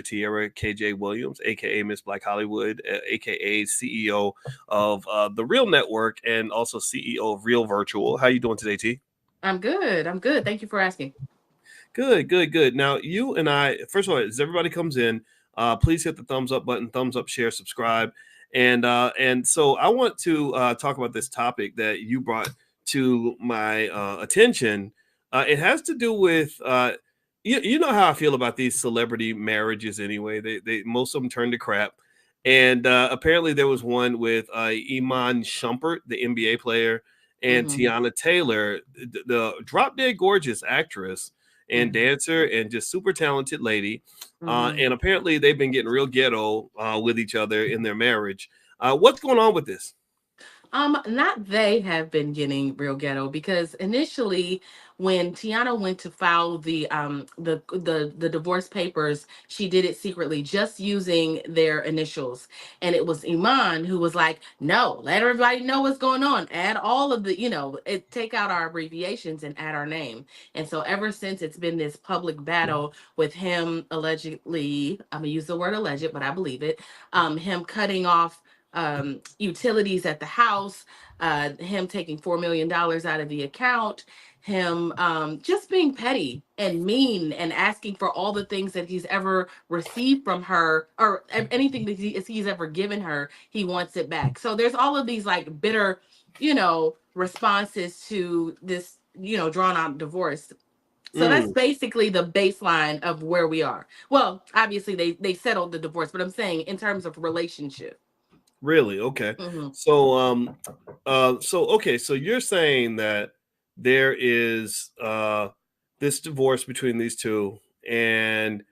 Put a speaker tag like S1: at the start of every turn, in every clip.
S1: Tierra KJ Williams, aka Miss Black Hollywood, aka CEO of the Real Network, and also CEO of Real Virtual. How you doing today, T?
S2: I'm good. I'm good. Thank you for asking.
S1: Good, good, good. Now, you and I, first of all, as everybody comes in, please hit the thumbs up button, thumbs up, share, subscribe, and so I want to talk about this topic that you brought to my attention. It has to do with you know how I feel about these celebrity marriages. Anyway, they most of them turn to crap, and apparently there was one with Iman Shumpert, the NBA player, and
S2: Hmm.
S1: Tiana Taylor, the drop dead gorgeous actress and
S2: Hmm.
S1: dancer and just super talented lady.
S2: Hmm.
S1: And apparently they've been getting real ghetto with each other in their marriage. What's going on with this?
S2: Not they have been getting real ghetto because initially when Tiana went to file the divorce papers, she did it secretly, just using their initials. And it was Iman who was like, no, let everybody know what's going on. Add all of take out our abbreviations and add our name. And so ever since it's been this public battle with him allegedly, I'm gonna use the word alleged, but I believe it, him cutting off utilities at the house, him taking $4 million out of the account, him just being petty and mean and asking for all the things that he's ever received from her or anything that he's ever given her, he wants it back. So there's all of these like bitter, responses to this, drawn out divorce. So that's
S1: Mm,
S2: basically the baseline of where we are. Well, obviously they settled the divorce, but I'm saying in terms of relationship.
S1: really? Okay.
S2: Hmm.
S1: So so you're saying that there is this divorce between these two, and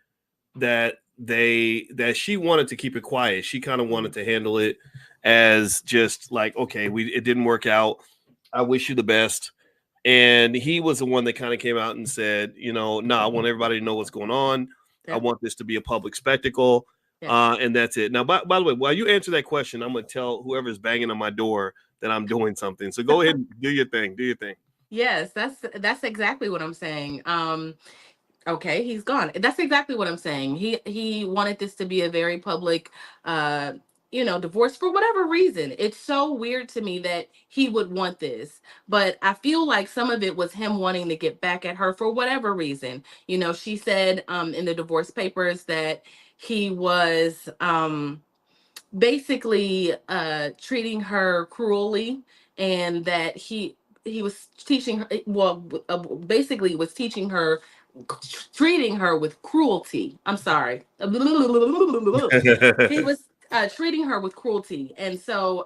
S1: that she wanted to keep it quiet. She kind of wanted to handle it as just like, okay, it didn't work out. I wish you the best. And he was the one that kind of came out and said, no, I want everybody to know what's going on. I
S2: Yep.
S1: want this to be a public spectacle.
S2: Yes.
S1: And that's it. Now, by the way, while you answer that question, I'm going to tell whoever's banging on my door that I'm doing something. So go ahead and do your thing. Do your thing.
S2: Yes, that's exactly what I'm saying. Okay, he's gone. That's exactly what I'm saying. He wanted this to be a very public divorce for whatever reason. It's so weird to me that he would want this. But I feel like some of it was him wanting to get back at her for whatever reason. She said in the divorce papers that he was basically treating her cruelly, and that he was teaching her, well, basically was teaching her, treating her with cruelty. I'm sorry. He was treating her with cruelty. And so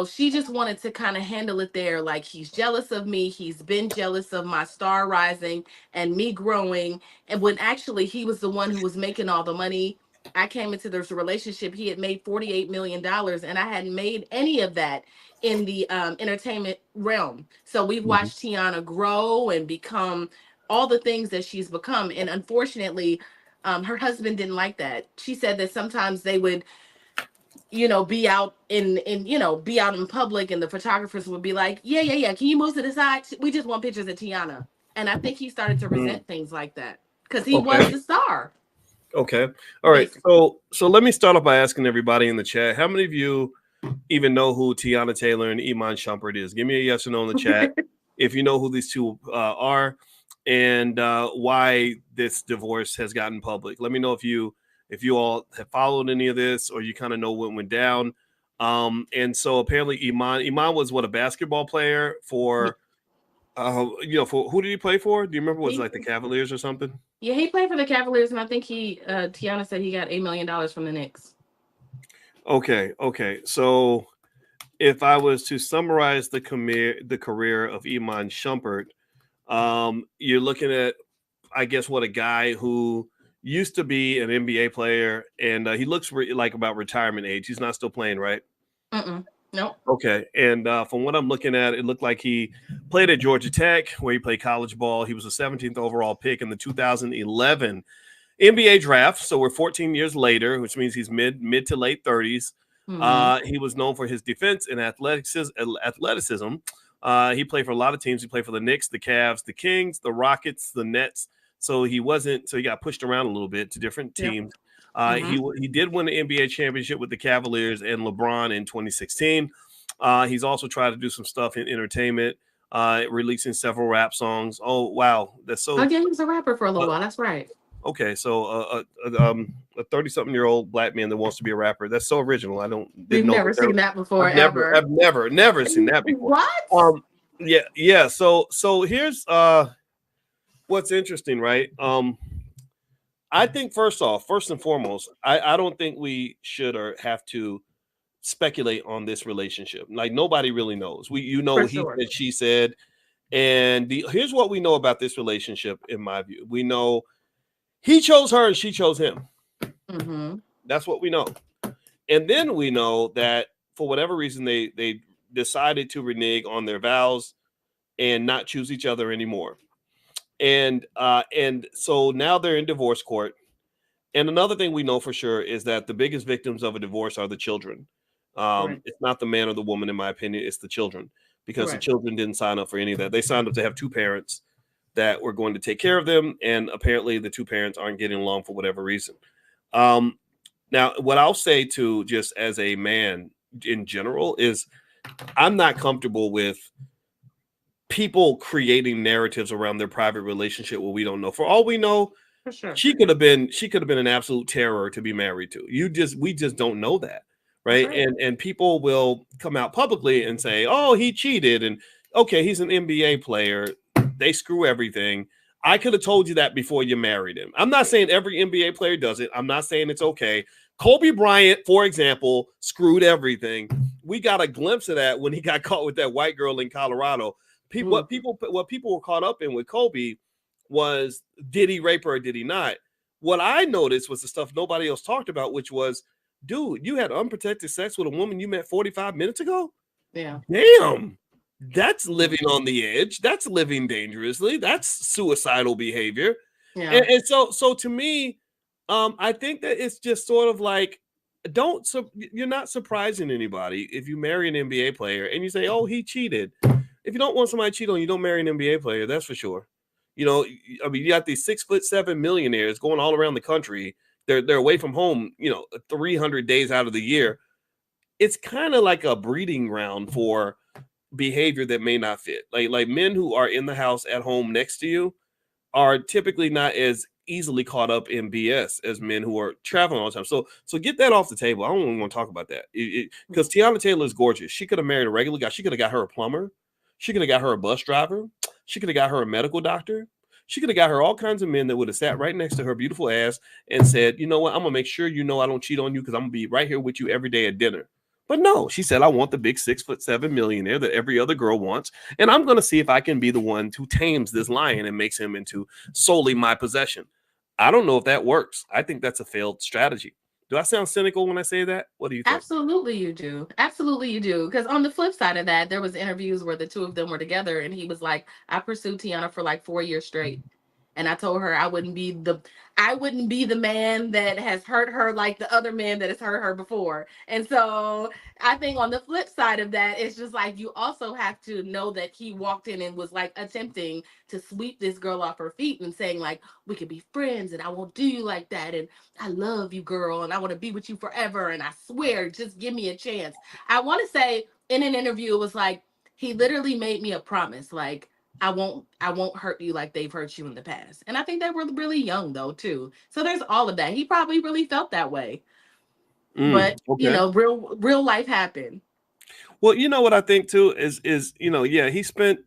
S2: she just wanted to kind of handle it there, like, he's jealous of me, he's been jealous of my star rising and me growing, and when actually he was the one who was making all the money. I came into this relationship, he had made $48 million, and I hadn't made any of that in the entertainment realm. So we've
S1: Mhm.
S2: watched Tiana grow and become all the things that she's become, and unfortunately her husband didn't like that. She said that sometimes they would be out be out in public, and the photographers would be like, yeah, can you move to the side, we just want pictures of Tiana. And I think he started to
S1: Mm,
S2: resent things like that because he
S1: okay.
S2: was the star,
S1: Okay. All right.
S2: basically.
S1: So let me start off by asking everybody in the chat, how many of you even know who Tiana Taylor and Iman Shumpert is? Give me a yes or no in the chat if you know who these two are, and why this divorce has gotten public. Let me know if you all have followed any of this, or you kind of know what went down. And so apparently Iman was what, a basketball player
S2: Yeah,
S1: for for who did he play for? Do you remember? Was it
S2: he,
S1: like the Cavaliers or something?
S2: yeah, he played for the Cavaliers, and I think Tiana said he got $8 million from the Knicks.
S1: Okay, okay. So if I was to summarize the career of Iman Shumpert, you're looking at, I guess, what, a guy who used to be an NBA player, and he looks like about retirement age. He's not still playing, right?
S2: Mm-mm. Nope.
S1: Okay. And from what I'm looking at, it looked like he played at Georgia Tech, where he played college ball. He was a 17th overall pick in the 2011 NBA draft. So we're 14 years later, which means he's mid to late 30s.
S2: Mm-hmm.
S1: He was known for his defense and athleticism. He played for a lot of teams. He played for the Knicks, the Cavs, the Kings, the Rockets, the Nets, so he wasn't. So he got pushed around a little bit to different
S2: Yep.
S1: teams.
S2: Mm-hmm.
S1: He did win the NBA championship with the Cavaliers and LeBron in 2016. He's also tried to do some stuff in entertainment, releasing several rap songs. Oh wow, that's
S2: Oh
S1: so.
S2: yeah, he was a rapper for a little while. That's right.
S1: Okay, so a 30-something-year-old black man that wants to be a rapper. That's so original. I didn't
S2: We've
S1: know
S2: never
S1: that there.
S2: seen that before, ever.
S1: I've never seen that before.
S2: What?
S1: Yeah. So here's what's interesting, right? I think first and foremost, I don't think we should or have to speculate on this relationship. Like nobody really knows.
S2: For
S1: He
S2: sure.
S1: said, she said, and here's what we know about this relationship. In my view, we know he chose her and she chose him.
S2: Mm-hmm.
S1: That's what we know. And then we know that for whatever reason they decided to renege on their vows and not choose each other anymore. And so now they're in divorce court. And another thing we know for sure is that the biggest victims of a divorce are the children.
S2: Right.
S1: It's not the man or the woman, in my opinion, it's the children, because the
S2: Right.
S1: children didn't sign up for any of that. They signed up to have two parents that were going to take care of them, and apparently the two parents aren't getting along for whatever reason. Now, what I'll say to just as a man in general is I'm not comfortable with people creating narratives around their private relationship where we don't know. For all we know,
S2: For sure.
S1: she could have been an absolute terror to be married to. We just don't know that, right?
S2: Right.
S1: And people will come out publicly and say, "Oh, he cheated," and okay, he's an NBA player. They screw everything. I could have told you that before you married him. I'm not saying every NBA player does it. I'm not saying it's okay. Kobe Bryant, for example, screwed everything. We got a glimpse of that when he got caught with that white girl in Colorado. What people were caught up in with Kobe was, did he rape her or did he not? What I noticed was the stuff nobody else talked about, which was, dude, you had unprotected sex with a woman you met 45 minutes ago?
S2: Yeah.
S1: Damn. That's living on the edge. That's living dangerously. That's suicidal behavior.
S2: Yeah.
S1: And so to me, I think that it's just sort of like, you're not surprising anybody if you marry an NBA player and you say, oh, he cheated. If you don't want somebody to cheat on you, don't marry an NBA player. That's for sure. I mean, you got these 6'7" millionaires going all around the country. They're away from home, 300 days out of the year. It's kind of like a breeding ground for behavior that may not fit. Like men who are in the house at home next to you are typically not as easily caught up in BS as men who are traveling all the time. So get that off the table. I don't even want to talk about that because Tiana Taylor is gorgeous. She could have married a regular guy. She could have got her a plumber. She could have got her a bus driver. She could have got her a medical doctor. She could have got her all kinds of men that would have sat right next to her beautiful ass and said, you know what, I'm going to make sure you know I don't cheat on you because I'm going to be right here with you every day at dinner. But no, she said, I want the big 6'7" millionaire that every other girl wants. And I'm going to see if I can be the one who tames this lion and makes him into solely my possession. I don't know if that works. I think that's a failed strategy. Do I sound cynical when I say that? What do you think?
S2: Absolutely, you do. Absolutely, you do. Because on the flip side of that, there was interviews where the two of them were together, and he was like, "I pursued Tiana for like 4 years straight." And I told her I wouldn't be the man that has hurt her like the other man that has hurt her before. And so I think on the flip side of that, it's just like you also have to know that he walked in and was like attempting to sweep this girl off her feet and saying, like, we could be friends and I won't do you like that. And I love you, girl, and I want to be with you forever. And I swear, just give me a chance. I want to say in an interview, it was like he literally made me a promise, like, I won't hurt you like they've hurt you in the past. And I think they were really young though too. So there's all of that. He probably really felt that way. But
S1: Okay.
S2: real life happened.
S1: Well, you know what I think too is yeah, he spent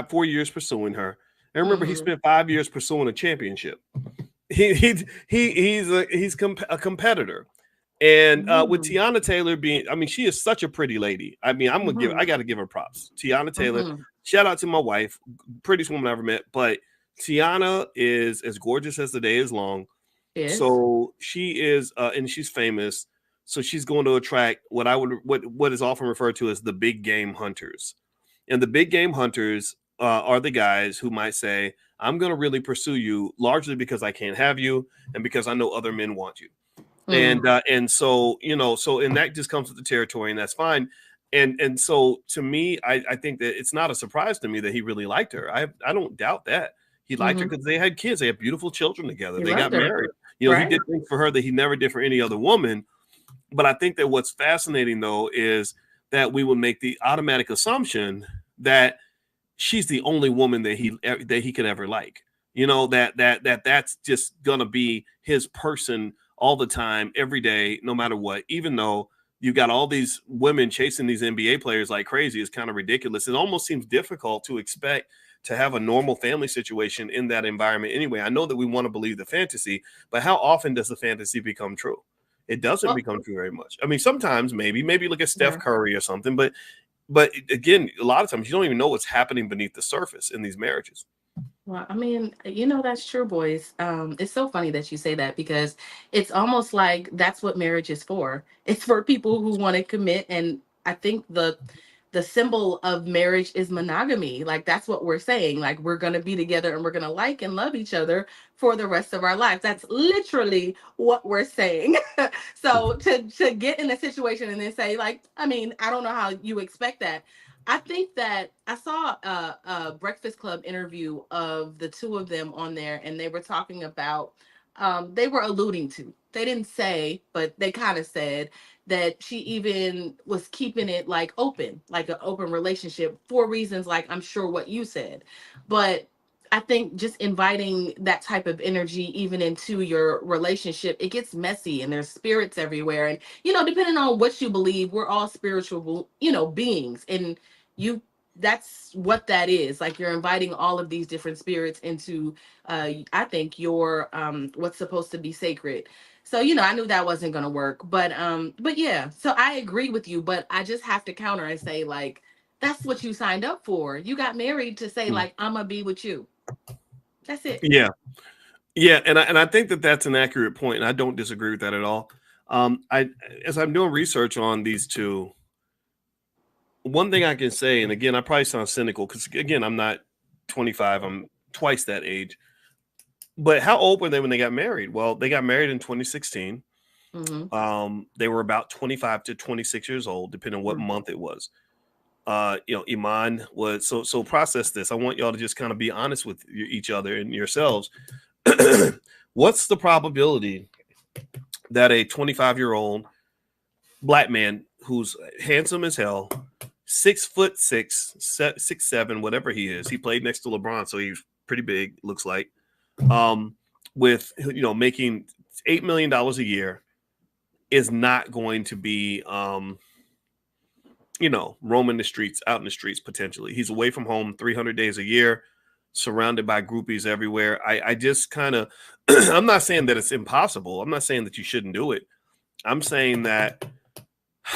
S1: 4 years pursuing her. And remember, he
S2: Hmm.
S1: spent 5 years pursuing a championship. He's a competitor. And with
S2: Hmm.
S1: Tiana Taylor being, I mean, she is such a pretty lady. I mean, I
S2: Hmm.
S1: got to give her props. Tiana Taylor,
S2: Hmm.
S1: shout out to my wife, prettiest woman I ever met. But Tiana is as gorgeous as the day is long.
S2: Yes.
S1: So she is, and she's famous. So she's going to attract what is often referred to as the big game hunters. And the big game hunters are the guys who might say, I'm going to really pursue you largely because I can't have you and because I know other men want you.
S2: Mm.
S1: And so, and that just comes with the territory, and that's fine. And so to me, I think that it's not a surprise to me that he really liked her. I don't doubt that. He liked her
S2: Mm-hmm.
S1: because they had kids. They had beautiful children together.
S2: He
S1: They got
S2: loved her.
S1: married. He
S2: Right.
S1: did things for her that he never did for any other woman. But I think that what's fascinating, though, is that we would make the automatic assumption that she's the only woman that he could ever like. That's just gonna be his person all the time, every day, no matter what. Even though you got all these women chasing these NBA players like crazy, is kind of ridiculous. It almost seems difficult to expect to have a normal family situation in that environment anyway. I know that we want to believe the fantasy, but how often does the fantasy become true? It doesn't
S2: Well,
S1: become true very much. I mean, sometimes maybe look at Steph
S2: yeah.
S1: Curry or something, but again, a lot of times you don't even know what's happening beneath the surface in these marriages.
S2: Well, I mean, that's true, boys. It's so funny that you say that because it's almost like that's what marriage is for. It's for people who want to commit, and I think the symbol of marriage is monogamy. Like that's what we're saying. Like we're gonna be together and we're gonna like and love each other for the rest of our lives. That's literally what we're saying. So to get in a situation and then say like, I mean, I don't know how you expect that. I think that I saw a Breakfast Club interview of the two of them on there, and they were talking about, they were alluding to, they didn't say, but they kind of said that she even was keeping it like open, like an open relationship for reasons like I'm sure what you said. But I think just inviting that type of energy even into your relationship, it gets messy and there's spirits everywhere. And, depending on what you believe, we're all spiritual, beings. And you that's what that is. Like you're inviting all of these different spirits into I think your what's supposed to be sacred. So I knew that wasn't going to work, but yeah, so I agree with you, but I just have to counter and say like that's what you signed up for. You got married to say like I'm gonna be with you. That's it.
S1: Yeah, yeah, and I think that that's an accurate point, and I don't disagree with that at all. I As I'm doing research on these two, one thing I can say, and again, I probably sound cynical because again, I'm not 25, I'm twice that age. But how old were they when they got married? Well, they got married in 2016.
S2: Mm-hmm.
S1: They were about 25 to 26 years old, depending on what
S2: Mm-hmm.
S1: month it was. Iman was so process this. I want y'all to just kind of be honest with each other and yourselves. What's the probability that a 25-year-old black man who's handsome as hell, 6'6", 6'7", whatever he is, he played next to LeBron, so he's pretty big, looks like, with making $8 million a year, is not going to be roaming the streets, out in the streets potentially. He's away from home 300 days a year, surrounded by groupies everywhere. I just kind of, I'm not saying that it's impossible. I'm not saying that you shouldn't do it. I'm saying that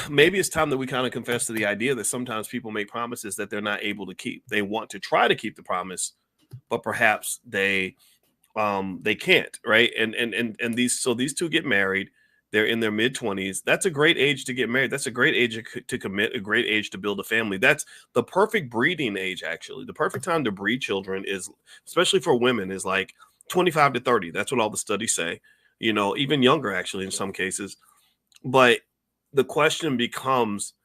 S1: maybe it's time that we kind of confess to the idea that sometimes people make promises that they're not able to keep. They want to try to keep the promise, but perhaps they can't, right? And these two get married. They're in their mid-20s. That's a great age to get married. That's a great age to commit, a great age to build a family. That's the perfect breeding age, actually. The perfect time to breed children is, especially for women, is like 25 to 30. That's what all the studies say. Even younger, actually, in some cases. But the question becomes,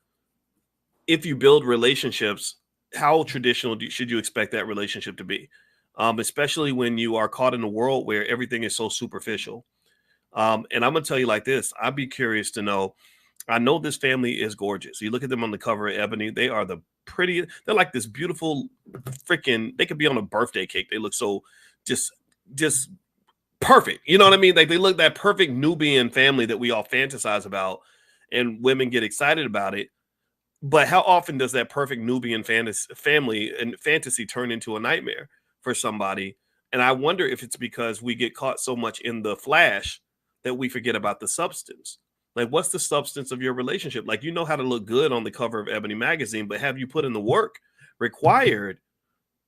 S1: if you build relationships, how traditional should you expect that relationship to be? Especially when you are caught in a world where everything is so superficial. And I'm going to tell you like this. I'd be curious to know. I know this family is gorgeous. You look at them on the cover of Ebony. They are the pretty. They're like this beautiful freaking. They could be on a birthday cake. They look so just perfect. You know what I mean? Like they look that perfect Nubian family that we all fantasize about, and women get excited about it. But how often does that perfect Nubian family and fantasy turn into a nightmare for somebody? And I wonder if it's because we get caught so much in the flash that we forget about the substance. Like, what's the substance of your relationship? Like, you know how to look good on the cover of Ebony magazine, but have you put in the work required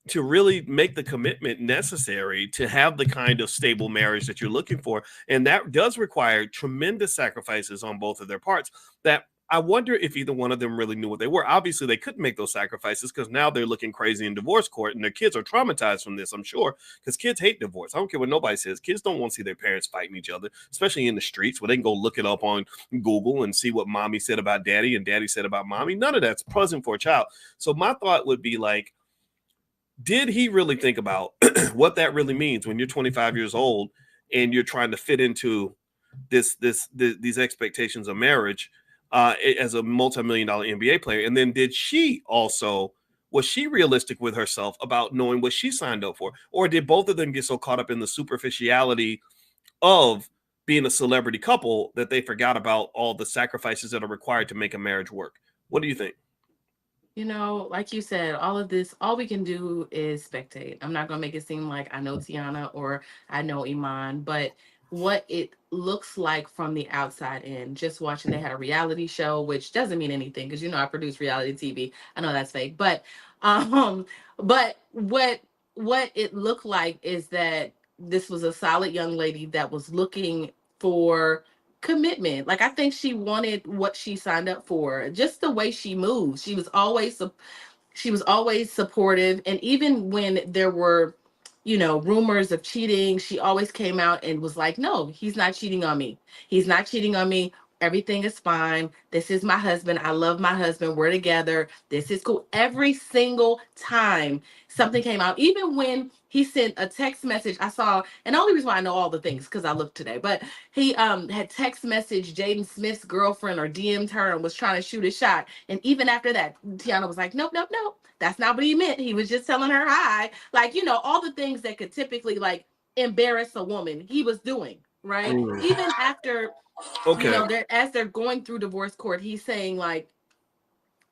S1: to really make the commitment necessary to have the kind of stable marriage that you're looking for? And that does require tremendous sacrifices on both of their parts that I wonder if either one of them really knew what they were. Obviously, they couldn't make those sacrifices because now they're looking crazy in divorce court, and their kids are traumatized from this, I'm sure, because kids hate divorce. I don't care what nobody says. Kids don't want to see their parents fighting each other, especially in the streets where they can go look it up on Google and see what mommy said about daddy and daddy said about mommy. None of that's pleasant for a child. So my thought would be like, did he really think about what that really means when you're 25 years old and you're trying to fit into these expectations of marriage as a multi-million-dollar NBA player? And then did she also, was she realistic with herself about knowing what she signed up for? Or did both of them get so caught up in the superficiality of being a celebrity couple that they forgot about all the sacrifices that are required to make a marriage work? What do you think?
S2: You know, like you said, all of this, all we can do is spectate. I'm not going to make it seem like I know Tiana or I know Iman, but what it looks like from the outside in, just watching, they had a reality show, which doesn't mean anything because, you know, I produce reality TV. I know that's fake, um, but what it looked like is that this was a solid young lady that was looking for commitment. Like I think she wanted what she signed up for. Just the way she moves. She was always supportive, and even when there were, you know, rumors of cheating, she always came out and was like, no, he's not cheating on me. He's not cheating on me. Everything is fine. This is my husband. I love my husband. We're together. This is cool. Every single time something came out, even when he sent a text message, I saw, and the only reason why I know all the things because I looked today, but he had text message Jaden Smith's girlfriend or DM'd her and was trying to shoot a shot. And even after that, Tiana was like, nope, nope, nope. That's not what he meant. He was just telling her hi. Like, you know, all the things that could typically like embarrass a woman, he was doing, right?
S1: Mm.
S2: Even after, you
S1: Okay.
S2: know, they're as they're going through divorce court, he's saying like,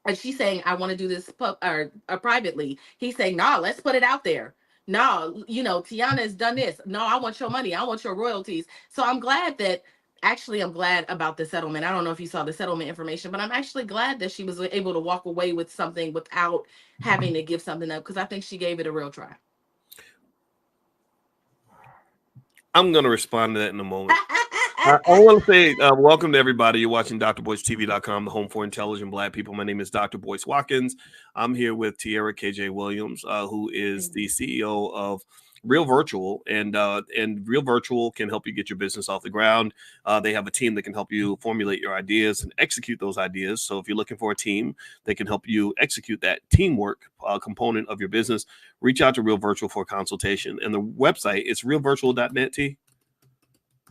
S2: and she's saying, I want to do this privately. He's saying, nah, let's put it out there. No, you know, Tiana has done this. No, I want your money. I want your royalties. So I'm glad that, actually, I'm glad about the settlement. I don't know if you saw the settlement information, but I'm actually glad that she was able to walk away with something without having to give something up because I think she gave it a real try.
S1: I'm going to respond to that in a moment. I want to say welcome to everybody. You're watching drboycetv.com, the home for intelligent Black people. My name is Dr. Boyce Watkins. I'm here with Tierra KJ Williams, who is the CEO of Real Virtual, and Real Virtual can help you get your business off the ground. They have a team that can help you formulate your ideas and execute those ideas. So if you're looking for a team that can help you execute that teamwork component of your business, reach out to Real Virtual for a consultation. And the website is realvirtual.net. T.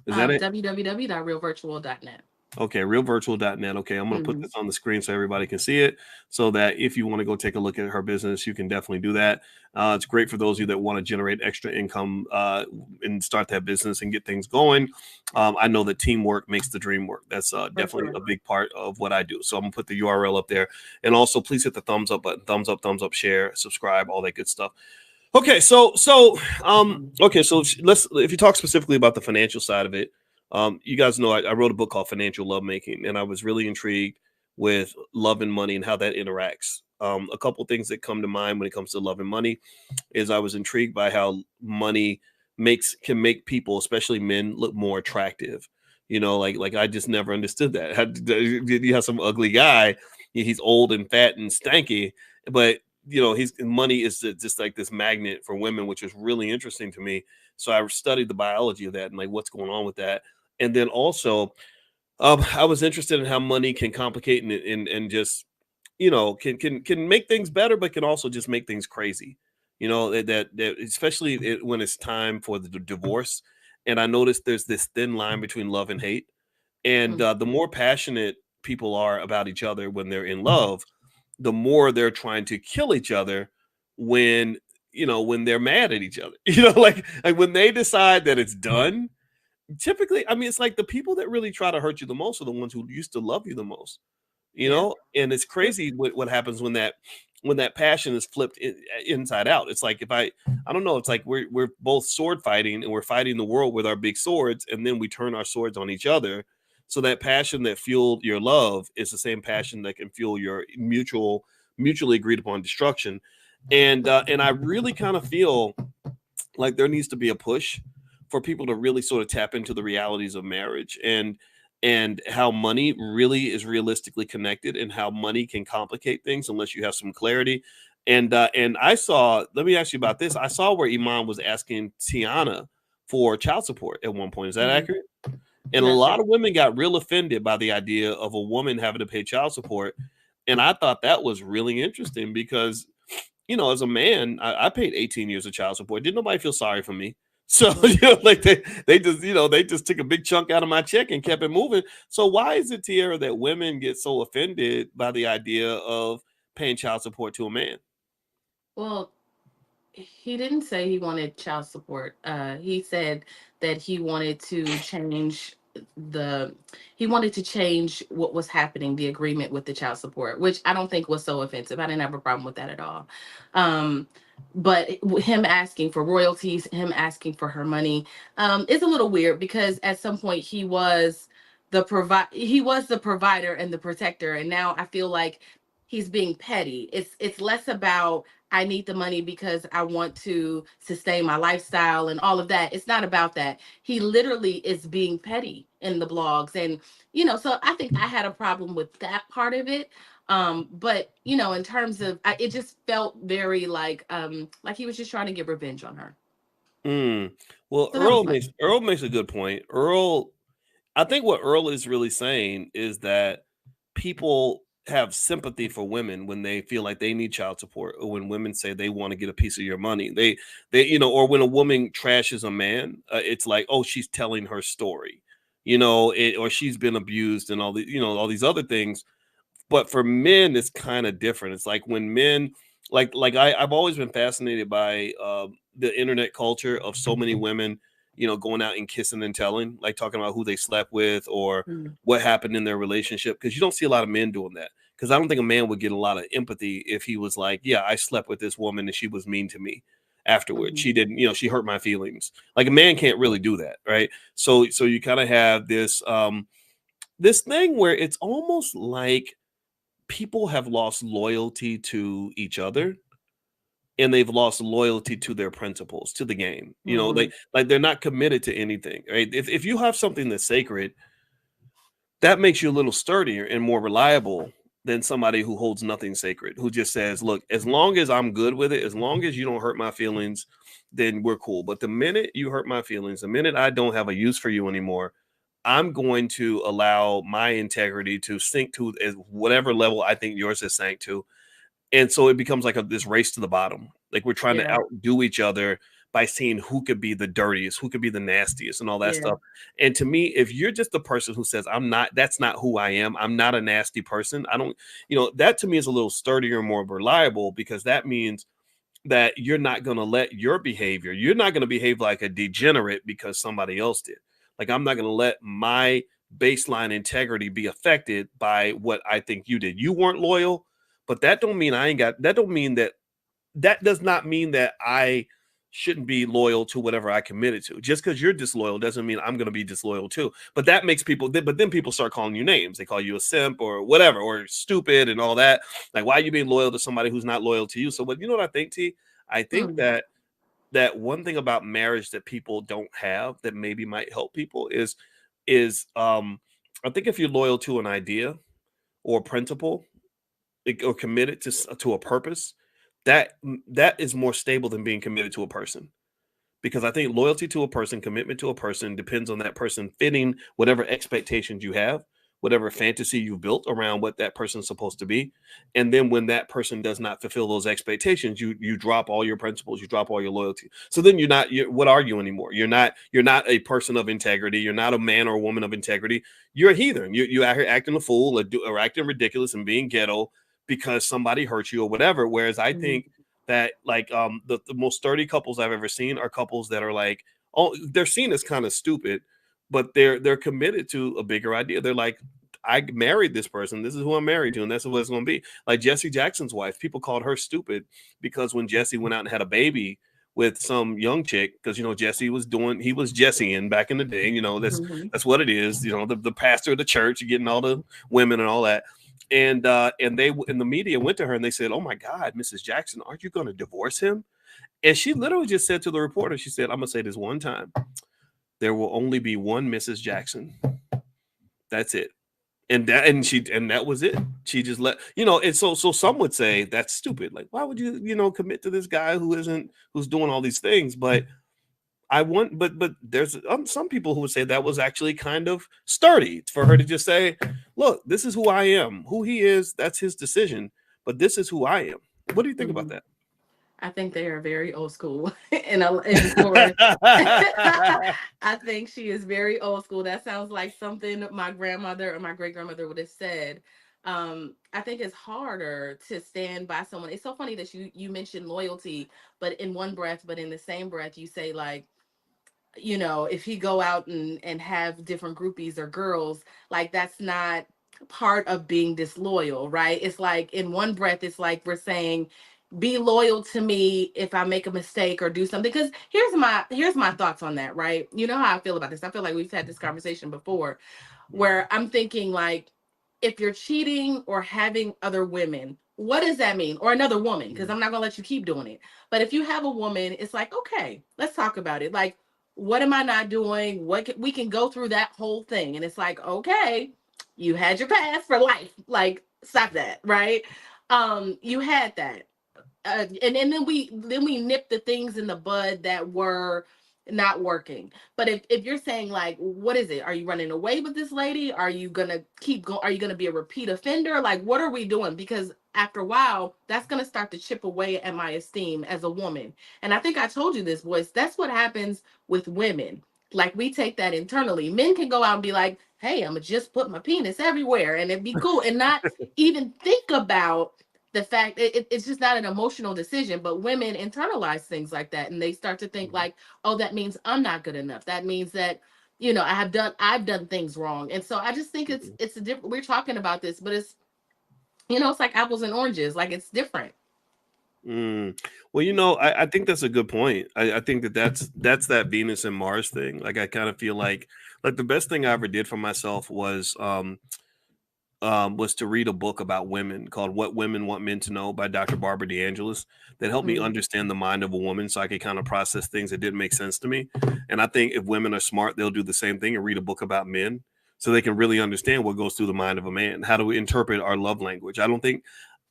S1: Is that it?
S2: www.realvirtual.net.
S1: Okay, realvirtual.net. Okay, I'm going to put
S2: Mm-hmm.
S1: this on the screen so everybody can see it, so that if you want to go take a look at her business, you can definitely do that. It's great for those of you that want to generate extra income and start that business and get things going. I know that teamwork makes the dream work. That's
S2: For
S1: definitely
S2: sure.
S1: a big part of what I do. So I'm going to put the URL up there. And also, please hit the thumbs up button, thumbs up, share, subscribe, all that good stuff. Okay, so let's, if you talk specifically about the financial side of it, you guys know I wrote a book called Financial Lovemaking, and I was really intrigued with love and money and how that interacts. A couple things that come to mind when it comes to love and money is I was intrigued by how money can make people, especially men, look more attractive. You know, like I just never understood that. You have some ugly guy, he's old and fat and stanky, but you know, his money is just like this magnet for women, which is really interesting to me. So I studied the biology of that and like what's going on with that. And then also, I was interested in how money can complicate and just, you know, can make things better, but can also just make things crazy. You know, that especially when it's time for the divorce. And I noticed there's this thin line between love and hate. And
S2: Mm-hmm.
S1: the more passionate people are about each other when they're in love, the more they're trying to kill each other when, you know, when they're mad at each other. You know, like when they decide that it's done. Typically, I mean, it's like the people that really try to hurt you the most are the ones who used to love you the most. You
S2: Yeah.
S1: know, and it's crazy what happens when that passion is flipped inside out. It's like, if I don't know, it's like we're both sword fighting and we're fighting the world with our big swords, and then we turn our swords on each other. So that passion that fueled your love is the same passion that can fuel your mutually agreed upon destruction. And I really kind of feel like there needs to be a push for people to really sort of tap into the realities of marriage and how money really is realistically connected, and how money can complicate things unless you have some clarity. And I saw, let me ask you about this. I saw where Iman was asking Tiana for child support at one point. Is that
S2: Mm-hmm.
S1: accurate? And a
S2: That's
S1: lot
S2: true.
S1: of women got real offended by the idea of a woman having to pay child support. And I thought that was really interesting because as a man, I paid 18 years of child support. Didn't nobody feel sorry for me? So, like they just, they just took a big chunk out of my check and kept it moving. So why is it, Tierra, that women get so offended by the idea of paying child support to a man?
S2: Well, he didn't say he wanted child support. He said that the he wanted to change what was happening, the agreement with the child support, which I don't think was so offensive. I didn't have a problem with that at all. Um, but him asking for royalties, him asking for her money, is a little weird because at some point he was the provider and the protector, and now I feel like he's being petty. It's less about I need the money because I want to sustain my lifestyle and all of that. It's not about that. He literally is being petty in the blogs. And, so I think I had a problem with that part of it. But in terms of it just felt very like he was just trying to get revenge on her.
S1: Mm. Well,
S2: So that was my
S1: Earl makes a good point. I think what Earl is really saying is that people have sympathy for women when they feel like they need child support, or when women say they want to get a piece of your money. They, or when a woman trashes a man, it's like, oh, she's telling her story, or she's been abused and all these other things. But for men, it's kind of different. It's like when men, I've always been fascinated by the internet culture of so many women, going out and kissing and telling, like talking about who they slept with or
S2: Mm.
S1: what happened in their relationship. Because you don't see a lot of men doing that. Because I don't think a man would get a lot of empathy if he was like, yeah, I slept with this woman and she was mean to me afterwards.
S2: Mhm.
S1: She didn't, she hurt my feelings. Like a man can't really do that, right? So you kind of have this thing where it's almost like people have lost loyalty to each other, and they've lost loyalty to their principles, to the game.
S2: Mhm.
S1: Like they're not committed to anything, right? If you have something that's sacred, that makes you a little sturdier and more reliable than somebody who holds nothing sacred, who just says, look, as long as I'm good with it, as long as you don't hurt my feelings, then we're cool. But the minute you hurt my feelings, the minute I don't have a use for you anymore, I'm going to allow my integrity to sink to whatever level I think yours has sank to. And so it becomes like this race to the bottom. Like we're trying to
S2: Yeah.
S1: outdo each other by seeing who could be the dirtiest, who could be the nastiest, and all that
S2: Yeah.
S1: stuff. And to me, if you're just the person who says, I'm not, that's not who I am, I'm not a nasty person, I don't, that to me is a little sturdier and more reliable, because that means that you're not going to let you're not going to behave like a degenerate because somebody else did. Like I'm not going to let my baseline integrity be affected by what I think you did. You weren't loyal, but that don't mean that don't mean that does not mean that I shouldn't be loyal to whatever I committed to. Just because you're disloyal doesn't mean I'm going to be disloyal too. But that makes but then people start calling you names. They call you a simp or whatever, or stupid and all that. Like, why are you being loyal to somebody who's not loyal to you? So, but you know what I think, T? I think
S2: Hmm.
S1: that one thing about marriage that people don't have that maybe might help people is I think if you're loyal to an idea or principle, or committed to a purpose, that is more stable than being committed to a person. Because I think loyalty to a person, commitment to a person, depends on that person fitting whatever expectations you have, whatever fantasy you've built around what that person's supposed to be. And then when that person does not fulfill those expectations, you drop all your principles, you drop all your loyalty. So then what are you anymore? You're not a person of integrity. You're not a man or a woman of integrity. You're a heathen. You out here acting a fool, or acting ridiculous and being ghetto because somebody hurt you or whatever. Whereas I
S2: Mhm.
S1: think that, like, the most sturdy couples I've ever seen are couples that are like, oh, they're seen as kind of stupid, but they're committed to a bigger idea. They're like, I married this person, this is who I'm married to, and that's what it's going to be. Like Jesse Jackson's wife, people called her stupid because when Jesse went out and had a baby with some young chick, because Jesse he was Jesseing back in the day,
S2: Mhm.
S1: that's what it is, the pastor of the church getting all the women and all that. And they in the media went to her and they said, "Oh my God, Mrs. Jackson, aren't you going to divorce him?" And she literally just said to the reporter, she said, "I'm gonna say this one time: there will only be one Mrs. Jackson. That's it." And that was it. She just and so some would say that's stupid. Like, why would you commit to this guy who's doing all these things? But but there's some people who would say that was actually kind of sturdy for her to just say, look, this is who I am. Who he is, that's his decision. But this is who I am. What do you think about
S2: Mhm.
S1: that?
S2: I think they are very old school, and for I think she is very old school. That sounds like something my grandmother or my great grandmother would have said. I think it's harder to stand by someone. It's so funny that you mentioned loyalty, but in one breath, but in the same breath, you say like, if he go out and have different groupies or girls, like that's not part of being disloyal, right? It's like in one breath, it's like we're saying, be loyal to me if I make a mistake or do something. Because here's my thoughts on that, right? You know how I feel about this. I feel like we've had this conversation before where I'm thinking like, if you're cheating or having other women, what does that mean? Or another woman, because I'm not gonna let you keep doing it. But if you have a woman, it's like, okay, let's talk about it. Like, what am I not doing? We can go through that whole thing, and it's like, okay, you had your past for life. Like, stop that, right? You had that, and then we nip the things in the bud that were not working. But if you're saying like, what is it? Are you running away with this lady? Are you gonna keep going? Are you gonna be a repeat offender? Like, what are we doing? Because after a while, that's gonna start to chip away at my esteem as a woman. And I think I told you this, boys. That's what happens with women. Like, we take that internally. Men can go out and be like, hey, I'm gonna just put my penis everywhere and it'd be cool, and not even think about the fact it's just not an emotional decision. But women internalize things like that, and they start to think like, oh, that means I'm not good enough. That means that I've done things wrong. And so I just think it's a different. We're talking about this, but it's like apples and oranges. Like, it's different.
S1: Mm. Well, I think that's a good point. I think that's that Venus and Mars thing. Like, I kind of feel like the best thing I ever did for myself was to read a book about women called "What Women Want Men to Know" by Dr. Barbara DeAngelis, that helped me
S2: Mm-hmm.
S1: understand the mind of a woman, so I could kind of process things that didn't make sense to me. And I think if women are smart, they'll do the same thing and read a book about men, so they can really understand what goes through the mind of a man, how do we interpret our love language.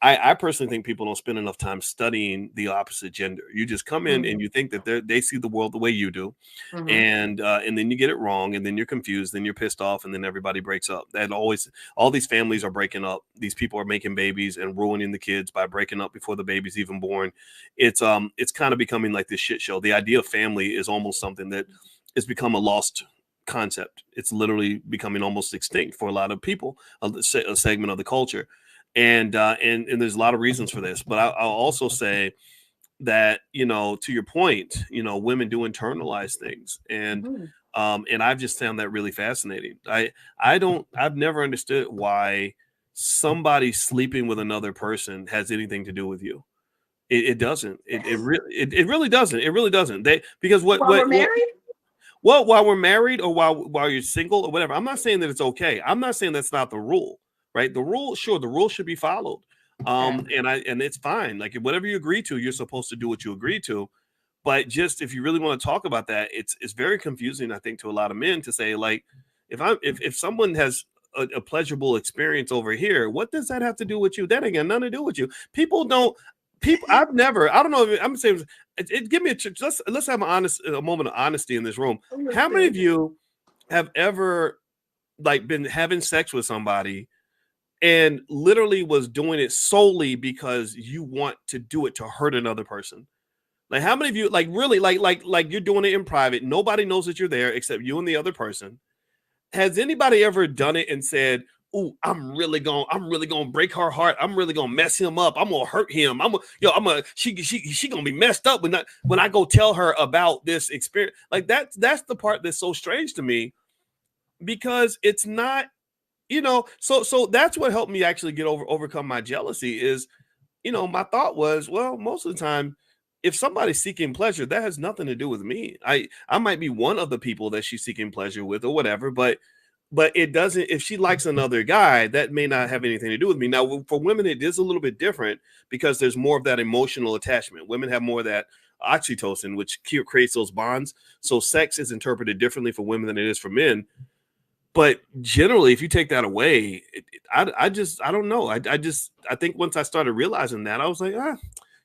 S1: I personally think people don't spend enough time studying the opposite gender. You just come in and
S2: Mm-hmm.
S1: you think that they see the world the way you do,
S2: Mm-hmm.
S1: and then you get it wrong, and then you're confused, then you're pissed off, and then everybody breaks up. That always All these families are breaking up. These people are making babies and ruining the kids by breaking up before the baby's even born. It's kind of becoming like this shit show. The idea of family is almost something that has become a lost concept. It's literally becoming almost extinct for a lot of people, a segment of the culture. And there's a lot of reasons for this, but I'll also say that, to your point, women do internalize things,
S2: Mm-hmm.
S1: and I've just found that really fascinating. I've never understood why somebody sleeping with another person has anything to do with you. It doesn't. It really doesn't. It really doesn't. They because
S2: While we're married.
S1: well, while we're married or while you're single or whatever, I'm not saying that it's okay. I'm not saying that's not the rule, right? The rule should be followed.
S2: Yeah.
S1: And it's fine. Like, whatever you agree to, you're supposed to do what you agree to. But just, if you really want to talk about that, it's very confusing, I think, to a lot of men to say, like, if someone has a pleasurable experience over here, what does that have to do with you? That ain't got nothing to do with you. People don't. People, I don't know. I'm saying, give me let's have a moment of honesty in this room. How many
S2: Listen.
S1: of you have ever, like, been having sex with somebody and literally was doing it solely because you want to do it to hurt another person? Like, how many of you, like, really, like you're doing it in private, nobody knows that you're there except you and the other person? Has anybody ever done it and said, "Ooh, I'm really gonna break her heart. I'm really gonna mess him up. I'm gonna hurt him. She gonna be messed up when I go tell her about this experience." Like, that's the part that's so strange to me, because it's not, so that's what helped me actually overcome my jealousy. Is, my thought was, well, most of the time, if somebody's seeking pleasure, that has nothing to do with me. I might be one of the people that she's seeking pleasure with or whatever, but it doesn't. If she likes another guy, that may not have anything to do with me. Now, for women, it is a little bit different because there's more of that emotional attachment. Women have more of that oxytocin, which creates those bonds. So sex is interpreted differently for women than it is for men. But generally, if you take that away, I don't know. I think once I started realizing that, I was like,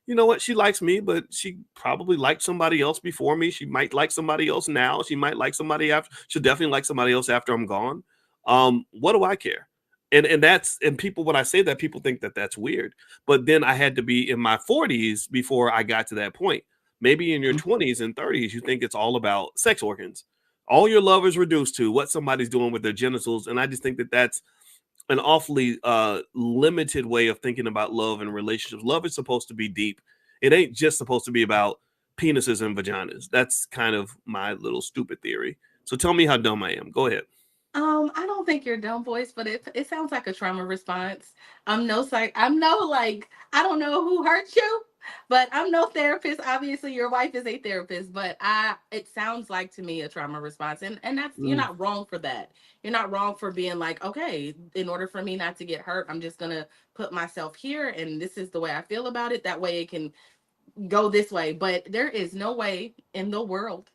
S1: you know what? She likes me, but she probably liked somebody else before me. She might like somebody else now. She might like somebody after. She'll definitely like somebody else after I'm gone. What do I care? And that's, and people, when I say that, people think that that's weird. But then I had to be in my 40s before I got to that point. Maybe in your 20s and 30s, you think it's all about sex organs. All your love is reduced to what somebody's doing with their genitals. And I just think that that's an awfully limited way of thinking about love and relationships. Love is supposed to be deep. It ain't just supposed to be about penises and vaginas. That's kind of my little stupid theory. So tell me how dumb I am. Go ahead.
S2: I don't think you're dumb, voice, but it sounds like a trauma response. I'm no like I don't know who hurt you, but I'm no therapist. Obviously, your wife is a therapist, but I it sounds like to me a trauma response, and that's you're
S1: Mm,
S2: not wrong for that. You're not wrong for being like, okay, in order for me not to get hurt, I'm just gonna put myself here, and this is the way I feel about it. That way, it can go this way. But there is no way in the world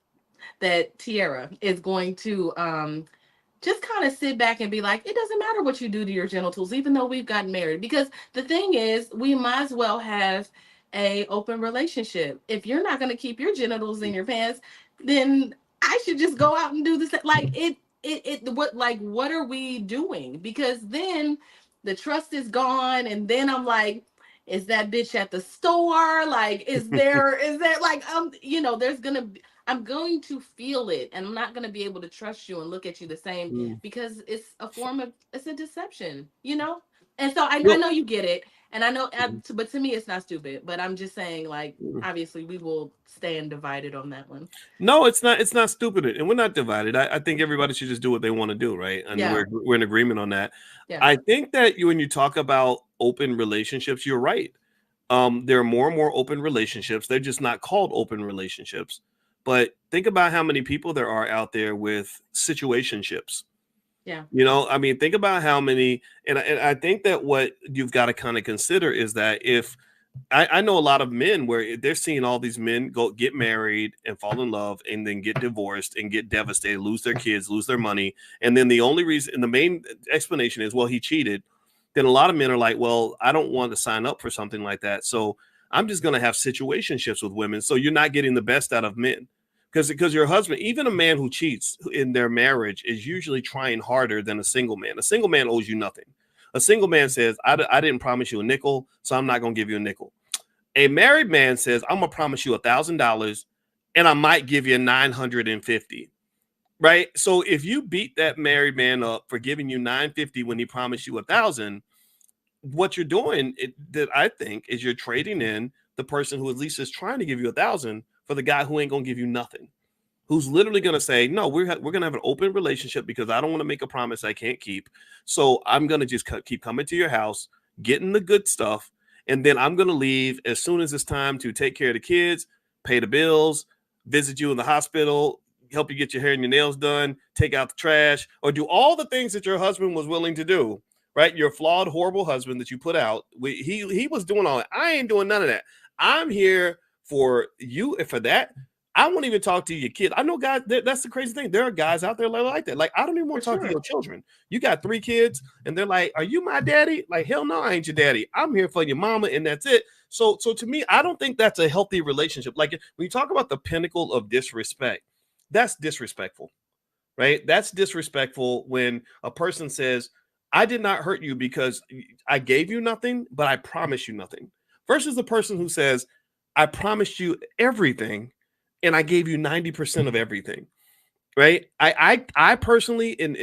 S2: that Tiara is going to just kind of sit back and be like, it doesn't matter what you do to your genitals, even though we've gotten married. Because the thing is, we might as well have a open relationship. If you're not going to keep your genitals in your pants, then I should just go out and do this. Like what are we doing? Because then the trust is gone, and then I'm like, is that bitch at the store? Like, is there like there's gonna be, I'm going to feel it, and I'm not going to be able to trust you and look at you the same
S1: mm.
S2: because it's a deception, you know? And so I
S1: Well,
S2: know you get it. And I know, but to me, it's not stupid. But I'm just saying, like, obviously, we will stand divided on that one.
S1: no, it's not. It's not stupid, and we're not divided. I think everybody should just do what they want to do, right? And
S2: Yeah.
S1: we're in agreement on that.
S2: Yeah.
S1: I think that when you talk about open relationships, you're right. There are more and more open relationships. They're just not called open relationships. But think about how many people there are out there with situationships.
S2: Yeah.
S1: You know, I mean, think about how many, and I think that what you've got to kind of consider is that if I know a lot of men where they're seeing all these men go get married and fall in love and then get divorced and get devastated, lose their kids, lose their money. And then the only reason, and the main explanation is, well, he cheated. Then a lot of men are like, well, I don't want to sign up for something like that. So I'm just going to have situationships with women. So you're not getting the best out of men. Because your husband, even a man who cheats in their marriage, is usually trying harder than a single man. A single man owes you nothing. A single man says, I didn't promise you a nickel, so I'm not going to give you a nickel. A married man says, I'm gonna promise you $1,000 and I might give you 950. Right. So if you beat that married man up for giving you 950 when he promised you 1,000, what you're doing that I think is you're trading in the person who at least is trying to give you 1,000 for the guy who ain't gonna give you nothing, who's literally going to say, no, we're going to have an open relationship because I don't want to make a promise I can't keep. So I'm going to just keep coming to your house, getting the good stuff. And then I'm going to leave as soon as it's time to take care of the kids, pay the bills, visit you in the hospital, help you get your hair and your nails done, take out the trash, or do all the things that your husband was willing to do. Right, your flawed, horrible husband that you put out. He was doing all that. I ain't doing none of that. I'm here for you and for that. I won't even talk to your kid. I know guys, that's the crazy thing. There are guys out there like that. Like, I don't even
S2: For
S1: want to talk to
S2: sure.
S1: your children. You got 3 kids, and they're like, are you my daddy? Like, hell no, I ain't your daddy. I'm here for your mama, and that's it. So to me, I don't think that's a healthy relationship. Like, when you talk about the pinnacle of disrespect, that's disrespectful, right? That's disrespectful when a person says, I did not hurt you because I gave you nothing, but I promised you nothing. Versus the person who says, I promised you everything and I gave you 90% of everything. Right. I personally, and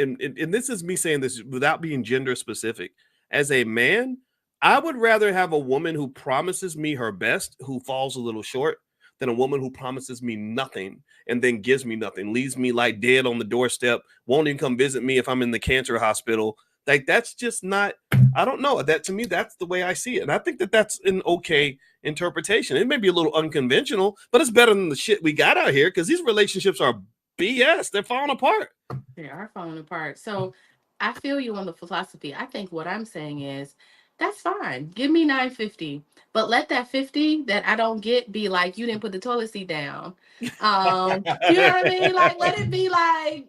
S1: this is me saying this without being gender specific, as a man, I would rather have a woman who promises me her best, who falls a little short, than a woman who promises me nothing and then gives me nothing, leaves me like dead on the doorstep, won't even come visit me if I'm in the cancer hospital. Like, that's just not, I don't know. That, to me, that's the way I see it. And I think that that's an okay interpretation. It may be a little unconventional, but it's better than the shit we got out here, because these relationships are BS. They're falling apart.
S2: They are falling apart. So I feel you on the philosophy. I think what I'm saying is that's fine. Give me 950. But let that 50 that I don't get be like you didn't put the toilet seat down. You know what I mean? Like let it be like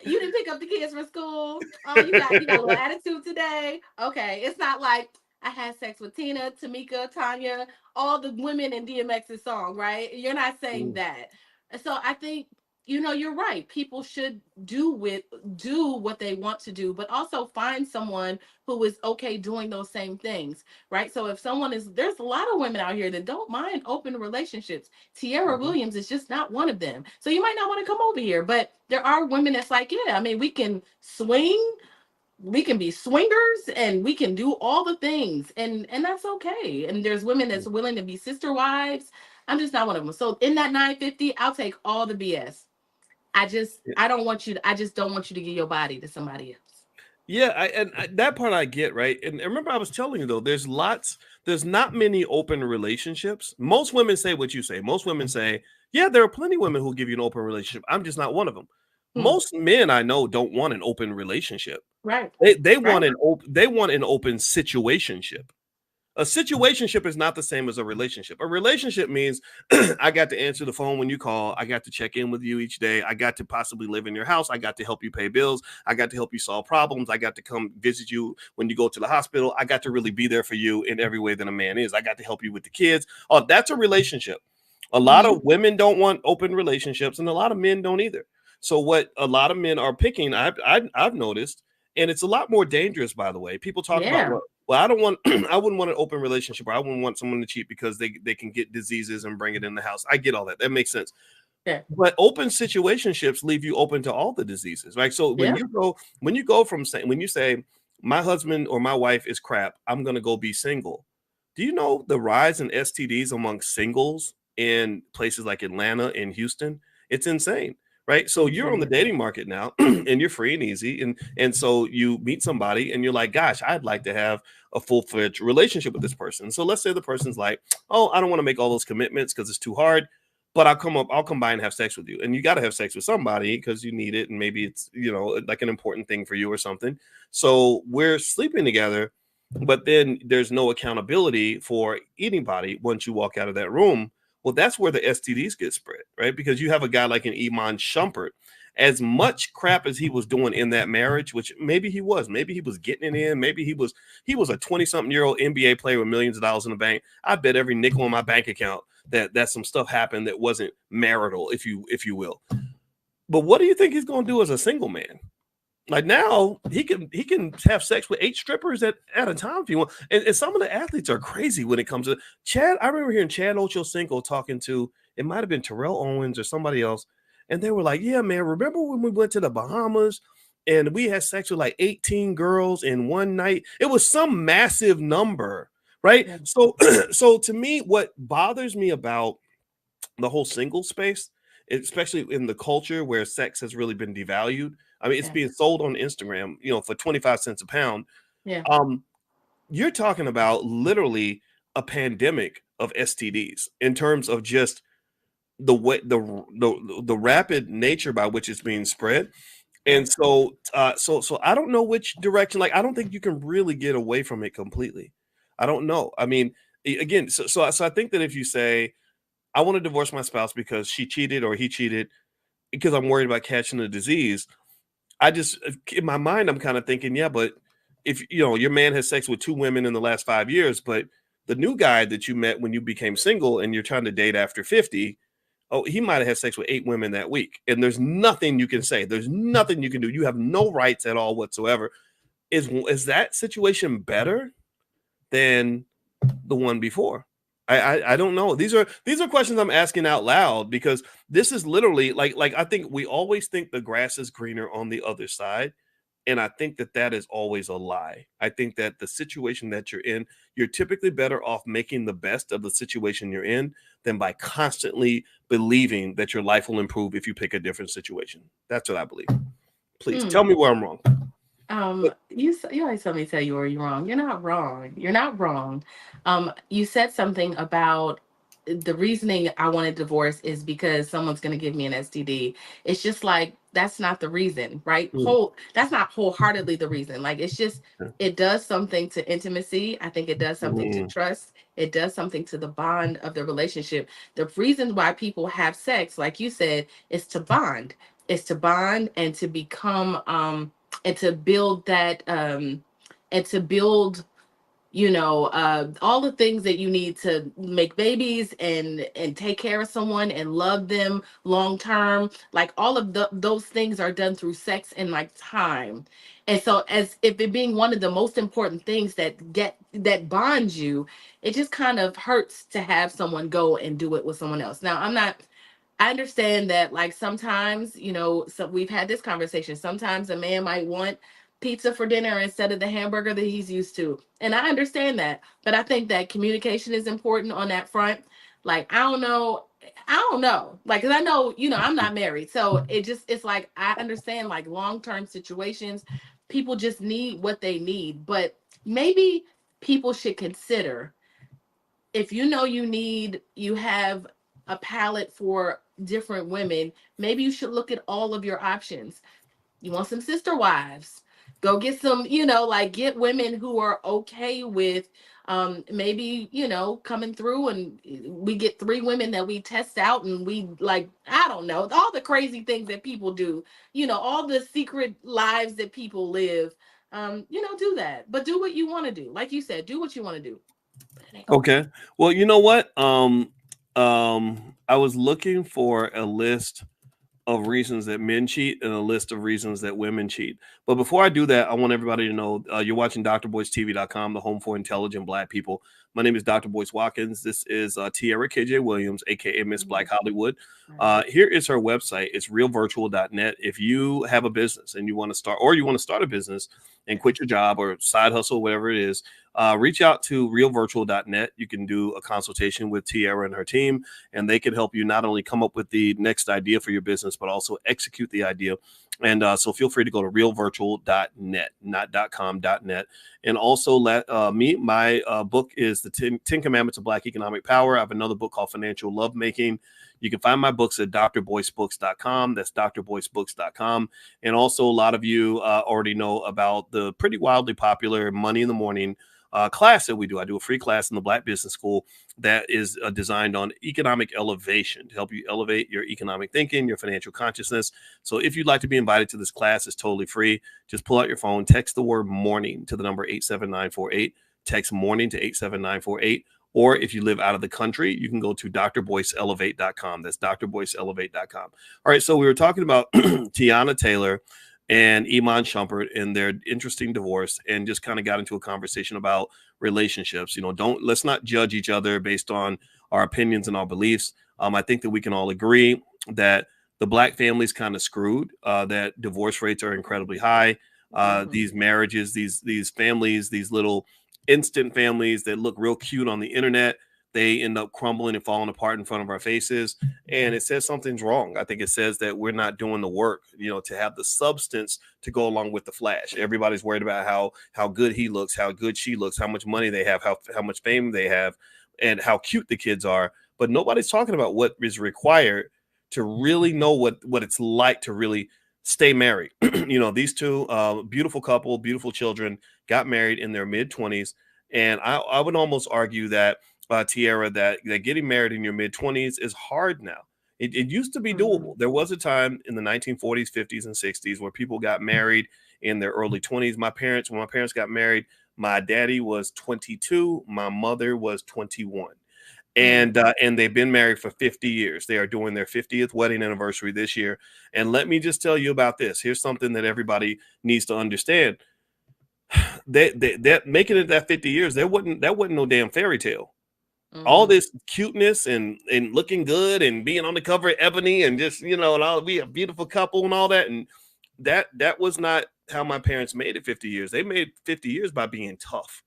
S2: you didn't pick up the kids from school. Oh, you got a little attitude today. Okay. It's not like I had sex with Tina, Tamika, Tanya, all the women in DMX's song, right? You're not saying that. So I think you know, you're right. People should do what they want to do, but also find someone who is okay doing those same things, right? So if someone is, there's a lot of women out here that don't mind open relationships. Tierra
S1: Mhm.
S2: Williams is just not one of them. So you might not want to come over here, but there are women that's like, yeah, I mean, we can swing, we can be swingers, and we can do all the things, and that's okay. And there's women that's willing to be sister wives. I'm just not one of them. So in that 950, I'll take all the BS. I don't want you to, I just don't want you to give your body to somebody else.
S1: Yeah, that part I get, right? And remember, I was telling you though, there's not many open relationships. Most women say what you say. Most women say, yeah, there are plenty of women who give you an open relationship. I'm just not one of them.
S2: Hmm.
S1: Most men I know don't want an open relationship.
S2: Right.
S1: They want
S2: Right.
S1: an open situationship. A situationship is not the same as a relationship. A relationship means I got to answer the phone when you call. I got to check in with you each day. I got to possibly live in your house. I got to help you pay bills. I got to help you solve problems. I got to come visit you when you go to the hospital. I got to really be there for you in every way that a man is. I got to help you with the kids. Oh, that's a relationship. A lot
S2: Mm-hmm.
S1: of women don't want open relationships, and a lot of men don't either. So what a lot of men are picking, I've noticed, and it's a lot more dangerous, by the way. People talk about
S2: Yeah.
S1: what, well, I don't want, I wouldn't want an open relationship, or I wouldn't want someone to cheat because they can get diseases and bring it in the house. I get all that. That makes sense.
S2: Yeah.
S1: But open situationships leave you open to all the diseases, right? So
S2: Yeah.
S1: when you go from saying, when you say my husband or my wife is crap, I'm gonna go be single. Do you know the rise in STDs among singles in places like Atlanta and Houston? It's insane, right? So you're on the
S2: Mhm.
S1: dating market now, and you're free and easy, and so you meet somebody, and you're like, gosh, I'd like to have a full-fledged relationship with this person. So let's say the person's like, oh, I don't want to make all those commitments because it's too hard, but I'll come by and have sex with you. And you got to have sex with somebody because you need it. And maybe it's, like an important thing for you or something. So we're sleeping together, but then there's no accountability for anybody once you walk out of that room. Well, that's where the STDs get spread, right? Because you have a guy like an Iman Shumpert. As much crap as he was doing in that marriage, which maybe he was getting it in, maybe he was a 20-something-year-old NBA player with millions of dollars in the bank. I bet every nickel in my bank account that some stuff happened that wasn't marital, if you will. But what do you think he's going to do as a single man? Like now he can have sex with 8 strippers at a time if you want. And some of the athletes are crazy when it comes to Chad. I remember hearing Chad Ochocinco talking to, it might have been Terrell Owens or somebody else, and they were like, "Yeah, man, remember when we went to the Bahamas and we had sex with like 18 girls in one night? It was some massive number, right?"
S2: Yeah.
S1: So so to me, what bothers me about the whole single space, especially in the culture where sex has really been devalued. I mean, it's
S2: Yeah.
S1: being sold on Instagram, for 25 cents a pound.
S2: Yeah.
S1: Um, you're talking about literally a pandemic of STDs in terms of just the way the rapid nature by which it's being spread.
S2: Yeah.
S1: And so I don't know which direction. Like, I don't think you can really get away from it completely. I don't know. I mean, again, so I think that if you say I want to divorce my spouse because she cheated or he cheated because I'm worried about catching the disease. I just, in my mind, I'm kind of thinking, yeah, but if your man has sex with 2 women in the last 5 years, but the new guy that you met when you became single and you're trying to date after 50, oh, he might have had sex with 8 women that week. And there's nothing you can say. There's nothing you can do. You have no rights at all whatsoever. Is that situation better than the one before? I don't know. These are questions I'm asking out loud because this is literally like I think we always think the grass is greener on the other side, and I think that is always a lie. I think that the situation that you're in, you're typically better off making the best of the situation you're in than by constantly believing that your life will improve if you pick a different situation. That's what I believe. Please
S2: Mm.
S1: tell me where I'm wrong.
S2: You always tell me tell you where you're wrong. You're not wrong. You're not wrong. You said something about the reasoning I wanted divorce is because someone's going to give me an STD. It's just like that's not the reason, right?
S1: Mm,
S2: That's not wholeheartedly the reason. Like it's just it does something to intimacy. I think it does something to
S1: mm,
S2: trust. It does something to the bond of the relationship. The reason why people have sex, like you said, is to bond. Is to bond and to become and to build that and to build all the things that you need to make babies and take care of someone and love them long term. Like all of those things are done through sex and like time. And so, as if it being one of the most important things that bonds you, it just kind of hurts to have someone go and do it with someone else. Now, I understand that, like, sometimes, so we've had this conversation. Sometimes a man might want pizza for dinner instead of the hamburger that he's used to. And I understand that. But I think that communication is important on that front. Like, I don't know. I don't know. Like, 'cause I know, I'm not married. So it's like, I understand, like, long term situations, people just need what they need. But maybe people should consider, if you have a palette for different women, maybe you should look at all of your options. You want some sister wives? Go get some, like, get women who are okay with maybe, coming through, and we get 3 women that we test out, and we, like, I don't know, all the crazy things that people do, all the secret lives that people live. Do that. But do what you want to do. Like you said, do what you want to do. But it ain't gonna work.
S1: Okay. Well, you know what? I was looking for a list of reasons that men cheat and a list of reasons that women cheat. But before I do that, I want everybody to know you're watching drboystv.com, the home for intelligent Black people. My name is Dr. Boyce Watkins. This is Tierra KJ Williams, aka Miss Black Hollywood.
S2: Right.
S1: Here is her website. It's realvirtual.net. If you have a business and you want to start, or you want to start a business and quit your job or side hustle, whatever it is, reach out to realvirtual.net. You can do a consultation with Tierra and her team, and they can help you not only come up with the next idea for your business, but also execute the idea. And so feel free to go to realvirtual.net, not .com.net. And also let my book is the 10 Commandments of Black Economic Power. I have another book called Financial Lovemaking. You can find my books at drboycebooks.com. That's drboycebooks.com. And also, a lot of you already know about the pretty wildly popular Money in the Morning class that we do. I do a free class in the Black Business School that is designed on economic elevation to help you elevate your economic thinking, your financial consciousness. So if you'd like to be invited to this class, it's totally free. Just pull out your phone, text the word morning to the number 87948, text morning to 87948. Or if you live out of the country, you can go to drboyceelevate.com. That's drboyceelevate.com. All right. So we were talking about Tiana Taylor and Iman Shumpert and their interesting divorce, and just kind of got into a conversation about relationships. Let's not judge each other based on our opinions and our beliefs. I think that we can all agree that the Black family is kind of screwed, that divorce rates are incredibly high. These marriages, these families, these little instant families that look real cute on the internet, they end up crumbling and falling apart in front of our faces. And it says something's wrong. I think it says that we're not doing the work, to have the substance to go along with the flash. Everybody's worried about how good he looks, how good she looks, how much money they have, how much fame they have, and how cute the kids are. But nobody's talking about what is required to really know what it's like to really stay married. These two beautiful couple, beautiful children, got married in their mid-20s. And I would almost argue that, Tierra, that getting married in your mid-20s is hard now. It used to be doable. There was a time in the 1940s, 50s, and 60s where people got married in their early 20s. When my parents got married, my daddy was 22, my mother was 21. And they've been married for 50 years. They are doing their 50th wedding anniversary this year. And let me just tell you about this. Here's something that everybody needs to understand. That making it that 50 years, that wasn't no damn fairy tale. All this cuteness and looking good and being on the cover of Ebony and just, and all, we a beautiful couple and all that. And that was not how my parents made it 50 years. They made 50 years by being tough.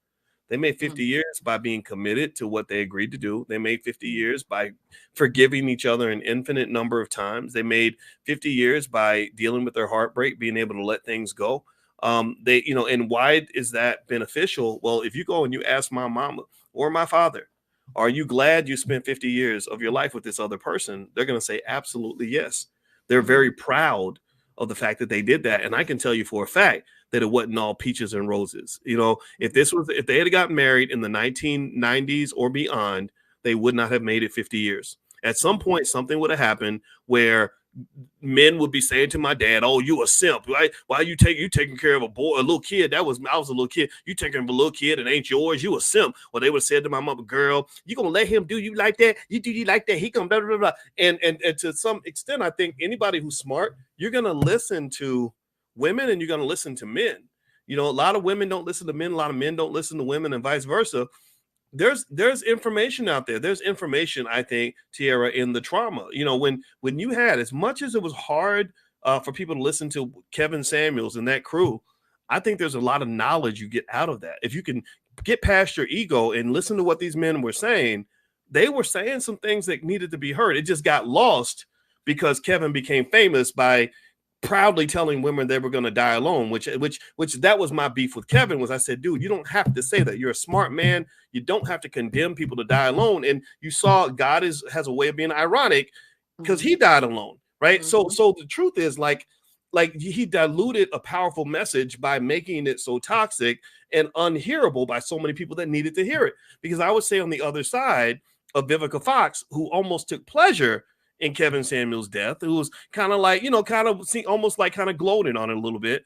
S1: They made 50 years by being committed to what they agreed to do. They made 50 years by forgiving each other an infinite number of times. They made 50 years by dealing with their heartbreak, being able to let things go. And why is that beneficial? Well, if you go and you ask my mama or my father, are you glad you spent 50 years of your life with this other person? They're going to say absolutely yes. They're very proud of the fact that they did that. And I can tell you for a fact that it wasn't all peaches and roses. If they had gotten married in the 1990s or beyond, they would not have made it 50 years. At some point, something would have happened where men would be saying to my dad, "Oh, you a simp? Right? Why you taking care of a boy, a little kid? I was a little kid. You taking care of a little kid and ain't yours? You a simp?" Or they would have said to my mother, "Girl, you gonna let him do you like that? You do you like that? He gonna blah blah blah." And to some extent, I think anybody who's smart, you're gonna listen to women and you're gonna listen to men. You know, a lot of women don't listen to men, a lot of men don't listen to women, and vice versa. There's information out there. There's information, I think, Tierra, in the trauma. You know, when you had, as much as it was hard for people to listen to Kevin Samuels and that crew, I think there's a lot of knowledge you get out of that. If you can get past your ego and listen to what these men were saying, they were saying some things that needed to be heard. It just got lost because Kevin became famous by proudly telling women they were going to die alone, which that was my beef with Kevin. Was I said, dude, you don't have to say that. You're a smart man. You don't have to condemn people to die alone. And you saw God has a way of being ironic because he died alone, right? So the truth is, like he diluted a powerful message by making it so toxic and unhearable by so many people that needed to hear it. Because I would say on the other side of Vivica Fox, who almost took pleasure in Kevin Samuels' death, who was kind of like, almost like kind of gloating on it a little bit.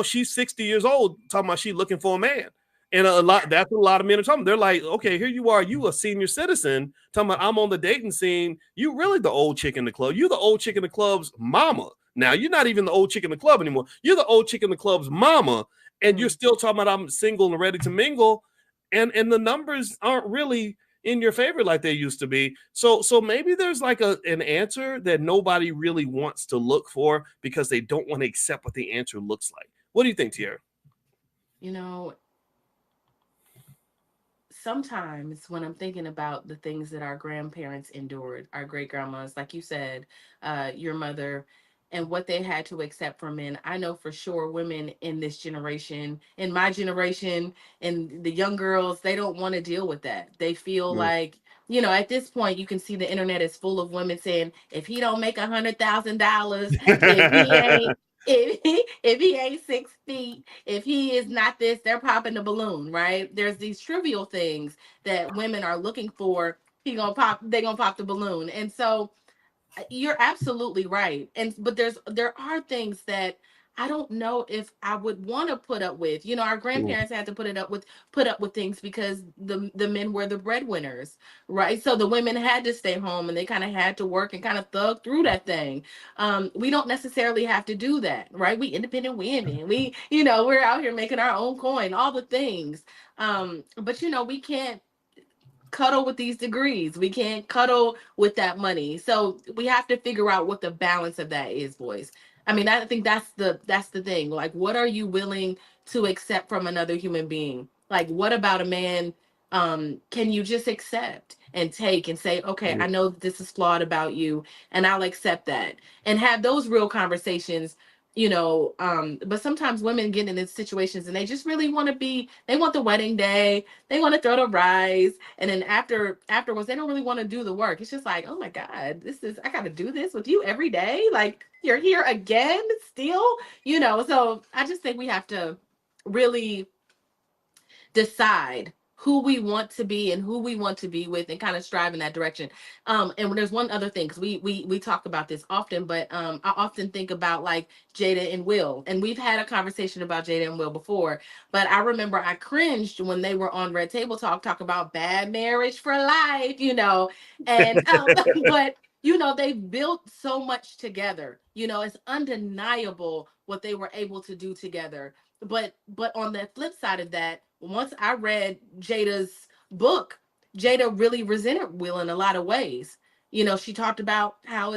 S1: She's 60 years old, talking about she looking for a man. And that's what a lot of men are talking. They're like, okay, here you are, you a senior citizen, talking about I'm on the dating scene. You really the old chick in the club. You the old chick in the club's mama. Now you're not even the old chick in the club anymore. You're the old chick in the club's mama, and you're still talking about I'm single and ready to mingle. And the numbers aren't really in your favor like they used to be. So maybe there's like an answer that nobody really wants to look for because they don't want to accept what the answer looks like. What do you think, Tierra?
S2: You know, sometimes when I'm thinking about the things that our grandparents endured, our great grandmas, like you said, your mother, and what they had to accept from men, I know for sure women in this generation, in my generation, and the young girls, they don't want to deal with that. They feel
S1: Mm.
S2: like, at this point, you can see the internet is full of women saying, if he don't make $100,000, if he ain't, if he ain't 6 feet, if he is not this, they're popping the balloon, right? There's these trivial things that women are looking for. They gonna pop the balloon. And so you're absolutely right. But there are things that I don't know if I would want to put up with. Our grandparents had to put up with things because the men were the breadwinners, right? So the women had to stay home and they kind of had to work and kind of thug through that thing. We don't necessarily have to do that, right? We independent women. We're out here making our own coin, all the things. But we can't cuddle with these degrees. We can't cuddle with that money. So we have to figure out what the balance of that is, boys. I mean, I think that's the thing. Like, what are you willing to accept from another human being? Like, what about a man can you just accept and take and say, okay, I know this is flawed about you, and I'll accept that, and have those real conversations. But sometimes women get in these situations and they just really they want the wedding day, they want to throw the rise, and then afterwards they don't really want to do the work. It's just like, oh my God, I gotta do this with you every day. Like, you're here again still. So I just think we have to really decide who we want to be and who we want to be with, and kind of strive in that direction. And there's one other thing, because we talk about this often, but I often think about like Jada and Will, and we've had a conversation about Jada and Will before. But I remember I cringed when they were on Red Table talk about bad marriage for life, and but they've built so much together. It's undeniable what they were able to do together. But on the flip side of that, once I read Jada's book, Jada really resented Will in a lot of ways. She talked about how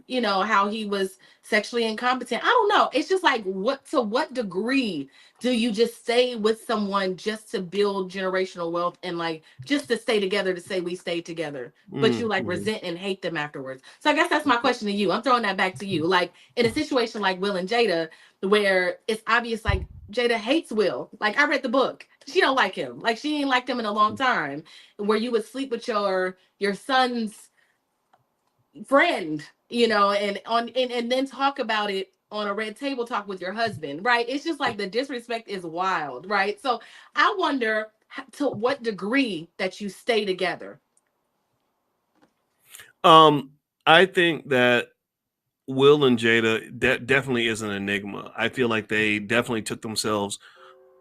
S2: he was sexually incompetent. I don't know. It's just like, what degree do you just stay with someone just to build generational wealth, and like just to stay together to say we stayed together, but you like resent and hate them afterwards? So I guess that's my question to you. I'm throwing that back to you. Like, in a situation like Will and Jada, where it's obvious like Jada hates Will. Like, I read the book. She don't like him. Like, she ain't liked him in a long time. Where you would sleep with your son's friend, and then talk about it on a Red Table talk with your husband, right? It's just like the disrespect is wild, right? So I wonder to what degree that you stay together.
S1: I think that Will and Jada definitely is an enigma. I feel like they definitely took themselves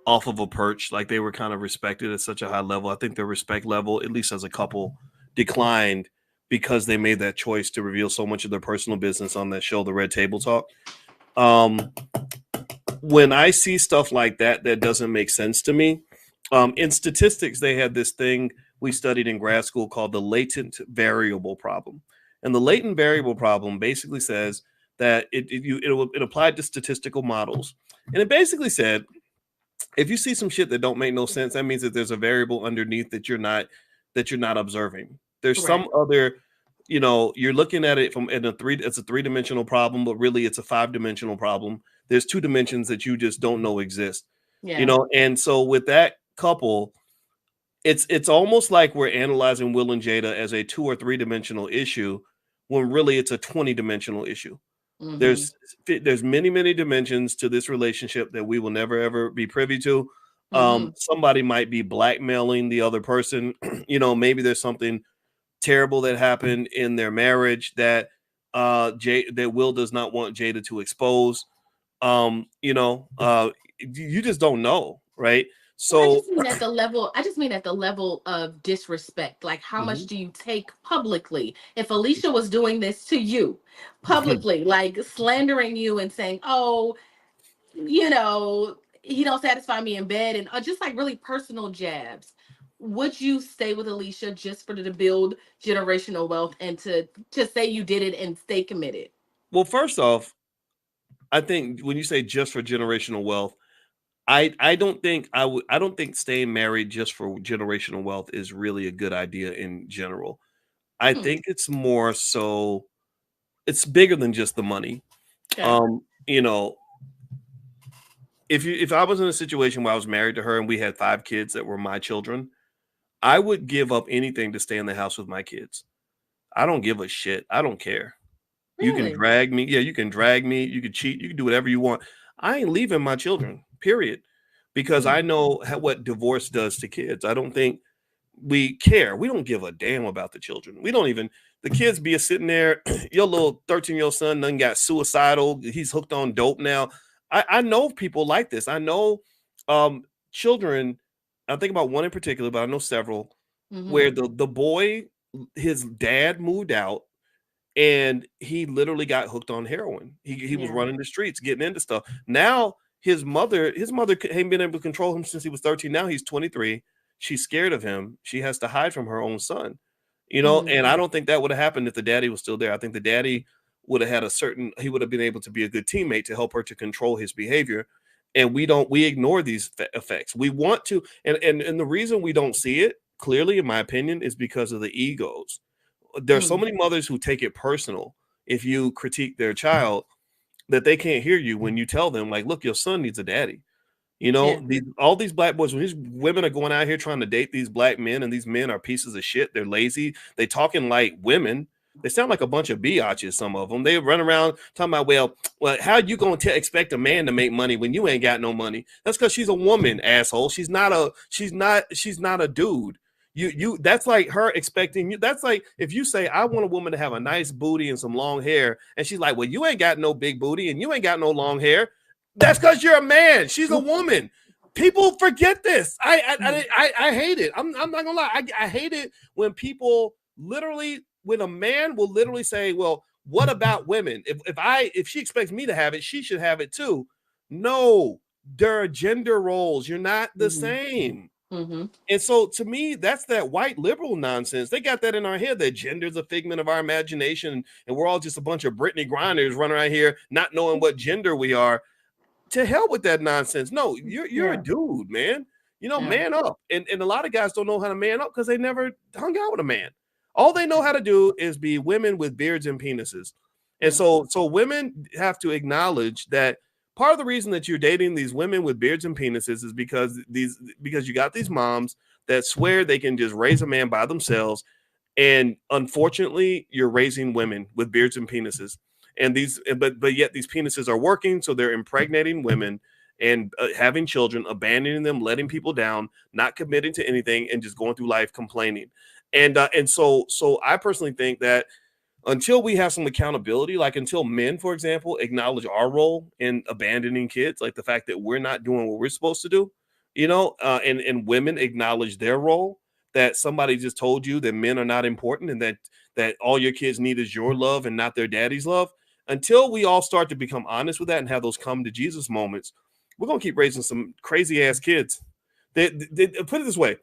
S1: off of a perch, like they were kind of respected at such a high level. I think their respect level, at least as a couple, declined because they made that choice to reveal so much of their personal business on that show, The Red Table Talk. Um, when I see stuff like that, that doesn't make sense to me. In statistics, they had this thing we studied in grad school called the latent variable problem. And the latent variable problem basically says that it applied to statistical models. And it basically said if you see some shit that don't make no sense, that means that there's a variable underneath that you're not observing. There's some
S2: Right.
S1: other, you know, you're looking at it from in a three. It's a three-dimensional problem, but really it's a five-dimensional problem. There's two dimensions that you just don't know exist. You
S2: Yeah.
S1: know, and so with that couple, it's almost like we're analyzing Will and Jada as a two or three-dimensional issue, when really it's a 20-dimensional issue.
S2: Mm-hmm.
S1: There's many dimensions to this relationship that we will never ever be privy to.
S2: Mm-hmm.
S1: Somebody might be blackmailing the other person. You know, maybe there's something terrible that happened in their marriage that that Will does not want Jada to expose. You know, you just don't know, right?
S2: Well, I
S1: So
S2: just mean at the level. I just mean at the level of disrespect. Like, how much
S1: mhm.
S2: do you take publicly? If Alicia was doing this to you publicly, like slandering you and saying, "Oh, you know, he don't satisfy me in bed," and just like really personal jabs, would you stay with Alicia just for to build generational wealth and to say you did it and stay committed?
S1: Well, first off, I think when you say just for generational wealth, I don't think I don't think staying married just for generational wealth is really a good idea in general. I
S2: Hmm.
S1: think it's more so it's bigger than just the money.
S2: Okay.
S1: You know, if I was in a situation where I was married to her and we had 5 kids that were my children, I would give up anything to stay in the house with my kids. I don't give a shit. I don't care. You can
S2: Really?
S1: drag me. Yeah, you can drag me. You can cheat. You can do whatever you want. I ain't leaving my children, period. Because
S2: Hmm.
S1: I know what divorce does to kids. I don't think we care. We don't give a damn about the children. We don't even, the kids be sitting there. Your little 13-year-old son done got suicidal. He's hooked on dope now. I know people like this. I know children. I think about one in particular, but I know several
S2: Mm-hmm.
S1: where the boy, his dad moved out and he literally got hooked on heroin. He was
S2: Yeah.
S1: running the streets, getting into stuff. Now his mother ain't been able to control him since he was 13. Now he's 23. She's scared of him. She has to hide from her own son. You know,
S2: Mm-hmm.
S1: and I don't think that would have happened if the daddy was still there. I think the daddy would have had he would have been able to be a good teammate to help her to control his behavior. And we ignore these effects. We want to, and the reason we don't see it clearly, in my opinion, is because of the egos. There's so
S2: Mm.
S1: many mothers who take it personal if you critique their child, that they can't hear you when you tell them, like, look, your son needs a daddy. You know,
S2: Yeah.
S1: all these black boys, when these women are going out here trying to date these black men, and these men are pieces of shit, they're lazy, they talking like women. They sound like a bunch of biatches. Some of them, they run around talking about, well, how you gonna expect a man to make money when you ain't got no money? That's because she's a woman, asshole. She's not a dude. That's like her expecting you. That's like if you say, I want a woman to have a nice booty and some long hair, and she's like, well, you ain't got no big booty and you ain't got no long hair. That's because you're a man. She's a woman. People forget this. I hate it. I'm not gonna lie. I hate it when people literally, when a man will literally say, well, what about women? If she expects me to have it, she should have it too. No, there are gender roles. You're not the
S2: Mm-hmm.
S1: same.
S2: Mm-hmm.
S1: And so to me, that's that white liberal nonsense. They got that in our head that gender is a figment of our imagination, and we're all just a bunch of Brittany Grinders running around here not knowing what gender we are. To hell with that nonsense. No, you're a
S2: Yeah.
S1: dude, man. You know,
S2: Yeah.
S1: man up. And a lot of guys don't know how to man up because they never hung out with a man. All they know how to do is be women with beards and penises. And
S2: Yeah.
S1: so women have to acknowledge that part of the reason that you're dating these women with beards and penises is because you got these moms that swear they can just raise a man by themselves, and unfortunately you're raising women with beards and penises, and but yet these penises are working, so they're impregnating women and having children, abandoning them, letting people down, not committing to anything, and just going through life complaining. And so I personally think that until we have some accountability, like until men, for example, acknowledge our role in abandoning kids, like the fact that we're not doing what we're supposed to do, and women acknowledge their role, that somebody just told you that men are not important and that all your kids need is your love and not their daddy's love. Until we all start to become honest with that and have those come to Jesus moments, we're gonna keep raising some crazy ass kids. They put it this way: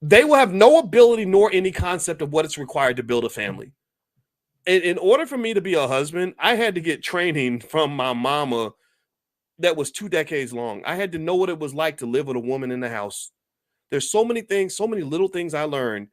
S1: they will have no ability nor any concept of what it's required to build a family. In order for me to be a husband, I had to get training from my mama that was 2 decades long. I had to know what it was like to live with a woman in the house. There's so many things, so many little things I learned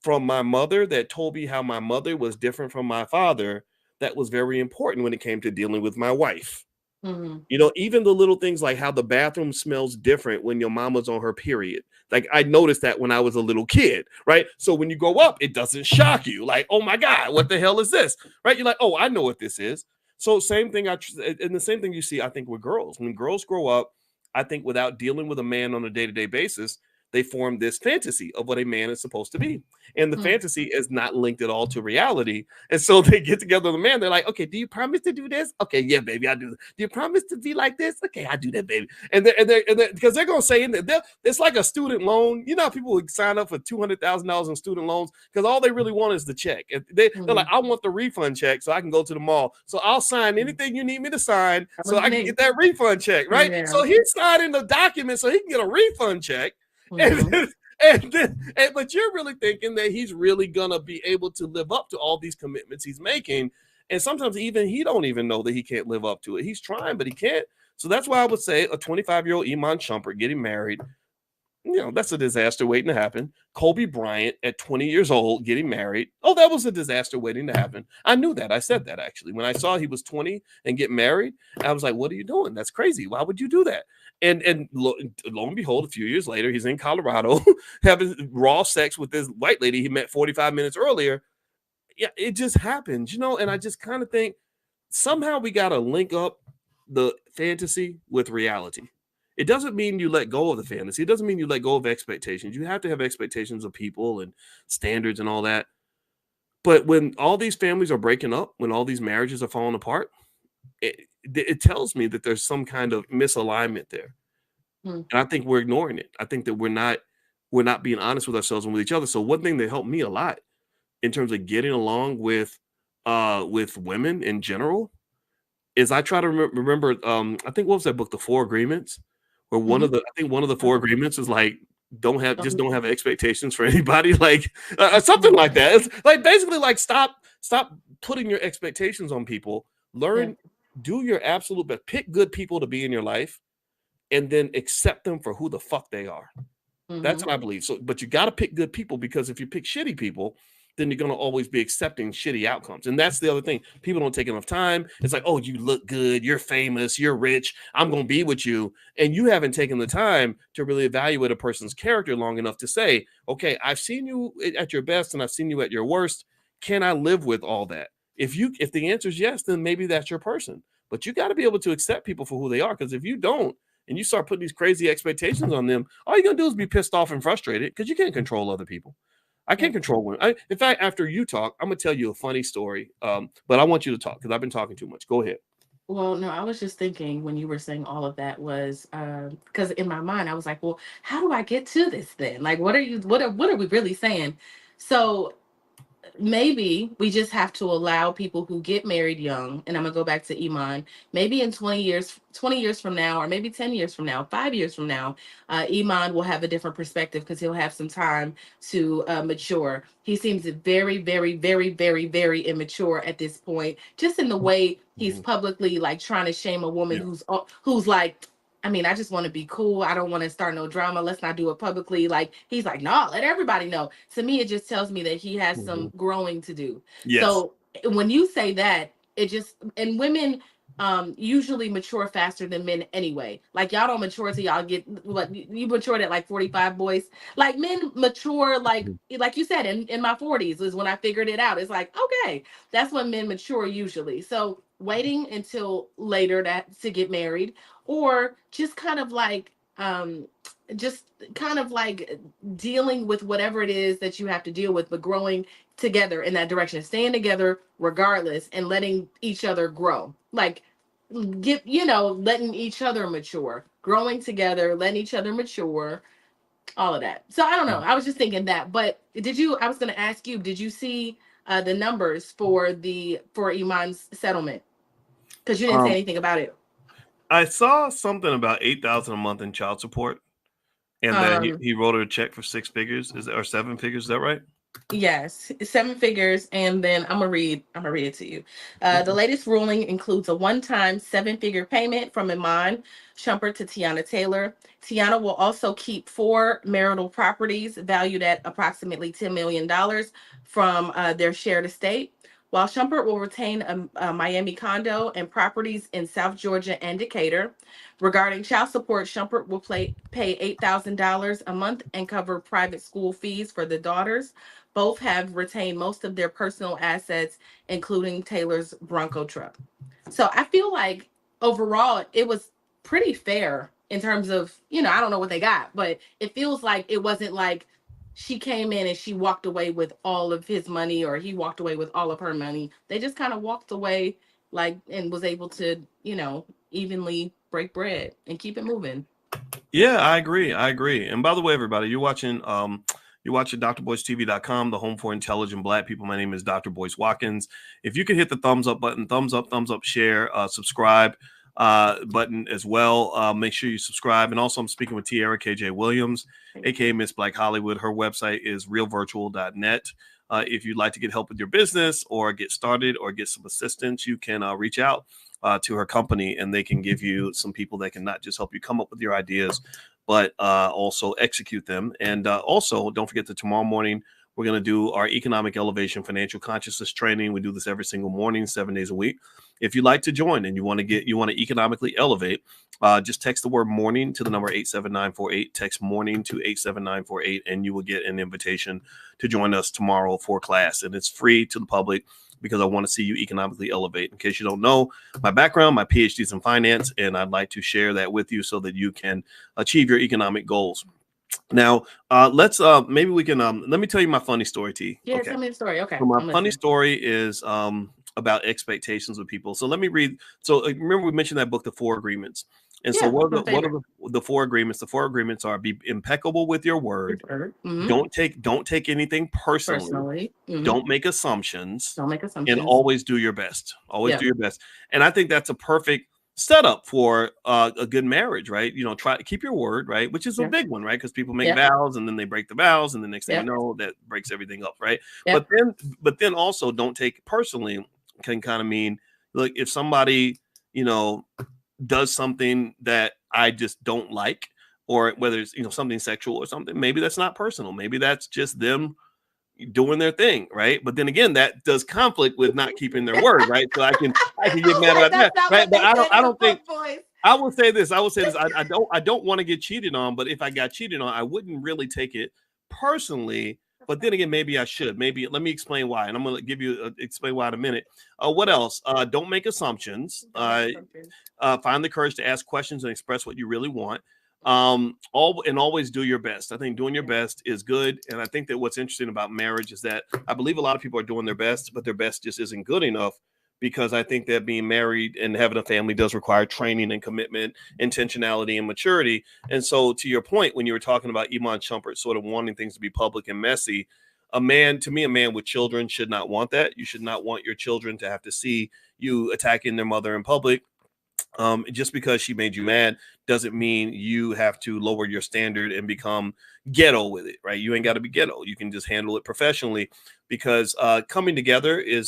S1: from my mother that told me how my mother was different from my father. That was very important when it came to dealing with my wife.
S2: Mhm.
S1: Even the little things like how the bathroom smells different when your mama's on her period. Like I noticed that when I was a little kid, right? So when you grow up, it doesn't shock you. Like, oh my God, what the hell is this? Right? You're like, oh, I know what this is. So same thing. And the same thing you see, I think, with girls. When girls grow up, I think without dealing with a man on a day-to-day basis, they form this fantasy of what a man is supposed to be. And the
S2: Mhm.
S1: fantasy is not linked at all to reality. And so they get together with a man. They're like, okay, do you promise to do this? Okay, yeah, baby, I do. Do you promise to be like this? Okay, I do that, baby. Because they're gonna say that it's like a student loan. You know, how people would sign up for $200,000 in student loans because all they really want is the check. They're like,
S2: Mhm.
S1: I want the refund check so I can go to the mall. So I'll sign anything you need me to sign so I can get that refund check, right?
S2: Yeah.
S1: So he's signing the document so he can get a refund check. And
S2: Mhm.
S1: but you're really thinking that he's really gonna be able to live up to all these commitments he's making, and sometimes even he don't even know that he can't live up to it. He's trying, but he can't. So that's why I would say a 25-year-old Iman Shumpert getting married, that's a disaster waiting to happen. Kobe Bryant at 20 years old getting married. Oh, that was a disaster waiting to happen. I knew that. I said that actually. When I saw he was 20 and get married, I was like, what are you doing? That's crazy. Why would you do that? And lo and behold, a few years later, he's in Colorado having raw sex with this white lady he met 45 minutes earlier. Yeah, it just happens, and I just kind of think somehow we got to link up the fantasy with reality. It doesn't mean you let go of the fantasy. It doesn't mean you let go of expectations. You have to have expectations of people and standards and all that. But when all these families are breaking up, when all these marriages are falling apart, it tells me that there's some kind of misalignment there.
S2: Mhm.
S1: And I think we're ignoring it. I think that we're not being honest with ourselves and with each other. So one thing that helped me a lot in terms of getting along with women in general is I try to remember. I think what was that book, The Four Agreements, where
S2: Mhm.
S1: I think one of the four
S2: Okay.
S1: agreements is like
S2: Um,
S1: don't have expectations for anybody, like something
S2: mhm.
S1: like that. It's like basically like stop putting your expectations on people.
S2: Yeah.
S1: Learn, do your absolute best. Pick good people to be in your life, and then accept them for who the fuck they are. That's
S2: Mhm.
S1: what I believe. So, but you got to pick good people because if you pick shitty people, then you're going to always be accepting shitty outcomes. And that's the other thing. People don't take enough time. It's like, oh, you look good, you're famous, you're rich, I'm going to be with you. And you haven't taken the time to really evaluate a person's character long enough to say, okay, I've seen you at your best and I've seen you at your worst. Can I live with all that? If the answer is yes, then maybe that's your person. But you got to be able to accept people for who they are. Because if you don't, and you start putting these crazy expectations on them, all you're gonna do is be pissed off and frustrated because you can't control other people. I
S2: Yeah.
S1: can't control women. In fact, after you talk, I'm gonna tell you a funny story. But I want you to talk because I've been talking too much. Go ahead.
S2: Well, no, I was just thinking when you were saying all of that was because in my mind I was like, well, how do I get to this then? Like, what are we really saying? So maybe we just have to allow people who get married young, and I'm gonna go back to Iman, maybe in 20 years from now, or maybe 10 years from now, 5 years from now, Iman will have a different perspective because he'll have some time to mature. He seems very, very, very, very, very immature at this point, just in the way he's
S1: Mhm.
S2: publicly like trying to shame a woman
S1: Yeah.
S2: who's like, I mean, I just want to be cool. I don't want to start no drama. Let's not do it publicly. Like he's like, no, let everybody know. To me, it just tells me that he has
S1: Mhm.
S2: some growing to do.
S1: Yes.
S2: So when you say that, it just and women usually mature faster than men anyway. Like y'all don't mature till y'all get what you matured at like 45 boys. Like men mature
S1: Mhm.
S2: like you said in my 40s is when I figured it out. It's like, okay, that's when men mature usually. So waiting until later to get married or just kind of like just kind of like dealing with whatever it is that you have to deal with, but growing together in that direction, staying together regardless and letting each other grow. Like, letting each other mature, growing together, letting each other mature, all of that. So I don't know. I was just thinking that. But I was going to ask you, did you see the numbers for Iman's settlement? Because you didn't say
S1: Um,
S2: anything about it.
S1: I saw something about 8,000 a month in child support, and that
S2: Um,
S1: he wrote her a check for 6 figures, or 7 figures? Is that right?
S2: Yes, 7 figures, and then I'm gonna read it to you. The
S1: Okay.
S2: latest ruling includes a one-time 7-figure payment from Iman Shumpert to Tiana Taylor. Tiana will also keep 4 marital properties valued at approximately $10 million from their shared estate, while Shumpert will retain a Miami condo and properties in South Georgia and Decatur. Regarding child support, Shumpert will pay $8,000 a month and cover private school fees for the daughters. Both have retained most of their personal assets, including Taylor's Bronco truck. So I feel like overall it was pretty fair in terms of, I don't know what they got, but it feels like it wasn't like she came in and she walked away with all of his money or he walked away with all of her money. They just kind of walked away like and was able to, evenly break bread and keep it moving.
S1: Yeah, I agree. I agree. And by the way, everybody, you're watching drboystv.com, the home for intelligent Black people. My name is Dr. Boyce Watkins. If you could hit the thumbs up button, thumbs up, share, subscribe button as well. Make sure you subscribe. And also, I'm speaking with Tiara KJ Williams, aka Miss Black Hollywood. Her website is realvirtual.net. If you'd like to get help with your business or get started or get some assistance, you can reach out to her company, and they can give you some people that can not just help you come up with your ideas, but also execute them. And also, don't forget that tomorrow morning we're going to do our economic elevation financial consciousness training. We do this every single morning, 7 days a week. If you'd like to join and you want to economically elevate, just text the word morning to the number 87948. Text morning to 87948, and you will get an invitation to join us tomorrow for class. And it's free to the public because I want to see you economically elevate. In case you don't know, my background, my PhD is in finance, and I'd like to share that with you so that you can achieve your economic goals. Now, let's maybe we can let me tell you my funny story, T.
S2: Yeah,
S1: Okay.
S2: tell me the story. Okay,
S1: So my
S2: I'm
S1: funny
S2: listening.
S1: story is about expectations with people. So let me read. So remember we mentioned that book, The Four Agreements. And so
S2: Yeah,
S1: what
S2: my
S1: are
S2: favorite.
S1: the four agreements? The four agreements are: be impeccable with your word.
S2: Mm-hmm.
S1: Don't take anything personally.
S2: Personally. Mm-hmm.
S1: Don't make assumptions,
S2: Don't make
S1: and
S2: assumptions.
S1: always do your best. Always
S2: Yeah.
S1: do your best. And I think that's a perfect setup for a good marriage, right? Try to keep your word, right? Which is a
S2: Yeah.
S1: big one, right? Because people make
S2: Yeah.
S1: vows and then they break the vows, and the next thing you
S2: Yeah.
S1: know, that breaks everything up, right?
S2: Yeah.
S1: But then also don't take it personally can kind of mean, look, if somebody, you know, does something that I just don't like, or whether it's something sexual or something, maybe that's not personal. Maybe that's just them doing their thing, right? But then again, that does conflict with not keeping their word, right? So I can get mad about
S2: That's
S1: that,
S2: not
S1: right?
S2: what
S1: But
S2: they
S1: I don't
S2: said
S1: I
S2: in the
S1: don't think
S2: book, boys.
S1: I will say this. I don't want to get cheated on, but if I got cheated on, I wouldn't really take it personally. But then again, maybe I should. Maybe let me explain why, and I'm going to give you explain why in a minute. What else? Don't make assumptions.
S2: Don't make assumptions.
S1: Find the courage to ask questions and express what you really want. Always do your best. I think doing your best is good, and I think that what's interesting about marriage is that I believe a lot of people are doing their best, but their best just isn't good enough, because I think that being married and having a family does require training and commitment, intentionality and maturity. And so, to your point, when you were talking about Iman Shumpert sort of wanting things to be public and messy, a man with children should not want that. You should not want your children to have to see you attacking their mother in public. Just because she made you mad doesn't mean you have to lower your standard and become ghetto with it, right? You ain't got to be ghetto. You can just handle it professionally, because coming together it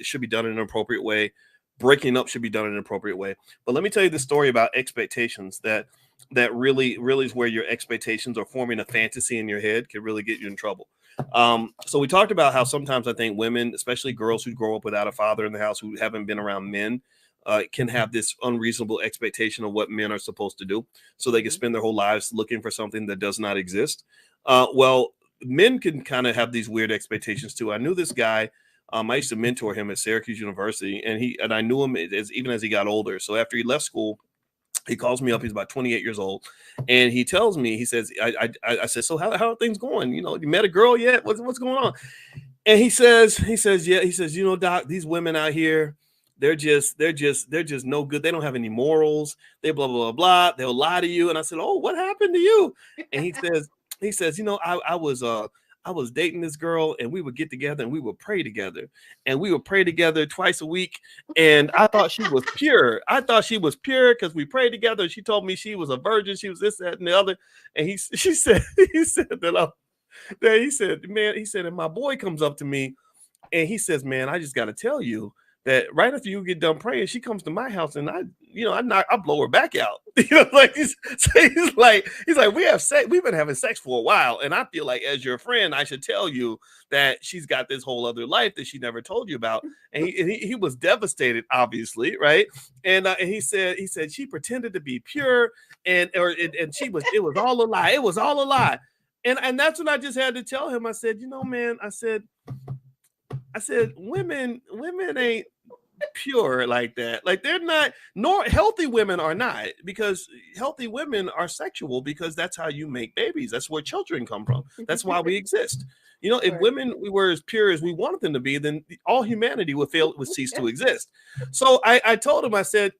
S1: should be done in an appropriate way. Breaking up should be done in an appropriate way. But let me tell you the story about expectations that really is where your expectations are forming a fantasy in your head can really get you in trouble. So we talked about how sometimes I think women, especially girls who grow up without a father in the house, who haven't been around men, can have this unreasonable expectation of what men are supposed to do. So they can spend their whole lives looking for something that does not exist. Well, men can kind of have these weird expectations too. I knew this guy. I used to mentor him at Syracuse University, and I knew him even as he got older. So after he left school, he calls me up. He's about 28 years old, and he tells me, he says, I said, so how are things going? You met a girl yet? What's going on? And yeah, he says, you know, doc, these women out here, they're just no good. They don't have any morals. They blah blah blah blah. They'll lie to you. And I said, oh, what happened to you? And he says, you know, I was dating this girl, and we would get together and we would pray together, and we would pray together twice a week. And I thought she was pure. I thought she was pure because we prayed together. She told me she was a virgin. She was this, that, and the other. And she said, he said that he said, man, he said, and my boy comes up to me and he says, man, I just got to tell you that right after you get done praying, she comes to my house and I blow her back out. Like he's like, we have sex, we've been having sex for a while. And I feel like as your friend, I should tell you that she's got this whole other life that she never told you about. And he was devastated, obviously, right? And he said she pretended to be pure and it was all a lie. It was all a lie. And that's when I just had to tell him. I said, you know, man, I said, women ain't pure like that. Like they're not, nor healthy women are not, because healthy women are sexual because that's how you make babies. That's where children come from. That's why we exist. You know, if women we were as pure as we wanted them to be, then all humanity would cease to exist. So I told him, I said,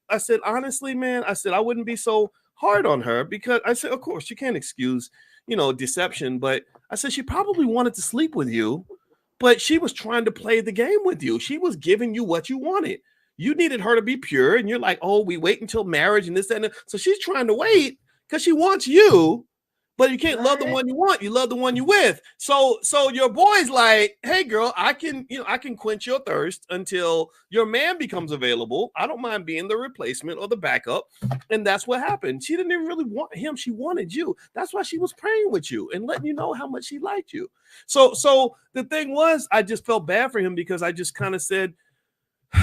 S1: honestly, man, I said, I wouldn't be so hard on her because I said, of course, you can't excuse, you know, deception, but I said, she probably wanted to sleep with you, but she was trying to play the game with you. She was giving you what you wanted. You needed her to be pure, and you're like, oh, we wait until marriage and this and that. So she's trying to wait because she wants you, but you can't love the one you want. You love the one you with. So your boy's like, hey girl, I can quench your thirst until your man becomes available. I don't mind being the replacement or the backup. And that's what happened. She didn't even really want him. She wanted you. That's why she was praying with you and letting you know how much she liked you. So the thing was, I just felt bad for him because I just kind of said,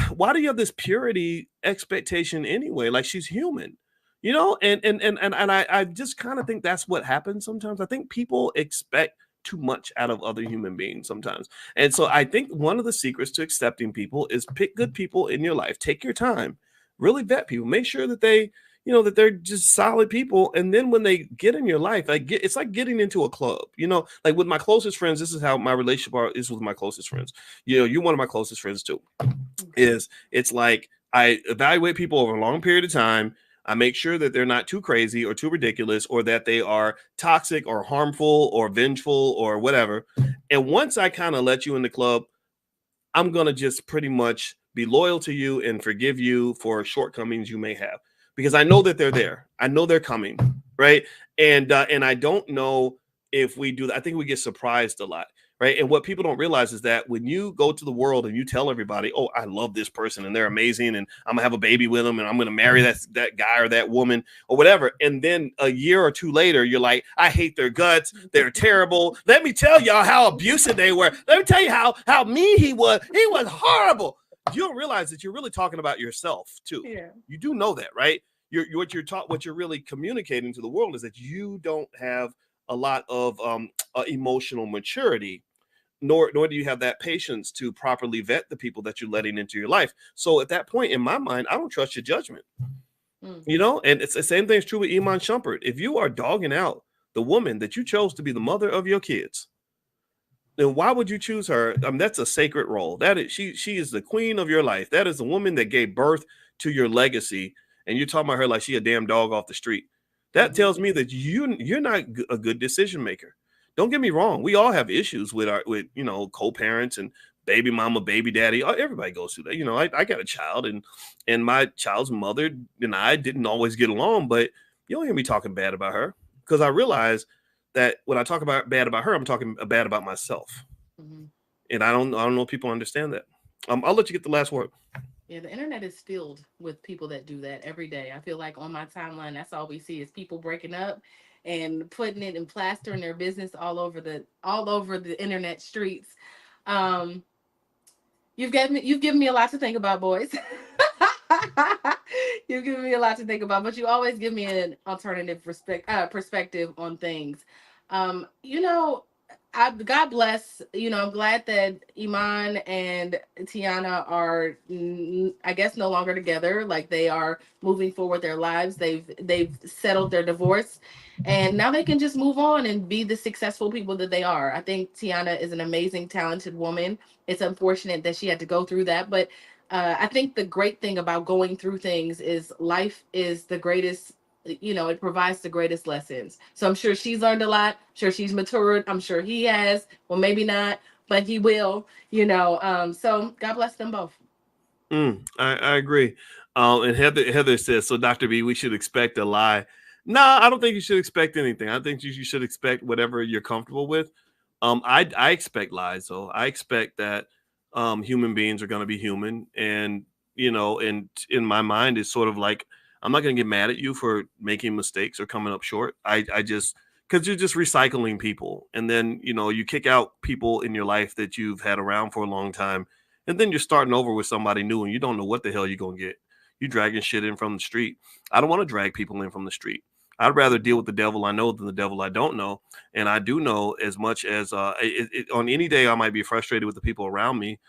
S1: why do you have this purity expectation anyway? Like she's human, you know? And I just kind of think that's what happens sometimes. I think people expect too much out of other human beings sometimes. And so I think one of the secrets to accepting people is pick good people in your life. Take your time, really vet people, make sure that they, you know, that they're just solid people. And then when they get in your life, it's like getting into a club, you know, like with my closest friends, this is how my relationship is with my closest friends. You know, you're one of my closest friends too. It's like I evaluate people over a long period of time. I make sure that they're not too crazy or too ridiculous or that they are toxic or harmful or vengeful or whatever. And once I kind of let you in the club, I'm going to just pretty much be loyal to you and forgive you for shortcomings you may have because I know that they're there. I know they're coming, right? And I don't know if we do that. I think we get surprised a lot, right? And what people don't realize is that when you go to the world and you tell everybody, "Oh, I love this person and they're amazing and I'm going to have a baby with them and I'm going to marry that guy or that woman or whatever." And then a year or two later, you're like, "I hate their guts. They're terrible. Let me tell y'all how abusive they were. Let me tell you how mean he was. He was horrible." You don't realize that you're really talking about yourself too.
S2: Yeah.
S1: You do know that, right? What you're really communicating to the world is that you don't have a lot of emotional maturity, nor do you have that patience to properly vet the people that you're letting into your life. So at that point, in my mind, I don't trust your judgment. You know, and it's the same thing is true with Iman Shumpert. If you are dogging out the woman that you chose to be the mother of your kids, then why would you choose her? I mean, that's a sacred role. That is, she is the queen of your life. That is the woman that gave birth to your legacy. And you're talking about her like she a damn dog off the street. That tells me that you're not a good decision maker. Don't get me wrong. We all have issues with you know, co-parents and baby mama, baby daddy. Everybody goes through that. You know, I got a child and my child's mother and I didn't always get along, but you don't hear me talking bad about her because I realize that when I talk about bad about her, I'm talking bad about myself.
S2: Mm-hmm.
S1: And I don't know if people understand that. I'll let you get the last word.
S2: Yeah, the internet is filled with people that do that every day. I feel like on my timeline, that's all we see is people breaking up and putting it and plastering their business all over the internet streets. Um, you've given me a lot to think about, boys. You've given me a lot to think about, but you always give me an alternative perspective on things. You know, God bless. I'm glad that Iman and Tiana are, I guess, no longer together. Like they are moving forward their lives. They've settled their divorce, and now they can just move on and be the successful people that they are. I think Tiana is an amazing, talented woman. It's unfortunate that she had to go through that, but I think the great thing about going through things is life is the greatest. It provides the greatest lessons. So I'm sure she's learned a lot. I'm sure she's matured. I'm sure he has. Well, maybe not, but he will. So God bless them both.
S1: I agree. And Heather says, so Dr. B, we should expect a lie. No, I don't think you should expect anything. I think you should expect whatever you're comfortable with. I expect lies, though. I expect that human beings are going to be human, and and in my mind, it's sort of like I'm not going to get mad at you for making mistakes or coming up short. I just because you're just recycling people, and then you kick out people in your life that you've had around for a long time, and then you're starting over with somebody new and you don't know what the hell you're going to get. You dragging shit in from the street. I don't want to drag people in from the street. I'd rather deal with the devil I know than the devil I don't know. And I do know as much as on any day I might be frustrated with the people around me.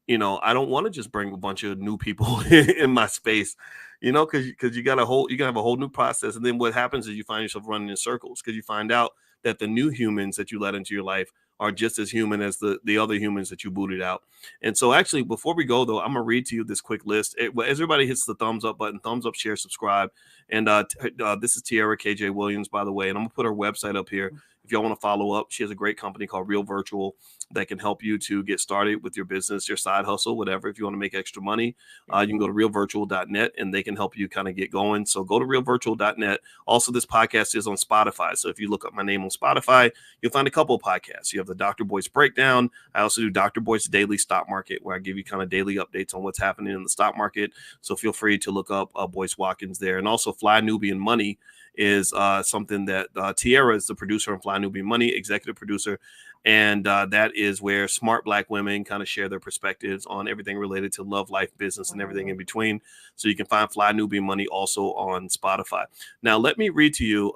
S1: I don't want to just bring a bunch of new people in my space, because you gotta have a whole new process. And then what happens is you find yourself running in circles because you find out that the new humans that you let into your life are just as human as the other humans that you booted out. And so actually, before we go though, I'm gonna read to you this quick list. As everybody hits the thumbs up button, thumbs up, share, subscribe. And this is Tiara KJ Williams, by the way, and I'm gonna put her website up here if y'all want to follow up. She has a great company called Real Virtual that can help you to get started with your business, your side hustle, whatever. If you want to make extra money, you can go to realvirtual.net and they can help you kind of get going. So go to realvirtual.net. Also, this podcast is on Spotify. So if you look up my name on Spotify, you'll find a couple of podcasts. You have the Dr. Boyce Breakdown. I also do Dr. Boyce Daily Stock Market, where I give you kind of daily updates on what's happening in the stock market. So feel free to look up Boyce Watkins there. And also Fly Nubian Money is something that Tiara is the producer on Fly Nubian Money, executive producer. And that is where smart Black women kind of share their perspectives on everything related to love, life, business, and everything in between. So you can find Fly Nubian Money also on Spotify. Now, let me read to you,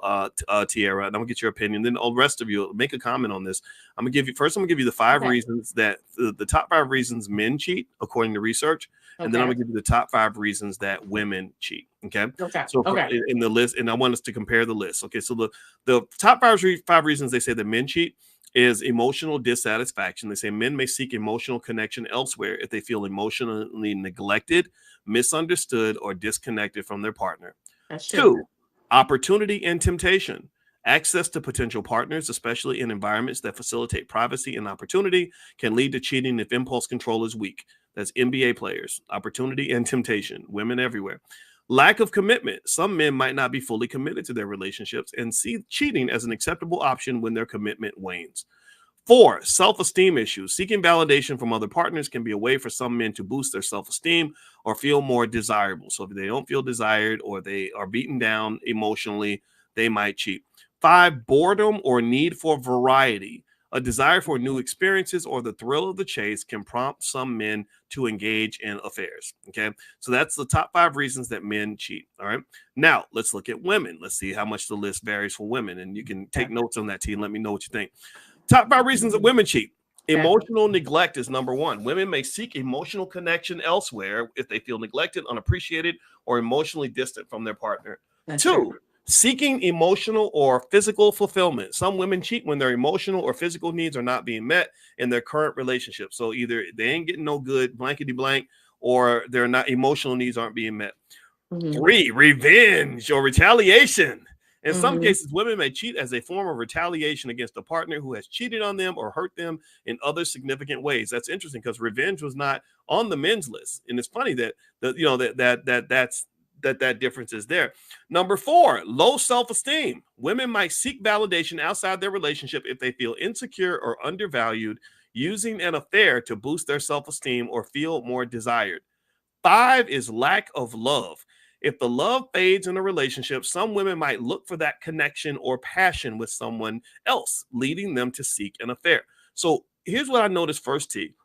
S1: Tiara, and I'm going to get your opinion. Then all the rest of you make a comment on this. I'm going to give you the 5
S2: Okay.
S1: reasons that the top 5 reasons men cheat, according to research. And then I'm
S2: Okay.
S1: going to give you the top 5 reasons that women cheat. Okay.
S2: Okay.
S1: So
S2: Okay.
S1: in the list, and I want us to compare the list. Okay. So the top 5 reasons they say that men cheat is emotional dissatisfaction. They say men may seek emotional connection elsewhere if they feel emotionally neglected, misunderstood, or disconnected from their partner.
S2: That's true.
S1: 2, opportunity and temptation. Access to potential partners, especially in environments that facilitate privacy and opportunity, can lead to cheating if impulse control is weak. That's NBA players. Opportunity and temptation. Women everywhere. Lack of commitment. Some men might not be fully committed to their relationships and see cheating as an acceptable option when their commitment wanes. 4, self-esteem issues. Seeking validation from other partners can be a way for some men to boost their self-esteem or feel more desirable. So if they don't feel desired or they are beaten down emotionally, they might cheat. 5, boredom or need for variety. A desire for new experiences or the thrill of the chase can prompt some men to engage in affairs. Okay. So that's the top 5 reasons that men cheat. All right. Now let's look at women. Let's see how much the list varies for women. And you can take
S2: Okay.
S1: notes on that, T, and let me know what you think. Top 5 reasons that women cheat.
S2: Okay.
S1: Emotional neglect is number 1. Women may seek emotional connection elsewhere if they feel neglected, unappreciated, or emotionally distant from their partner.
S2: That's true.
S1: 2, seeking emotional or physical fulfillment. Some women cheat when their emotional or physical needs are not being met in their current relationship. So either they ain't getting no good, blankety blank, or their not emotional needs aren't being met.
S2: Mm-hmm.
S1: 3, revenge or retaliation. In some
S2: Mm-hmm.
S1: cases, women may cheat as a form of retaliation against a partner who has cheated on them or hurt them in other significant ways. That's interesting because revenge was not on the men's list, and it's funny that that difference is there. Number 4, low self-esteem. Women might seek validation outside their relationship if they feel insecure or undervalued, using an affair to boost their self-esteem or feel more desired. 5 is lack of love. If the love fades in a relationship, some women might look for that connection or passion with someone else, leading them to seek an affair. So here's what I noticed first, T.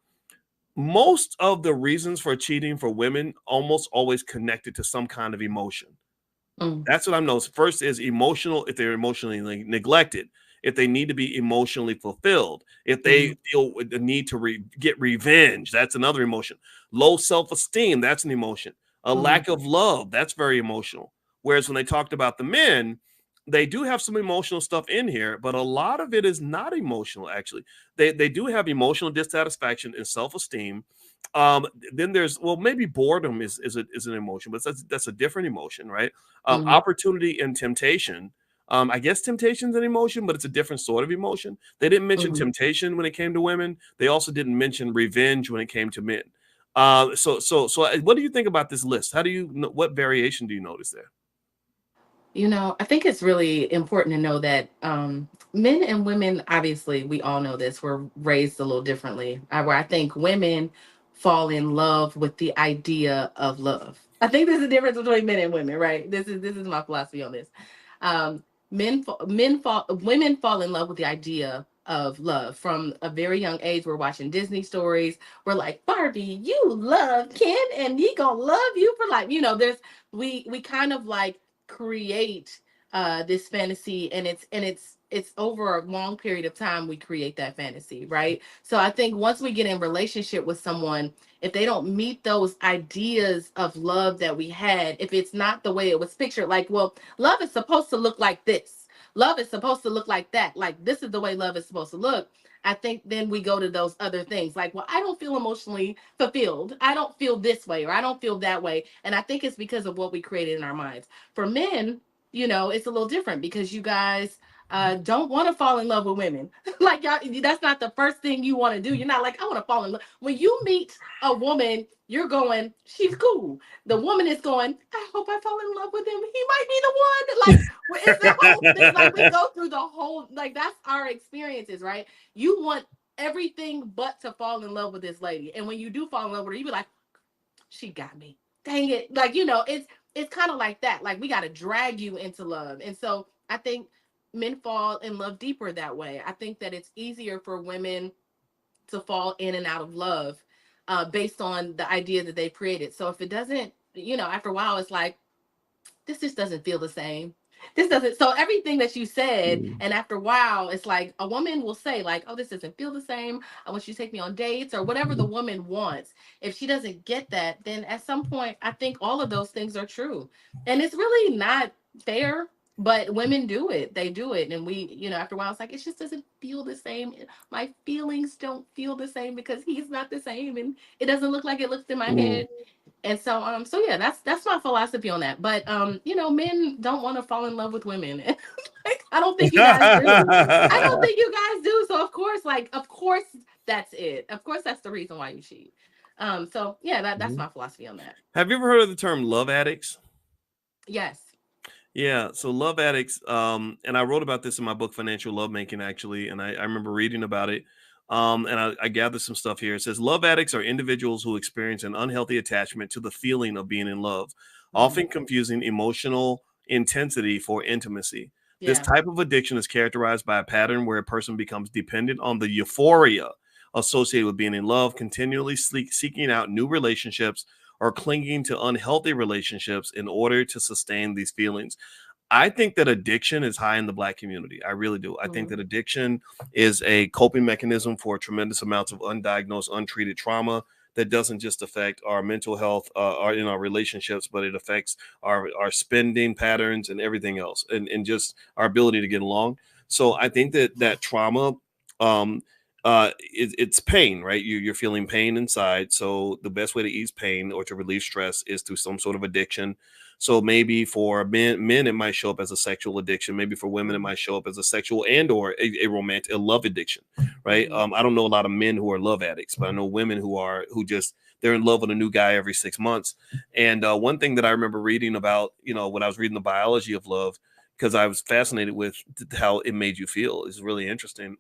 S1: Most of the reasons for cheating for women almost always connected to some kind of emotion.
S2: Mm.
S1: That's what I'm noticing. First is emotional, if they're emotionally neglected. if they need to be emotionally fulfilled, if
S2: Mm-hmm.
S1: they feel the need to get revenge, that's another emotion. Low self-esteem, that's an emotion. A
S2: Mm-hmm.
S1: lack of love, that's very emotional. Whereas when they talked about the men, they do have some emotional stuff in here, but a lot of it is not emotional. Actually, they do have emotional dissatisfaction and self-esteem. Then there's, well, maybe boredom is an emotion, but that's a different emotion, right?
S2: Mm-hmm.
S1: Opportunity and temptation. I guess temptation is an emotion, but it's a different sort of emotion. They didn't mention
S2: Mm-hmm.
S1: temptation when it came to women. They also didn't mention revenge when it came to men. What do you think about this list? How do you what variation do you notice there?
S2: I think it's really important to know that men and women, obviously, we all know this, were raised a little differently. Where I think women fall in love with the idea of love. I think there's a difference between men and women, right? This is my philosophy on this. Women fall in love with the idea of love from a very young age. We're watching Disney stories. We're like, Barbie, you love Ken, and he gonna love you for life. There's we kind of like create this fantasy, and it's over a long period of time we create that fantasy, right? So I think once we get in relationship with someone, if they don't meet those ideas of love that we had, if it's not the way it was pictured, like, well, love is supposed to look like this, love is supposed to look like that, like this is the way love is supposed to look. I think then we go to those other things like, well, I don't feel emotionally fulfilled, I don't feel this way, or I don't feel that way. And I think it's because of what we created in our minds. For men, it's a little different because you guys don't want to fall in love with women. Like, y'all, that's not the first thing you want to do. You're not like, I want to fall in love. When you meet a woman, you're going, she's cool. The woman is going, I hope I fall in love with him. He might be the one. Like, it's the whole thing. Like, we go through the whole, like, that's our experiences, right? You want everything but to fall in love with this lady. And when you do fall in love with her, you be like, she got me. Dang it. Like, it's kind of like that. Like, we got to drag you into love. And so I think men fall in love deeper that way. I think that it's easier for women to fall in and out of love based on the idea that they created. So if it doesn't, after a while, it's like, this just doesn't feel the same. This doesn't. So everything that you said, and after a while, it's like a woman will say, like, oh, this doesn't feel the same. I want you to take me on dates or whatever the woman wants. If she doesn't get that, then at some point, I think all of those things are true. And it's really not fair, but women do it. They do it. And we, after a while, it's like, it just doesn't feel the same. My feelings don't feel the same because he's not the same. And it doesn't look like it looks in my head. And so yeah, that's my philosophy on that. But men don't want to fall in love with women. Like, I don't think you guys do. I don't think you guys do. So of course that's it. Of course that's the reason why you cheat. So yeah, that's my philosophy on that.
S1: Have you ever heard of the term love addicts?
S2: Yes.
S1: Yeah, so love addicts, and I wrote about this in my book Financial Lovemaking, actually, and I remember reading about it. And I gathered some stuff here. It says love addicts are individuals who experience an unhealthy attachment to the feeling of being in love,
S2: Mm-hmm.
S1: often confusing emotional intensity for intimacy. This
S2: Yeah.
S1: type of addiction is characterized by a pattern where a person becomes dependent on the euphoria associated with being in love, continually seeking out new relationships or clinging to unhealthy relationships in order to sustain these feelings. I think that addiction is high in the Black community. I really do. I think
S2: Mm-hmm.
S1: that addiction is a coping mechanism for tremendous amounts of undiagnosed, untreated trauma that doesn't just affect our mental health or in our relationships, but it affects our spending patterns and everything else, and just our ability to get along. So I think that trauma, um, it's pain, right? You're feeling pain inside. So the best way to ease pain or to relieve stress is through some sort of addiction. So maybe for men, it might show up as a sexual addiction. Maybe for women, it
S2: Mm-hmm.
S1: might show up as a sexual and or a romantic, a love addiction, right?
S2: Mm-hmm.
S1: I don't know a lot of men who are love addicts, but I know women who just they're in love with a new guy every 6 months. And one thing that I remember reading about, when I was reading the biology of love, because I was fascinated with how it made you feel, is really interesting.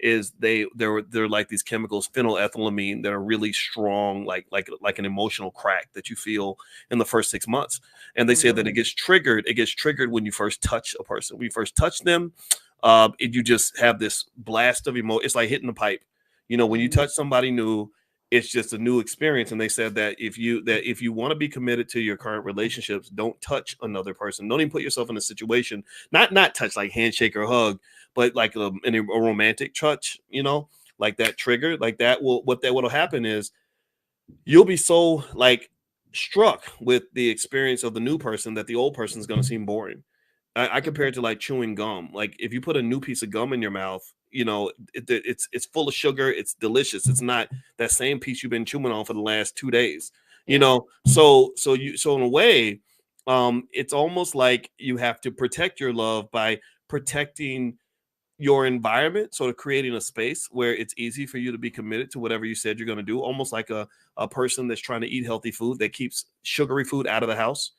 S1: Is they're like these chemicals, phenylethylamine, that are really strong, like an emotional crack that you feel in the first 6 months. And they say that
S2: Mm-hmm.
S1: it gets triggered when you first touch a person. When you first touch them, you just have this blast of emotion. It's like hitting the pipe. When you
S2: Mm-hmm.
S1: touch somebody new, it's just a new experience. And they said that if you want to be committed to your current relationships, don't touch another person. Don't even put yourself in a situation, not touch like handshake or hug, but like in a romantic touch, like that trigger, like that will what'll happen is you'll be so like struck with the experience of the new person that the old person is going to seem boring. I compare
S2: Mhm.
S1: it to like chewing gum. Like if you put a new piece of gum in your mouth, it's full of sugar. It's delicious. It's not that same piece you've been chewing on for the last 2 days.
S2: Yeah.
S1: So in a way, it's almost like you have to protect your love by protecting your environment, sort of creating a space where it's easy for you to be committed to whatever you said you're going to do, almost like a person that's trying to eat healthy food that keeps sugary food out of the house.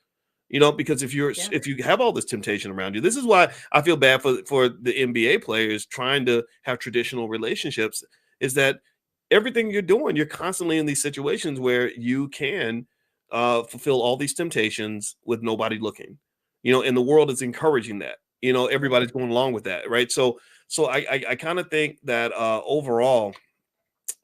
S1: Because
S2: Yeah.
S1: if you have all this temptation around you, this is why I feel bad for the NBA players trying to have traditional relationships, is that everything you're doing, you're constantly in these situations where you can fulfill all these temptations with nobody looking, and the world is encouraging that,
S2: Yeah.
S1: everybody's going along with that, right? So I kind of think that overall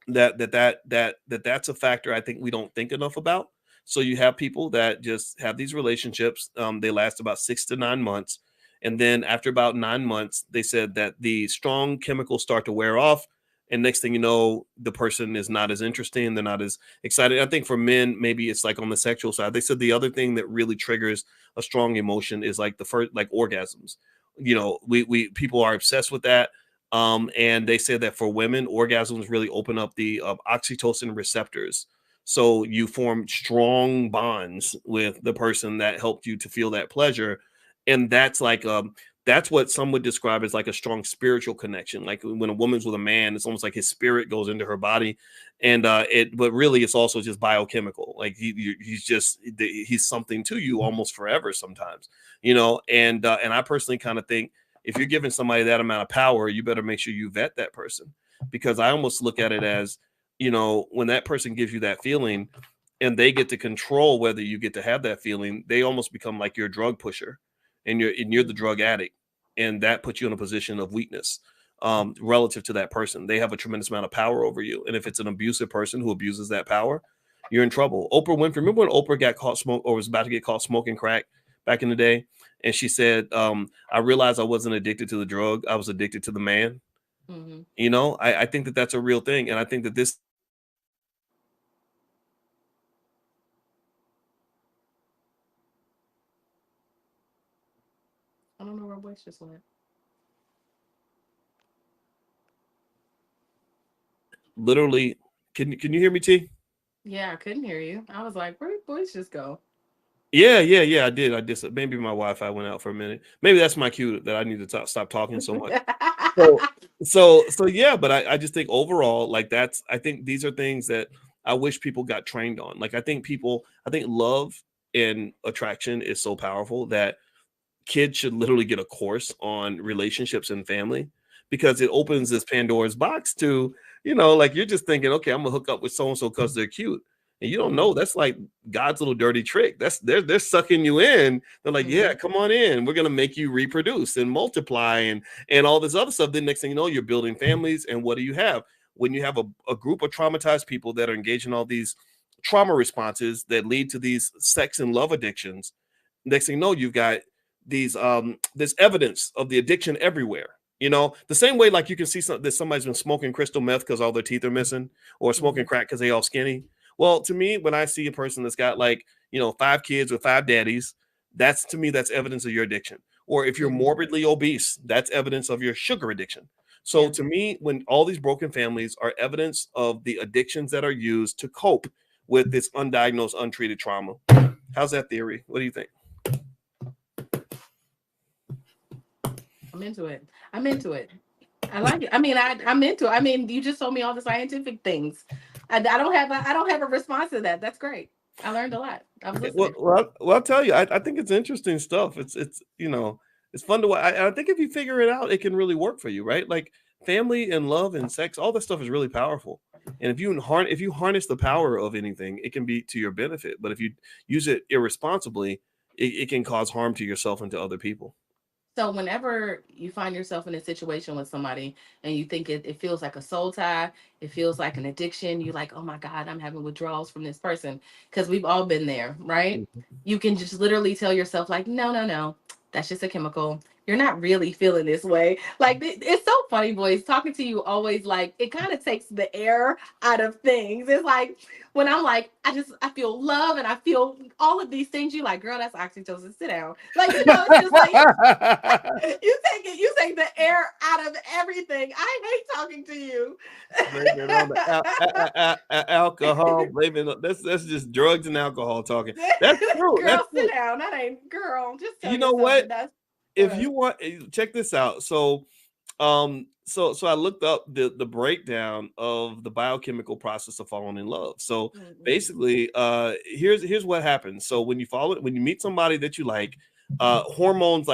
S1: that's a factor I think we don't think enough about. So you have people that just have these relationships. They last about 6 to 9 months, and then after about 9 months, they said that the strong chemicals start to wear off, and next thing you know, the person is not as interesting. They're not as excited. I think for men, maybe it's like on the sexual side. They said the other thing that really triggers a strong emotion is like the first, like orgasms. We people are obsessed with that. And they said that for women, orgasms really open up the oxytocin receptors. So you form strong bonds with the person that helped you to feel that pleasure. And that's what some would describe as like a strong spiritual connection. Like when a woman's with a man, it's almost like his spirit goes into her body. And but really it's also just biochemical. Like he's something to you almost forever sometimes, and I personally kind of think if you're giving somebody that amount of power, you better make sure you vet that person, because I almost look at it as, when that person gives you that feeling and they get to control whether you get to have that feeling, they almost become like your drug pusher, and you're the
S2: Mhm.
S1: drug addict, and that puts you in a position of weakness relative to that person. They have a tremendous amount of power over you, and if it's an abusive person who abuses that power, you're in trouble. Oprah Winfrey, remember when Oprah got caught smoke or was about to get caught smoking crack back in the day, and she said, I realized I wasn't addicted to the drug. I was addicted to the man.
S2: Mhm.
S1: I think that that's a real thing. And I think that this is why so many people
S2: I don't know where voice just went.
S1: literally, can you hear me, T?
S2: Yeah, I couldn't hear you. I was like, where did voice just go?
S1: Yeah, I did. I did. Maybe my Wi-Fi went out for a minute. Maybe that's my cue that I need to stop talking so much. So, so yeah, but I just think overall, like I think these are things that I wish people got trained on. Like I think love and attraction is so powerful that kids should literally get a course on relationships and family, because it opens this Pandora's box to, like you're just thinking, okay, I'm gonna hook up with so and so because they're cute. And you don't know
S2: Mhm.
S1: that's like God's little dirty trick. That's they're sucking you in. They're like, yeah,
S2: Mhm.
S1: come on in. We're gonna make you reproduce and multiply and all this other stuff. Then next thing you know, you're building families. And what do you have? When you have a group of traumatized people that are engaged in all these trauma responses that lead to these sex and love addictions, next thing you know, you've got these there's evidence of the addiction everywhere. The same way like you can see that somebody's been smoking crystal meth because all their teeth are missing, or smoking
S2: Mhm.
S1: crack because they all skinny. Well, to me, when I see a person that's got like 5 kids with 5 daddies, that's to me that's evidence of your addiction. Or if you're
S2: Mhm.
S1: morbidly obese, that's evidence of your sugar addiction. So
S2: Yeah.
S1: to me, when all these broken families are evidence of the addictions that are used to cope with this undiagnosed, untreated trauma. How's that theory? What do you think?
S2: I'm into it. I'm into it. I like it. I mean, I'm into it. I mean, you just told me all the scientific things. I don't have a response to that. That's great. I learned a lot. I was
S1: Well,
S2: listening.
S1: I'll tell you, I think it's interesting stuff. It's fun to watch. I think if you figure it out, it can really work for you, right? Like family and love and sex, all that stuff is really powerful. And if you harness the power of anything, it can be to your benefit. But if you use it irresponsibly, it can cause harm to yourself and to other people.
S2: So whenever you find yourself in a situation with somebody and you think it feels like a soul tie, it feels like an addiction, you're like, oh my God, I'm having withdrawals from this person. Because we've all been there, right? You can just literally tell yourself, like, no, no, no, that's just a chemical. you're not really feeling this way. Like it's so funny, boys. Talking to you always like it kind of takes the air out of things. It's like when I'm like, I feel love and I feel all of these things. You like, girl, that's oxytocin. Sit down. Like it's just like you take the air out of everything. I hate talking to you.
S1: Blame it on the alcohol. Blame it on, that's just drugs and alcohol talking. That's true. That's
S2: Girl,
S1: true.
S2: sit down. That ain't girl. Just tell
S1: You know
S2: yourself
S1: what?
S2: that that's
S1: If
S2: what.
S1: you want, check this out. So I looked up the breakdown of the biochemical process of falling in love. So
S2: Mm-mm.
S1: basically, here's what happens. So when you meet somebody that you like, hormones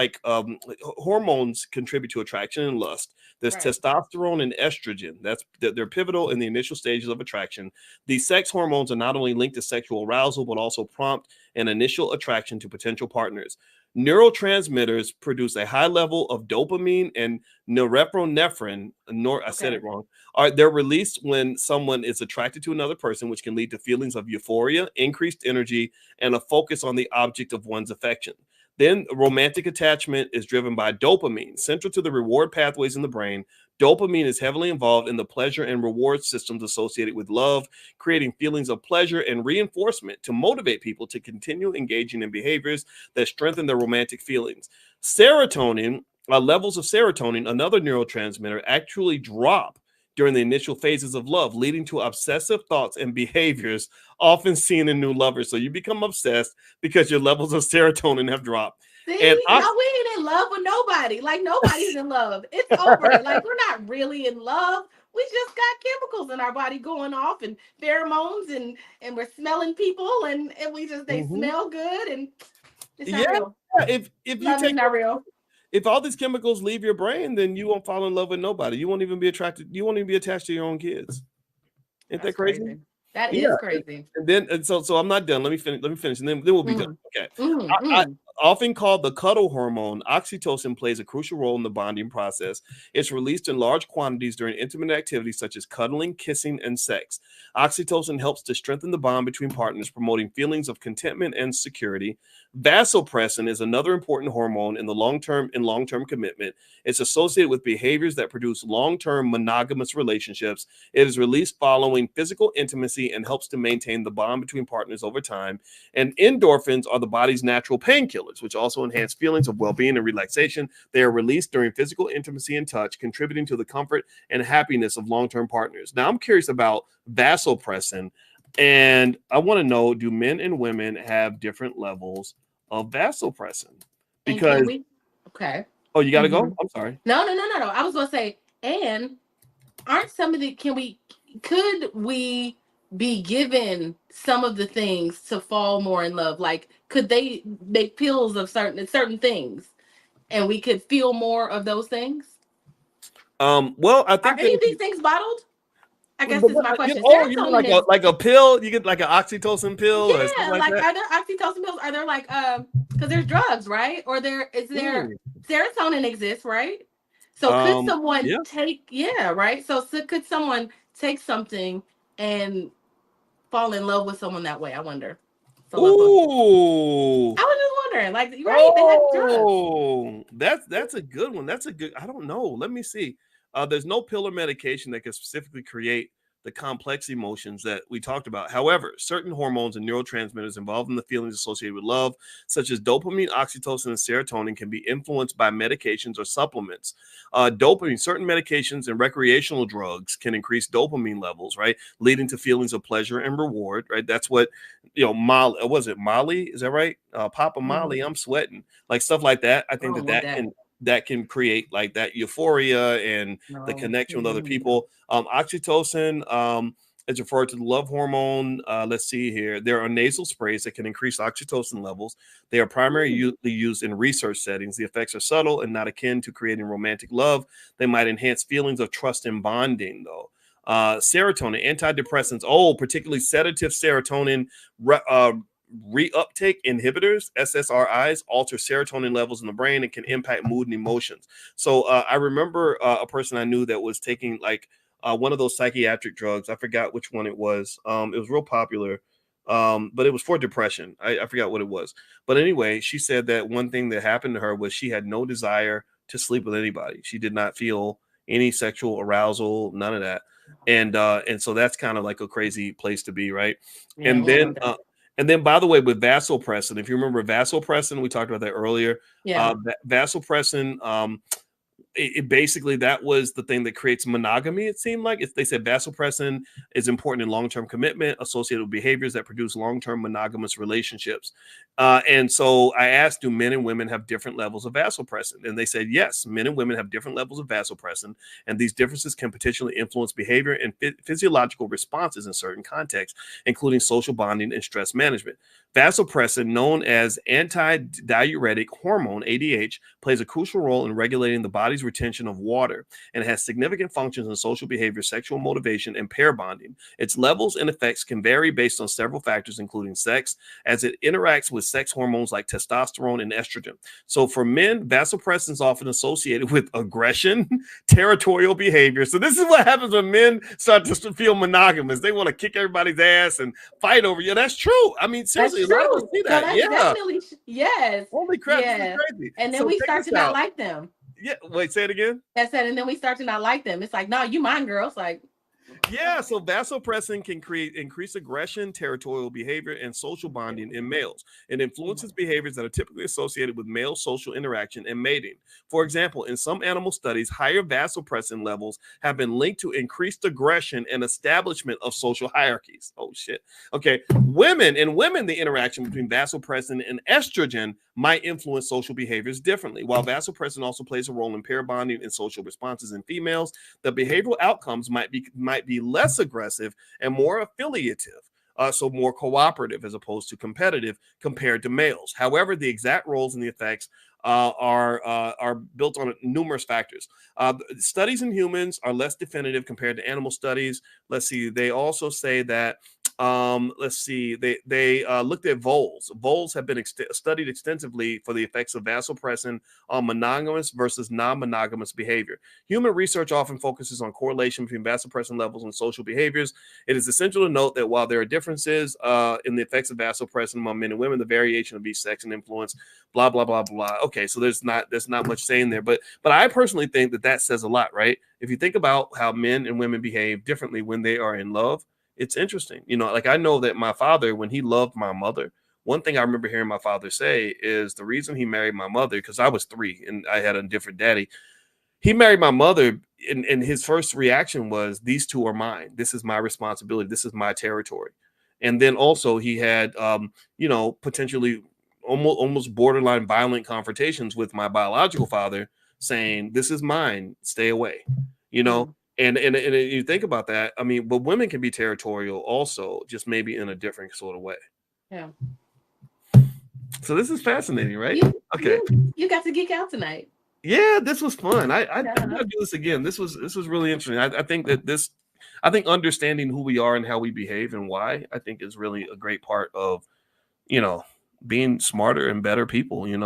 S1: contribute to attraction and lust. There's
S2: Right.
S1: testosterone and estrogen. They're pivotal in the initial stages of attraction. These sex hormones are not only linked to sexual arousal, but also prompt an initial attraction to potential partners. Neurotransmitters produce a high level of dopamine and norepinephrine. I said
S2: Okay.
S1: it wrong. They're released when someone is attracted to another person, which can lead to feelings of euphoria, increased energy, and a focus on the object of one's affection. Then romantic attachment is driven by dopamine. Central to the reward pathways in the brain, dopamine is heavily involved in the pleasure and reward systems associated with love, creating feelings of pleasure and reinforcement to motivate people to continue engaging in behaviors that strengthen their romantic feelings. Serotonin, levels of serotonin, another neurotransmitter, actually drop during the initial phases of love, leading to obsessive thoughts and behaviors often seen in new lovers. So you become obsessed because your levels of serotonin have dropped. And
S2: See, no, we ain't in love with nobody. Like nobody's in love. It's over. Like we're not really in love. We just got chemicals in our body going off and pheromones and we're smelling people and we just they
S1: Mhm.
S2: smell good and it's not
S1: Yeah,
S2: real.
S1: if you
S2: Love is
S1: take
S2: not real.
S1: if all these chemicals leave your brain, then you won't fall in love with nobody. You won't even be attracted. You won't even be attached to your own kids. Ain't that
S2: That's
S1: crazy?
S2: crazy. That
S1: Yeah.
S2: is crazy.
S1: And so I'm not done. Let me finish, and then we'll be done.
S2: Mm,
S1: Okay.
S2: mm,
S1: I
S2: mm.
S1: often called the cuddle hormone, oxytocin plays a crucial role in the bonding process. It's released in large quantities during intimate activities such as cuddling, kissing, and sex. Oxytocin helps to strengthen the bond between partners, promoting feelings of contentment and security. Vasopressin is another important hormone in long-term commitment. It's associated with behaviors that produce long-term monogamous relationships. It is released following physical intimacy and helps to maintain the bond between partners over time. And endorphins are the body's natural painkillers, which also enhance feelings of well being and relaxation. They are released during physical intimacy and touch, contributing to the comfort and happiness of long term partners. Now, I'm curious about vasopressin, and I want to know, do men and women have different levels of vasopressin?
S2: And can
S1: Because,
S2: we okay.
S1: oh, you got to go?
S2: Hmm.
S1: I'm sorry.
S2: No. I was gonna say, and aren't some of the could we be given some of the things to fall more in love? Like could they make pills of certain things and we could feel more of those things?
S1: Well, I
S2: Are
S1: think
S2: any
S1: that
S2: of these things bottled? I guess
S1: but
S2: is my question.
S1: you mean
S2: Serotonin is
S1: like a pill? You get like an oxytocin pill or something
S2: yeah,
S1: like
S2: like
S1: that?
S2: are there oxytocin pills? Are there like because there's drugs, right? Or there
S1: Mm.
S2: serotonin exists, right? So could someone
S1: Yeah.
S2: take yeah, right? So could someone take something and fall in love with someone that way? I wonder. It's a love question.
S1: Ooh.
S2: I was just wondering, like, you're right, they have drugs.
S1: Oh, that's a good one. That's a good. I don't know. Let me see. There's no pill or medication that can specifically create the complex emotions that we talked about. However, certain hormones and neurotransmitters involved in the feelings associated with love, such as dopamine, oxytocin, and serotonin, can be influenced by medications or supplements. Certain medications and recreational drugs can increase dopamine levels, right, leading to feelings of pleasure and reward. Right, that's what Molly, was it Molly? Is that right? Papa
S2: Mm,
S1: Molly, I'm sweating. Like stuff like that. I
S2: I
S1: think
S2: don't
S1: that
S2: want
S1: that
S2: that.
S1: can that can create like that euphoria and the
S2: No.
S1: connection with other
S2: Mm,
S1: people. Oxytocin is referred to the love hormone. Let's see here. There are nasal sprays that can increase oxytocin levels. They are
S2: mm.
S1: primarily used in research settings. The effects are subtle and not akin to creating romantic love. They might enhance feelings of trust and bonding, though. Serotonin, antidepressants, particularly sedative serotonin re- uh, reuptake inhibitors, SSRIs, alter serotonin levels in the brain and can impact mood and emotions. So I remember a person I knew that was taking like one of those psychiatric drugs. I forgot which one it was. It was real popular. but it was for depression. I forgot what it was. But anyway, she said that one thing that happened to her was she had no desire to sleep with anybody. She did not feel any sexual arousal, none of that. And so that's kind of like a crazy place to be, right?
S2: Yeah,
S1: And
S2: we don't
S1: then
S2: want that.
S1: and then, by the way, with vasopressin, if you remember vasopressin, we talked about that earlier.
S2: Yeah.
S1: Vasopressin, it basically, that was the thing that creates monogamy. It seemed like, if they said vasopressin is important in long-term commitment associated with behaviors that produce long-term monogamous relationships. And so I asked, do men and women have different levels of vasopressin? And they said, yes, men and women have different levels of vasopressin, and these differences can potentially influence behavior and physiological responses in certain contexts, including social bonding and stress management. Vasopressin, known as antidiuretic hormone, ADH, plays a crucial role in regulating the body's retention of water and has significant functions in social behavior, sexual motivation, and pair bonding. Its levels and effects can vary based on several factors, including sex, as it interacts with sex hormones like testosterone and estrogen. So for men, vasopressin is often associated with aggression, territorial behavior. So this is what happens when men start to feel monogamous. They want to kick everybody's ass and fight over you. That's true. I mean, seriously,
S2: That's
S1: a lot of us
S2: true.
S1: see
S2: No,
S1: that.
S2: that's
S1: Yeah.
S2: definitely yes.
S1: Holy crap, this is
S2: Yeah.
S1: crazy.
S2: And then
S1: So
S2: we
S1: check
S2: start
S1: this
S2: to not
S1: out.
S2: like them.
S1: Yeah, wait, say it again.
S2: That's it. And then we start to not like them. It's like, no, you mine, girl. It's like,
S1: Yeah, so vasopressin can create increased aggression, territorial behavior, and social bonding in males. It influences behaviors that are typically associated with male social interaction and mating. For example, in some animal studies, higher vasopressin levels have been linked to increased aggression and establishment of social hierarchies. Oh shit. Okay, women, the interaction between vasopressin and estrogen might influence social behaviors differently. While vasopressin also plays a role in pair bonding and social responses in females, the behavioral outcomes might be less aggressive and more affiliative. So more cooperative as opposed to competitive compared to males. However, the exact roles and the effects are built on numerous factors. Studies in humans are less definitive compared to animal studies. Let's see. They also say that let's see. They looked at voles. Voles have been studied extensively for the effects of vasopressin on monogamous versus non-monogamous behavior. Human research often focuses on correlation between vasopressin levels and social behaviors. It is essential to note that while there are differences in the effects of vasopressin among men and women, the variation of each sex and influence, blah blah blah blah. Okay, so there's not much saying there, but I personally think that says a lot, right? If you think about how men and women behave differently when they are in love, it's interesting. Like, I know that my father, when he loved my mother, one thing I remember hearing my father say is the reason he married my mother, because I was 3 and I had a different daddy. He married my mother, and his first reaction was, these two are mine. This is my responsibility. This is my territory. And then also he had, potentially almost borderline violent confrontations with my biological father, saying, this is mine, stay away, you know. And you think about that. I mean, but women can be territorial also, just maybe in a different sort of way.
S2: yeah.
S1: So this is fascinating, right?
S2: Okay. You got to geek out tonight.
S1: Yeah, this was fun. I gotta do this again. This was really interesting. I think that I think understanding who we are and how we behave and why, I think, is really a great part of, being smarter and better people,
S2: Yeah.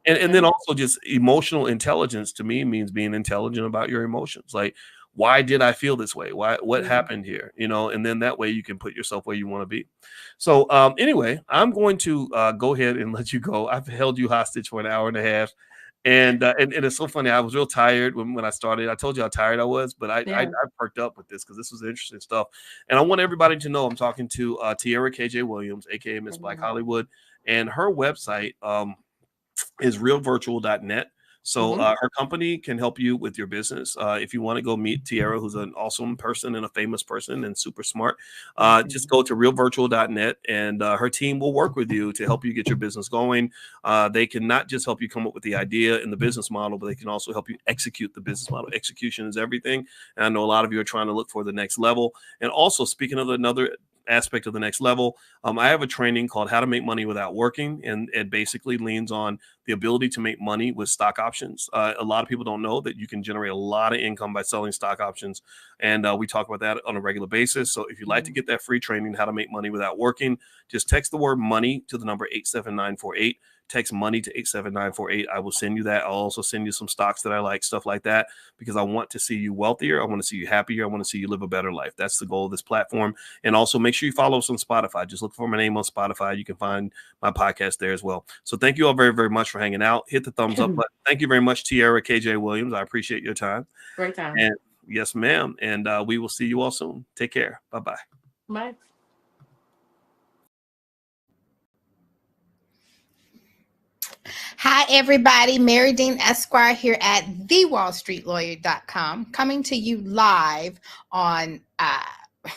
S1: And then also just emotional intelligence to me means being intelligent about your emotions. Like, why did I feel this way? What happened here? And then that way you can put yourself where you want to be. So anyway, I'm going to go ahead and let you go. I've held you hostage for an hour and a half. And it's so funny. I was real tired when I started. I told you how tired I was, but I perked up with this because this was interesting stuff. And I want everybody to know I'm talking to Tiara KJ Williams, aka Miss Black Hollywood, and her website is realvirtual.net. So her company can help you with your business. If you want to go meet Tiara, who's an awesome person and a famous person and super smart, just go to realvirtual.net, and her team will work with you to help you get your business going. They can not just help you come up with the idea and the business model, but they can also help you execute the business model. Execution is everything. And I know a lot of you are trying to look for the next level. And also, speaking of another aspect of the next level, I have a training called How to Make Money Without Working, and it basically leans on the ability to make money with stock options. A lot of people don't know that you can generate a lot of income by selling stock options, and we talk about that on a regular basis. So if you'd like to get that free training, How to Make Money Without Working, just text the word money to the number 87948. text money to 87948. I will send you that. I'll also send you some stocks that I like, stuff like that, because I want to see you wealthier. I want to see you happier. I want to see you live a better life. That's the goal of this platform. And also make sure you follow us on Spotify. Just look for my name on Spotify. You can find my podcast there as well. So thank you all very, very much for hanging out. Hit the thumbs up button. Thank you very much, Tiara KJ Williams. I appreciate your time.
S2: Great time.
S1: And yes, ma'am. And we will see you all soon. Take care. Bye-bye.
S2: Bye.
S3: Hi, everybody. Mary Dean Esquire here at thewallstreetlawyer.com, coming to you live on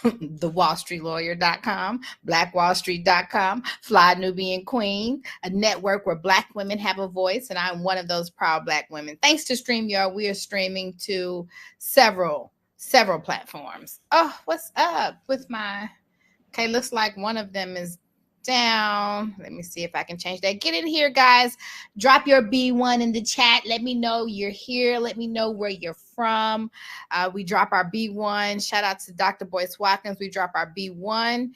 S3: thewallstreetlawyer.com, blackwallstreet.com, Fly Nubian Queen, a network where Black women have a voice, and I'm one of those proud Black women. Thanks to StreamYard, we are streaming to several platforms. Oh, what's up with my... Okay, looks like one of them is down. Let me see if I can change that. Get in here, guys. Drop your B1 in the chat. Let me know you're here. Let me know where you're from. We drop our B1. Shout out to Dr. Boyce Watkins. We drop our B1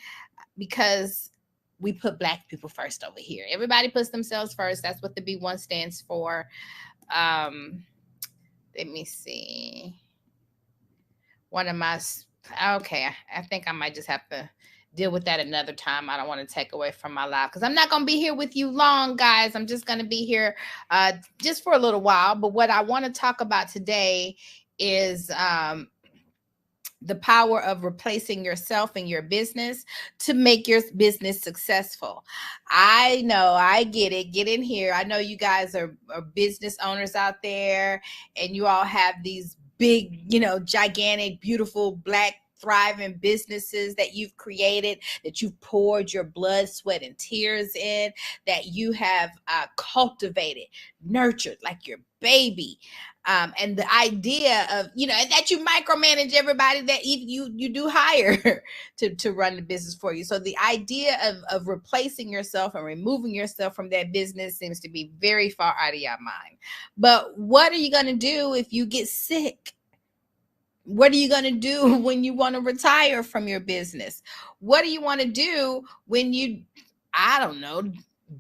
S3: because we put Black people first over here. Everybody puts themselves first. That's what the B1 stands for. Let me see. One of my... Okay, I think I might just have to deal with that another time. I don't want to take away from my live because I'm not going to be here with you long, guys. I'm just going to be here just for a little while. But what I want to talk about today is the power of replacing yourself and your business to make your business successful. I know, I get it. Get in here. I know you guys are business owners out there, and you all have these big, gigantic, beautiful, Black thriving businesses that you've created, that you've poured your blood, sweat, and tears in, that you have cultivated, nurtured like your baby. And the idea of, that you micromanage everybody that you do hire to run the business for you. So the idea of replacing yourself and removing yourself from that business seems to be very far out of your mind. But what are you going to do if you get sick? What are you going to do when you want to retire from your business? What do you want to do when you, I don't know,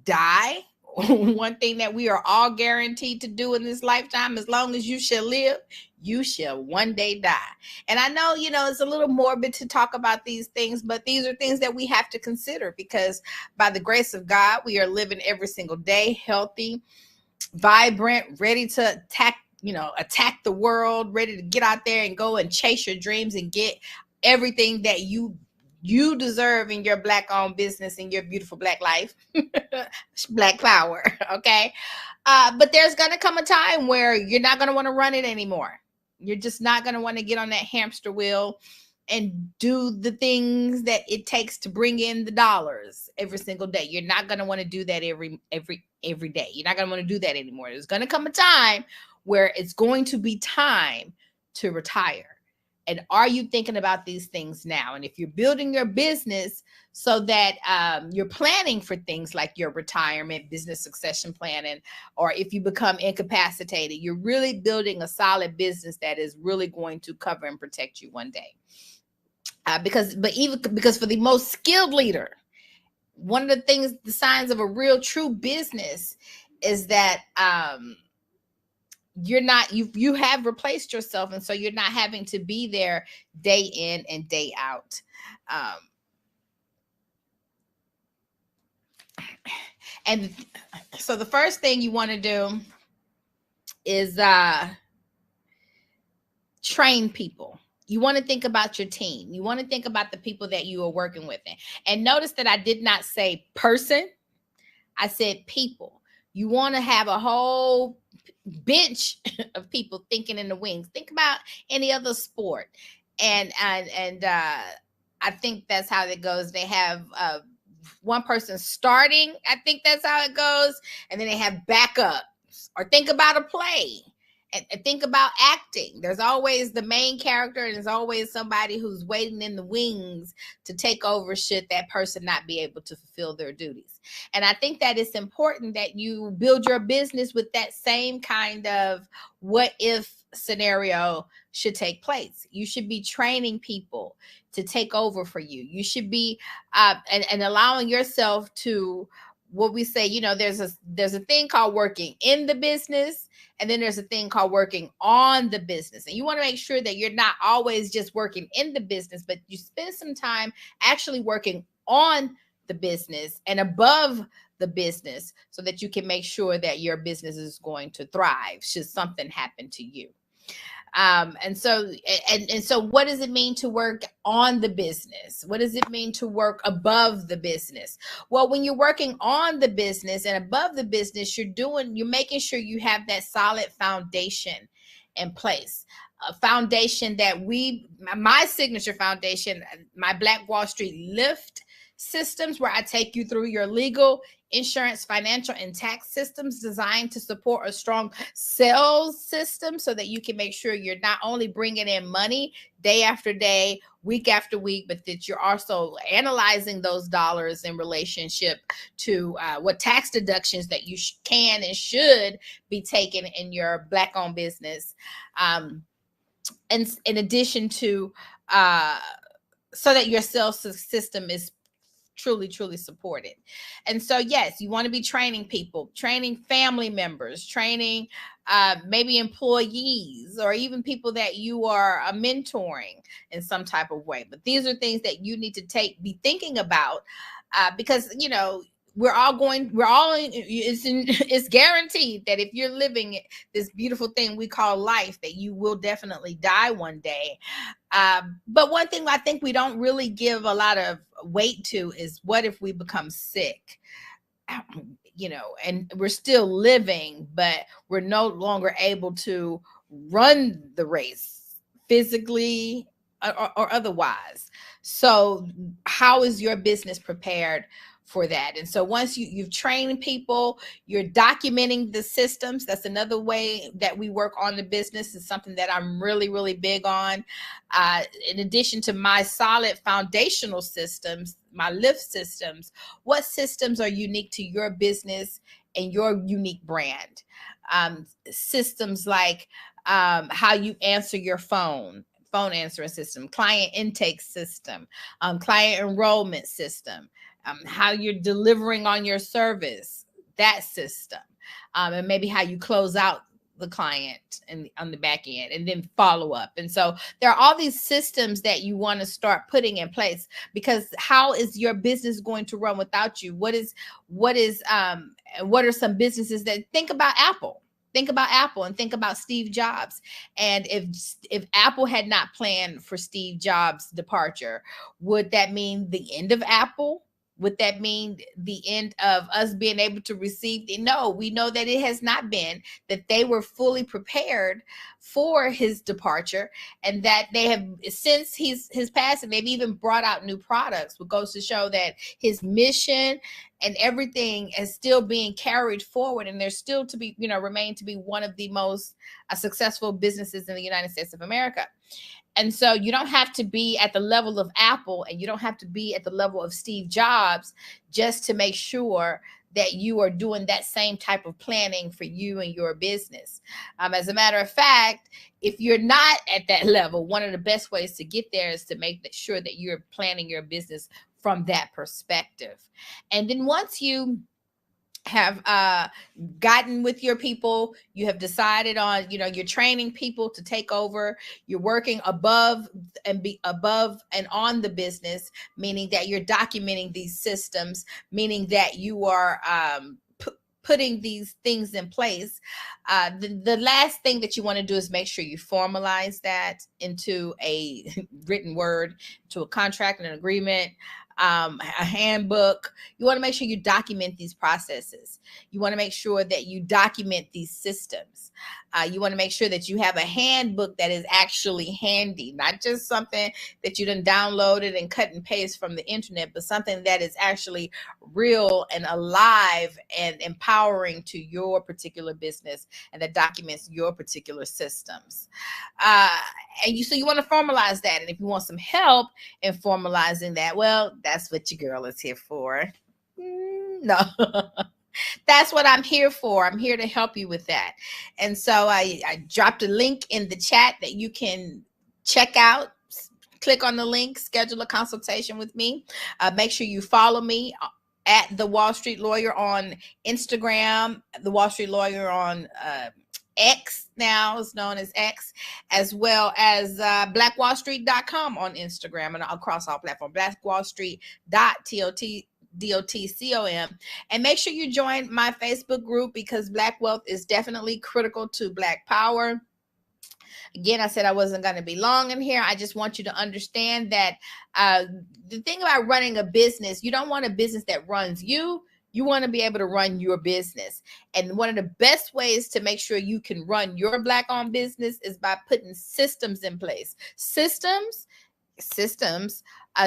S3: die? One thing that we are all guaranteed to do in this lifetime, as long as you shall live, you shall one day die. And I know, it's a little morbid to talk about these things, but these are things that we have to consider, because by the grace of God, we are living every single day, healthy, vibrant, ready to attack the world, ready to get out there and go and chase your dreams and get everything that you deserve in your Black-owned business, in your beautiful Black life. Black power, okay? But there's going to come a time where you're not going to want to run it anymore. You're just not going to want to get on that hamster wheel and do the things that it takes to bring in the dollars every single day. You're not going to want to do that every day. You're not going to want to do that anymore. There's going to come a time where it's going to be time to retire. And are you thinking about these things now? And if you're building your business so that you're planning for things like your retirement, business succession planning, or if you become incapacitated, you're really building a solid business that is really going to cover and protect you one day. Because for the most skilled leader, one of the things, the signs of a real true business is that you have replaced yourself, and so you're not having to be there day in and day out. And so the first thing you want to do is train people. You want to think about your team. You want to think about the people that you are working with. And notice that I did not say person. I said people. You want to have a whole bench of people thinking in the wings. Think about any other sport. And I think that's how it goes. They have one person starting. I think that's how it goes. And then they have backups. Or think about a play. And think about acting. There's always the main character, and there's always somebody who's waiting in the wings to take over should that person not be able to fulfill their duties. And I think that it's important that you build your business with that same kind of what if scenario should take place. You should be training people to take over for you. You should be and allowing yourself to what we say, there's a thing called working in the business, and then there's a thing called working on the business. And you want to make sure that you're not always just working in the business, but you spend some time actually working on the business and above the business, so that you can make sure that your business is going to thrive should something happen to you. And so what does it mean to work on the business? What does it mean to work above the business? Well, when you're working on the business and above the business, you're making sure you have that solid foundation in place. A foundation that my signature foundation, my Black Wall Street Lift systems, where I take you through your legal, insurance, financial, and tax systems designed to support a strong sales system, so that you can make sure you're not only bringing in money day after day, week after week, but that you're also analyzing those dollars in relationship to what tax deductions that you can and should be taken in your Black-owned business. And in addition to, so that your sales system is truly supported. And so, yes, you want to be training people, training family members, training maybe employees, or even people that you are mentoring in some type of way. But these are things that you need to be thinking about, because it's guaranteed that if you're living this beautiful thing we call life, that you will definitely die one day. But one thing I think we don't really give a lot of weight to is, what if we become sick? And we're still living, but we're no longer able to run the race physically or otherwise. So how is your business prepared for that? And so once you've trained people, you're documenting the systems. That's another way that we work on the business. Is something that I'm really big on. In addition to my solid foundational systems, my lift systems, what systems are unique to your business and your unique brand? Systems like how you answer your phone answering system, client intake system, client enrollment system, how you're delivering on your service, that system, and maybe how you close out the client and on the back end, and then follow up. And so there are all these systems that you want to start putting in place, because how is your business going to run without you? What are some businesses that think about Apple? Think about Apple and think about Steve Jobs. And if Apple had not planned for Steve Jobs' departure, would that mean the end of Apple? Would that mean the end of us being able to receive? No, we know that it has not been, that they were fully prepared for his departure, and that they have, since his passing, they've even brought out new products, which goes to show that his mission and everything is still being carried forward, and there's still to be, remain to be one of the most successful businesses in the United States of America. And so you don't have to be at the level of Apple, and you don't have to be at the level of Steve Jobs just to make sure that you are doing that same type of planning for you and your business. As a matter of fact, if you're not at that level, one of the best ways to get there is to make sure that you're planning your business from that perspective. And then once you have gotten with your people, you have decided on, you're training people to take over, you're working above and on the business, meaning that you're documenting these systems, meaning that you are putting these things in place. The last thing that you want to do is make sure you formalize that into a written word, to a contract and an agreement, a handbook. You want to make sure you document these processes. You want to make sure that you document these systems. You want to make sure that you have a handbook that is actually handy, not just something that you done downloaded and cut and paste from the internet, but something that is actually real and alive and empowering to your particular business, and that documents your particular systems. So you want to formalize that. And if you want some help in formalizing that, well, that's what your girl is here for. No. That's what I'm here for. I'm here to help you with that. And so I dropped a link in the chat that you can check out. Click on the link, schedule a consultation with me. Make sure you follow me at The Wall Street Lawyer on Instagram, The Wall Street Lawyer on X, now is known as X, as well as blackwallstreet.com on Instagram and across all platforms, blackwallstreet.dotcom. And make sure you join my Facebook group, because Black wealth is definitely critical to Black power. Again, I said I wasn't going to be long in here. I just want you to understand that the thing about running a business, you don't want a business that runs you. You want to be able to run your business. And one of the best ways to make sure you can run your Black-owned business is by putting systems in place. Systems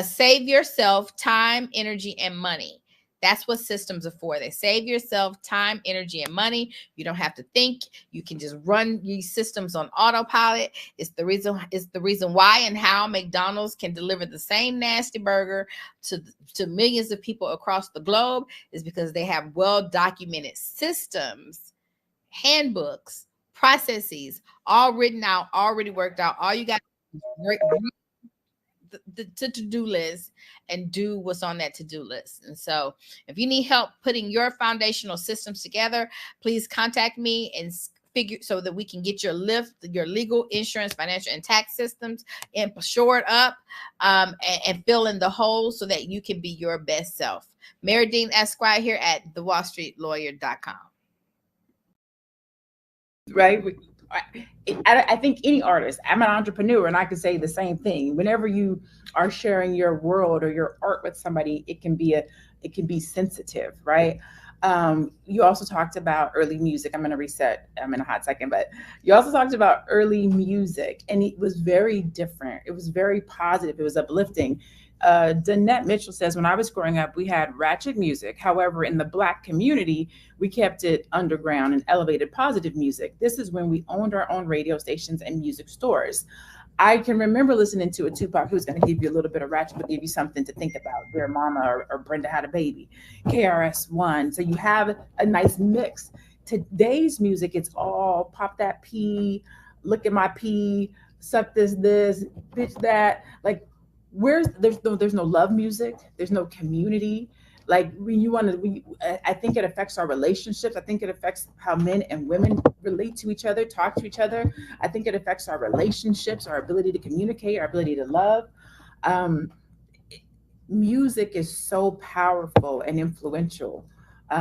S3: save yourself time, energy, and money. That's what systems are for. They save yourself time, energy, and money. You don't have to think. You can just run these systems on autopilot. It's the reason why and how McDonald's can deliver the same nasty burger to millions of people across the globe, is because they have well-documented systems, handbooks, processes, all written out, already worked out. All you got the to-do list and do what's on that to-do list. And so if you need help putting your foundational systems together, please contact me and figure so that we can get your legal, insurance, financial, and tax systems and shored up and fill in the holes so that you can be your best self. Mary Dean Esquire here at thewallstreetlawyer.com.
S4: Right? I think any artist, I'm an entrepreneur, and I can say the same thing. Whenever you are sharing your world or your art with somebody, it can be sensitive, right? You also talked about early music. I'm going to reset. I'm in a hot second, but you also talked about early music, and it was very different. It was very positive. It was uplifting. Danette Mitchell says, when I was growing up, we had ratchet music. However, in the Black community, we kept it underground and elevated positive music. This is when we owned our own radio stations and music stores. I can remember listening to a Tupac who's going to give you a little bit of ratchet, but give you something to think about. Where Mama or Brenda Had a Baby, KRS-One. So you have a nice mix. Today's music, it's all pop that P, look at my P, suck this, bitch that. Like, there's no love music, there's no community. Like, I think it affects our relationships. I think it affects how men and women relate to each other, talk to each other. I think it affects our relationships, our ability to communicate, our ability to love. Music is so powerful and influential,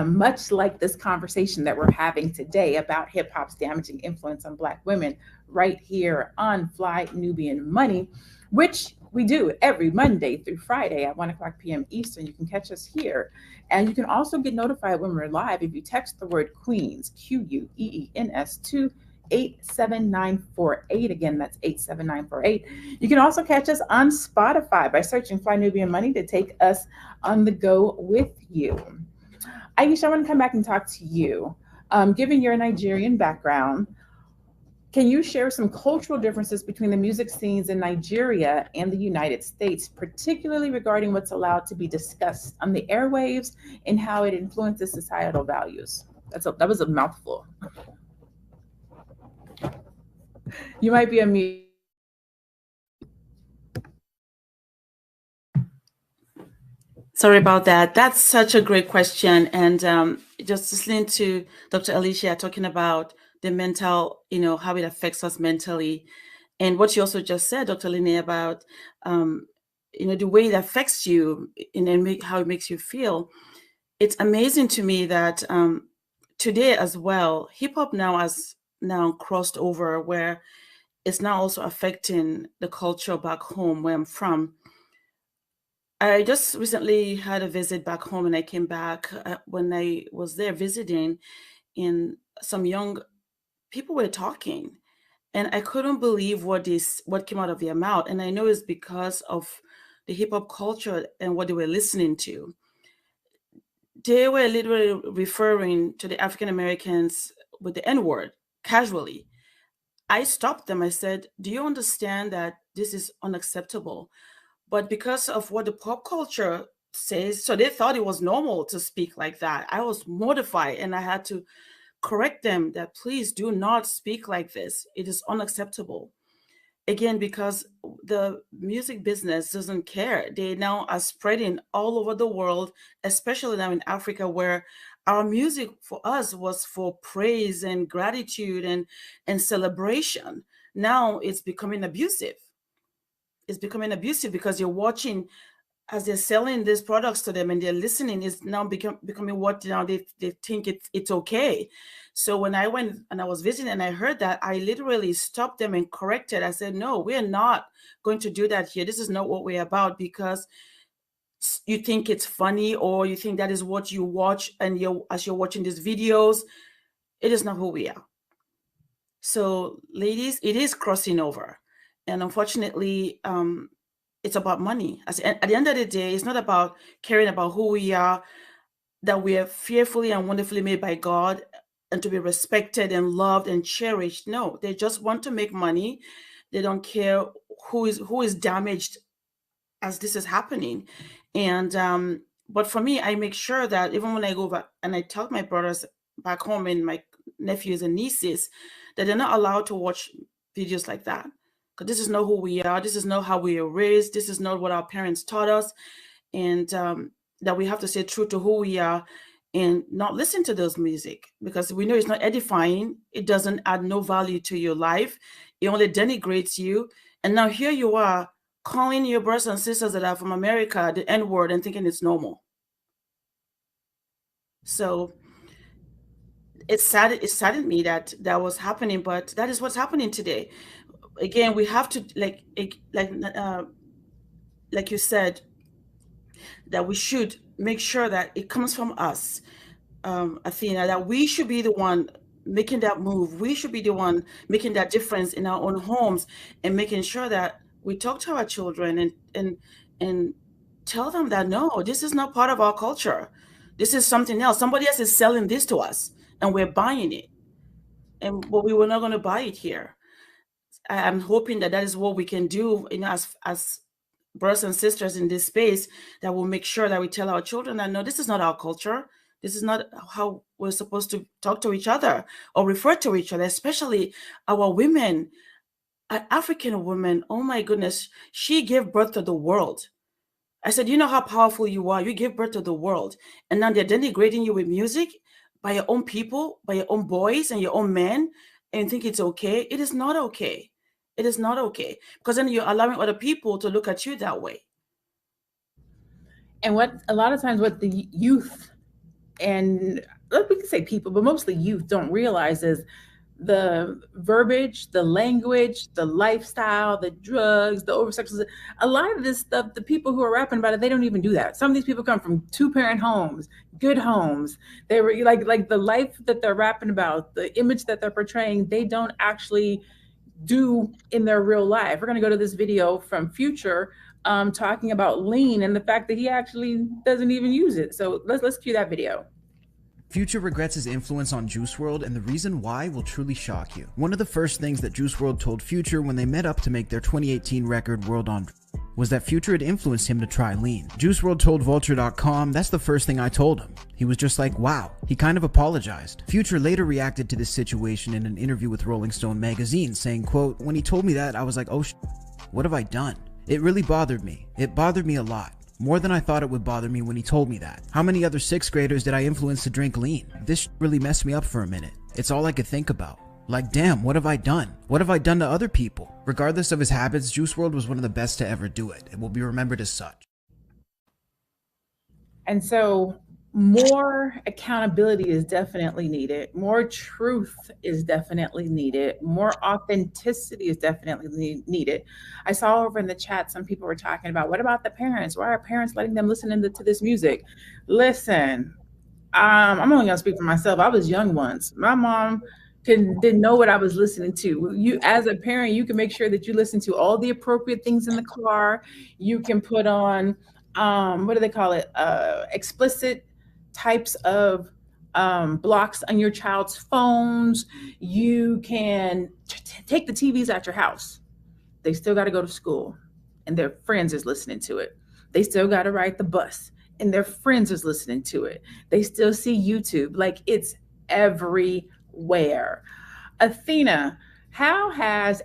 S4: much like this conversation that we're having today about hip hop's damaging influence on Black women, right here on Fly Nubian Money, which we do every Monday through Friday at 1:00 p.m. Eastern. You can catch us here. And you can also get notified when we're live if you text the word Queens, QUEENS, to 87948. Again, that's 87948. You can also catch us on Spotify by searching Fly Nubian Money to take us on the go with you. Aisha, I want to come back and talk to you. Given your Nigerian background, can you share some cultural differences between the music scenes in Nigeria and the United States, particularly regarding what's allowed to be discussed on the airwaves and how it influences societal values? That was a mouthful. You might be a mute.
S5: Sorry about that. That's such a great question. And just listening to Dr. Alicia talking about the mental, how it affects us mentally. And what you also just said, Dr. Linnea, about, the way it affects you and how it makes you feel. It's amazing to me that today as well, hip hop has now crossed over where it's now also affecting the culture back home where I'm from. I just recently had a visit back home, and I came back when I was there visiting, and some young people were talking, and I couldn't believe what came out of their mouth. And I know it's because of the hip hop culture and what they were listening to. They were literally referring to the African Americans with the N-word casually. I stopped them. I said, "Do you understand that this is unacceptable?" But because of what the pop culture says, so they thought it was normal to speak like that. I was mortified, and I had to correct them that please do not speak like this. It is unacceptable. again, because the music business doesn't care. They now are spreading all over the world, especially now in Africa, where our music for us was for praise and gratitude and celebration. Now it's becoming abusive. It's becoming abusive because you're watching as they're selling these products to them and they're listening, is now becoming what now they think it's okay. So when I went and I was visiting and I heard that, I literally stopped them and corrected. I said, no, we're not going to do that here. This is not what we're about, because you think it's funny or you think that is what you watch, and as you're watching these videos, it is not who we are. So ladies, it is crossing over. And unfortunately, it's about money. At the end of the day, it's not about caring about who we are, that we are fearfully and wonderfully made by God and to be respected and loved and cherished. No, they just want to make money. They don't care who is damaged as this is happening. And but for me, I make sure that even when I go back and I tell my brothers back home and my nephews and nieces that they're not allowed to watch videos like that, because this is not who we are. This is not how we were raised. This is not what our parents taught us. And that we have to stay true to who we are and not listen to those music, because we know it's not edifying. It doesn't add no value to your life. It only denigrates you. And now here you are calling your brothers and sisters that are from America the N-word and thinking it's normal. So it saddened me that was happening, but that is what's happening today. Again, we have to like you said, that we should make sure that it comes from us, Athena, that we should be the one making that move. We should be the one making that difference in our own homes and making sure that we talk to our children and tell them that no, this is not part of our culture. This is something else. Somebody else is selling this to us and we're buying it. But we were not going to buy it here. I'm hoping that is what we can do, as brothers and sisters in this space, that will make sure that we tell our children that no, this is not our culture. This is not how we're supposed to talk to each other or refer to each other, especially our women. An African woman, oh my goodness, she gave birth to the world. I said, you know how powerful you are. You give birth to the world. And now they're denigrating you with music by your own people, by your own boys and your own men, and think it's okay. It is not okay. It is not okay, because then you're allowing other people to look at you that way.
S4: And what a lot of times what the youth, and we can say people, but mostly youth, don't realize is the verbiage, the language, the lifestyle, the drugs, the oversexualization. A lot of this stuff, the people who are rapping about it, they don't even do that. Some of these people come from 2-parent homes, good homes. They were like the life that they're rapping about, the image that they're portraying, they don't actually do in their real life. We're going to go to this video from Future talking about lean and the fact that he actually doesn't even use it. So let's cue that video.
S6: Future regrets his influence on Juice WRLD, and the reason why will truly shock you. One of the first things that Juice WRLD told Future when they met up to make their 2018 record World on was that Future had influenced him to try lean. Juice WRLD told Vulture.com, "That's the first thing I told him." He was just like, wow. He kind of apologized. Future later reacted to this situation in an interview with Rolling Stone magazine, saying, quote, "When he told me that, I was like, oh what have I done? It really bothered me. It bothered me a lot. More than I thought it would bother me when he told me that. How many other 6th graders did I influence to drink lean? This really messed me up for a minute. It's all I could think about. Like, damn, what have I done? What have I done to other people?" Regardless of his habits, Juice WRLD was one of the best to ever do it and will be remembered as such.
S4: And so more accountability is definitely needed. More truth is definitely needed. More authenticity is definitely needed. I saw over in the chat, some people were talking about, what about the parents? Why are parents letting them listen to this music? Listen, I'm only gonna speak for myself. I was young once. My mom didn't know what I was listening to. You, as a parent, you can make sure that you listen to all the appropriate things in the car. You can put on, what do they call it? Explicit types of blocks on your child's phones. You can take the TVs out your house. They still got to go to school and their friends is listening to it. They still got to ride the bus and their friends is listening to it. They still see YouTube. Like, it's everywhere. Athena, How has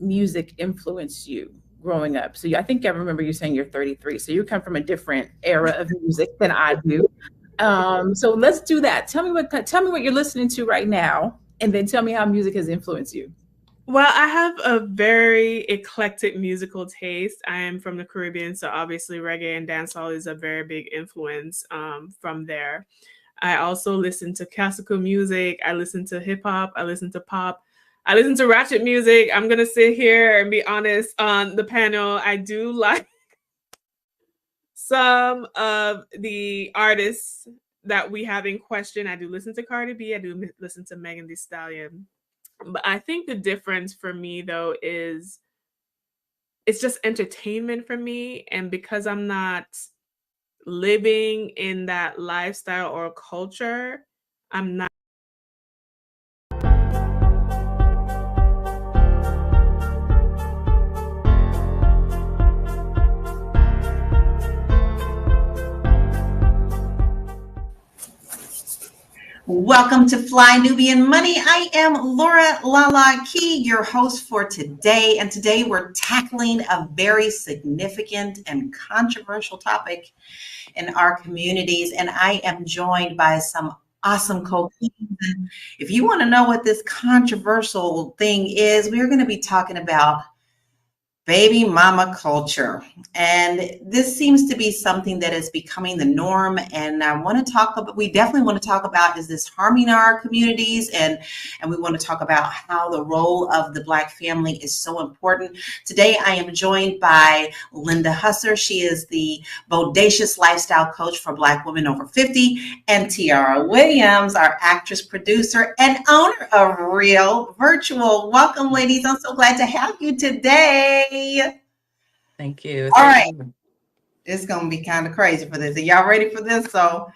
S4: music influenced you growing up? So I think I remember you saying you're 33, so you come from a different era of music than I do. So let's do that. Tell me what you're listening to right now, and then tell me how music has influenced you.
S7: Well, I have a very eclectic musical taste. I am from the Caribbean, so obviously reggae and dancehall is a very big influence from there. I also listen to classical music. I listen to hip hop. I listen to pop. I listen to ratchet music. I'm going to sit here and be honest on the panel. I do like some of the artists that we have in question. I do listen to Cardi B. I do listen to Megan Thee Stallion. But I think the difference for me, though, is it's just entertainment for me. And because I'm not living in that lifestyle or culture, I'm not.
S8: Welcome to Fly Nubian Money. I am Laura Lala Key, your host for today. And today we're tackling a very significant and controversial topic in our communities. And I am joined by some awesome co-queens. If you want to know what this controversial thing is, we're going to be talking about baby mama culture. And this seems to be something that is becoming the norm. And I want to talk about, we definitely want to talk about, is this harming our communities? And we want to talk about how the role of the Black family is so important. Today, I am joined by Linda Husser. She is the bodacious lifestyle coach for Black women over 50. And Tiara Williams, our actress, producer, and owner of Real Virtual. Welcome, ladies. I'm so glad to have you today.
S2: Thank you.
S8: All right. It's going to be kind of crazy for this. Are y'all ready for this? So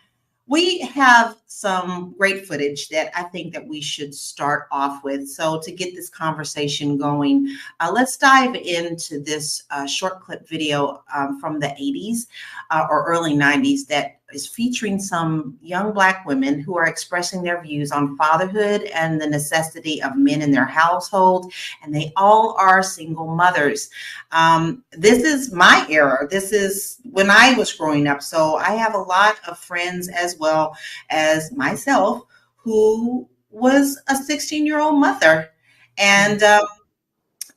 S8: we have some great footage that I think that we should start off with. So to get this conversation going, let's dive into this short clip video from the 80s or early 90s that is featuring some young Black women who are expressing their views on fatherhood and the necessity of men in their household. And they all are single mothers. This is my era. This is when I was growing up. So I have a lot of friends as well as myself who was a 16-year-old mother. And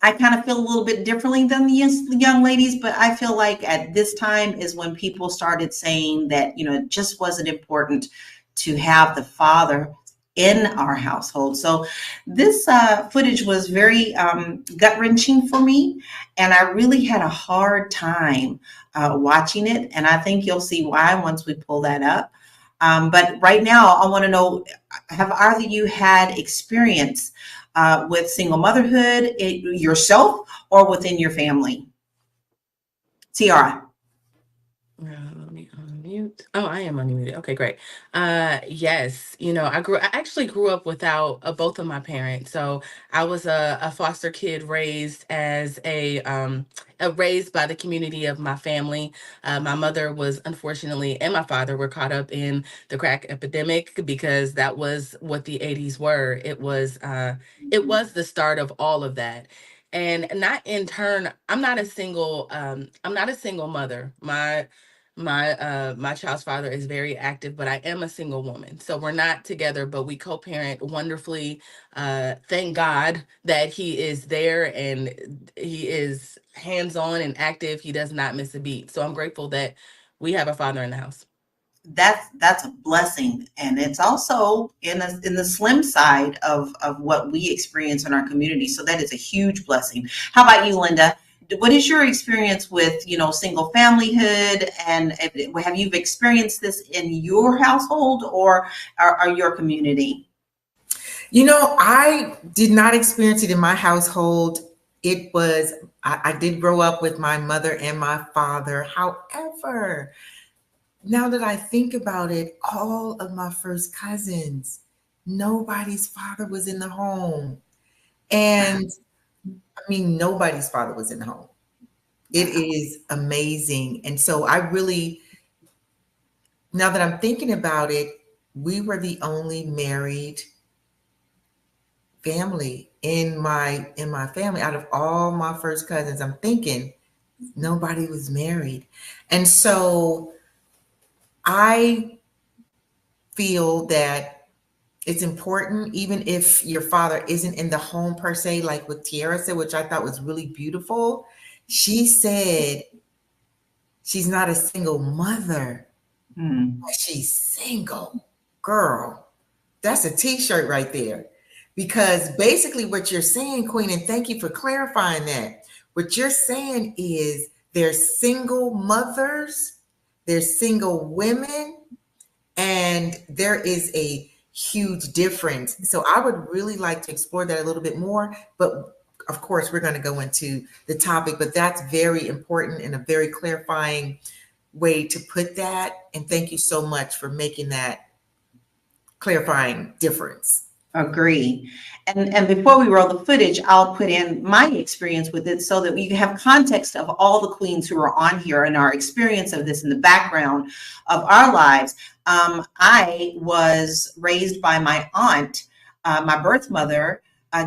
S8: I kind of feel a little bit differently than the young ladies, but I feel like at this time is when people started saying that, you know, it just wasn't important to have the father in our household. So this footage was very gut-wrenching for me, and I really had a hard time watching it, and I think you'll see why once we pull that up. But right now, I want to know, have either of you had experience with single motherhood yourself or within your family? Tiara.
S2: Let me unmute. Oh, I am unmuted. Okay, great. Yes, you know, I actually grew up without both of my parents. So I was a foster kid raised as raised by the community of my family. My mother was unfortunately, and my father were caught up in the crack epidemic because that was what the 80s were. It was the start of all of that. And not in turn, I'm not a single mother. My child's father is very active, but I am a single woman. So we're not together, but we co-parent wonderfully. Thank God that he is there and he is hands-on and active. He does not miss a beat. So I'm grateful that we have a father in the house.
S8: That's a blessing, and it's also in the slim side of what we experience in our community. So that is a huge blessing. How about you, Linda? What is your experience with, you know, single familyhood, and have you experienced this in your household or your community?
S9: You know, I did not experience it in my household. It was, I did grow up with my mother and my father. However, now that I think about it, all of my first cousins, nobody's father was in the home. And I mean, nobody's father was in the home. It is amazing. And so I really, now that I'm thinking about it, we were the only married family in my family. Out of all my first cousins, I'm thinking nobody was married. And so I feel that it's important, even if your father isn't in the home per se, like what Tiara said, which I thought was really beautiful. She said she's not a single mother, but she's single. Girl, that's a t-shirt right there. Because basically what you're saying, Queen, and thank you for clarifying that. What you're saying is there's single mothers, there's single women, and there is a huge difference. So I would really like to explore that a little bit more. But of course, we're going to go into the topic, but that's very important and a very clarifying way to put that. And thank you so much for making that clarifying difference.
S8: Agree. And before we roll the footage, I'll put in my experience with it so that we have context of all the queens who are on here and our experience of this in the background of our lives. I was raised by my aunt. My birth mother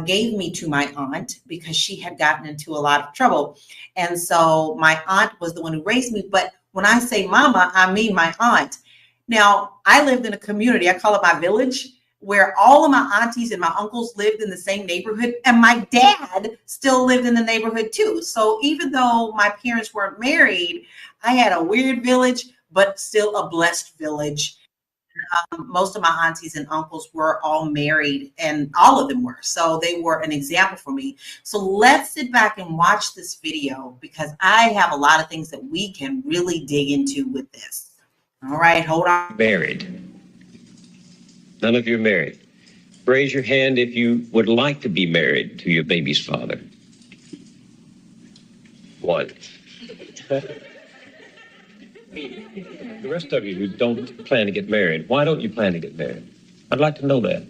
S8: gave me to my aunt because she had gotten into a lot of trouble. And so my aunt was the one who raised me. But when I say mama, I mean my aunt. Now, I lived in a community, I call it my village, where all of my aunties and my uncles lived in the same neighborhood, and my dad still lived in the neighborhood too. So even though my parents weren't married, I had a weird village, but still a blessed village. Most of my aunties and uncles were all married, and all of them were. So they were an example for me. So let's sit back and watch this video because I have a lot of things that we can really dig into with this. All right, hold on.
S10: Married. None of you are married. Raise your hand if you would like to be married to your baby's father. One. The rest of you who don't plan to get married, why don't you plan to get married? I'd like to know that.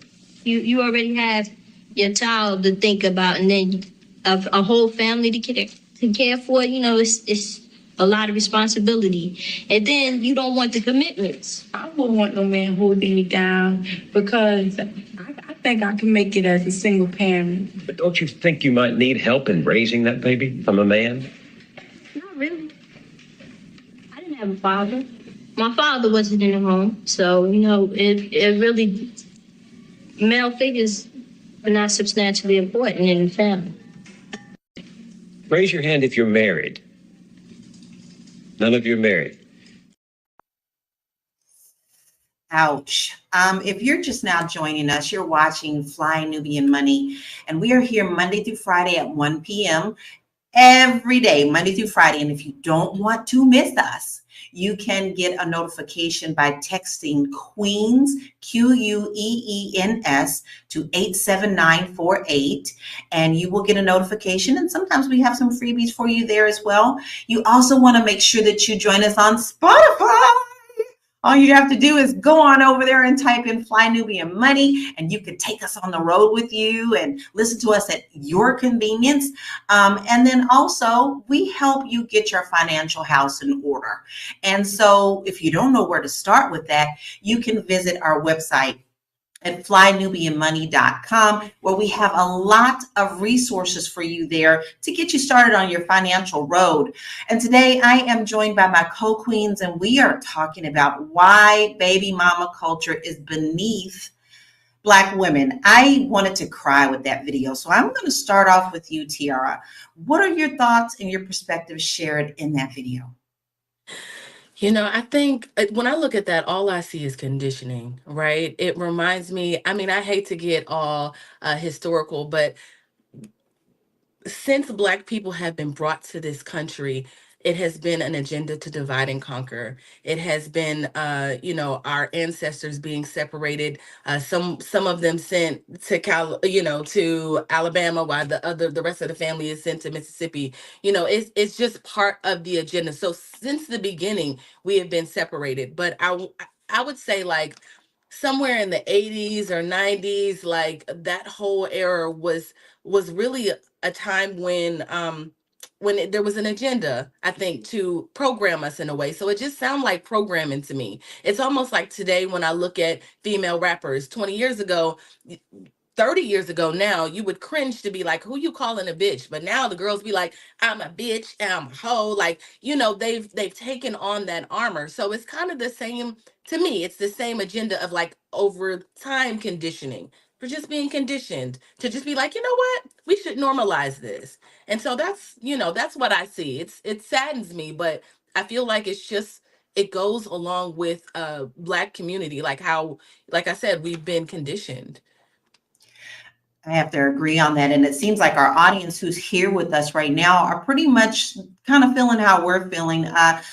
S11: You already have your child to think about, and then a whole family to care for. You know, it's a lot of responsibility, and then you don't want the commitments.
S12: I wouldn't want no man holding me down because I think I can make it as a single parent.
S10: But don't you think you might need help in raising that baby from a man?
S11: Not really. I didn't have a father. My father wasn't in the home, so you know it really male figures are not substantially important in the family.
S10: Raise your hand if you're married. None of you are married.
S8: Ouch. If you're just now joining us, you're watching Fly Nubian Money, and we are here Monday through Friday at 1 p.m. every day, Monday through Friday. And if you don't want to miss us, you can get a notification by texting Queens, Queens, to 87948, and you will get a notification. And sometimes we have some freebies for you there as well. You also want to make sure that you join us on Spotify. All you have to do is go on over there and type in Fly Nubian Money, and you can take us on the road with you and listen to us at your convenience. And then also, we help you get your financial house in order. And so if you don't know where to start with that, you can visit our website at flynubianmoney.com, where we have a lot of resources for you there to get you started on your financial road. And today I am joined by my co-queens, and we are talking about why baby mama culture is beneath Black women. I wanted to cry with that video. So I'm going to start off with you, Tiara. What are your thoughts and your perspectives shared in that video?
S2: You know, I think when I look at that, all I see is conditioning, right? It reminds me, I mean, I hate to get all historical, but since Black people have been brought to this country, it has been an agenda to divide and conquer. It has been, you know, our ancestors being separated. Some of them sent to to Alabama, while the rest of the family is sent to Mississippi. You know, it's just part of the agenda. So since the beginning, we have been separated. But I would say, like, somewhere in the 80s or 90s, like, that whole era was really a time when there was an agenda, I think, to program us in a way. So it just sounds like programming to me. It's almost like today when I look at female rappers 20 years ago, 30 years ago now, you would cringe to be like, who you calling a bitch? But now the girls be like, I'm a bitch, I'm a hoe. Like, they've taken on that armor. So it's kind of the same to me. It's the same agenda of like over time conditioning. For just being conditioned to just be like, you know what? We should normalize this. And so that's what I see. It saddens me, but I feel like it goes along with Black community, like how, like I said, we've been conditioned.
S8: I have to agree on that. And it seems like our audience who's here with us right now are pretty much kind of feeling how we're feeling.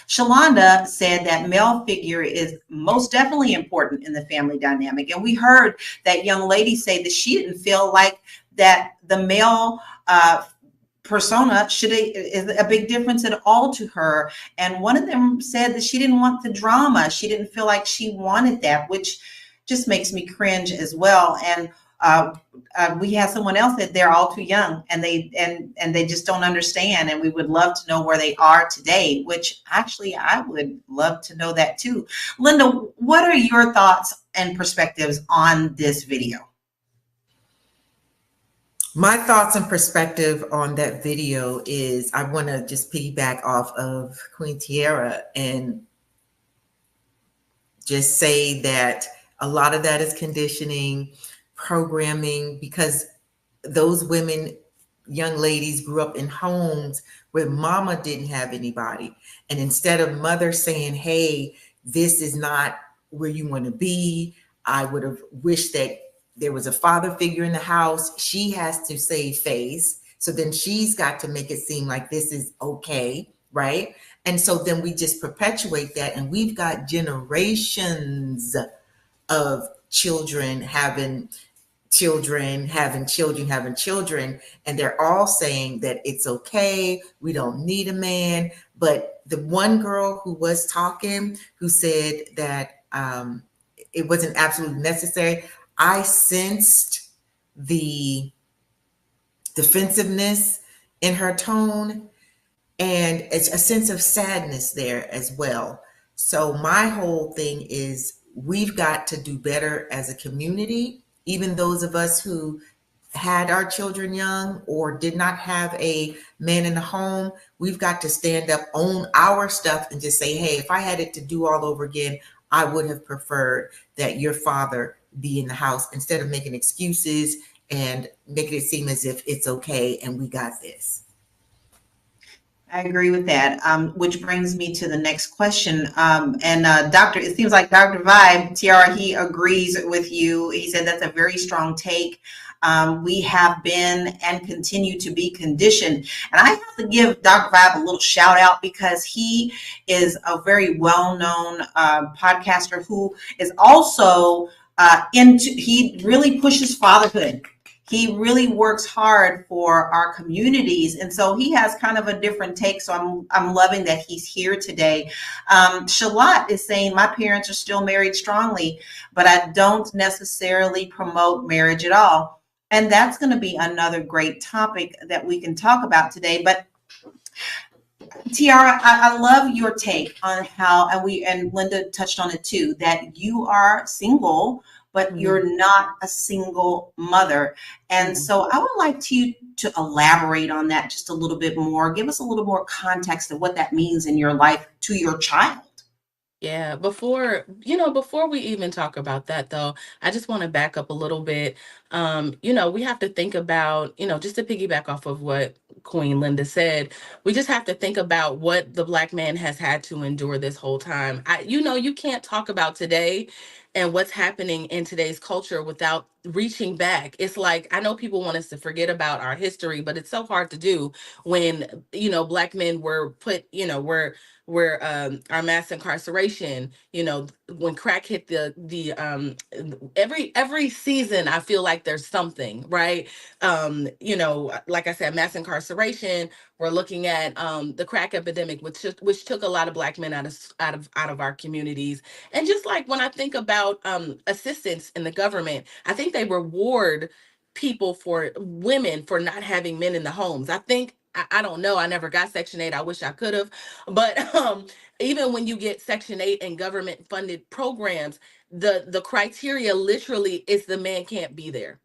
S8: Shalonda said that male figure is most definitely important in the family dynamic. And we heard that young lady say that she didn't feel like that the male persona is a big difference at all to her. And one of them said that she didn't want the drama. She didn't feel like she wanted that, which just makes me cringe as well. And we have someone else that they're all too young and they just don't understand. And we would love to know where they are today, which actually I would love to know that too. Linda, what are your thoughts and perspectives on this video?
S9: My thoughts and perspective on that video is I want to just piggyback off of Queen Tiara and just say that a lot of that is conditioning, programming, because those women, young ladies, grew up in homes where mama didn't have anybody. And instead of mother saying, hey, this is not where you want to be, I would have wished that there was a father figure in the house. She has to save face. So then she's got to make it seem like this is okay, right? And so then we just perpetuate that. And we've got generations of children having children. And they're all saying that it's okay. We don't need a man. But the one girl who was talking, who said that it wasn't absolutely necessary, I sensed the defensiveness in her tone, and it's a sense of sadness there as well. So my whole thing is we've got to do better as a community, even those of us who had our children young or did not have a man in the home. We've got to stand up, own our stuff, and just say, hey, if I had it to do all over again, I would have preferred that your father be in the house, instead of making excuses and making it seem as if it's okay and we got this.
S8: I agree with that, which brings me to the next question. It seems like Dr. Vibe, Tiara, he agrees with you. He said that's a very strong take. We have been and continue to be conditioned. And I have to give Dr. Vibe a little shout out because he is a very well-known podcaster who is also he really pushes fatherhood. He really works hard for our communities. And so he has kind of a different take. So I'm loving that he's here today. Shalat is saying, my parents are still married strongly, but I don't necessarily promote marriage at all. And that's going to be another great topic that we can talk about today. But Tiara, I love your take on how, and Linda touched on it too, that you are single, but you're not a single mother. And so I would like you to elaborate on that just a little bit more. Give us a little more context of what that means in your life to your child.
S2: Yeah, before we even talk about that though, I just want to back up a little bit. We have to think about, just to piggyback off of what Queen Linda said, we just have to think about what the Black man has had to endure this whole time. You can't talk about today and what's happening in today's culture without reaching back. It's like, I know people want us to forget about our history, but it's so hard to do when, Black men were put, where our mass incarceration, when crack hit the every season, I feel like there's something, right? Like I said, mass incarceration, we're looking at the crack epidemic, which took a lot of Black men out of our communities. And just like when I think about assistance in the government, I think they reward women for not having men in the homes. I don't know. I never got Section 8. I wish I could have. But even when you get Section 8 and government funded programs, the criteria literally is the man can't be there.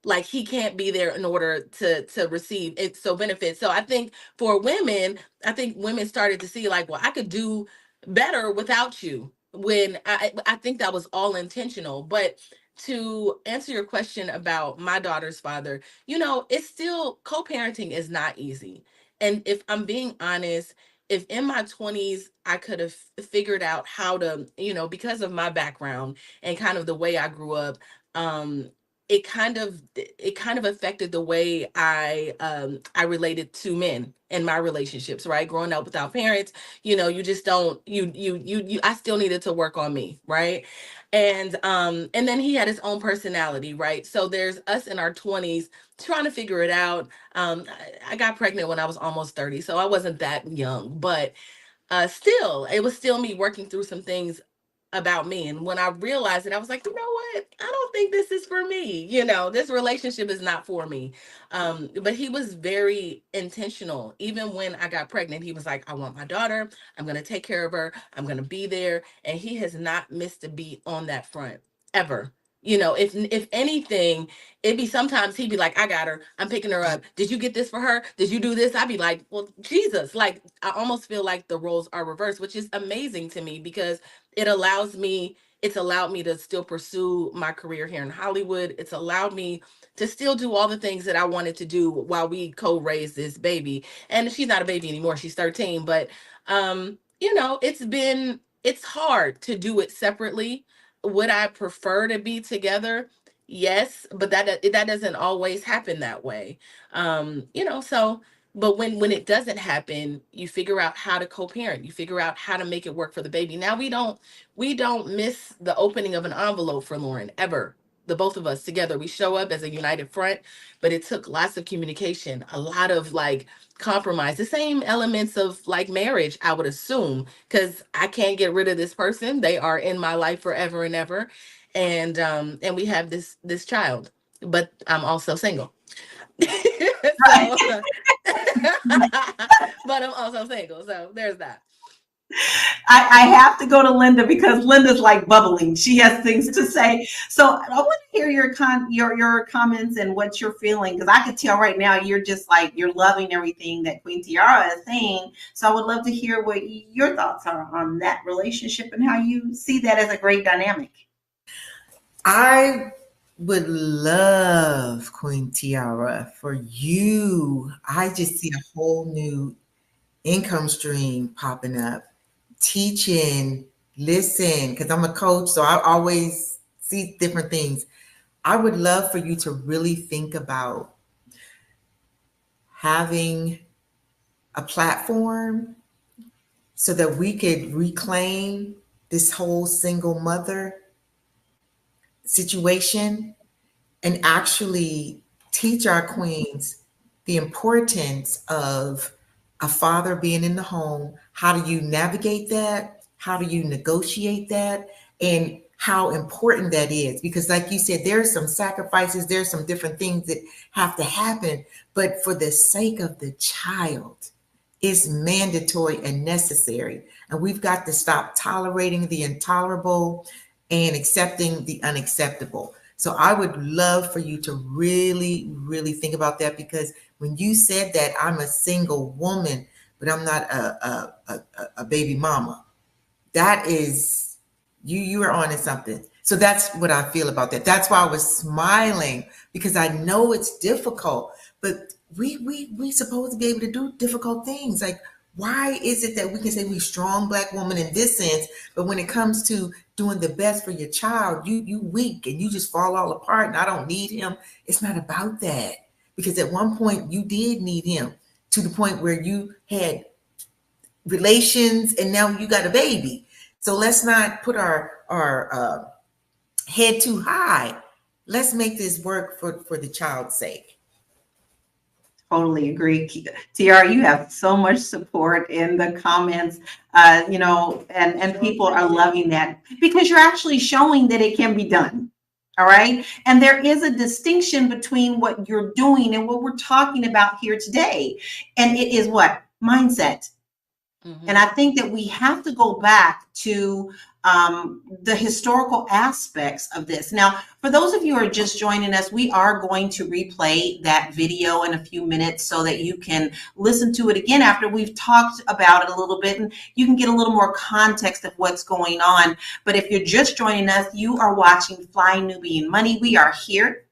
S2: Like he can't be there in order to receive it, so benefit. So I think for women, I think women started to see like, well, I could do better without you. When I think that was all intentional. But to answer your question about my daughter's father, you know, it's still, co-parenting is not easy. And if I'm being honest, if in my 20s I could have figured out how to, you know, because of my background and kind of the way I grew up, um it kind of affected the way I related to men in my relationships, right? Growing up without parents, you know, you just don't, you I still needed to work on me, right? And then he had his own personality, right? So there's us in our 20s trying to figure it out. I got pregnant when I was almost 30, so I wasn't that young, but still, it was still me working through some things about me. And when I realized it, I was like, you know what? I don't think this is for me. You know, this relationship is not for me. But he was very intentional. Even when I got pregnant, he was like, I want my daughter. I'm going to take care of her. I'm going to be there. And he has not missed a beat on that front ever. You know, if anything, it'd be sometimes he'd be like, I got her. I'm picking her up. Did you get this for her? Did you do this? I'd be like, well, Jesus. Like, I almost feel like the roles are reversed, which is amazing to me because it's allowed me to still pursue my career here in Hollywood. It's allowed me to still do all the things that I wanted to do while we co-raise this baby. And she's not a baby anymore. She's 13. But you know, it's hard to do it separately. Would I prefer to be together? Yes, but that doesn't always happen that way. You know, so but when it doesn't happen, you figure out how to co-parent. You figure out how to make it work for the baby. Now we don't miss the opening of an envelope for Lauren ever. The both of us together, we show up as a united front, but it took lots of communication, a lot of like compromise, the same elements of like marriage, I would assume, because I can't get rid of this person. They are in my life forever and ever. And we have this child, but I'm also single. So, but I'm also single. So there's that.
S8: I have to go to Linda because Linda's like bubbling. She has things to say. So I want to hear your comments and what you're feeling, because I could tell right now you're just like, you're loving everything that Queen Tiara is saying. So I would love to hear what your thoughts are on that relationship and how you see that as a great dynamic.
S9: I would love, Queen Tiara, for you. I just see a whole new income stream popping up. Teaching, listen, because I'm a coach, so I always see different things. I would love for you to really think about having a platform so that we could reclaim this whole single mother situation and actually teach our queens the importance of a father being in the home. How do you navigate that? How do you negotiate that? And how important that is. Because like you said, there's some sacrifices, there's some different things that have to happen. But for the sake of the child, it's mandatory and necessary. And we've got to stop tolerating the intolerable and accepting the unacceptable. So I would love for you to really, really think about that, because when you said that, I'm a single woman, but I'm not a baby mama. That is, you are on to something. So that's what I feel about that. That's why I was smiling, because I know it's difficult, but we supposed to be able to do difficult things. Like, why is it that we can say we're strong Black woman in this sense, but when it comes to doing the best for your child, you weak and you just fall all apart and I don't need him? It's not about that, because at one point you did need him to the point where you had relations and now you got a baby. So let's not put our head too high. Let's make this work for the child's sake.
S8: Totally agree. Tiara, you have so much support in the comments, you know, and people are loving that because you're actually showing that it can be done. All right. And there is a distinction between what you're doing and what we're talking about here today. And it is what? Mindset. And I think that we have to go back to the historical aspects of this. Now, for those of you who are just joining us, we are going to replay that video in a few minutes so that you can listen to it again after we've talked about it a little bit, and you can get a little more context of what's going on. But if you're just joining us, you are watching Fly Nubian Money. We are here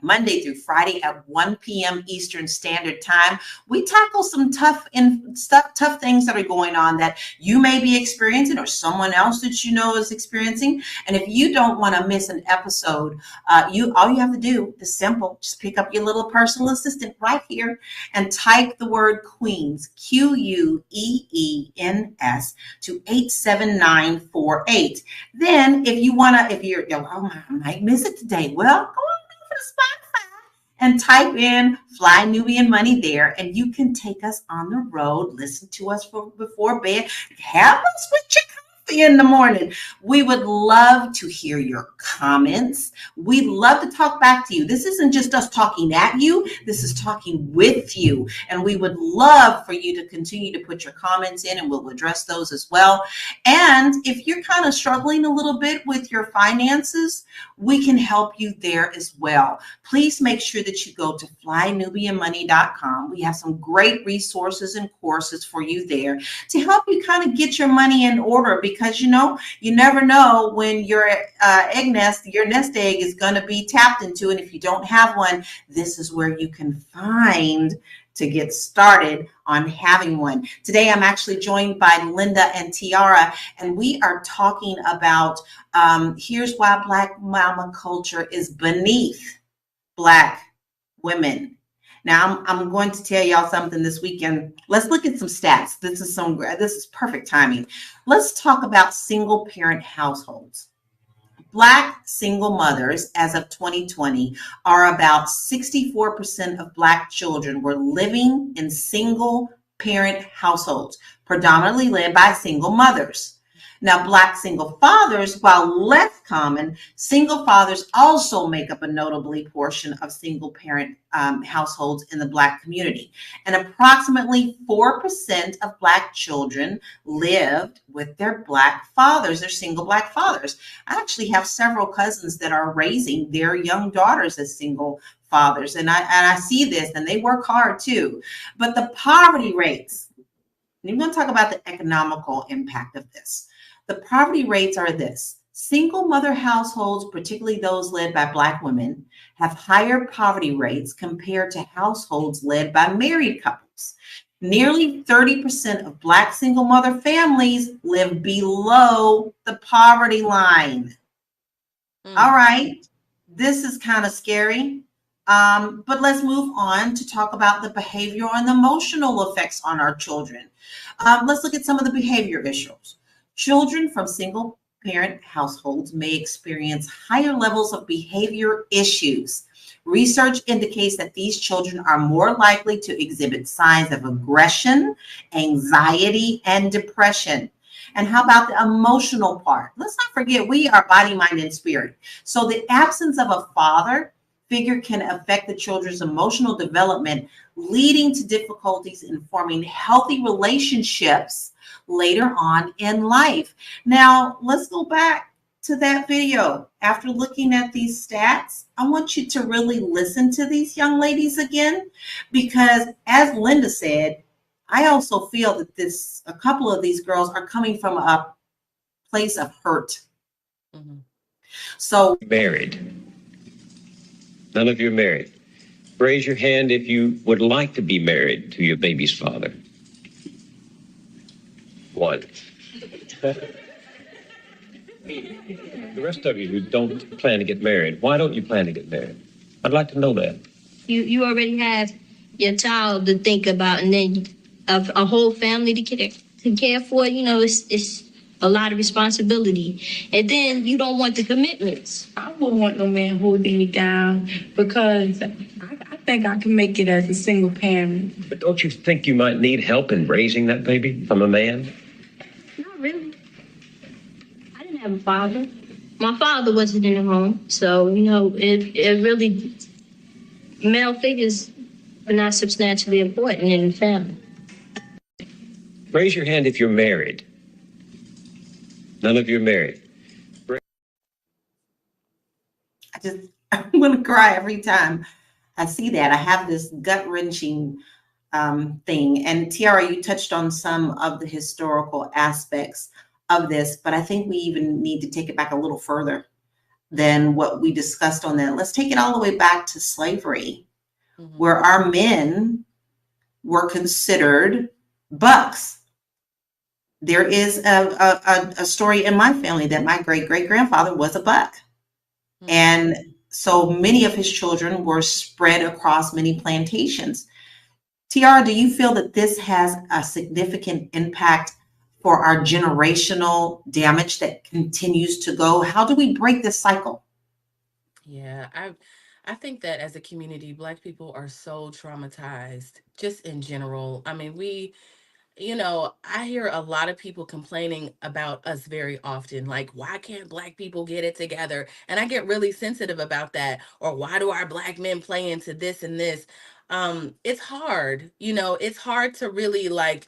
S8: Monday through Friday at 1 p.m. Eastern Standard Time. We tackle some tough things that are going on that you may be experiencing or someone else that you know is experiencing. And if you don't want to miss an episode, all you have to do is simple. Just pick up your little personal assistant right here and type the word Queens, QUEENS, to 87948. Then if you're, I might miss it today. Well, go on to Spotify and type in Fly Nubian Money there, and you can take us on the road, listen to us before bed, have us with your coffee in the morning. We would love to hear your comments. We'd love to talk back to you. This isn't just us talking at you. This is talking with you. And we would love for you to continue to put your comments in, and we'll address those as well. And if you're kind of struggling a little bit with your finances, we can help you there as well. Please make sure that you go to flynubianmoney.com. We have some great resources and courses for you there to help you kind of get your money in order, because you never know when your nest egg is going to be tapped into. And if you don't have one, this is where you can find to get started on having one. Today, I'm actually joined by Linda and Tiara, and we are talking about here's why Black mama culture is beneath Black women. Now, I'm going to tell y'all something this weekend. Let's look at some stats. This is perfect timing. Let's talk about single parent households. Black single mothers, as of 2020, are about 64% of Black children were living in single parent households, predominantly led by single mothers. Now, Black single fathers, while less common, single fathers also make up a notably portion of single parent households in the Black community. And approximately 4% of Black children lived with their Black fathers, their single Black fathers. I actually have several cousins that are raising their young daughters as single fathers. And I see this, and they work hard too. But the poverty rates, and I'm going to talk about the economical impact of this. The poverty rates are this. Single mother households, particularly those led by Black women, have higher poverty rates compared to households led by married couples. Nearly 30% of Black single mother families live below the poverty line. All right, this is kind of scary. But let's move on to talk about the behavioral and emotional effects on our children. Let's look at some of the behavior issues. Children from single parent households may experience higher levels of behavior issues. Research indicates that these children are more likely to exhibit signs of aggression, anxiety, and depression. And how about the emotional part? Let's not forget, we are body, mind, and spirit. So the absence of a father figure can affect the children's emotional development, leading to difficulties in forming healthy relationships later on in life. Now, let's go back to that video. After looking at these stats, I want you to really listen to these young ladies again, because as Linda said, I also feel that a couple of these girls are coming from a place of hurt. So
S10: Married. None of you are married. Raise your hand if you would like to be married to your baby's father. One. The rest of you who don't plan to get married, why don't you plan to get married? I'd like to know that.
S11: You already have your child to think about, and then a whole family to care for. It's a lot of responsibility, and then you don't want the commitments.
S12: I wouldn't want no man holding me down, because I think I can make it as a single parent.
S10: But don't you think you might need help in raising that baby from a man?
S11: Not really. I didn't have a father. My father wasn't in the home, so it really, male figures are not substantially important in the family.
S10: Raise your hand if you're married. None of you are married.
S8: I'm going to cry every time I see that. I have this gut wrenching thing. And Tiara, you touched on some of the historical aspects of this, but I think we even need to take it back a little further than what we discussed on that. Let's take it all the way back to slavery, where our men were considered bucks. There is a story in my family that my great-great-grandfather was a buck. And so many of his children were spread across many plantations. Tiara, do you feel that this has a significant impact for our generational damage that continues to go? How do we break this cycle?
S2: Yeah, I think that as a community, Black people are so traumatized, just in general. I mean, I hear a lot of people complaining about us very often, like, why can't Black people get it together? And I get really sensitive about that. Or why do our Black men play into this and this? It's hard, it's hard to really like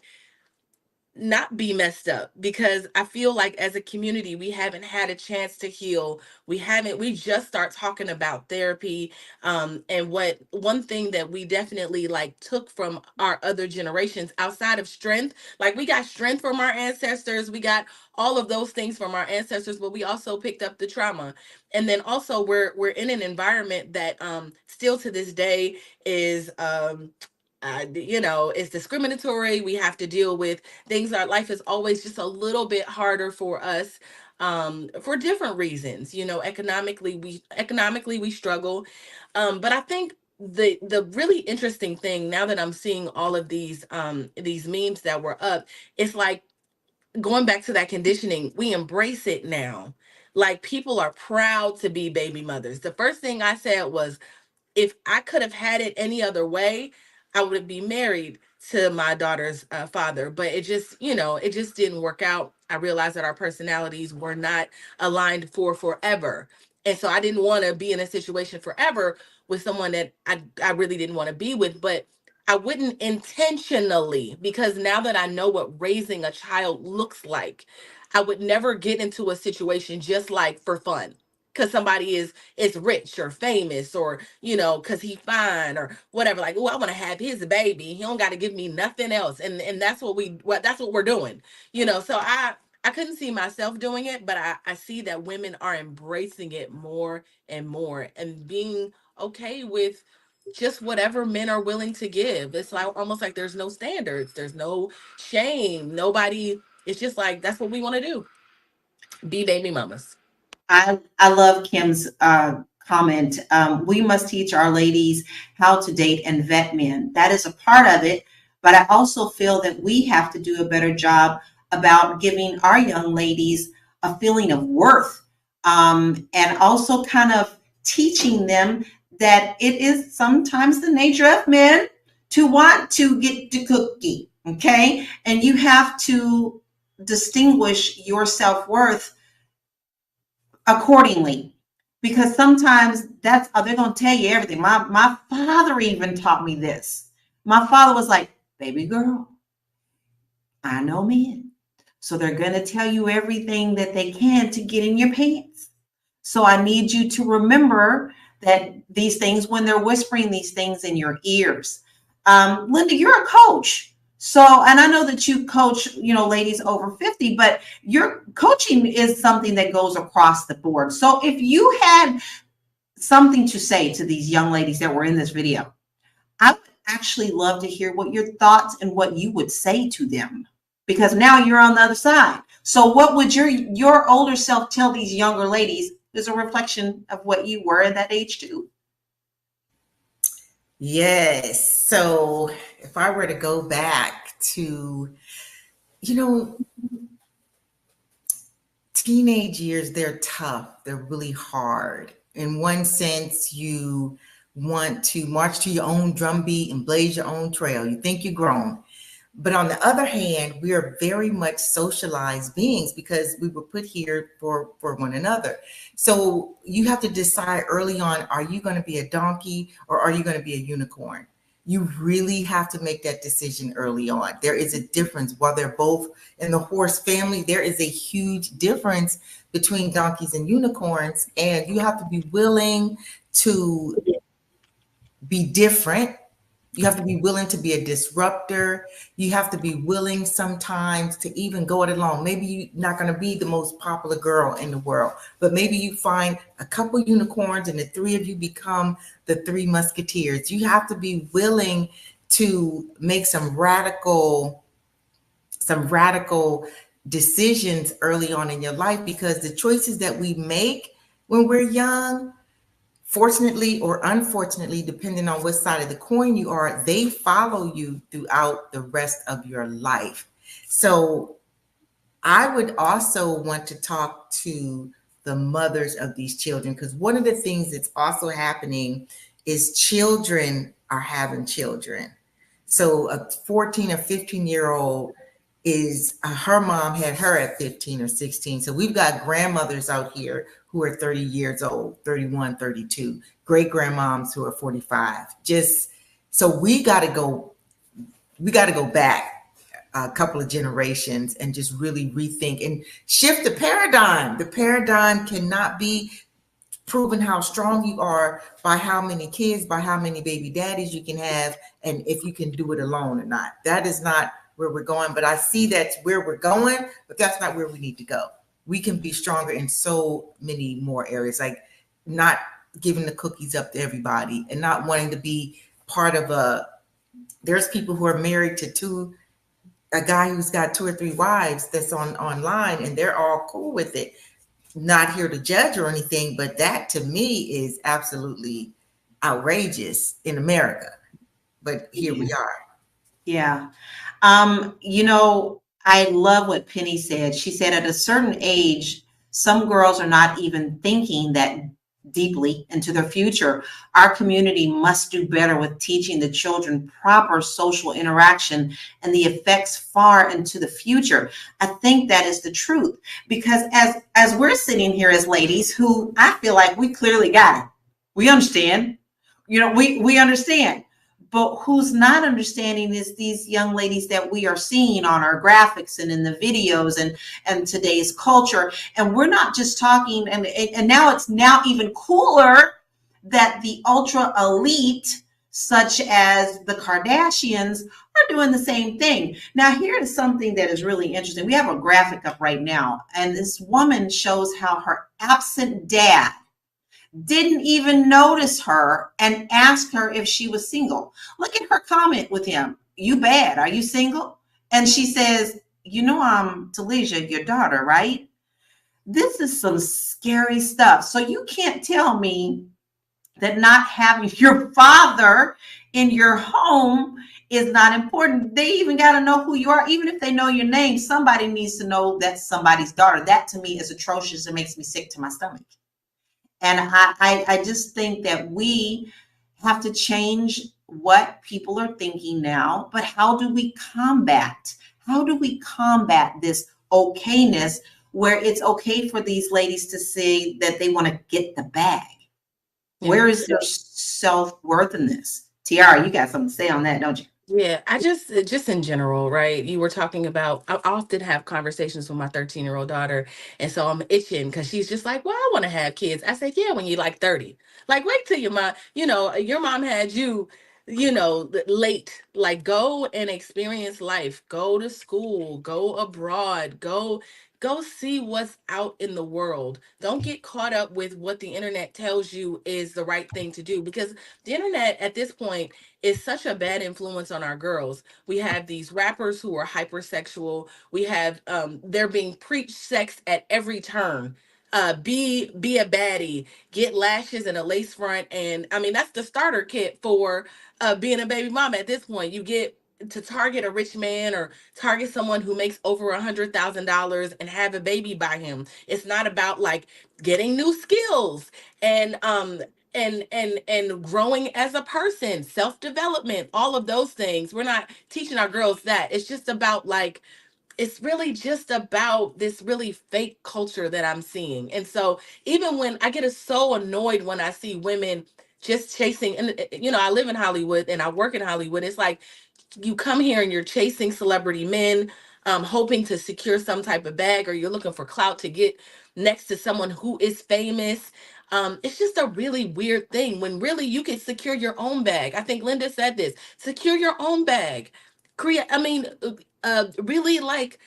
S2: not be messed up, because I feel like as a community we haven't had a chance to heal. We just start talking about therapy. And what one thing that we definitely like took from our other generations outside of strength, like we got strength from our ancestors, we got all of those things from our ancestors, but we also picked up the trauma. And then also we're in an environment that still to this day is is discriminatory. We have to deal with things. Our life is always just a little bit harder for us, for different reasons. Economically we struggle. But I think the really interesting thing, now that I'm seeing all of these memes that were up, it's like going back to that conditioning. We embrace it now. Like, people are proud to be baby mothers. The first thing I said was, if I could have had it any other way, I would be married to my daughter's father. But it just didn't work out. I realized that our personalities were not aligned for forever. And so I didn't want to be in a situation forever with someone that I really didn't want to be with. But I wouldn't intentionally, because now that I know what raising a child looks like, I would never get into a situation just like for fun, because somebody is rich or famous, or because he fine or whatever. Like, oh, I want to have his baby, he don't got to give me nothing else. And that's what we're doing. So I couldn't see myself doing it, but I see that women are embracing it more and more, and being okay with just whatever men are willing to give. It's like almost like there's no standards, there's no shame, nobody. It's just like, that's what we want to do, be baby mamas.
S8: I love Kim's comment. We must teach our ladies how to date and vet men. That is a part of it. But I also feel that we have to do a better job about giving our young ladies a feeling of worth, and also kind of teaching them that it is sometimes the nature of men to want to get the cookie. Okay. And you have to distinguish your self-worth accordingly, because sometimes they're going to tell you everything. My father even taught me this. My father was like, baby girl, I know men, so they're going to tell you everything that they can to get in your pants. So I need you to remember that these things, when they're whispering these things in your ears. Linda, you're a coach. So, and I know that you coach, ladies over 50, but your coaching is something that goes across the board. So if you had something to say to these young ladies that were in this video, I would actually love to hear what your thoughts and what you would say to them, because now you're on the other side. So what would your older self tell these younger ladies is a reflection of what you were at that age too?
S9: Yes. So if I were to go back to, teenage years, they're tough. They're really hard. In one sense, you want to march to your own drumbeat and blaze your own trail. You think you're grown. But on the other hand, we are very much socialized beings, because we were put here for one another. So you have to decide early on, are you going to be a donkey or are you going to be a unicorn? You really have to make that decision early on. There is a difference. While they're both in the horse family, there is a huge difference between donkeys and unicorns, and you have to be willing to be different. You have to be willing to be a disruptor. You have to be willing sometimes to even go it alone. Maybe you're not going to be the most popular girl in the world, but maybe you find a couple unicorns and the three of you become the three musketeers. You have to be willing to make some radical decisions early on in your life, because the choices that we make when we're young, fortunately or unfortunately, depending on what side of the coin you are, they follow you throughout the rest of your life. So I would also want to talk to the mothers of these children, because one of the things that's also happening is children are having children. So a 14 or 15-year-old is her mom had her at 15 or 16. So we've got grandmothers out here who are 30 years old, 31, 32, great grandmoms who are 45. Just so we got to go back a couple of generations and just really rethink and shift the paradigm. The paradigm cannot be proven how strong you are by how many kids, by how many baby daddies you can have, and if you can do it alone or not. That is not where we're going, but I see that's where we're going, but that's not where we need to go. We can be stronger in so many more areas, like not giving the cookies up to everybody and not wanting to be part of there's people who are married to a guy who's got 2 or 3 wives that's online, and they're all cool with it. Not here to judge or anything, but that to me is absolutely outrageous in America. But here we are.
S8: Yeah. I love what Penny said. She said at a certain age, some girls are not even thinking that deeply into their future. Our community must do better with teaching the children proper social interaction and the effects far into the future. I think that is the truth, because as we're sitting here as ladies who I feel like we clearly got it. We understand. We understand. But who's not understanding is these young ladies that we are seeing on our graphics and in the videos and today's culture. And we're not just talking, and now it's now even cooler that the ultra elite, such as the Kardashians, are doing the same thing. Now, here is something that is really interesting. We have a graphic up right now, and this woman shows how her absent dad didn't even notice her and asked her if she was single. Look at her comment with him. You bad. Are you single? And she says, I'm Talisha, your daughter, right? This is some scary stuff. So you can't tell me that not having your father in your home is not important. They even got to know who you are. Even if they know your name, somebody needs to know that's somebody's daughter. That to me is atrocious. It makes me sick to my stomach. And I just think that we have to change what people are thinking now. But how do we combat this okayness where it's okay for these ladies to say that they want to get the bag? Yeah. Where is their self-worth in this? Tiara, you got something to say on that, don't you?
S2: Yeah, I just in general, right? You were talking about, I often have conversations with my 13-year-old daughter. And so I'm itching because she's just like, well, I want to have kids. I said, yeah, when you're like 30. Like, wait till your mom had you, late. Like, go and experience life. Go to school, go abroad, go see what's out in the world. Don't get caught up with what the internet tells you is the right thing to do, because the internet at this point is such a bad influence on our girls. We have these rappers who are hypersexual. We have they're being preached sex at every turn. Be a baddie, get lashes and a lace front, and I mean that's the starter kit for being a baby mama. At this point, you get to target a rich man or target someone who makes over $100,000 and have a baby by him. It's not about like getting new skills and growing as a person, self-development, all of those things. We're not teaching our girls that. It's just about like, it's really just about this really fake culture that I'm seeing. And so even when I get so annoyed when I see women just chasing. And, I live in Hollywood and I work in Hollywood. It's like you come here and you're chasing celebrity men, hoping to secure some type of bag, or you're looking for clout to get next to someone who is famous. It's just a really weird thing when really you can secure your own bag. I think Linda said this: secure your own bag. Create. I mean, really like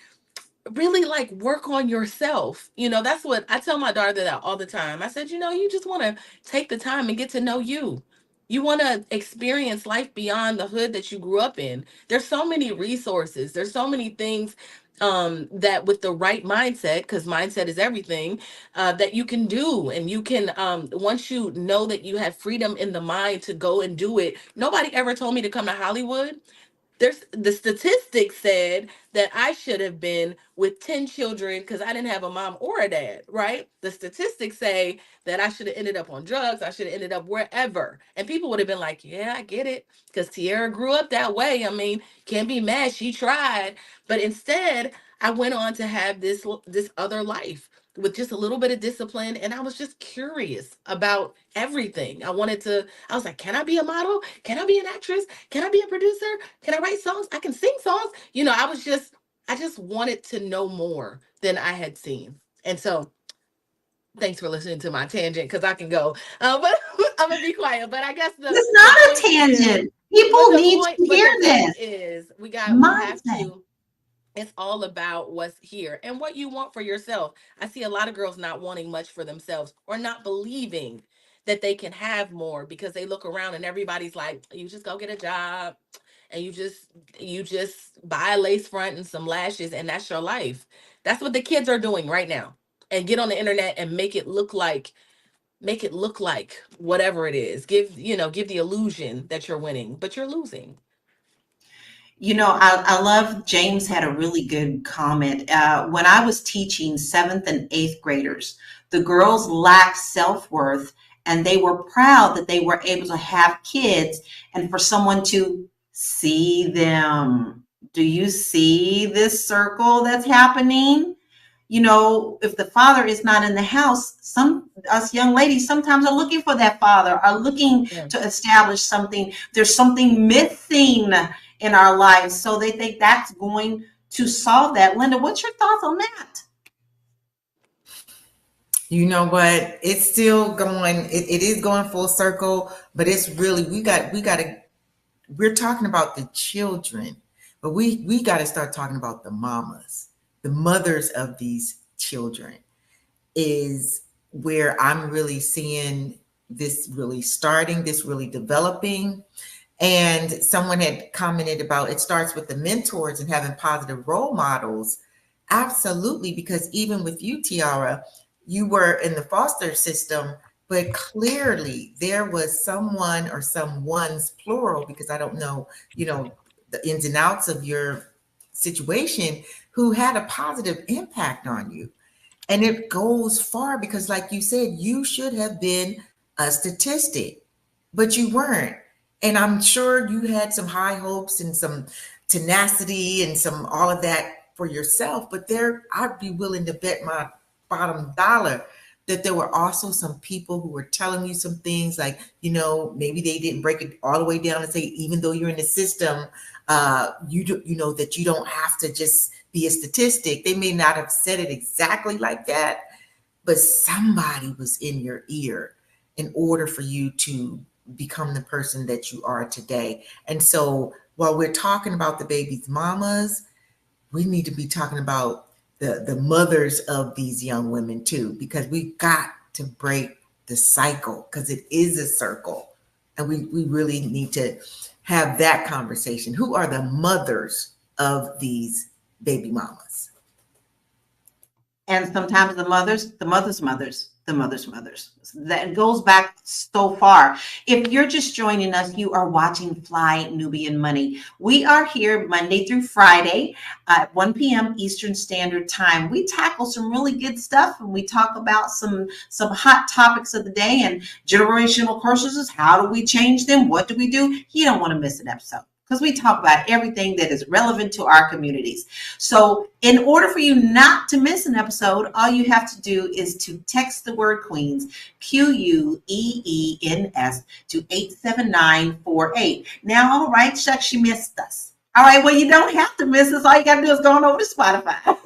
S2: work on yourself. That's what I tell my daughter that all the time. I said, you just want to take the time and get to know you. You want to experience life beyond the hood that you grew up in. There's so many resources. There's so many things that with the right mindset, because mindset is everything, that you can do. And you can, once you know that you have freedom in the mind to go and do it. Nobody ever told me to come to Hollywood. The statistics said that I should have been with 10 children because I didn't have a mom or a dad, right? The statistics say that I should have ended up on drugs. I should have ended up wherever. And people would have been like, yeah, I get it. Because Tierra grew up that way. I mean, can't be mad. She tried. But instead, I went on to have this other life with just a little bit of discipline. And I was just curious about everything. I was like, can I be a model? Can I be an actress? Can I be a producer? Can I write songs? I can sing songs. I just wanted to know more than I had seen. And so thanks for listening to my tangent because I can go. But I'm going to be quiet. But I guess
S8: it's not a tangent. People need to hear this.
S2: Is we have to. It's all about what's here and what you want for yourself. I see a lot of girls not wanting much for themselves or not believing that they can have more because they look around and everybody's like, you just go get a job and you just buy a lace front and some lashes and that's your life. That's what the kids are doing right now. And get on the internet and make it look like whatever it is. Give the illusion that you're winning, but you're losing.
S8: I love James had a really good comment. When I was teaching 7th and 8th graders, the girls lacked self-worth and they were proud that they were able to have kids and for someone to see them. Do you see this circle that's happening? If the father is not in the house, us young ladies sometimes are looking for that father, are looking to establish something. There's something missing in our lives. So they think that's going to solve that. Linda, what's your thoughts on that?
S9: You know what? It's still going, it is going full circle, but it's really, we're talking about the children, but we got to start talking about the mamas, the mothers of these children is where I'm really seeing this really starting, this really developing. And someone had commented about it starts with the mentors and having positive role models. Absolutely, because even with you, Tiara, you were in the foster system, but clearly there was someone or someone's plural, because I don't know, the ins and outs of your situation, who had a positive impact on you. And it goes far because like you said, you should have been a statistic, but you weren't. And I'm sure you had some high hopes and some tenacity and some all of that for yourself. But I'd be willing to bet my bottom dollar that there were also some people who were telling you some things like, maybe they didn't break it all the way down and say, even though you're in the system, that you don't have to just be a statistic. They may not have said it exactly like that, but somebody was in your ear in order for you to become the person that you are today. And so while we're talking about the baby's mamas, we need to be talking about the mothers of these young women too, because we've got to break the cycle because it is a circle. And we really need to have that conversation. Who are the mothers of these baby mamas?
S8: And sometimes the mothers' mothers. That goes back so far. If you're just joining us, you are watching Fly Nubian Money. We are here Monday through Friday at 1 p.m. Eastern Standard Time. We tackle some really good stuff and we talk about some hot topics of the day and generational curses. How do we change them? What do we do? You don't want to miss an episode. because we talk about everything that is relevant to our communities. So in order for you not to miss an episode, all you have to do is to text the word Queens, QUEENS, to 87948. Now, all right, shucks, you missed us. All right, well, you don't have to miss us. All you got to do is go on over to Spotify.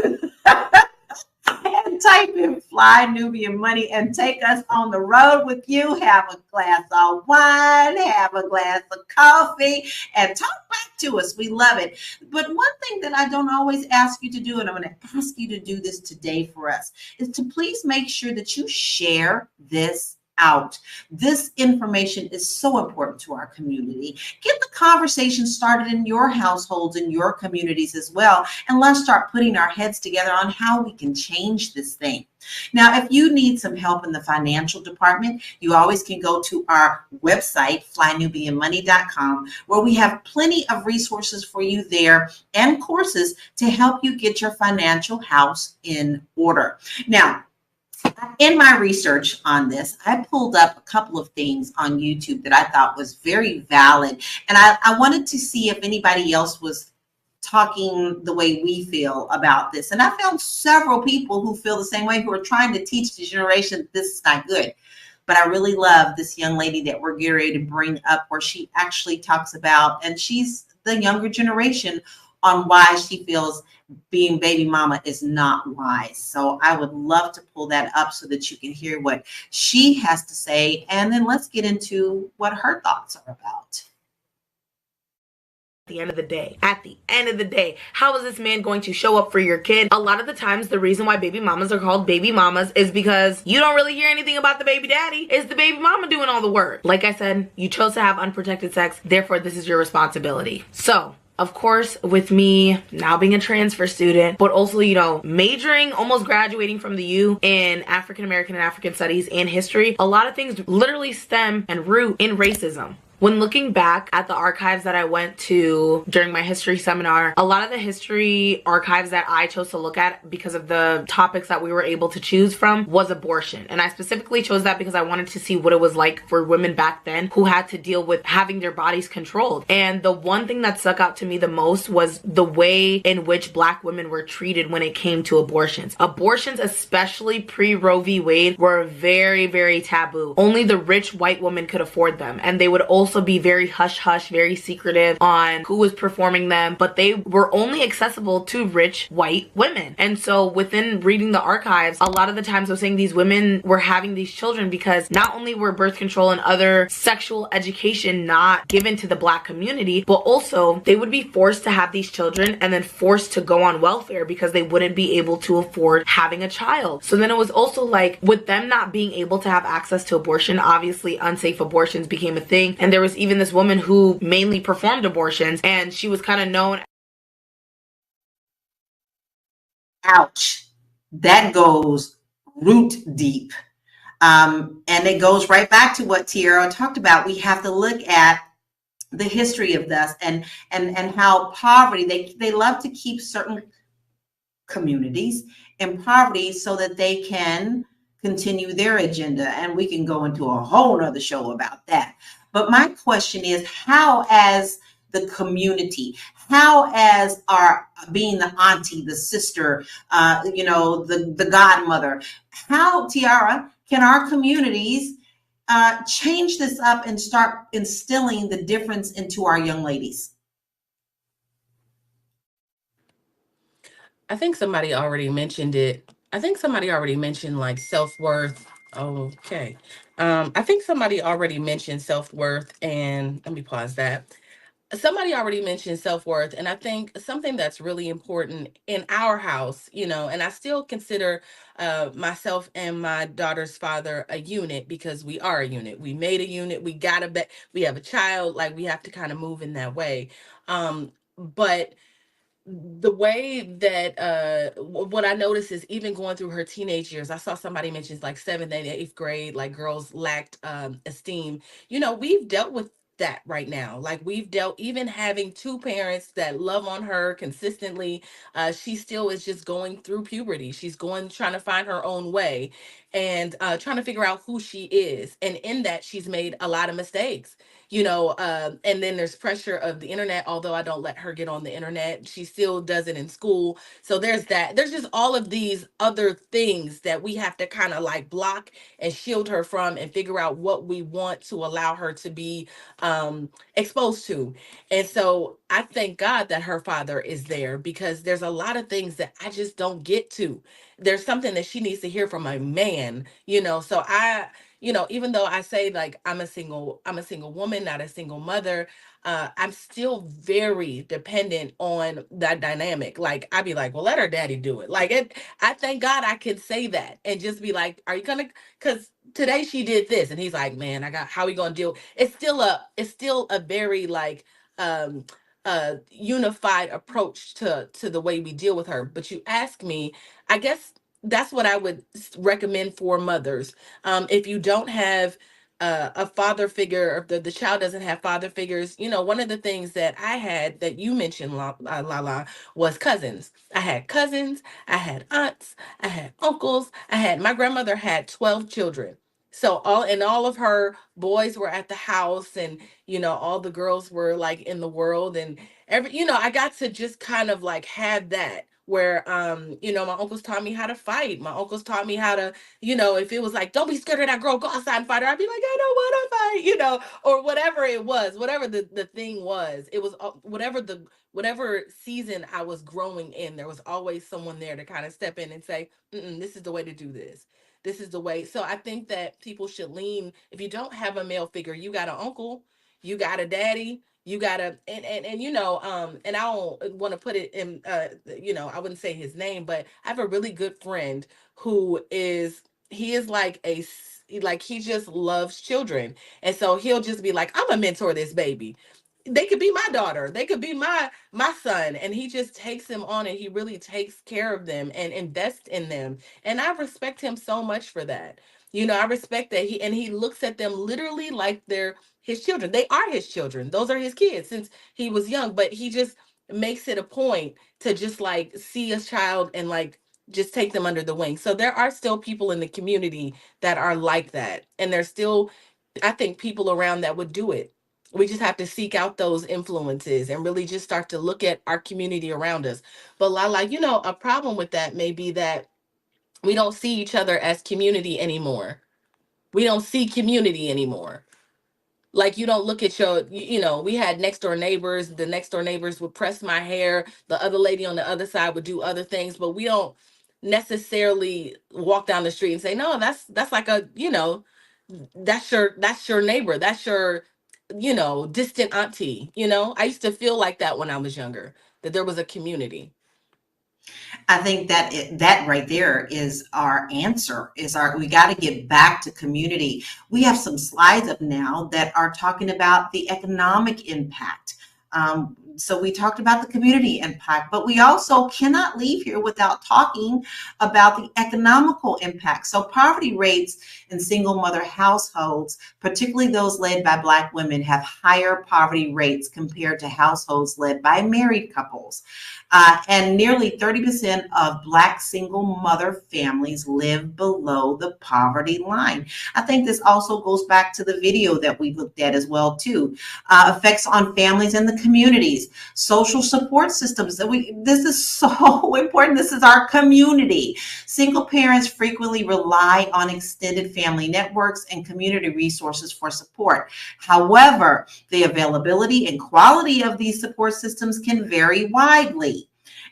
S8: And type in Fly Nubian Money and take us on the road with you. Have a glass of wine, have a glass of coffee, and talk back to us. We love it. But one thing that I don't always ask you to do, and I'm going to ask you to do this today for us, is to please make sure that you share this out. This information is so important to our community. Get the conversation started in your households, in your communities as well. And let's start putting our heads together on how we can change this thing. Now, if you need some help in the financial department, you always can go to our website, flynubianmoney.com, where we have plenty of resources for you there and courses to help you get your financial house in order. Now, in my research on this, I pulled up a couple of things on YouTube that I thought was very valid. And I wanted to see if anybody else was talking the way we feel about this. And I found several people who feel the same way, who are trying to teach the generation this is not good. But I really love this young lady that we're getting ready to bring up, where she actually talks about, and she's the younger generation, on why she feels being baby mama is not wise. So I would love to pull that up so that you can hear what she has to say. And then let's get into what her thoughts are about.
S13: At the end of the day, how is this man going to show up for your kid? A lot of the times, the reason why baby mamas are called baby mamas is because you don't really hear anything about the baby daddy. It's the baby mama doing all the work. Like I said, you chose to have unprotected sex, therefore this is your responsibility. So of course, with me now being a transfer student, but also, you know, majoring, almost graduating from the U in African American and African studies and history, a lot of things literally stem and root in racism. When looking back at the archives that I went to during my history seminar, a lot of the history archives that I chose to look at because of the topics that we were able to choose from was abortion. And I specifically chose that because I wanted to see what it was like for women back then who had to deal with having their bodies controlled. And the one thing that stuck out to me the most was the way in which Black women were treated when it came to abortions. Abortions, especially pre-Roe v. Wade, were very, very taboo. Only the rich white woman could afford them. And they would also be very hush-hush, very secretive on who was performing them, but they were only accessible to rich white women. And so within reading the archives, a lot of the times I was saying these women were having these children because not only were birth control and other sexual education not given to the Black community, but also they would be forced to have these children and then forced to go on welfare because they wouldn't be able to afford having a child. So then it was also like, with them not being able to have access to abortion, obviously unsafe abortions became a thing. And there was even this woman who mainly performed abortions, and she was kind of known.
S8: Ouch. That goes root deep. And it goes right back to what Tiara talked about. We have to look at the history of this and how poverty, they love to keep certain communities in poverty so that they can continue their agenda. And we can go into a whole nother show about that. But my question is, how as the community, how as our being the auntie, the sister, you know, the godmother, how, Tiara, can our communities change this up and start instilling the difference into our young ladies?
S2: I think somebody already mentioned it. I think somebody already mentioned like self-worth. Okay. I think somebody already mentioned self-worth, and let me pause that. Somebody already mentioned self-worth, and I think something that's really important in our house, you know, and I still consider myself and my daughter's father a unit because we are a unit. We made a unit. We got a we have a child. Like, we have to kind of move in that way. But the way that what I noticed is, even going through her teenage years, I saw somebody mentions like 7th and 8th grade, like girls lacked esteem. You know, we've dealt with that right now. Like, we've dealt, even having 2 parents that love on her consistently, she still is just going through puberty. She's trying to find her own way. and trying to figure out who she is. And in that, she's made a lot of mistakes, and then there's pressure of the internet. Although I don't let her get on the internet, she still does it in school. So there's that. There's just all of these other things that we have to kind of like block and shield her from, and figure out what we want to allow her to be exposed to. And so I thank God that her father is there, because there's a lot of things that I just don't get to. There's something that she needs to hear from a man, So even though I say like I'm a single woman, not a single mother, I'm still very dependent on that dynamic. Like I'd be like, well, let her daddy do it. I thank God I can say that and just be like, are you gonna? Because today she did this, and he's like, man, how we gonna deal? It's still a very like um unified approach to the way we deal with her. But you ask me, I guess that's what I would recommend for mothers. If you don't have a father figure, or if the child doesn't have father figures, one of the things that I had that you mentioned, Lala, was cousins. I had cousins, I had aunts, I had uncles, my grandmother had 12 children. So all of her boys were at the house, and all the girls were like in the world, and I got to just kind of like have that, where my uncles taught me how to fight. My uncles taught me how to, if it was like, don't be scared of that girl, go outside and fight her, I'd be like, I don't want to fight, or whatever it was, whatever the thing was. It was whatever season I was growing in, there was always someone there to kind of step in and say, this is the way to do this. This is the way. So I think that people should lean. If you don't have a male figure, you got an uncle, you got a daddy, you gotta, and I don't want to put it in, I wouldn't say his name, but I have a really good friend who he is like like he just loves children. And so he'll just be like, I'm a mentor this baby. They could be my daughter, they could be my son, and he just takes them on, and he really takes care of them and invests in them. And I respect him so much for that. I respect that he looks at them literally like they're his children. They are his children. Those are his kids since he was young, but he just makes it a point to just like see a child and like just take them under the wing. So there are still people in the community that are like that. And there's still, I think, people around that would do it. We just have to seek out those influences and really just start to look at our community around us. But Lala, a problem with that may be that we don't see each other as community anymore. We don't see community anymore. Like you don't look at we had next door neighbors. The next door neighbors would press my hair. The other lady on the other side would do other things, but we don't necessarily walk down the street and say, no, that's like that's your neighbor. That's your, distant auntie. I used to feel like that when I was younger, that there was a community.
S8: I think that that right there is our answer. We got to get back to community. We have some slides up now that are talking about the economic impact. So we talked about the community impact, but we also cannot leave here without talking about the economical impact. So poverty rates in single mother households, particularly those led by Black women, have higher poverty rates compared to households led by married couples. And nearly 30% of Black single mother families live below the poverty line. I think this also goes back to the video that we looked at as well, too. Effects on families and the communities, social support systems. This is so important. This is our community. Single parents frequently rely on extended family networks and community resources for support. However, the availability and quality of these support systems can vary widely.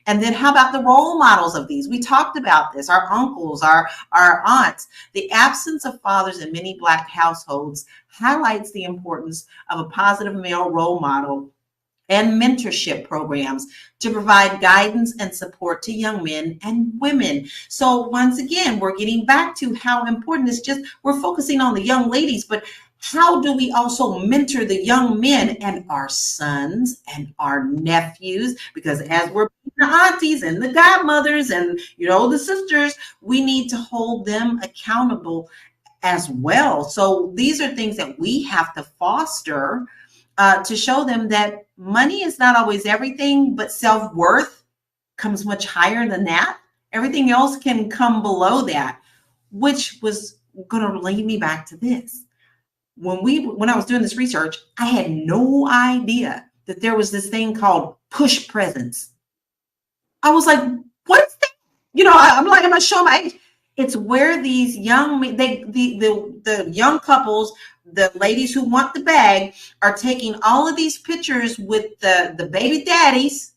S8: And then how about the role models of these? We talked about this, our uncles, our aunts. The absence of fathers in many Black households highlights the importance of a positive male role model and mentorship programs to provide guidance and support to young men and women. So once again, we're getting back to how important it's just, we're focusing on the young ladies, but how do we also mentor the young men and our sons and our nephews? Because as we're the aunties and the godmothers and, the sisters, we need to hold them accountable as well. So these are things that we have to foster to show them that money is not always everything, but self-worth comes much higher than that. Everything else can come below that. which was going to lead me back to this. When I was doing this research, I had no idea that there was this thing called push presence. I was like, what is that? I'm like, am I showing my age? It's where these young the young couples, the ladies who want the bag, are taking all of these pictures with the baby daddies,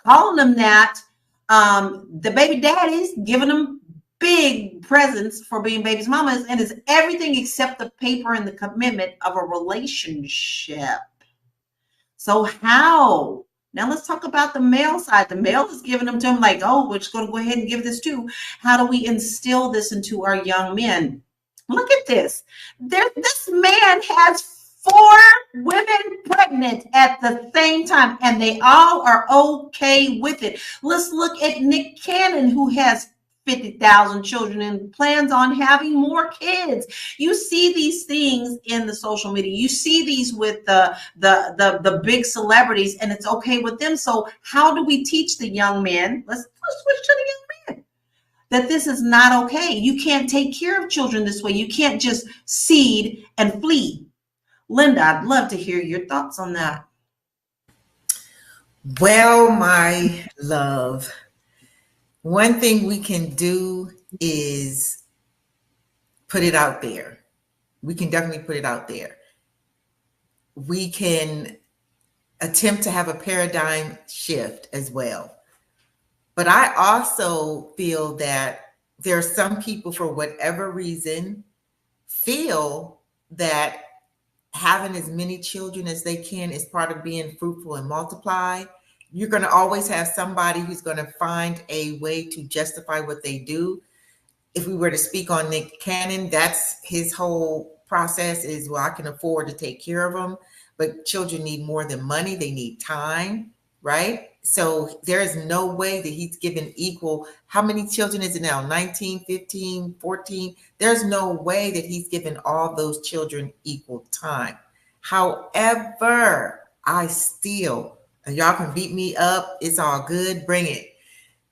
S8: calling them that. The baby daddies giving them big presents for being baby's mamas, and it's everything except the paper and the commitment of a relationship. So how? Now let's talk about the male side. The male is giving them to him like, oh, we're just going to go ahead and give this too. How do we instill this into our young men? Look at this. This man has 4 women pregnant at the same time, and they all are okay with it. Let's look at Nick Cannon, who has 50,000 children and plans on having more kids. You see these things in the social media. You see these with the big celebrities, and it's okay with them. So how do we teach the young men? Let's switch to the young men that this is not okay. You can't take care of children this way. You can't just seed and flee. Linda, I'd love to hear your thoughts on that.
S9: Well, my love, one thing we can do is put it out there. We can definitely put it out there. We can attempt to have a paradigm shift as well. But I also feel that there are some people, for whatever reason, feel that having as many children as they can is part of being fruitful and multiply. You're going to always have somebody who's going to find a way to justify what they do. If we were to speak on Nick Cannon, that's his whole process is, well, I can afford to take care of them. But children need more than money. They need time, right? So there is no way that he's given equal. How many children is it now? 19, 15, 14? There's no way that he's given all those children equal time. However, I still, and y'all can beat me up, it's all good, bring it.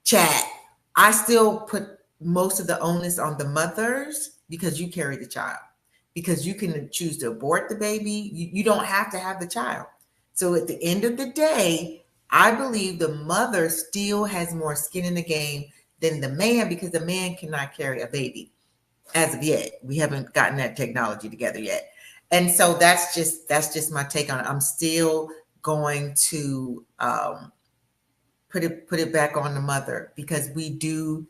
S9: Chat, I still put most of the onus on the mothers because you carry the child. Because you can choose to abort the baby. You don't have to have the child. So at the end of the day, I believe the mother still has more skin in the game than the man, because the man cannot carry a baby as of yet. We haven't gotten that technology together yet. And so that's just my take on it. I'm still going to put it back on the mother, because we do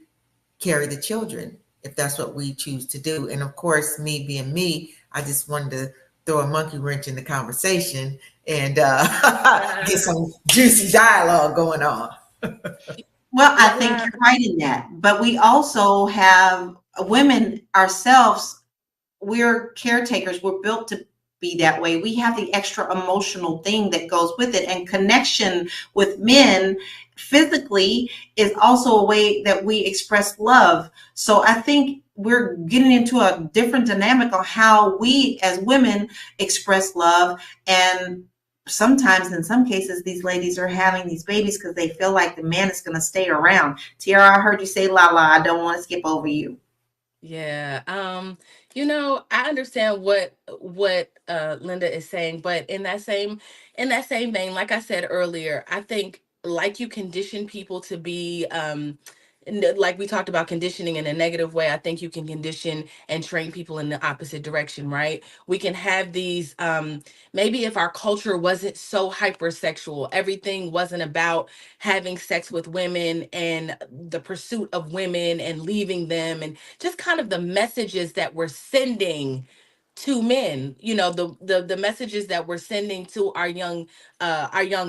S9: carry the children if that's what we choose to do. And of course, me being me, I just wanted to throw a monkey wrench in the conversation and get some juicy dialogue going on.
S8: Well, I think you're right in that. But we also have women ourselves. We're caretakers. We're built to be that way. We have the extra emotional thing that goes with it, and connection with men physically is also a way that we express love. So I think we're getting into a different dynamic on how we as women express love. And sometimes, in some cases, these ladies are having these babies because they feel like the man is going to stay around. Tiara, I heard you say, la, I don't want to skip over you.
S2: Yeah. I understand what Linda is saying, but in that same vein, like I said earlier, I think like you condition people to be like we talked about conditioning in a negative way, I think you can condition and train people in the opposite direction, right? We can have these maybe if our culture wasn't so hypersexual, everything wasn't about having sex with women and the pursuit of women and leaving them, and just kind of the messages that we're sending to men, the messages that we're sending to our young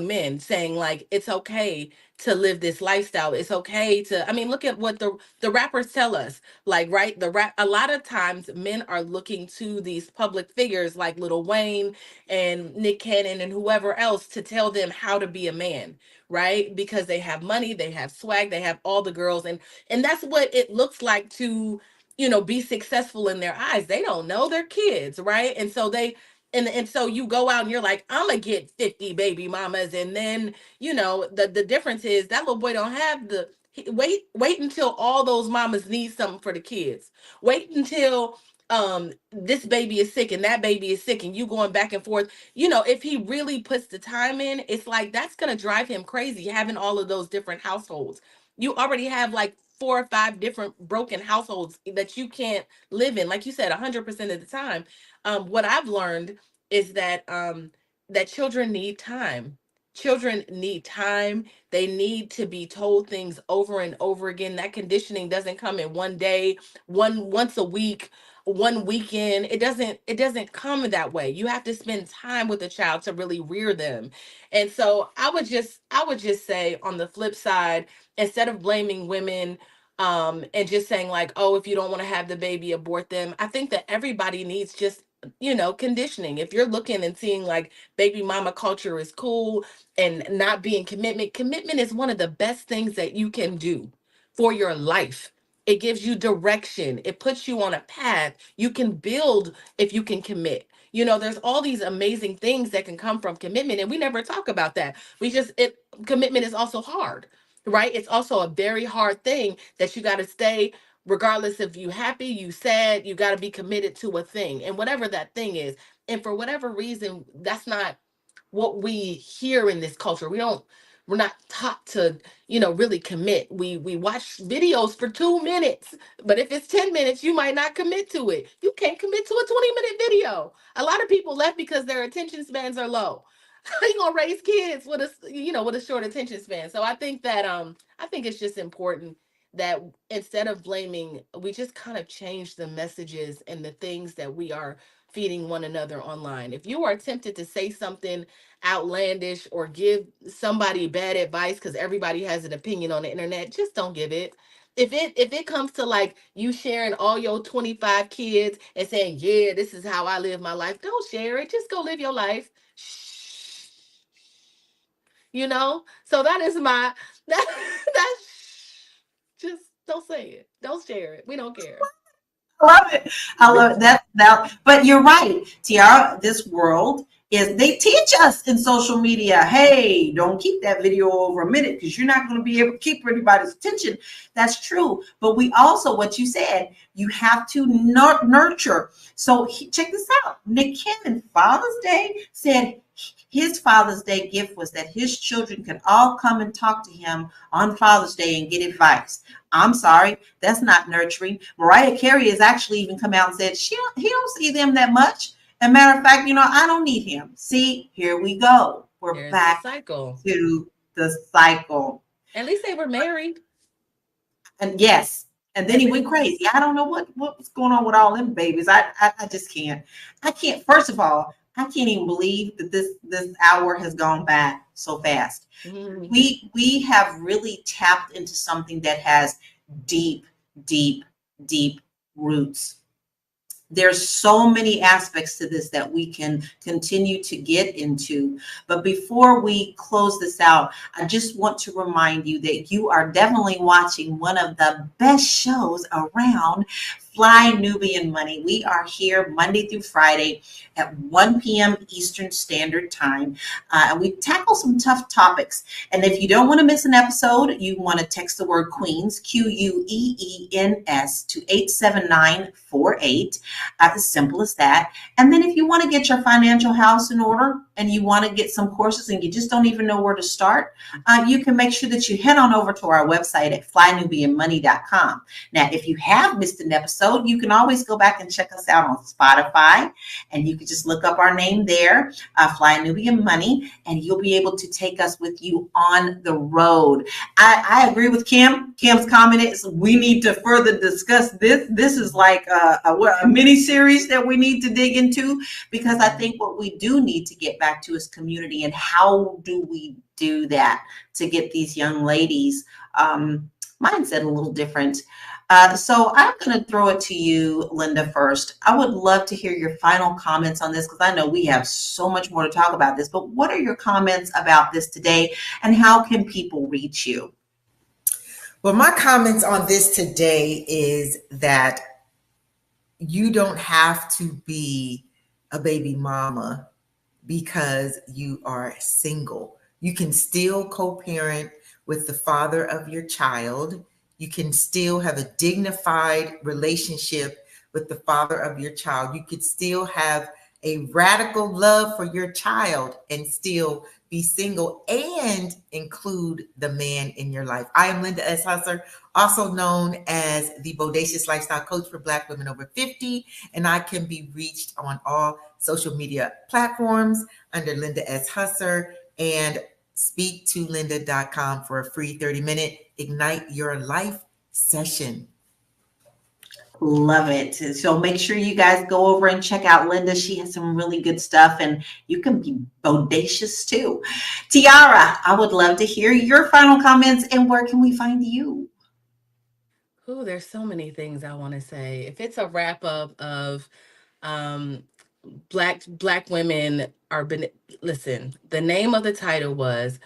S2: men, saying like it's okay to live this lifestyle. It's okay to, I mean, look at what the rappers tell us. Like, right, a lot of times men are looking to these public figures like Lil Wayne and Nick Cannon and whoever else to tell them how to be a man, right? Because they have money, they have swag, they have all the girls, and that's what it looks like to be successful in their eyes. They don't know their kids, right? And so and so you go out and you're like, I'm gonna get 50 baby mamas, and then the difference is that little boy don't have Wait until all those mamas need something for the kids. Wait until this baby is sick and that baby is sick and you going back and forth. If he really puts the time in, it's like that's gonna drive him crazy having all of those different households. You already have like 4 or 5 different broken households that you can't live in, like you said, 100% of the time. What I've learned is that children need time. Children need time. They need to be told things over and over again. That conditioning doesn't come in one day, once a week, one weekend. It doesn't come that way. You have to spend time with the child to really rear them. And so I would just say, on the flip side, instead of blaming women, and just saying like, oh, if you don't want to have the baby, abort them. I think that everybody needs just, conditioning. If you're looking and seeing like baby mama culture is cool and not being commitment is one of the best things that you can do for your life. It gives you direction. It puts you on a path. You can build if you can commit. There's all these amazing things that can come from commitment, and we never talk about that. Commitment is also hard, right? It's also a very hard thing that you got to stay, regardless if you happy, you sad, you got to be committed to a thing, and whatever that thing is. And for whatever reason, that's not what we hear in this culture. We're not taught to, really commit. We watch videos for 2 minutes, but if it's 10 minutes, you might not commit to it. You can't commit to a 20-minute video. A lot of people left because their attention spans are low. How you gonna raise kids with a short attention span? So I think it's just important that instead of blaming, we just kind of change the messages and the things that we are feeding one another online. If you are tempted to say something outlandish or give somebody bad advice because everybody has an opinion on the internet, just don't give it. If it comes to like you sharing all your 25 kids and saying, yeah, this is how I live my life, don't share it. Just go live your life. Shh. So that is my that's just don't say it. Don't share it. We don't care.
S8: I love it. I love it. But you're right, Tiara. This world they teach us in social media, hey, don't keep that video over a minute because you're not going to be able to keep everybody's attention. That's true. But we also, what you said, you have to nurture. So check this out. Nick Cannon, Father's Day, said his Father's Day gift was that his children could all come and talk to him on Father's Day and get advice. I'm sorry, that's not nurturing. Mariah Carey has actually even come out and said he don't see them that much. As a matter of fact, I don't need him. See, here we go. We're back to the cycle.
S2: At least they were married.
S8: And yes. And then he went crazy. I don't know what's going on with all them babies. I just can't. I can't. First of all, I can't even believe that this hour has gone by so fast. Mm-hmm. We have really tapped into something that has deep, deep, deep roots. There's so many aspects to this that we can continue to get into. But before we close this out, I just want to remind you that you are definitely watching one of the best shows around, Fly Nubian Money. We are here Monday through Friday at 1 p.m. Eastern Standard Time. And we tackle some tough topics. And if you don't want to miss an episode, you want to text the word Queens, QUEENS, to 87948. As simple as that. And then if you want to get your financial house in order and you want to get some courses and you just don't even know where to start, you can make sure that you head on over to our website at flynubianmoney.com. Now, if you have missed an episode, you can always go back and check us out on Spotify, and you can just look up our name there, Fly Nubian Money, and you'll be able to take us with you on the road. I agree with Kim. Kim's comment is we need to further discuss this. This is like a mini series that we need to dig into, because I think what we do need to get back to is community, and how do we do that to get these young ladies mindset a little different. So I'm going to throw it to you, Linda, first. I would love to hear your final comments on this, because I know we have so much more to talk about this, but what are your comments about this today, and how can people reach you?
S9: Well, my comments on this today is that you don't have to be a baby mama because you are single. You can still co-parent with the father of your child. You can still have a dignified relationship with the father of your child. You could still have a radical love for your child and still be single and include the man in your life. I am Linda S. Husser, also known as the Bodacious Lifestyle Coach for Black women over 50, and I can be reached on all social media platforms under Linda S. Husser, and speak2linda.com for a free 30-minute Ignite Your Life session.
S8: Love it. So make sure you guys go over and check out Linda. She has some really good stuff, and you can be bodacious too. Tiara, I would love to hear your final comments, and where can we find you?
S2: Ooh, there's so many things I want to say. If it's a wrap up of um, black women are been listen, the name of the title was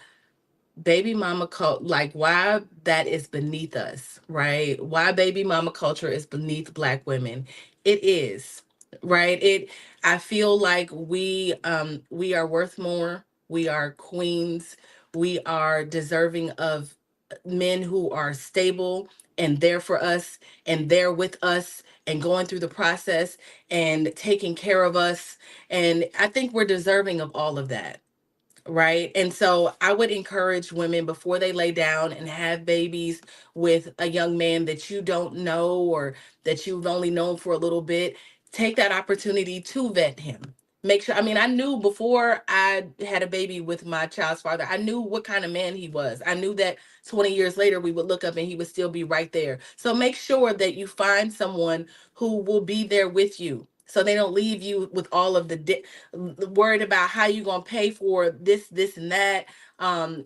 S2: baby mama cult, like why that is beneath us, right? Why baby mama culture is beneath black women. It is, right? I feel like we are worth more. We are queens. We are deserving of men who are stable and there for us and there with us and going through the process and taking care of us. And I think we're deserving of all of that. Right. And so I would encourage women before they lay down and have babies with a young man that you don't know or that you've only known for a little bit, take that opportunity to vet him. Make sure, I mean, I knew before I had a baby with my child's father, I knew what kind of man he was. I knew that 20 years later we would look up and he would still be right there. So make sure that you find someone who will be there with you. So they don't leave you with all of the worried about how you gonna pay for this, and that,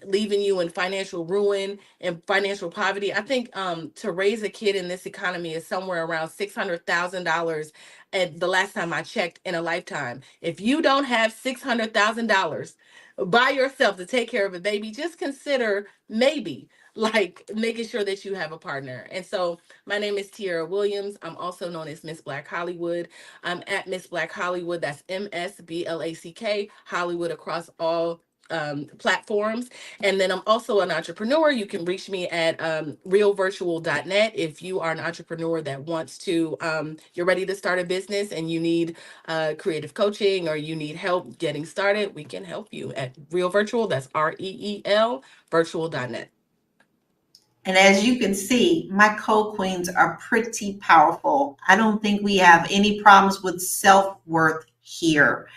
S2: leaving you in financial ruin and financial poverty. I think to raise a kid in this economy is somewhere around $600,000 at the last time I checked in a lifetime. If you don't have $600,000 by yourself to take care of a baby, just consider maybe like making sure that you have a partner. And so my name is Tiara Williams. I'm also known as Miss Black Hollywood. I'm at Miss Black Hollywood. That's MSBLACK Hollywood across all platforms. And then I'm also an entrepreneur. You can reach me at realvirtual.net if you are an entrepreneur that wants to, you're ready to start a business and you need creative coaching or you need help getting started. We can help you at Real Virtual. That's REEL virtual.net.
S8: And as you can see, my co-queens are pretty powerful. I don't think we have any problems with self-worth here.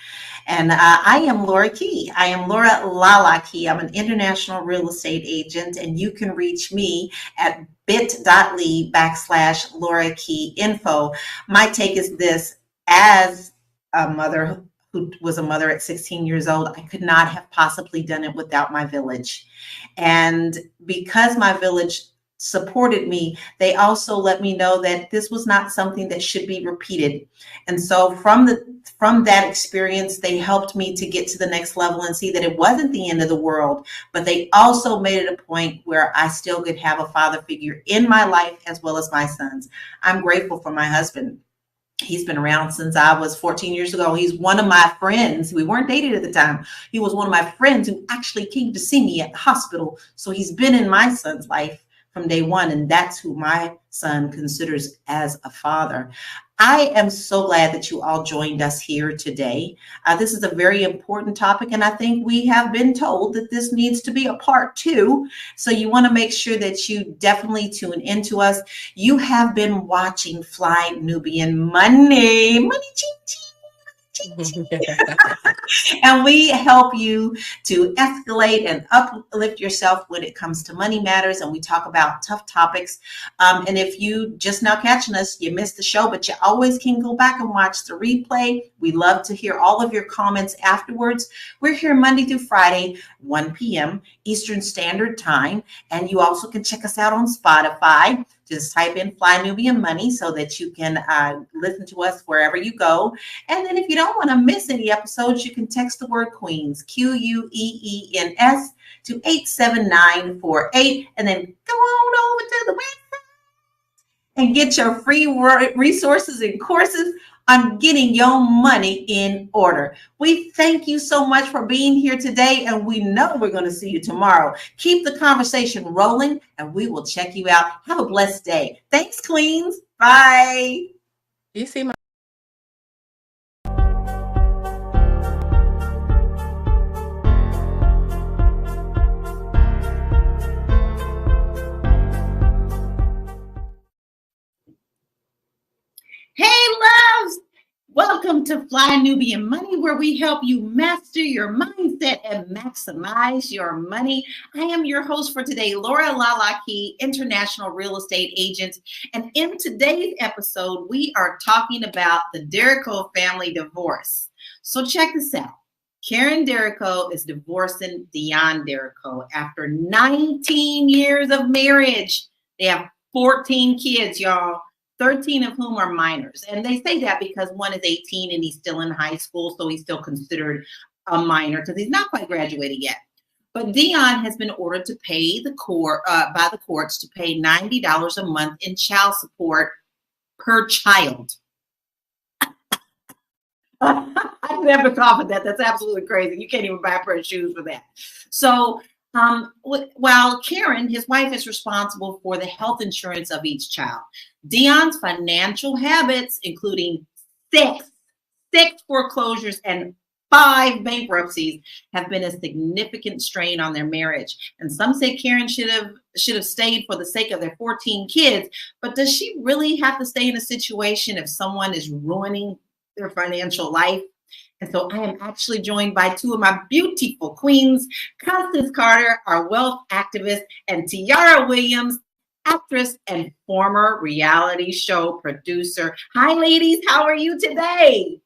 S8: And I am Laura Key. I am Laura Lala Key. I'm an international real estate agent, and you can reach me at bit.ly/Laura Key info. My take is this: as a mother who was a mother at 16 years old, I could not have possibly done it without my village. And because my village supported me, they also let me know that this was not something that should be repeated. And so from that experience, they helped me to get to the next level and see that it wasn't the end of the world, but they also made it a point where I still could have a father figure in my life as well as my sons. I'm grateful for my husband. He's been around since I was 14 years ago. He's one of my friends. We weren't dated at the time. He was one of my friends who actually came to see me at the hospital. So he's been in my son's life from day one, and that's who my son considers as a father. I am so glad that you all joined us here today. This is a very important topic, and I think we have been told that this needs to be a part 2. So you want to make sure that you definitely tune into us. You have been watching Fly Nubian Money, ching, ching. And we help you to escalate and uplift yourself when it comes to money matters, and we talk about tough topics. And if you just now catching us, you missed the show, but you always can go back and watch the replay. We love to hear all of your comments afterwards. We're here Monday through Friday, 1 p.m. Eastern Standard Time, and you also can check us out on Spotify. Just type in Fly Nubian Money so that you can listen to us wherever you go. And then if you don't want to miss any episodes, you can text the word Queens, QUEENS, to 87948, and then go on over to the website and get your free resources and courses on getting your money in order. We thank you so much for being here today, and we know we're going to see you tomorrow. Keep the conversation rolling, and we will check you out. Have a blessed day. Thanks, Queens. Bye.
S2: You see my
S8: Hey, loves! Welcome to Fly Nubian Money, where we help you master your mindset and maximize your money. I am your host for today, Laura Lalaki, international real estate agent. And in today's episode, we are talking about the Dero family divorce. So check this out. Karen Dero is divorcing Dion Dero after 19 years of marriage. They have 14 kids, y'all. 13 of whom are minors. And they say that because one is 18 and he's still in high school, so he's still considered a minor because he's not quite graduated yet. But Dion has been ordered to pay the court by the courts to pay $90 a month in child support per child. I never thought of that. That's absolutely crazy. You can't even buy a pair of shoes for that. So while Karen, his wife, is responsible for the health insurance of each child, Dion's financial habits, including six foreclosures and 5 bankruptcies, have been a significant strain on their marriage. And some say Karen should have stayed for the sake of their 14 kids. But does she really have to stay in a situation if someone is ruining their financial life? And so I am actually joined by 2 of my beautiful queens, Constance Carter, our wealth activist, and Tiara Williams, actress and former reality show producer. Hi, ladies. How are you today?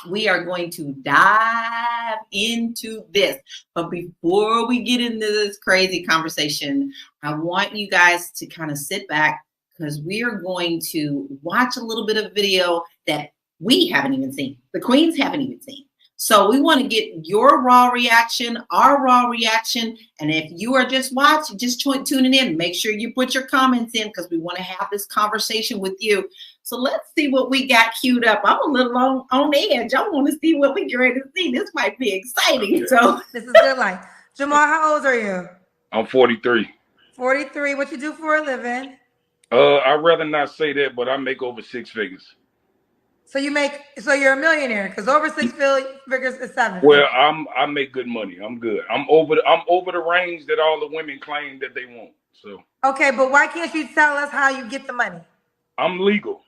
S8: We are going to dive into this. But before we get into this crazy conversation, I want you guys to kind of sit back because we are going to watch a little bit of video that we haven't even seen. The queens haven't even seen. So we want to get your raw reaction, our raw reaction. And if you are just watching, just tuning in, make sure you put your comments in because we want to have this conversation with you. So let's see what we got queued up. I'm a little on edge. I want to see what we get ready to see. This might be exciting. So
S14: this is good life. Jamal, how old are you?
S15: I'm 43.
S14: 43. What you do for a living?
S15: I'd rather not say that, but I make over 6 figures.
S14: So you're a millionaire because over 6 figures is 7.
S15: Well, I make good money. I'm good. I'm over the range that all the women claim that they want. So
S14: okay, but why can't you tell us how you get the money?
S15: I'm legal.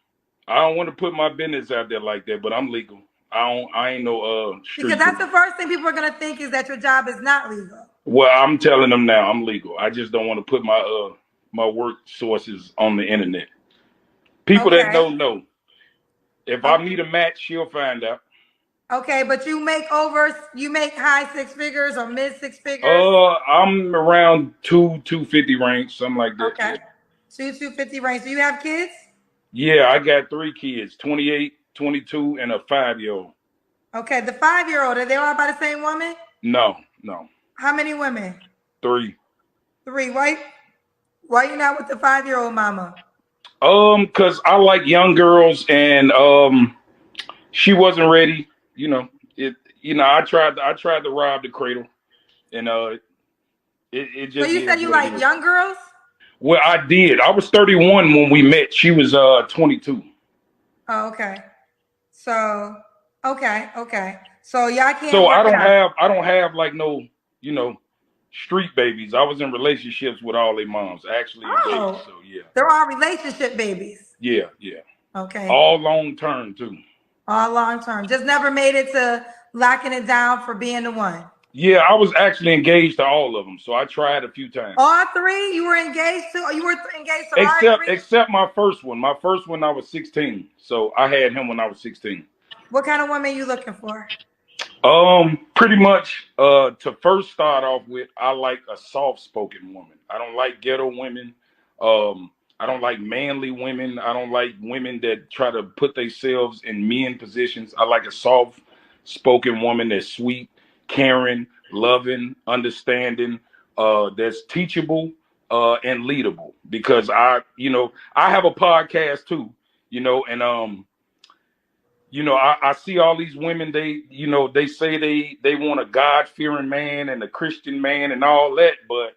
S15: I don't want to put my business out there like that, but I'm legal. I ain't no street.
S14: Because that's the first thing people are gonna think is that your job is not legal.
S15: Well, I'm telling them now I'm legal. I just don't want to put my work sources on the internet. People that know. If I meet a match, she'll find out.
S14: Okay, but you make high 6 figures or mid 6 figures?
S15: I'm around 250 range, something like that.
S14: Okay. 250 range. Do you have kids?
S15: Yeah, I got 3 kids, 28, 22, and a 5-year-old.
S14: Okay, the 5-year-old, are they all by the same woman?
S15: No.
S14: How many women?
S15: 3.
S14: 3. Why you not with the 5-year-old mama?
S15: Because I like young girls, and she wasn't ready. I tried to rob the cradle, and it just.
S14: So you said you like young girls?
S15: Well, I did. I was 31 when we met. She was 22.
S14: Oh, okay. So okay. So y'all can't.
S15: So I don't have like no, street babies. I was in relationships with all their moms, actually.
S14: Oh,
S15: so yeah.
S14: They're all relationship babies.
S15: Yeah.
S14: Okay.
S15: All long term too.
S14: All long term. Just never made it to locking it down for being the one.
S15: Yeah, I was actually engaged to all of them, so I tried a few times.
S14: All 3? You were engaged to? You were engaged to all 3?
S15: Except my first one. My first one, I was 16, so I had him when I was 16.
S14: What kind of woman you looking for?
S15: Pretty much, to first start off with, I like a soft-spoken woman. I don't like ghetto women. I don't like manly women. I don't like women that try to put themselves in men positions. I like a soft-spoken woman that's sweet, caring, loving, understanding, that's teachable, and leadable. Because I have a podcast too, and You know, I see all these women, they say they want a God-fearing man and a Christian man and all that, but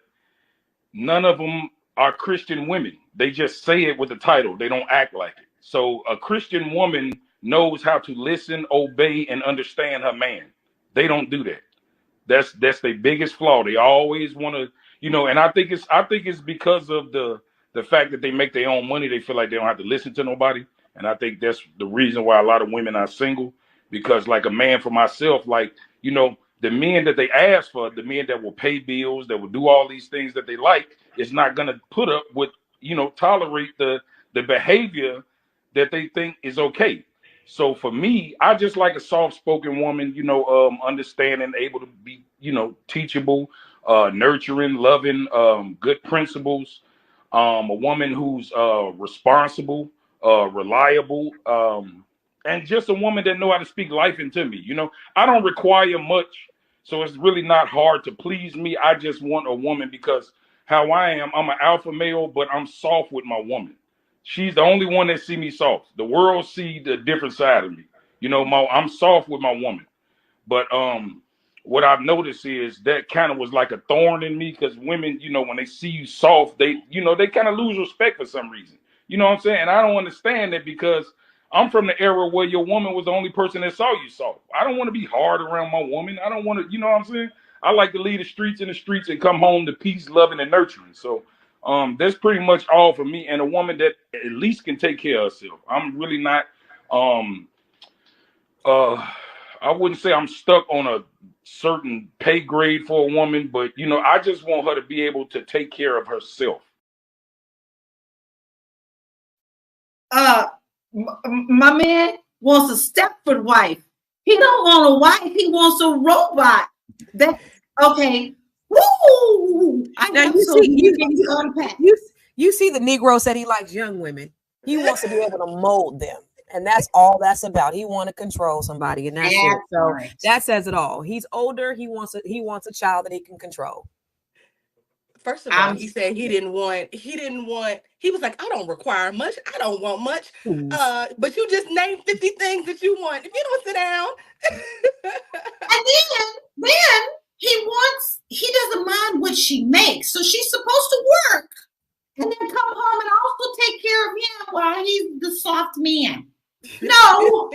S15: none of them are Christian women. They just say it with the title. They don't act like it. So a Christian woman knows how to listen, obey, and understand her man. They don't do that. That's their biggest flaw. They always want to, and I think it's because of the fact that they make their own money. They feel like they don't have to listen to nobody. And I think that's the reason why a lot of women are single, because like a man for myself, like, the men that they ask for, the men that will pay bills, that will do all these things that they like, is not going to put up with, tolerate the behavior that they think is okay. So for me, I just like a soft-spoken woman, understanding, able to be, teachable, nurturing, loving, good principles, a woman who's responsible, reliable, and just a woman that know how to speak life into me. I don't require much, so it's really not hard to please me. I just want a woman because how I am, I'm an alpha male, but I'm soft with my woman. She's the only one that see me soft. The world see the different side of me. I'm soft with my woman. But what I've noticed is that kind of was like a thorn in me, because women, when they see you soft, they kind of lose respect for some reason. You know what I'm saying? And I don't understand that, because I'm from the era where your woman was the only person that saw you soft. I don't want to be hard around my woman. I don't want to, you know what I'm saying? I like to leave the streets in the streets and come home to peace, loving, and nurturing. So that's pretty much all for me. And a woman that at least can take care of herself. I'm really not I wouldn't say I'm stuck on a certain pay grade for a woman, but I just want her to be able to take care of herself.
S8: My man wants a Stepford wife. He don't want a wife. He wants a robot. That okay. Woo!
S16: Now you see the Negro said he likes young women. He wants to be able to mold them. And that's all that's about. He want to control somebody, and that's it. So that says it all. He's older. He wants a child that he can control.
S2: First of all, he said he was like, I don't require much. I don't want much. But you just named 50 things that you want. If you don't sit down.
S8: And then he doesn't mind what she makes. So she's supposed to work and then come home and also take care of him while he's the soft man. No,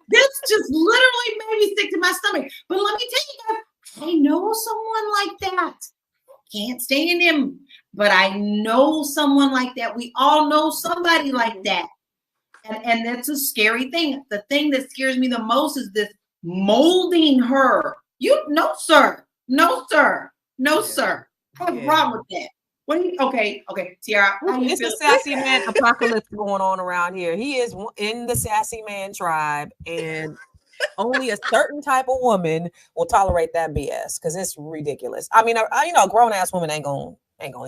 S8: this just literally made me sick to my stomach. But let me tell you guys, I know someone like that. Can't stand him, but I know someone like that. We all know somebody like that. And that's a scary thing. The thing that scares me the most is this molding her. No, sir. No, sir. No, sir. I have a problem with that. Okay, Tiara.
S16: It's a sassy man apocalypse going on around here. He is in the sassy man tribe, and only a certain type of woman will tolerate that BS, because it's ridiculous. I mean, a grown ass woman ain't gonna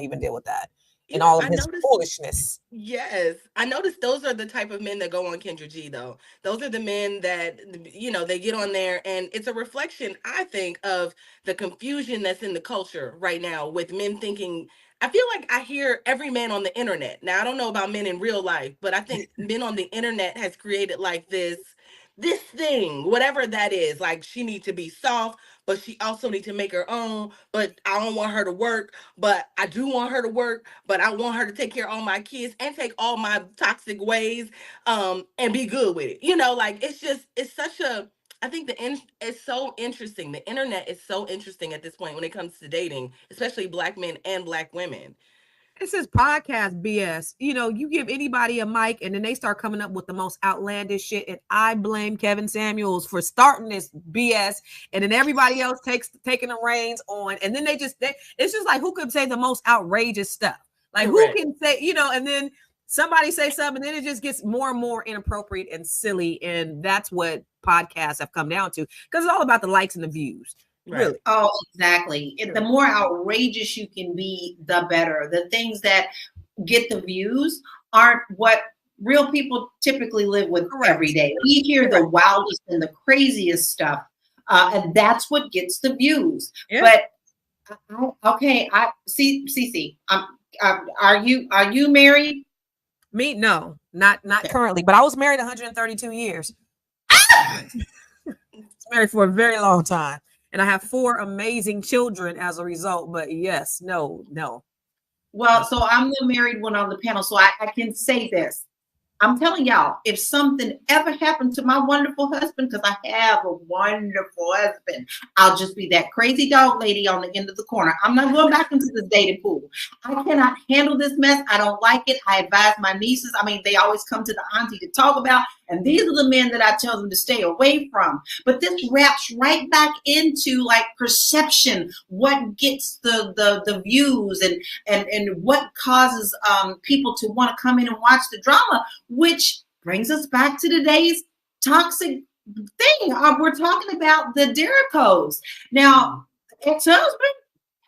S16: even deal with that and all of his foolishness.
S2: Yes, I noticed those are the type of men that go on Kendra G, though. Those are the men that, they get on there, and it's a reflection, I think, of the confusion that's in the culture right now with men thinking. I feel like I hear every man on the internet. Now, I don't know about men in real life, but I think men on the internet has created like this thing, whatever that is. Like, she needs to be soft, but she also needs to make her own. But I don't want her to work, but I do want her to work. But I want her to take care of all my kids and take all my toxic ways, and be good with it. It's such a. I think it's so interesting. The internet is so interesting at this point when it comes to dating, especially Black men and Black women.
S16: This is podcast BS. You give anybody a mic and then they start coming up with the most outlandish shit. And I blame Kevin Samuels for starting this BS. And then everybody else taking the reins on. And then it's just like, who could say the most outrageous stuff? Like, Correct. Who can say, and then somebody say something, and then it just gets more and more inappropriate and silly. And that's what podcasts have come down to, because it's all about the likes and the views. Right. Really.
S8: Oh, exactly. The more outrageous you can be, the better. The things that get the views aren't what real people typically live with every day. We hear the wildest and the craziest stuff, and that's what gets the views. Yeah. But okay, I see. Cece, are you married?
S16: Me, no, not currently, but I was married 132 years. Married for a very long time, and I have 4 amazing children as a result. But yes, no.
S8: Well, so I'm the married one on the panel, so I can say this. I'm telling y'all, if something ever happened to my wonderful husband, because I have a wonderful husband, I'll just be that crazy dog lady on the end of the corner. I'm not going back into this dating pool. I cannot handle this mess. I don't like it. I advise my nieces. I mean, they always come to the auntie to talk about, and these are the men that I tell them to stay away from. But this wraps right back into like perception, what gets the views and what causes people to want to come in and watch the drama, which brings us back to today's toxic thing. We're talking about the dericos. Now, ex-husband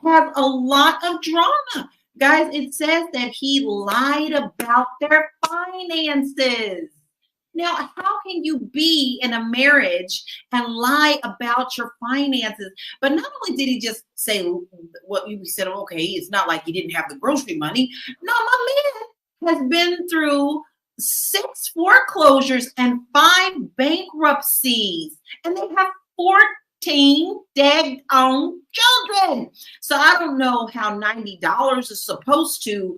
S8: has a lot of drama. Guys, it says that he lied about their finances. Now, how can you be in a marriage and lie about your finances? But not only did he just say what you said, okay, it's not like he didn't have the grocery money. No, my man has been through 6 foreclosures and 5 bankruptcies, and they have 14 daggone children. So I don't know how $90 is supposed to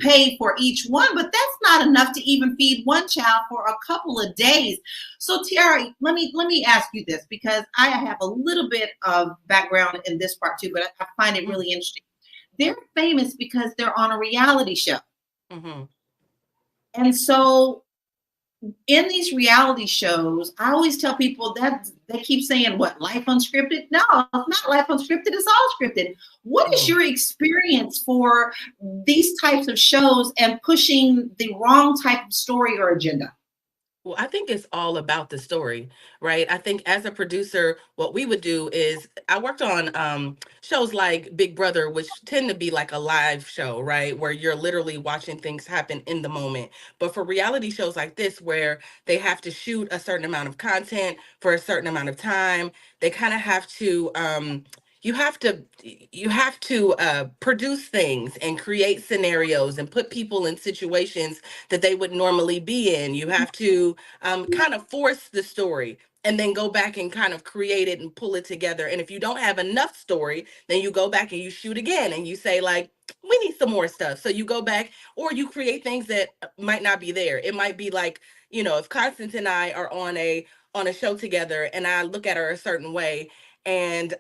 S8: pay for each one, but that's not enough to even feed one child for a couple of days. So Tiara, let me ask you this, because I have a little bit of background in this part too, but I find it really interesting. They're famous because they're on a reality show.
S2: Mm-hmm.
S8: And so in these reality shows, I always tell people that they keep saying, what, life unscripted? No, it's not life unscripted. It's all scripted. What is your experience for these types of shows and pushing the wrong type of story or agenda?
S2: Well, I think it's all about the story, right? I think as a producer, what we would do is I worked on shows like Big Brother, which tend to be like a live show, right? Where you're literally watching things happen in the moment. But for reality shows like this, where they have to shoot a certain amount of content for a certain amount of time, they kind of have to you have to produce things and create scenarios and put people in situations that they would normally be in. You have to kind of force the story and then go back and kind of create it and pull it together. And if you don't have enough story, then you go back and you shoot again and you say, like, we need some more stuff. So you go back or you create things that might not be there. It might be like, if Constance and I are on a show together and I look at her a certain way, and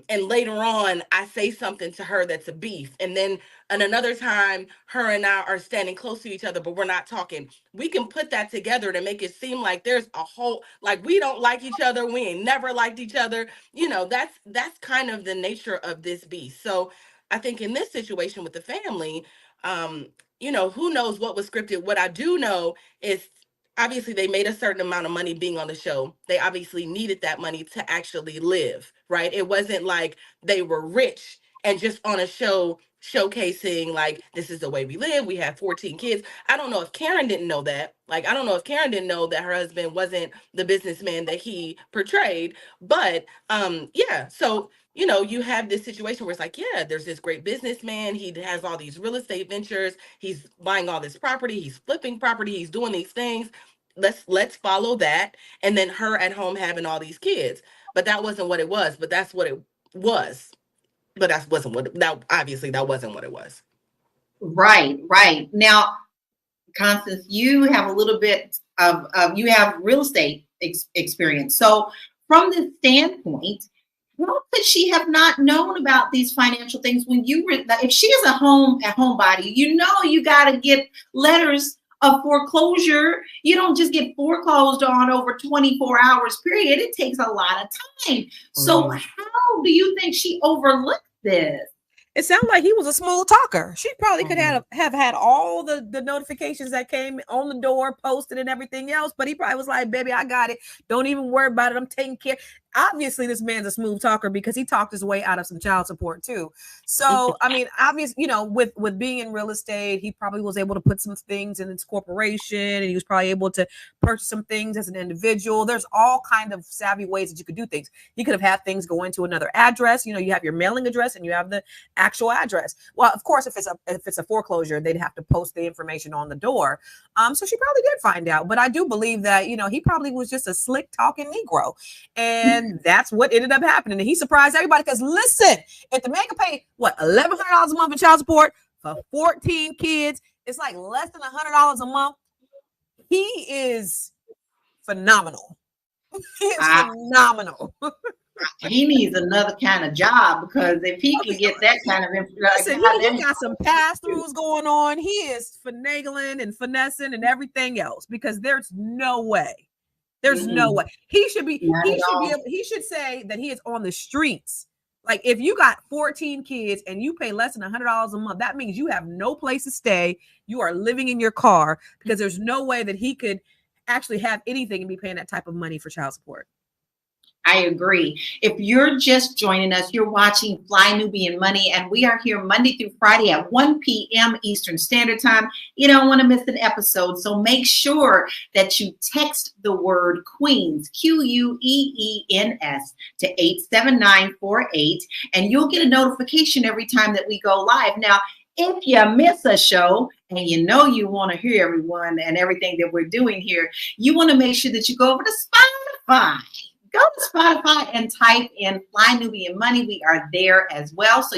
S2: later on I say something to her that's a beef, and then another time her and I are standing close to each other but we're not talking. We can put that together to make it seem like there's a whole, like, we don't like each other, we ain't never liked each other. That's kind of the nature of this beast. So I think in this situation with the family, who knows what was scripted. What I do know is obviously they made a certain amount of money being on the show. They obviously needed that money to actually live, right? It wasn't like they were rich and just on a show showcasing, like, this is the way we live. We have 14 kids. I don't know if Karen didn't know that. Like, I don't know if Karen didn't know that her husband wasn't the businessman that he portrayed. But yeah, so you have this situation where it's like, yeah, there's this great businessman. He has all these real estate ventures. He's buying all this property. He's flipping property. He's doing these things. Let's follow that. And then her at home having all these kids. But that wasn't what it was. But that's what it was. But that wasn't what obviously that wasn't what it was.
S8: Right. Now, Constance, you have a little bit of you have real estate experience. So from this standpoint, how could she have not known about these financial things when if she is a homebody, you got to get letters of foreclosure. You don't just get foreclosed on over 24 hours period. It takes a lot of time. So how do you think she overlooked this?
S16: It sounded like he was a smooth talker. She probably could have had all the notifications that came on the door, posted and everything else. But he probably was like, baby, I got it. Don't even worry about it. I'm taking care. obviously this man's a smooth talker because he talked his way out of some child support too. So I mean, obviously, you know, with being in real estate, he probably was able to put some things in his corporation, and he was probably able to purchase some things as an individual. There's all kind of savvy ways that you could do things. He could have had things go into another address. You know, you have your mailing address and you have the actual address. Well, of course, if it's a foreclosure, they'd have to post the information on the door. So she probably did find out. But I do believe that, you know, he probably was just a slick talking Negro. And that's what ended up happening. And he surprised everybody because listen, if the man could pay what $1,100 a month in child support for 14 kids, it's like less than $100 a month. He is phenomenal. He is phenomenal.
S8: He needs another kind of job because if he can get that kind of
S16: listen, he got some pass-throughs going on. He is finagling and finessing and everything else because there's no way. There's no way. He should say that he is on the streets. Like if you got 14 kids and you pay less than $100 a month, that means you have no place to stay. You are living in your car because there's no way that he could actually have anything and be paying that type of money for child support.
S8: I agree. If you're just joining us, you're watching Fly Nubian Money, and we are here Monday through Friday at 1 p.m. Eastern Standard Time. You don't want to miss an episode, so make sure that you text the word Queens, Queens, to 87948, and you'll get a notification every time that we go live. Now, if you miss a show and you know you want to hear everyone and everything that we're doing here, you want to make sure that you go over to Spotify. Go to Spotify and type in Fly Nubian Money. We are there as well, so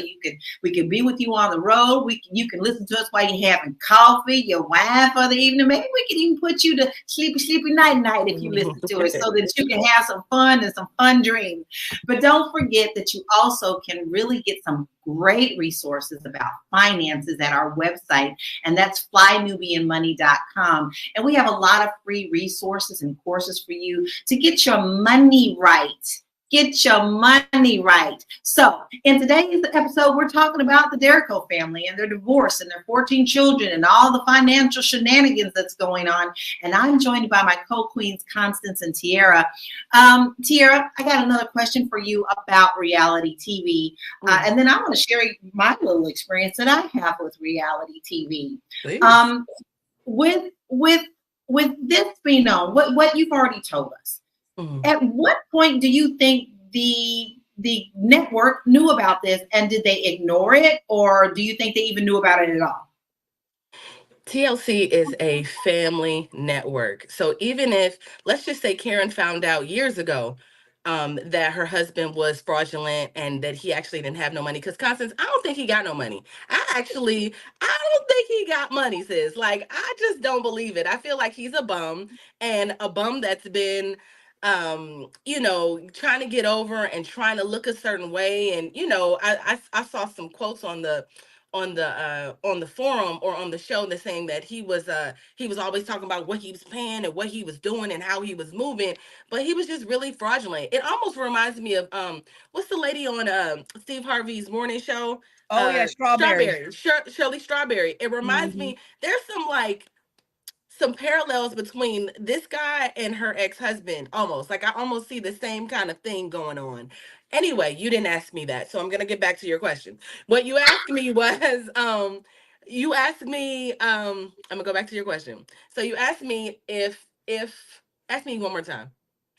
S8: we can be with you on the road. You can listen to us while you're having coffee, your wine for the evening. Maybe we can even put you to sleepy night if you listen to it, so that you can have some fun and some fun dreams. But don't forget that you also can really get some great resources about finances at our website, and that's flynubianmoney.com. And we have a lot of free resources and courses for you to get your money right. Get your money right. So in today's episode, we're talking about the Dero family and their divorce and their 14 children and all the financial shenanigans that's going on. And I'm joined by my co-queens, Constance and Tiara. Tiara, I got another question for you about reality TV. And then I want to share my little experience that I have with reality TV. With this being known, what you've already told us, at what point do you think the network knew about this, and did they ignore it, or do you think they even knew about it at all?
S2: TLC is a family network. So even if, let's just say Karen found out years ago that her husband was fraudulent and that he actually didn't have no money, because Constance, I don't think he got no money. I don't think he got money, sis. Like, I just don't believe it. I feel like he's a bum, and a bum that's been you know, trying to get over and trying to look a certain way. And you know, I saw some quotes on the forum or on the show that's saying that he was always talking about what he was paying and what he was doing and how he was moving, but he was just really fraudulent. It almost reminds me of what's the lady on Steve Harvey's morning show?
S16: Oh yeah, Strawberry.
S2: Shirley Strawberry. It reminds me, there's some parallels between this guy and her ex-husband. Almost like I almost see the same kind of thing going on. Anyway, you didn't ask me that, so I'm gonna get back to your question. What you asked me was I'm gonna go back to your question. So you asked me if ask me one more time,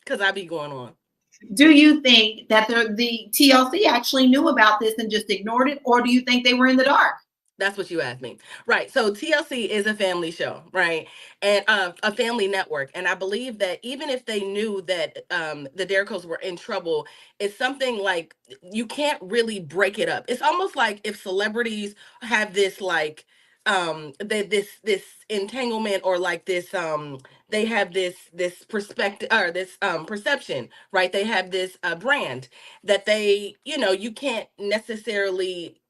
S2: because I be going on.
S8: Do you think that the TLC actually knew about this and just ignored it, or do you think they were in the dark?
S2: That's what you asked me. Right. So TLC is a family show, right? And a family network. And I believe that even if they knew that the Deros were in trouble, it's something like you can't really break it up. It's almost like if celebrities have this like this entanglement, or like this they have this perspective, or this perception, right? They have this brand that they, you know, you can't necessarily,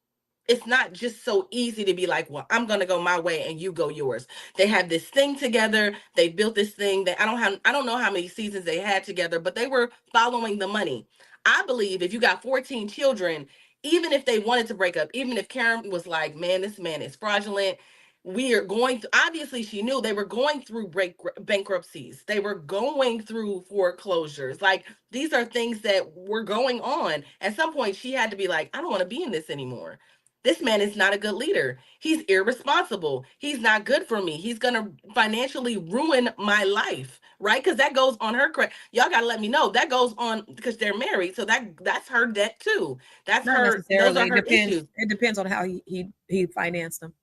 S2: it's not just so easy to be like, well, I'm going to go my way and you go yours. They have this thing together. They built this thing that I don't know how many seasons they had together, but they were following the money. I believe if you got 14 children, even if they wanted to break up, even if Karen was like, man, this man is fraudulent, we are going through, obviously she knew they were going through bankruptcies. They were going through foreclosures. Like, these are things that were going on. At some point she had to be like, I don't want to be in this anymore. This man is not a good leader. He's irresponsible. He's not good for me. He's going to financially ruin my life, right? Because that goes on her credit. Y'all got to let me know. That goes on because they're married. So that's her debt too. That's
S16: Not
S2: her. Those are
S16: necessarily.
S2: her issues.
S16: It depends on how he financed them.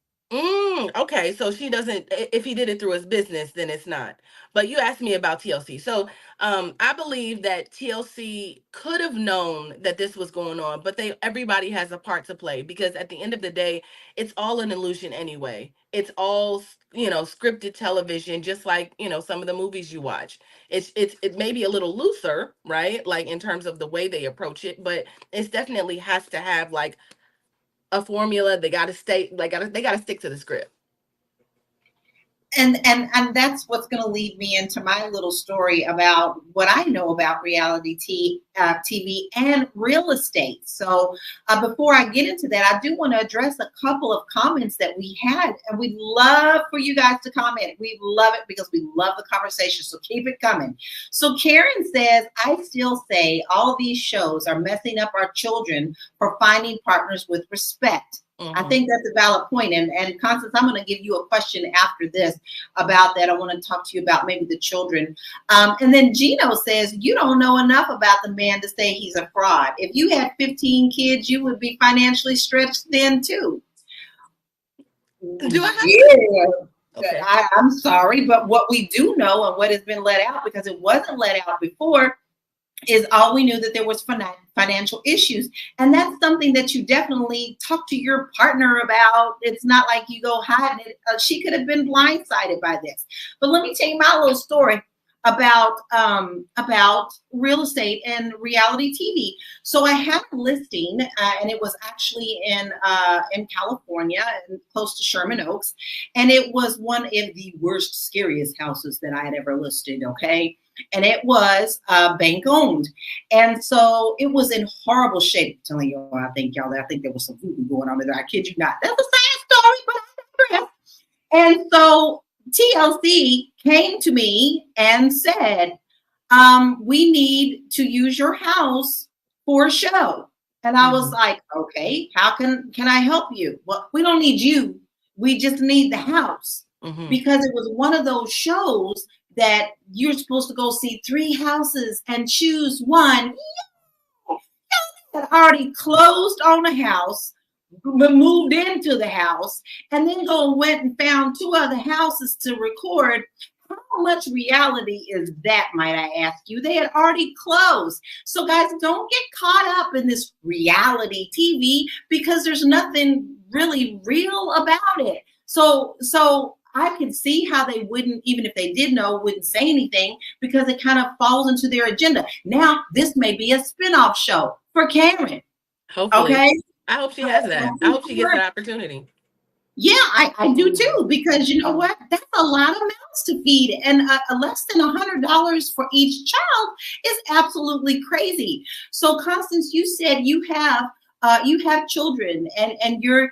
S2: Okay, so she doesn't, if he did it through his business, then it's not. But you asked me about TLC. So I believe that TLC could have known that this was going on, but everybody has a part to play, because at the end of the day, it's all an illusion anyway. It's all, scripted television, just like, some of the movies you watch. It may be a little looser, right? Like, in terms of the way they approach it, but it's definitely has to have like a formula. They got to they got to stick to the script.
S8: And that's what's going to lead me into my little story about what I know about reality TV and real estate. So before I get into that, I do want to address a couple of comments that we had, and we'd love for you guys to comment. We love it because we love the conversation. So keep it coming. So Karen says, I still say all these shows are messing up our children for finding partners with respect. I think that's a valid point. And Constance, I'm going to give you a question after this about that. I want to talk to you about maybe the children. And then Gino says, you don't know enough about the man to say he's a fraud. If you had 15 kids, you would be financially stretched then too.
S2: Do I have
S8: Okay. I'm sorry, but what we do know and what has been let out, because it wasn't let out before, is all we knew that there was financial issues. And that's something that you definitely talk to your partner about. It's not like you go hiding it. She could have been blindsided by this. But let me tell you my little story about real estate and reality TV. So I had a listing, and it was actually in California, close to Sherman Oaks. And it was one of the worst, scariest houses that I had ever listed, okay? And it was bank owned. And so it was in horrible shape. I'm telling you, I think there was some voodoo going on there. I kid you not. That's a sad story, but I digress. And so TLC came to me and said, we need to use your house for a show. And I was like, okay, how can I help you? Well, we don't need you. We just need the house. Because it was one of those shows that you're supposed to go see 3 houses and choose one. Had already closed on a house, moved into the house, and then went and found 2 other houses to record. How much reality is that, might I ask you? They had already closed. So guys, don't get caught up in this reality TV, because there's nothing really real about it. So I can see how they wouldn't, even if they did know, wouldn't say anything, because it kind of falls into their agenda. Now, this may be a spinoff show for Karen.
S2: Hopefully.
S8: Okay.
S2: I hope she has that. I hope she gets that opportunity.
S8: Yeah, I do too, because you know what? That's a lot of mouths to feed, and less than $100 for each child is absolutely crazy. So, Constance, you said you have children, and you're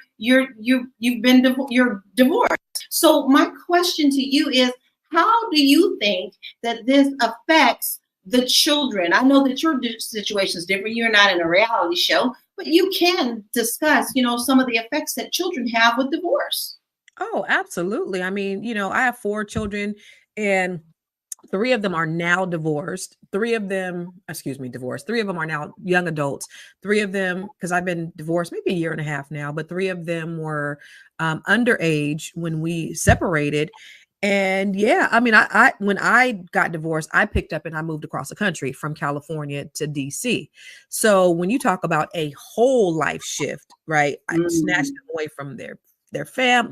S8: divorced. So my question to you is, how do you think that this affects the children? I know that your situation is different. You're not in a reality show, but you can discuss, some of the effects that children have with divorce.
S16: Oh, absolutely. I mean, I have 4 children, and 3 of them are now divorced. 3 of them are now young adults. 3 of them, because I've been divorced maybe a year and a half now, but 3 of them were underage when we separated. And yeah, I mean, I when I got divorced, I picked up and I moved across the country from California to DC. So when you talk about a whole life shift, right? I snatched them away from their friends,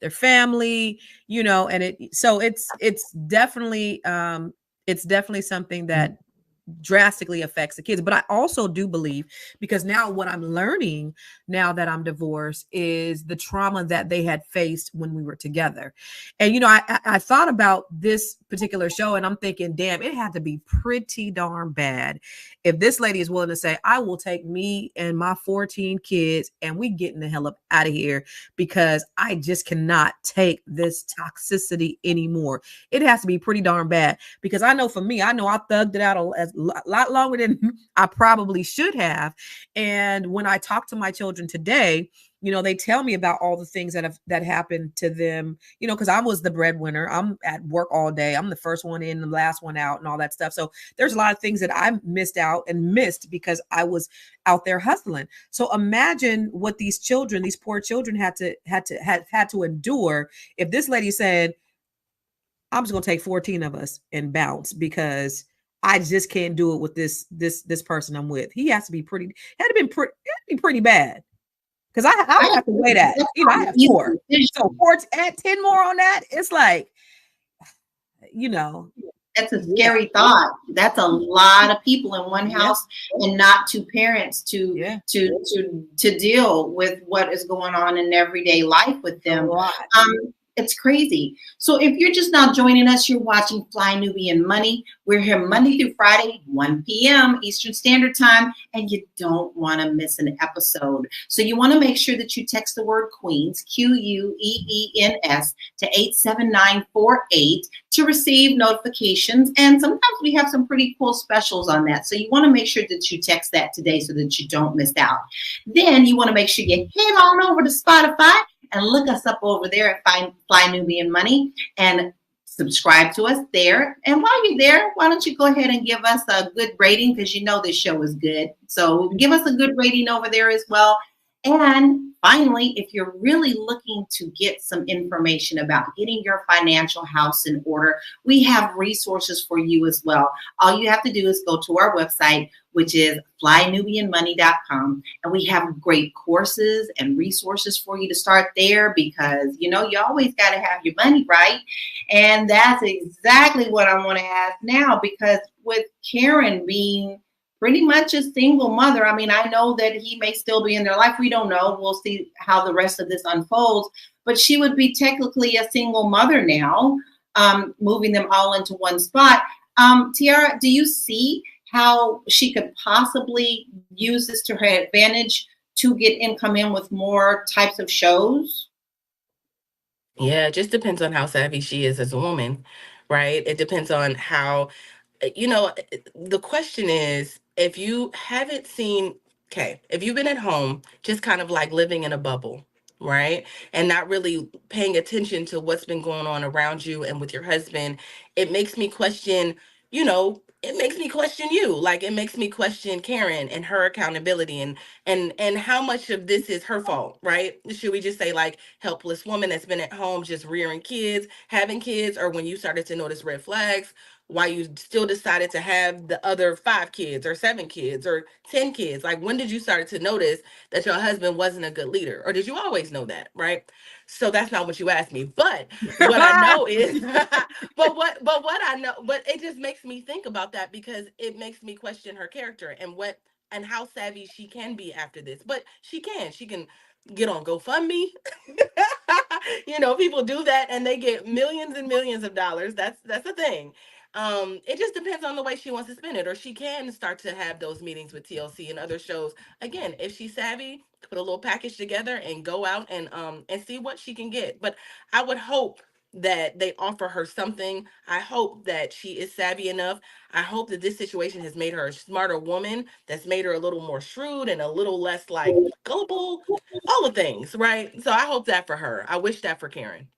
S16: their family, and it's definitely something that drastically affects the kids. But I also do believe, because now what I'm learning now that I'm divorced is the trauma that they had faced when we were together. And, you know, I thought about this particular show and I'm thinking, damn, it had to be pretty darn bad if this lady is willing to say, I will take me and my 14 kids and we getting the hell up out of here because I just cannot take this toxicity anymore. It has to be pretty darn bad, because I know for me, I know I thugged it out a lot longer than I probably should have. And when I talk to my children today, you know, they tell me about all the things that happened to them, you know, because I was the breadwinner. I'm at work all day. I'm the first one in, the last one out, and all that stuff. So there's a lot of things that I missed out and missed because I was out there hustling. So imagine what these children, these poor children, had to endure if this lady said, I'm just gonna take 14 of us and bounce because I just can't do it with this person I'm with. He has to be pretty bad. Because I would have to weigh that. You know, I have 4. So 4 add 10 more on that. It's like, you know.
S8: That's a scary thought. That's a lot of people in one house and not 2 parents to deal with what is going on in everyday life with them. It's crazy. So if you're just now joining us, you're watching Fly Nubian Money. We're here Monday through Friday, 1 p.m. Eastern Standard Time, and you don't want to miss an episode. So you want to make sure that you text the word Queens, Queens, to 87948 to receive notifications. And sometimes we have some pretty cool specials on that. So you want to make sure that you text that today so that you don't miss out. Then you want to make sure you head on over to Spotify and look us up over there at Fly Nubian Money and subscribe to us there. And while you're there, why don't you go ahead and give us a good rating, because you know this show is good. So give us a good rating over there as well. And finally, if you're really looking to get some information about getting your financial house in order, we have resources for you as well. All you have to do is go to our website, which is flynubianmoney.com. And we have great courses and resources for you to start there, because, you know, you always got to have your money right. And that's exactly what I want to ask now, because with Karen being pretty much a single mother. I mean, I know that he may still be in their life. We don't know. We'll see how the rest of this unfolds. But she would be technically a single mother now, moving them all into one spot. Tiara, do you see how she could possibly use this to her advantage to get income in with more types of shows?
S2: Yeah, it just depends on how savvy she is as a woman, right? It depends on how, you know, the question is, if you haven't seen, okay, if you've been at home just kind of like living in a bubble, right, and not really paying attention to what's been going on around you and with your husband, it makes me question, you know, it makes me question you. Like, it makes me question Karen and her accountability, and how much of this is her fault, right? Should we just say like helpless woman that's been at home just rearing kids, having kids, or when you started to notice red flags, why you still decided to have the other 5 kids or 7 kids or 10 kids? Like, when did you start to notice that your husband wasn't a good leader? Or did you always know that, right? So that's not what you asked me. But what I know is but what I know, but it just makes me think about that, because it makes me question her character and how savvy she can be after this. But she can get on GoFundMe. You know, people do that and they get millions and millions of dollars. That's a thing. It just depends on the way she wants to spend it. Or she can start to have those meetings with TLC and other shows. Again, if she's savvy, put a little package together and go out and see what she can get. But I would hope that they offer her something. I hope that she is savvy enough. I hope that this situation has made her a smarter woman, that's made her a little more shrewd and a little less like gullible, all the things, right? So I hope that for her. I wish that for Karen.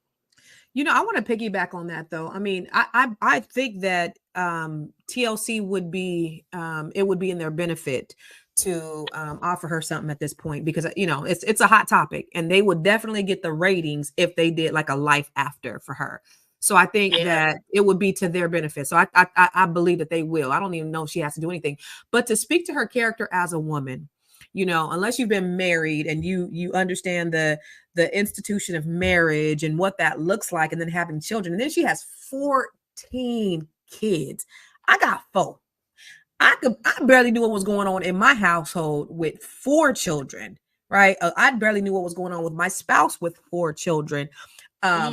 S16: You know, I want to piggyback on that though. I mean, I think that TLC would be it would be in their benefit to offer her something at this point, because, you know, it's a hot topic and they would definitely get the ratings if they did like a life after for her. So I think that it would be to their benefit. So I believe that they will. I don't even know if she has to do anything, but to speak to her character as a woman, you know, unless you've been married and you understand the institution of marriage and what that looks like, and then having children. And then she has 14 kids. I got 4. I barely knew what was going on in my household with 4 children, right? I barely knew what was going on with my spouse with 4 children.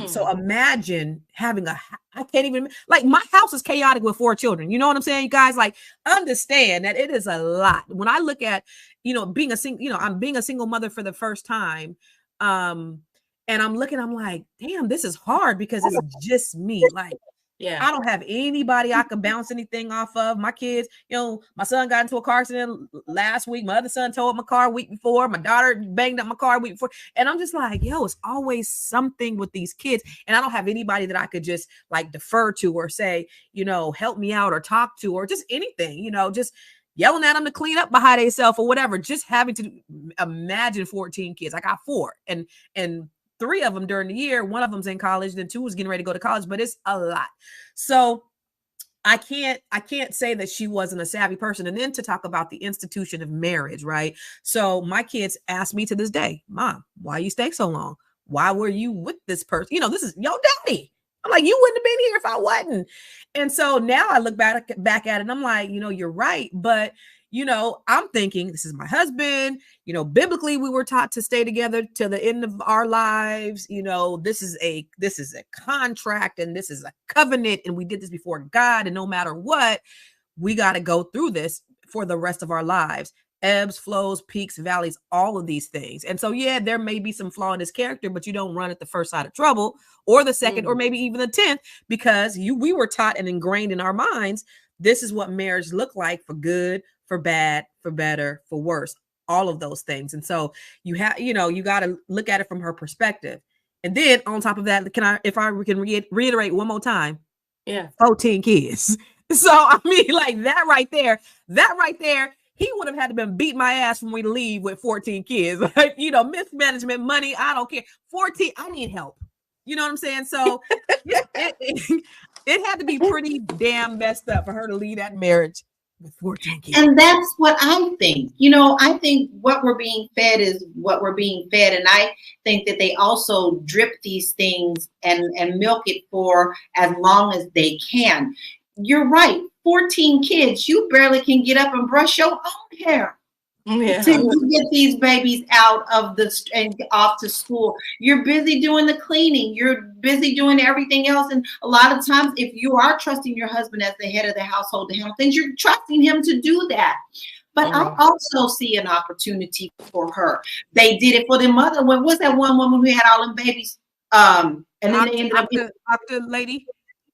S16: So imagine having I can't even, like, my house is chaotic with 4 children. You know what I'm saying? You guys, like, understand that it is a lot. When I look at, being a single, I'm being a single mother for the first time. And I'm like, damn, this is hard because it's just me. Like,
S2: Yeah.
S16: I don't have anybody I could bounce anything off of. My kids, my son got into a car accident last week. My other son towed my car a week before. My daughter banged up my car a week before. And I'm just like, it's always something with these kids. And I don't have anybody that I could just like defer to or say, help me out or talk to or just anything, just yelling at them to clean up behind themselves or whatever. Just having to imagine 14 kids. I got 4 and 3 of them during the year. 1 of them's in college, then 2 was getting ready to go to college, but it's a lot. So I can't say that she wasn't a savvy person. And then to talk about the institution of marriage, right? So my kids ask me to this day, Mom, why you stay so long? Why were you with this person? This is your daddy. I'm like, you wouldn't have been here if I wasn't. And so now I look back at it and I'm like, you're right. But I'm thinking this is my husband. Biblically, we were taught to stay together till the end of our lives. This is a contract and this is a covenant. And we did this before God. And no matter what, we got to go through this for the rest of our lives. Ebbs, flows, peaks, valleys, all of these things. And so, yeah, there may be some flaw in his character, but you don't run at the first sign of trouble or the second or maybe even the 10th because we were taught and ingrained in our minds. This is what marriage looked like for good, for bad, for better, for worse, all of those things. And so you got to look at it from her perspective. And then on top of that, if I can reiterate one more time, 14 kids. So, I mean, like that right there, he would have had to been beat my ass when we leave with 14 kids. Like, mismanagement, money, I don't care. 14, I need help. You know what I'm saying? So it had to be pretty damn messed up for her to leave that marriage with 14 kids.
S8: And that's what I think. I think what we're being fed is what we're being fed. And I think that they also drip these things and milk it for as long as they can. You're right. 14 kids, you barely can get up and brush your own hair.
S2: Yeah.
S8: To get these babies out of and off to school. You're busy doing the cleaning. You're busy doing everything else. And a lot of times, if you are trusting your husband as the head of the household to handle things, you're trusting him to do that. But I also see an opportunity for her. They did it for the mother. When was that one woman who had all them babies? And then they ended up
S16: Octa lady.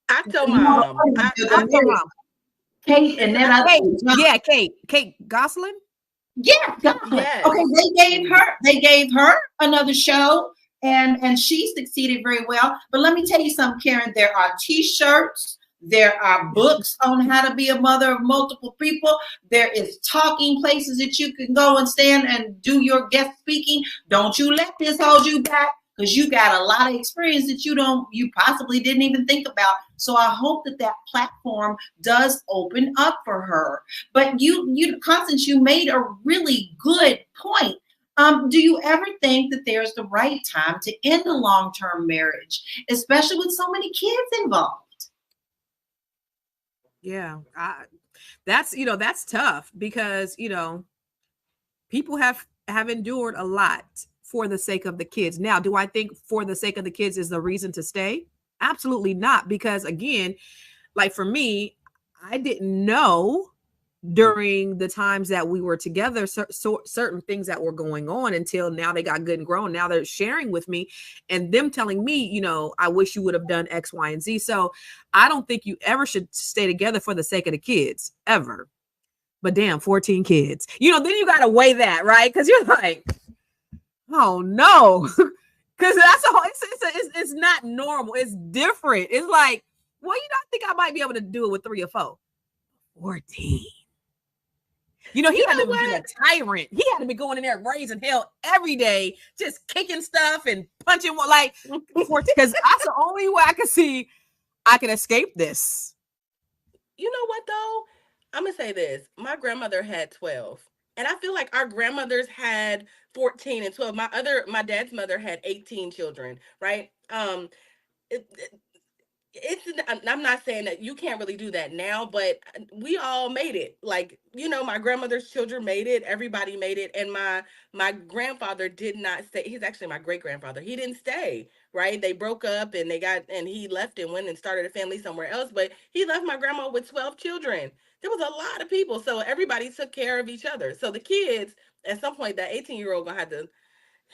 S2: Octo mom.
S16: Octo mom.
S8: Kate and then
S16: Kate Gosselin.
S8: Yeah, yes. Okay, they gave her another show and she succeeded very well. But let me tell you something, Karen, there are t-shirts, there are books on how to be a mother of multiple people. There is talking places that you can go and stand and do your guest speaking. Don't you let this hold you back because you got a lot of experience that you possibly didn't even think about. So I hope that platform does open up for her. But Constance, you made a really good point. Do you ever think that there's the right time to end a long-term marriage, especially with so many kids involved?
S16: Yeah, that's tough because, people have endured a lot for the sake of the kids. Now, do I think for the sake of the kids is the reason to stay? Absolutely not. Because again, like for me, I didn't know during the times that we were together, certain things that were going on until now they got good and grown. Now they're sharing with me and them telling me, I wish you would have done X, Y, and Z. So I don't think you ever should stay together for the sake of the kids ever. But damn, 14 kids, then you got to weigh that, right? Because you're like, oh no, because that's it's not normal. It's different. It's like, well, I think I might be able to do it with 3 or 4. 14. He had to be a tyrant. He had to be going in there raising hell every day, just kicking stuff and punching because that's the only way I can see I can escape this.
S2: You know what though? I'm gonna say this. My grandmother had 12. And I feel like our grandmothers had 14 and 12. My dad's mother had 18 children, right? I'm not saying that you can't really do that now, but we all made it. Like, my grandmother's children made it, everybody made it. And my grandfather did not stay. He's actually my great grandfather. He didn't stay, right? They broke up and he left and went and started a family somewhere else, but he left my grandma with 12 children. There was a lot of people, so everybody took care of each other. So the kids, at some point, that 18-year-old gonna have to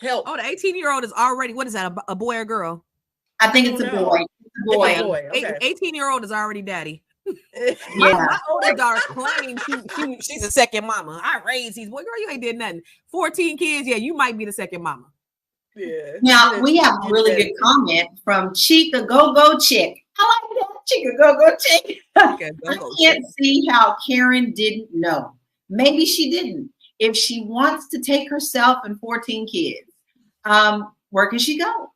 S2: help.
S16: Oh, the 18-year-old is already, what is that, a boy or girl?
S8: I think it's a boy.
S2: It's a boy. Okay.
S16: 18-year-old is already daddy.
S8: Yeah.
S16: My oldest daughter claims she's a second mama. I raised these boys. Girl, you ain't did nothing. 14 kids. Yeah, you might be the second mama.
S2: Yeah.
S8: Now we have a really good comment from Chica Go Chick. I like that, Chica Go Chick. I can't see how Karen didn't know. Maybe she didn't. If she wants to take herself and 14 kids, where can she go?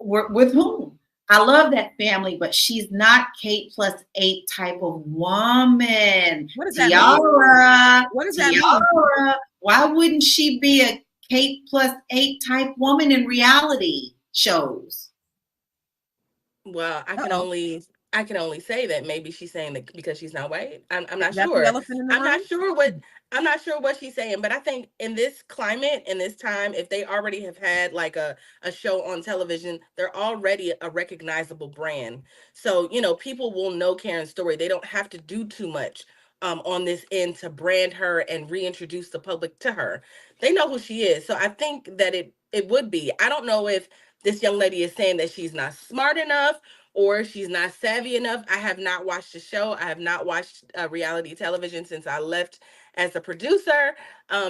S8: With whom? I love that family, but she's not Kate +8 type of woman.
S16: What does that
S8: Tiara,
S16: mean? What does that mean?
S8: Why wouldn't she be a Kate +8 type woman in reality shows?
S2: Well, I can only say that maybe she's saying that because she's not white. I'm not
S16: That's the
S2: sure.
S16: elephant in the room?
S2: I'm not sure what she's saying, but I think in this climate, in this time, if they already have had like a show on television, they're already a recognizable brand. So, people will know Karen's story. They don't have to do too much on this end to brand her and reintroduce the public to her. They know who she is. So I think that it would be. I don't know if this young lady is saying that she's not smart enough or she's not savvy enough. I have not watched the show. I have not watched reality television since I left as a producer,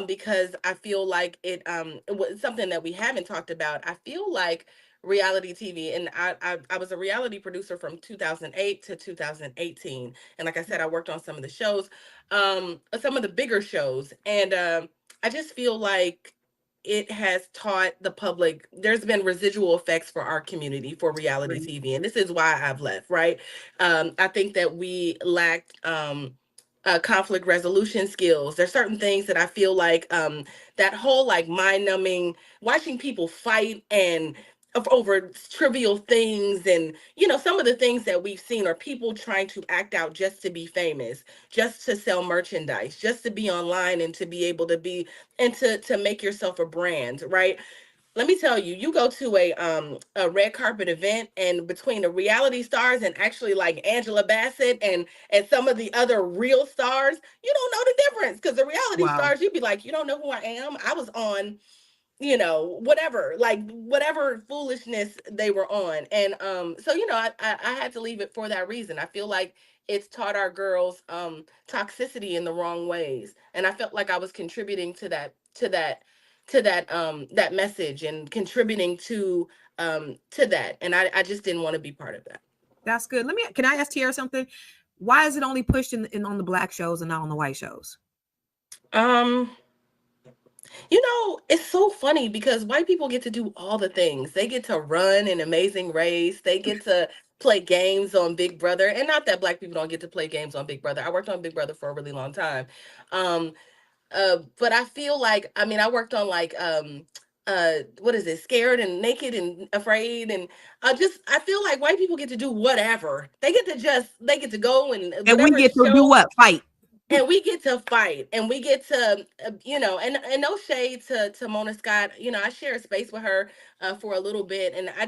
S2: because I feel like it was something that we haven't talked about. I feel like reality TV, and I was a reality producer from 2008 to 2018, and like I said, I worked on some of the shows, some of the bigger shows, and I just feel like it has taught the public there's been residual effects for our community for reality TV, and this is why I've left, right? I think that we lacked conflict resolution skills. There's certain things that I feel like that whole like mind-numbing watching people fight and over trivial things, and some of the things that we've seen are people trying to act out just to be famous, just to sell merchandise, just to be online and to be able to be and to make yourself a brand, right? Let me tell you, you go to a red carpet event, and between the reality stars and actually like Angela Bassett and some of the other real stars, you don't know the difference, because the reality stars, you'd be like, you don't know who I am. I was on whatever foolishness they were on. And so I had to leave it for that reason. I feel like it's taught our girls toxicity in the wrong ways, and I felt like I was contributing to that message and contributing to that, and I just didn't want to be part of that.
S16: That's good. Can I ask Tiara something? Why is it only pushed in on the black shows and not on the white shows?
S2: It's so funny because white people get to do all the things. They get to run an Amazing Race. They get to play games on Big Brother. And not that black people don't get to play games on Big Brother. I worked on Big Brother for a really long time. But I feel like, I worked on like, what is it? Scared and Naked and Afraid. And I feel like white people get to do whatever. They get to go and
S16: we get to do what? Fight.
S2: And we get to fight, and we get to, and no shade to Mona Scott. I share a space with her for a little bit, and I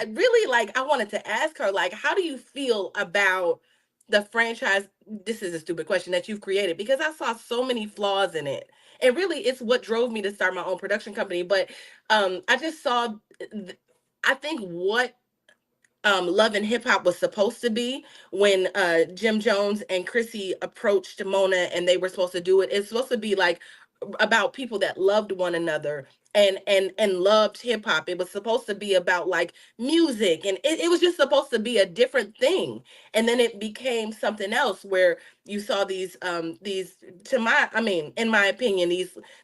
S2: really I wanted to ask her, like, how do you feel about the franchise? This is a stupid question that you've created, because I saw so many flaws in it, and really, it's what drove me to start my own production company. But I just saw, I think what Love and Hip Hop was supposed to be when Jim Jones and Chrissy approached Mona and they were supposed to do it. It's supposed to be like about people that loved one another and loved hip hop. It was supposed to be about like music, and it was just supposed to be a different thing. And then it became something else where you saw these in my opinion,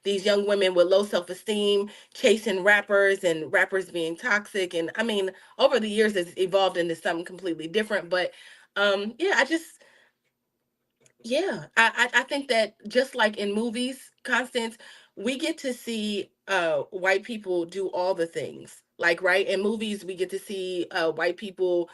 S2: these young women with low self-esteem chasing rappers, and rappers being toxic. And over the years it's evolved into something completely different. But I think that just like in movies, Constance, we get to see white people do all the things. Like, right, in movies we get to see white people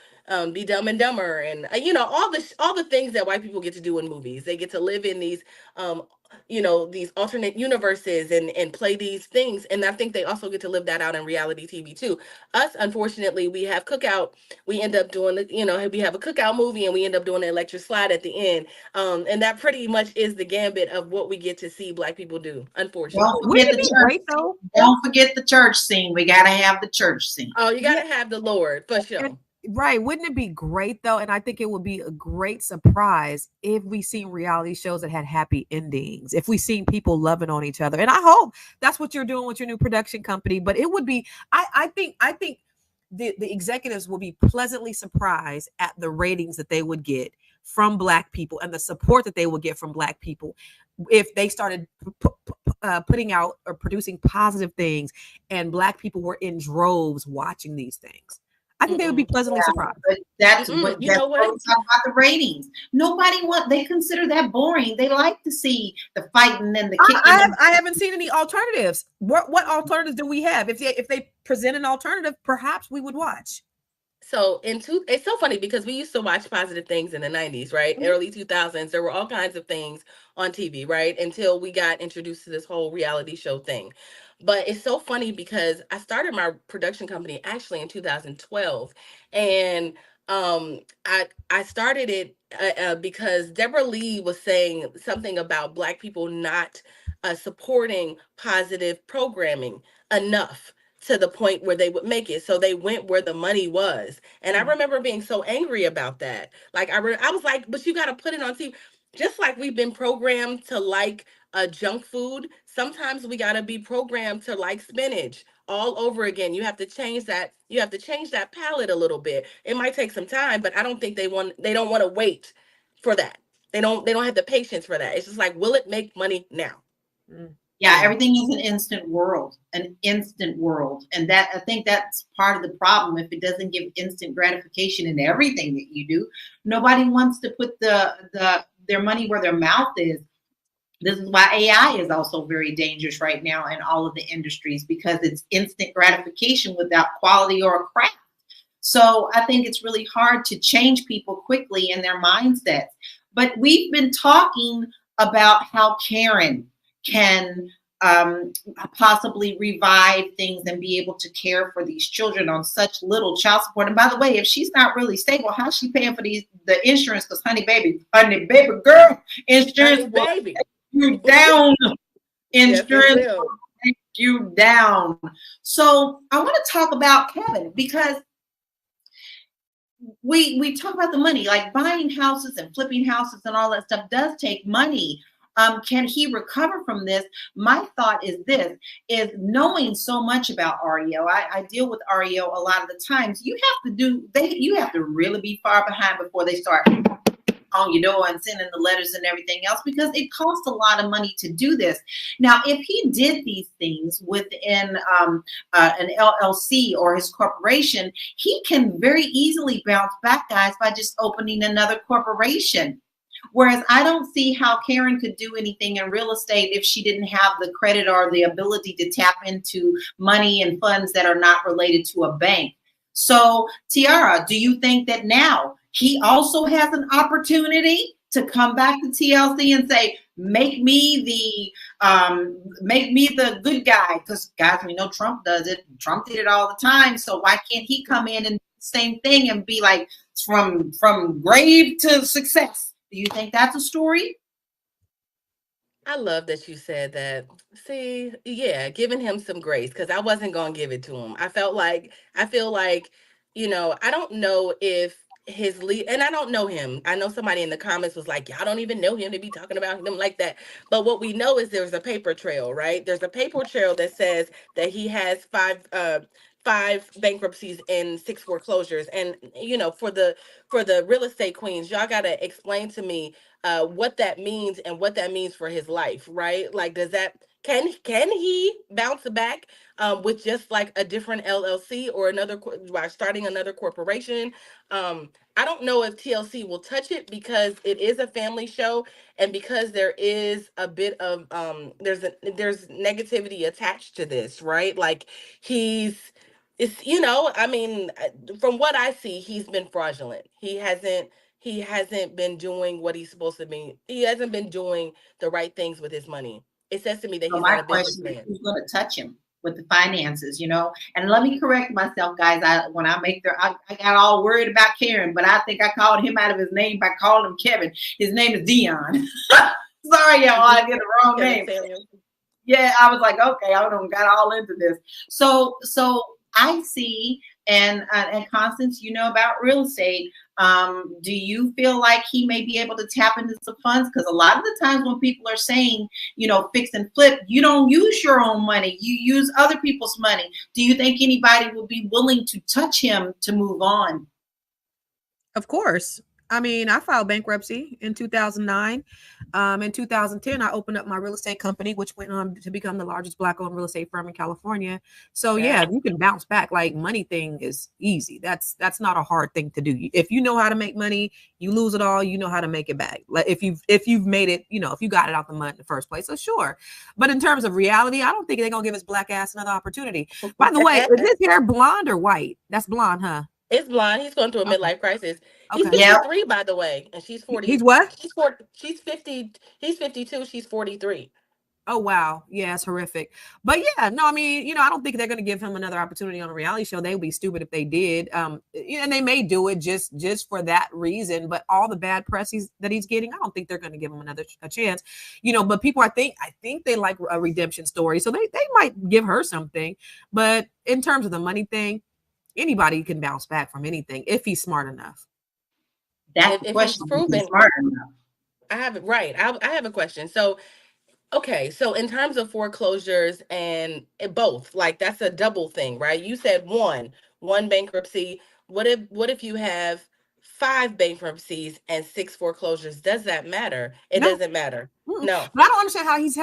S2: be Dumb and Dumber, and all the things that white people get to do in movies. They get to live in these um these alternate universes and play these things, and I think they also get to live that out in reality TV too. Us, unfortunately, we have cookout. We end up doing we have a cookout movie, and we end up doing an electric slide at the end, and that pretty much is the gambit of what we get to see Black people do, unfortunately.
S8: Don't forget the church. Don't forget the church scene. We gotta have the church scene.
S2: Oh, you gotta have the Lord for sure.
S16: Right. Wouldn't it be great though? And I think it would be a great surprise if we seen reality shows that had happy endings, if we seen people loving on each other. And I hope that's what you're doing with your new production company. But it would be, I think the executives will be pleasantly surprised at the ratings that they would get from Black people and the support that they would get from Black people if they started putting out or producing positive things and Black people were in droves watching these things. I think they would be pleasantly surprised.
S8: But that's what we talk about the ratings. They consider that boring. They like to see the fighting and the kicking.
S16: I haven't seen any alternatives. What alternatives do we have? If they present an alternative, perhaps we would watch.
S2: So it's so funny because we used to watch positive things in the 90s, right? Mm-hmm. Early 2000s, there were all kinds of things on TV, right? Until we got introduced to this whole reality show thing. But it's so funny because I started my production company actually in 2012. And I started it because Deborah Lee was saying something about Black people not supporting positive programming enough to the point where they would make it. So they went where the money was. And I remember being so angry about that. Like, I was like, but you got to put it on TV. Just like we've been programmed to like junk food, sometimes we got to be programmed to like spinach all over again. You have to change that. You have to change that palette a little bit. It might take some time, but I don't think they don't want to wait for that. They don't have the patience for that. It's just like, will it make money now?
S8: Yeah, everything is an instant world. And that, I think that's part of the problem. If it doesn't give instant gratification in everything that you do, nobody wants to put their money where their mouth is. This is why AI is also very dangerous right now in all of the industries, because it's instant gratification without quality or craft. So I think it's really hard to change people quickly in their mindsets. But we've been talking about how Karen can possibly revive things and be able to care for these children on such little child support. And by the way, if she's not really stable, how's she paying for the insurance? Because honey baby girl, insurance will take you down. Insurance will take you down. So I want to talk about Kevin, because we talk about the money, like buying houses and flipping houses and all that stuff does take money. Can he recover from this? My thought is knowing so much about REO. I deal with REO a lot of the times. You have to really be far behind before they start on your door and sending the letters and everything else, because it costs a lot of money to do this. Now, if he did these things within an LLC or his corporation, he can very easily bounce back, guys, by just opening another corporation. Whereas I don't see how Karen could do anything in real estate if she didn't have the credit or the ability to tap into money and funds that are not related to a bank. So, Tiara, do you think that now he also has an opportunity to come back to TLC and say, make me the good guy? Because, guys, we know Trump does it. Trump did it all the time. So why can't he come in and do the same thing and be like, from grave to success? Do you think that's a story?
S2: I love that you said that. See, yeah, giving him some grace, because I wasn't going to give it to him. I feel like, I don't know if his lead, and I don't know him. I know somebody in the comments was like, y'all don't even know him to be talking about him like that. But what we know is there's a paper trail, right? There's a paper trail that says that he has five bankruptcies and 6 foreclosures. And for the real estate queens, y'all gotta explain to me what that means and what that means for his life, right? Like, can he bounce back with just like a different LLC or by starting another corporation? I don't know if TLC will touch it, because it is a family show, and because there is a bit of there's negativity attached to this, right? Like, he's it's, you know, I mean, from what I see, he's been fraudulent. He hasn't been doing what he's supposed to be. He hasn't been doing the right things with his money. It says to me that
S8: So
S2: he's
S8: my
S2: not a
S8: question is,
S2: businessman.
S8: who's going to touch him with the finances, you know? And let me correct myself, guys. When I make I got all worried about Karen, but I think I called him out of his name by calling him Kevin. His name is Dion. Sorry, y'all, I get the wrong name. Yeah, I was like, okay, I don't got all into this. So I see, and Constance, you know about real estate. Do you feel like he may be able to tap into some funds? Because a lot of the times when people are saying, you know, fix and flip, you don't use your own money, you use other people's money. Do you think anybody will be willing to touch him to move on?
S16: Of course. I mean, I filed bankruptcy in 2009. In 2010, I opened up my real estate company, which went on to become the largest Black-owned real estate firm in California. So yeah, you can bounce back. Like, money thing is easy. That's not a hard thing to do. If you know how to make money, you lose it all, you know how to make it back. Like, if you've made it, you know, if you got it out the mud in the first place, so sure. But in terms of reality, I don't think they're gonna give his black ass another opportunity. By the way, is his hair blonde or white? That's blonde, huh?
S2: It's blonde. He's going through a midlife crisis. He's
S16: Okay.
S2: 53, by the way, and she's 40.
S16: He's what?
S2: She's 40. She's 50. He's 52. She's 43.
S16: Oh, wow. Yeah, it's horrific. But yeah, no, I mean, you know, I don't think they're going to give him another opportunity on a reality show. They would be stupid if they did. And they may do it just for that reason. But all the bad press that he's getting, I don't think they're going to give him a chance. You know, but people, I think they like a redemption story. So they might give her something. But in terms of the money thing, anybody can bounce back from anything if he's smart enough.
S8: That's the question. If he's smart enough.
S2: I have it right. I have a question. So, okay, so in terms of foreclosures and both, like, that's a double thing, right? You said one bankruptcy. What if you have 5 bankruptcies and 6 foreclosures? Does that matter? It doesn't matter. No.
S16: But I don't understand how he's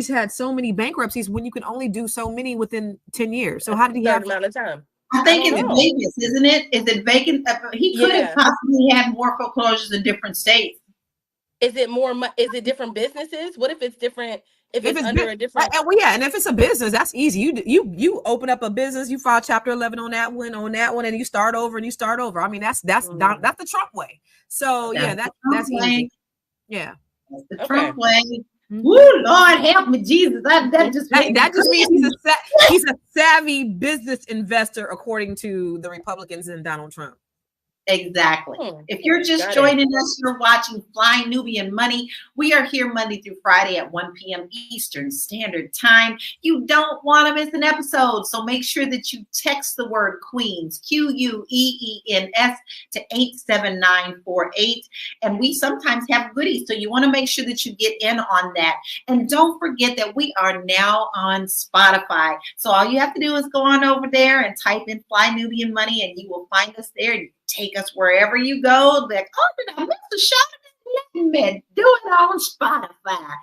S16: had so many bankruptcies when you can only do so many within 10 years. So how did he have
S2: amount of time?
S8: I think it's Vegas, isn't it? Is it vacant? He could have possibly had more foreclosures in different states.
S2: Is it more? Is it different businesses? What if it's different? If it's under a different?
S16: Well, yeah, and if it's a business, that's easy. You open up a business, you file Chapter 11 on that one, and you start over. I mean, that's the Trump way. So yeah, that's easy. Yeah,
S8: that's the Trump way. Woo, Lord help me, Jesus! That just
S16: means he's a savvy business investor, according to the Republicans and Donald Trump.
S8: Exactly. If you're just joining us, you're watching Flying Nubian Money. We are here Monday through Friday at 1 p.m. Eastern Standard Time. You don't want to miss an episode, so make sure that you text the word Queens, QUEENS, to 87948. And we sometimes have goodies, so you want to make sure that you get in on that. And don't forget that we are now on Spotify. So all you have to do is go on over there and type in Fly Nubian Money, and you will find us there. Take us wherever you go. Like, oh, did I miss a shot of it? Do it on Spotify.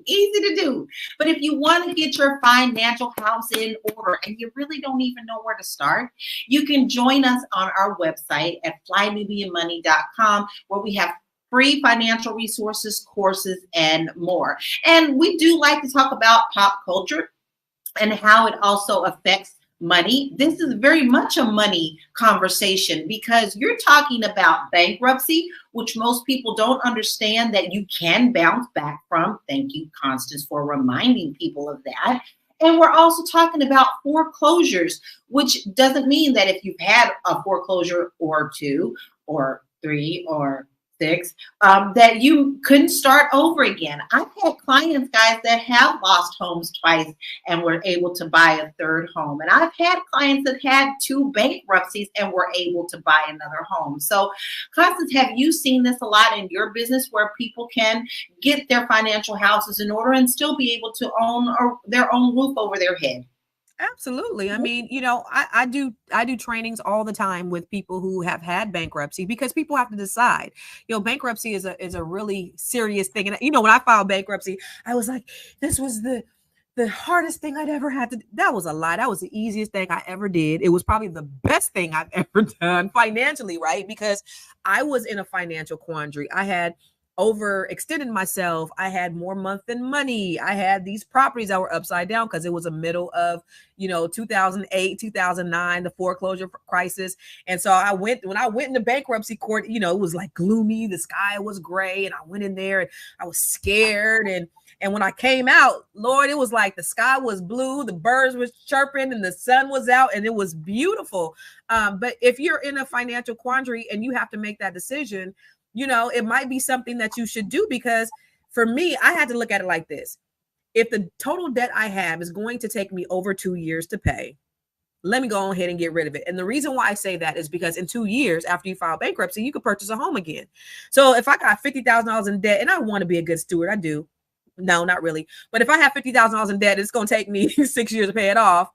S8: Easy to do. But if you want to get your financial house in order and you really don't even know where to start, you can join us on our website at flynubianmoney.com, where we have free financial resources, courses, and more. And we do like to talk about pop culture and how it also affects money. This is very much a money conversation because you're talking about bankruptcy, which most people don't understand that you can bounce back from. Thank you, Constance, for reminding people of that. And we're also talking about foreclosures, which doesn't mean that if you've had a foreclosure or 2 or 3 or 6, that you couldn't start over again. I've had clients, guys, that have lost homes twice and were able to buy a 3rd home. And I've had clients that had 2 bankruptcies and were able to buy another home. So, Constance, have you seen this a lot in your business where people can get their financial houses in order and still be able to own their own roof over their head?
S16: Absolutely. I mean, you know, I do trainings all the time with people who have had bankruptcy because people have to decide. You know, bankruptcy is a really serious thing. And you know, when I filed bankruptcy, I was like, this was the hardest thing I'd ever had to do. That was a lie. That was the easiest thing I ever did. It was probably the best thing I've ever done financially, right? Because I was in a financial quandary. I had overextended myself. I had more month than money. I had these properties that were upside down because it was a middle of, 2008, 2009, the foreclosure crisis. And so when I went into bankruptcy court, it was like gloomy. The sky was gray, and I went in there and I was scared. And when I came out, Lord, it was like the sky was blue, the birds was chirping, and the sun was out, and it was beautiful. But if you're in a financial quandary and you have to make that decision, it might be something that you should do, because for me, I had to look at it like this. If the total debt I have is going to take me over 2 years to pay, let me go ahead and get rid of it. And the reason why I say that is because in 2 years after you file bankruptcy, you could purchase a home again. So if I got $50,000 in debt, and I want to be a good steward, I do. No, not really. But if I have $50,000 in debt, it's going to take me 6 years to pay it off.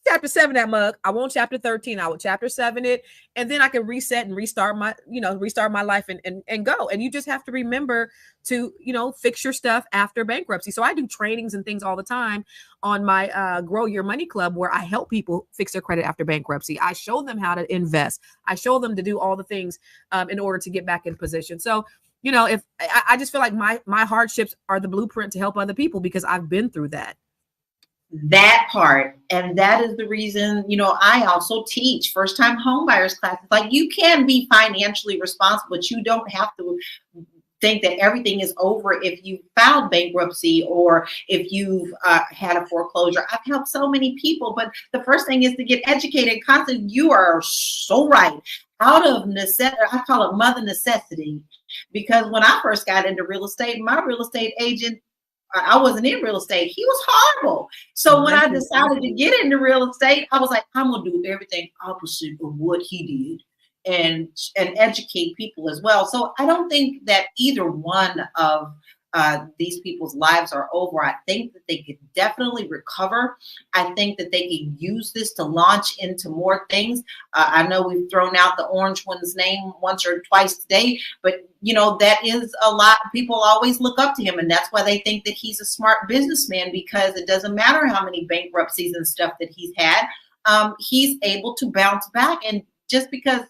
S16: Chapter 7 that mug. I won't chapter 13. I will chapter 7 it, and then I can reset and restart my life and go. And you just have to remember to, fix your stuff after bankruptcy. So I do trainings and things all the time on my Grow Your Money Club, where I help people fix their credit after bankruptcy. I show them how to invest. I show them to do all the things in order to get back in position. So, if I just feel like my hardships are the blueprint to help other people, because I've been through that.
S8: That part. And that is the reason, I also teach first-time home buyers classes. Like, you can be financially responsible, but you don't have to think that everything is over if you filed bankruptcy or if you've had a foreclosure. I've helped so many people, but the first thing is to get educated constantly. You are so right. Out of necessity, I call it mother necessity, because when I first got into real estate, my real estate agent, I wasn't in real estate. He was horrible. So when I decided to get into real estate, I was like, I'm going to do everything opposite of what he did and educate people as well. So I don't think that either one of these people's lives are over. I think that they could definitely recover. I think that they can use this to launch into more things. I know we've thrown out the orange one's name once or twice today, but that is a lot. People always look up to him, and that's why they think that he's a smart businessman, because it doesn't matter how many bankruptcies and stuff that he's had. He's able to bounce back, and just because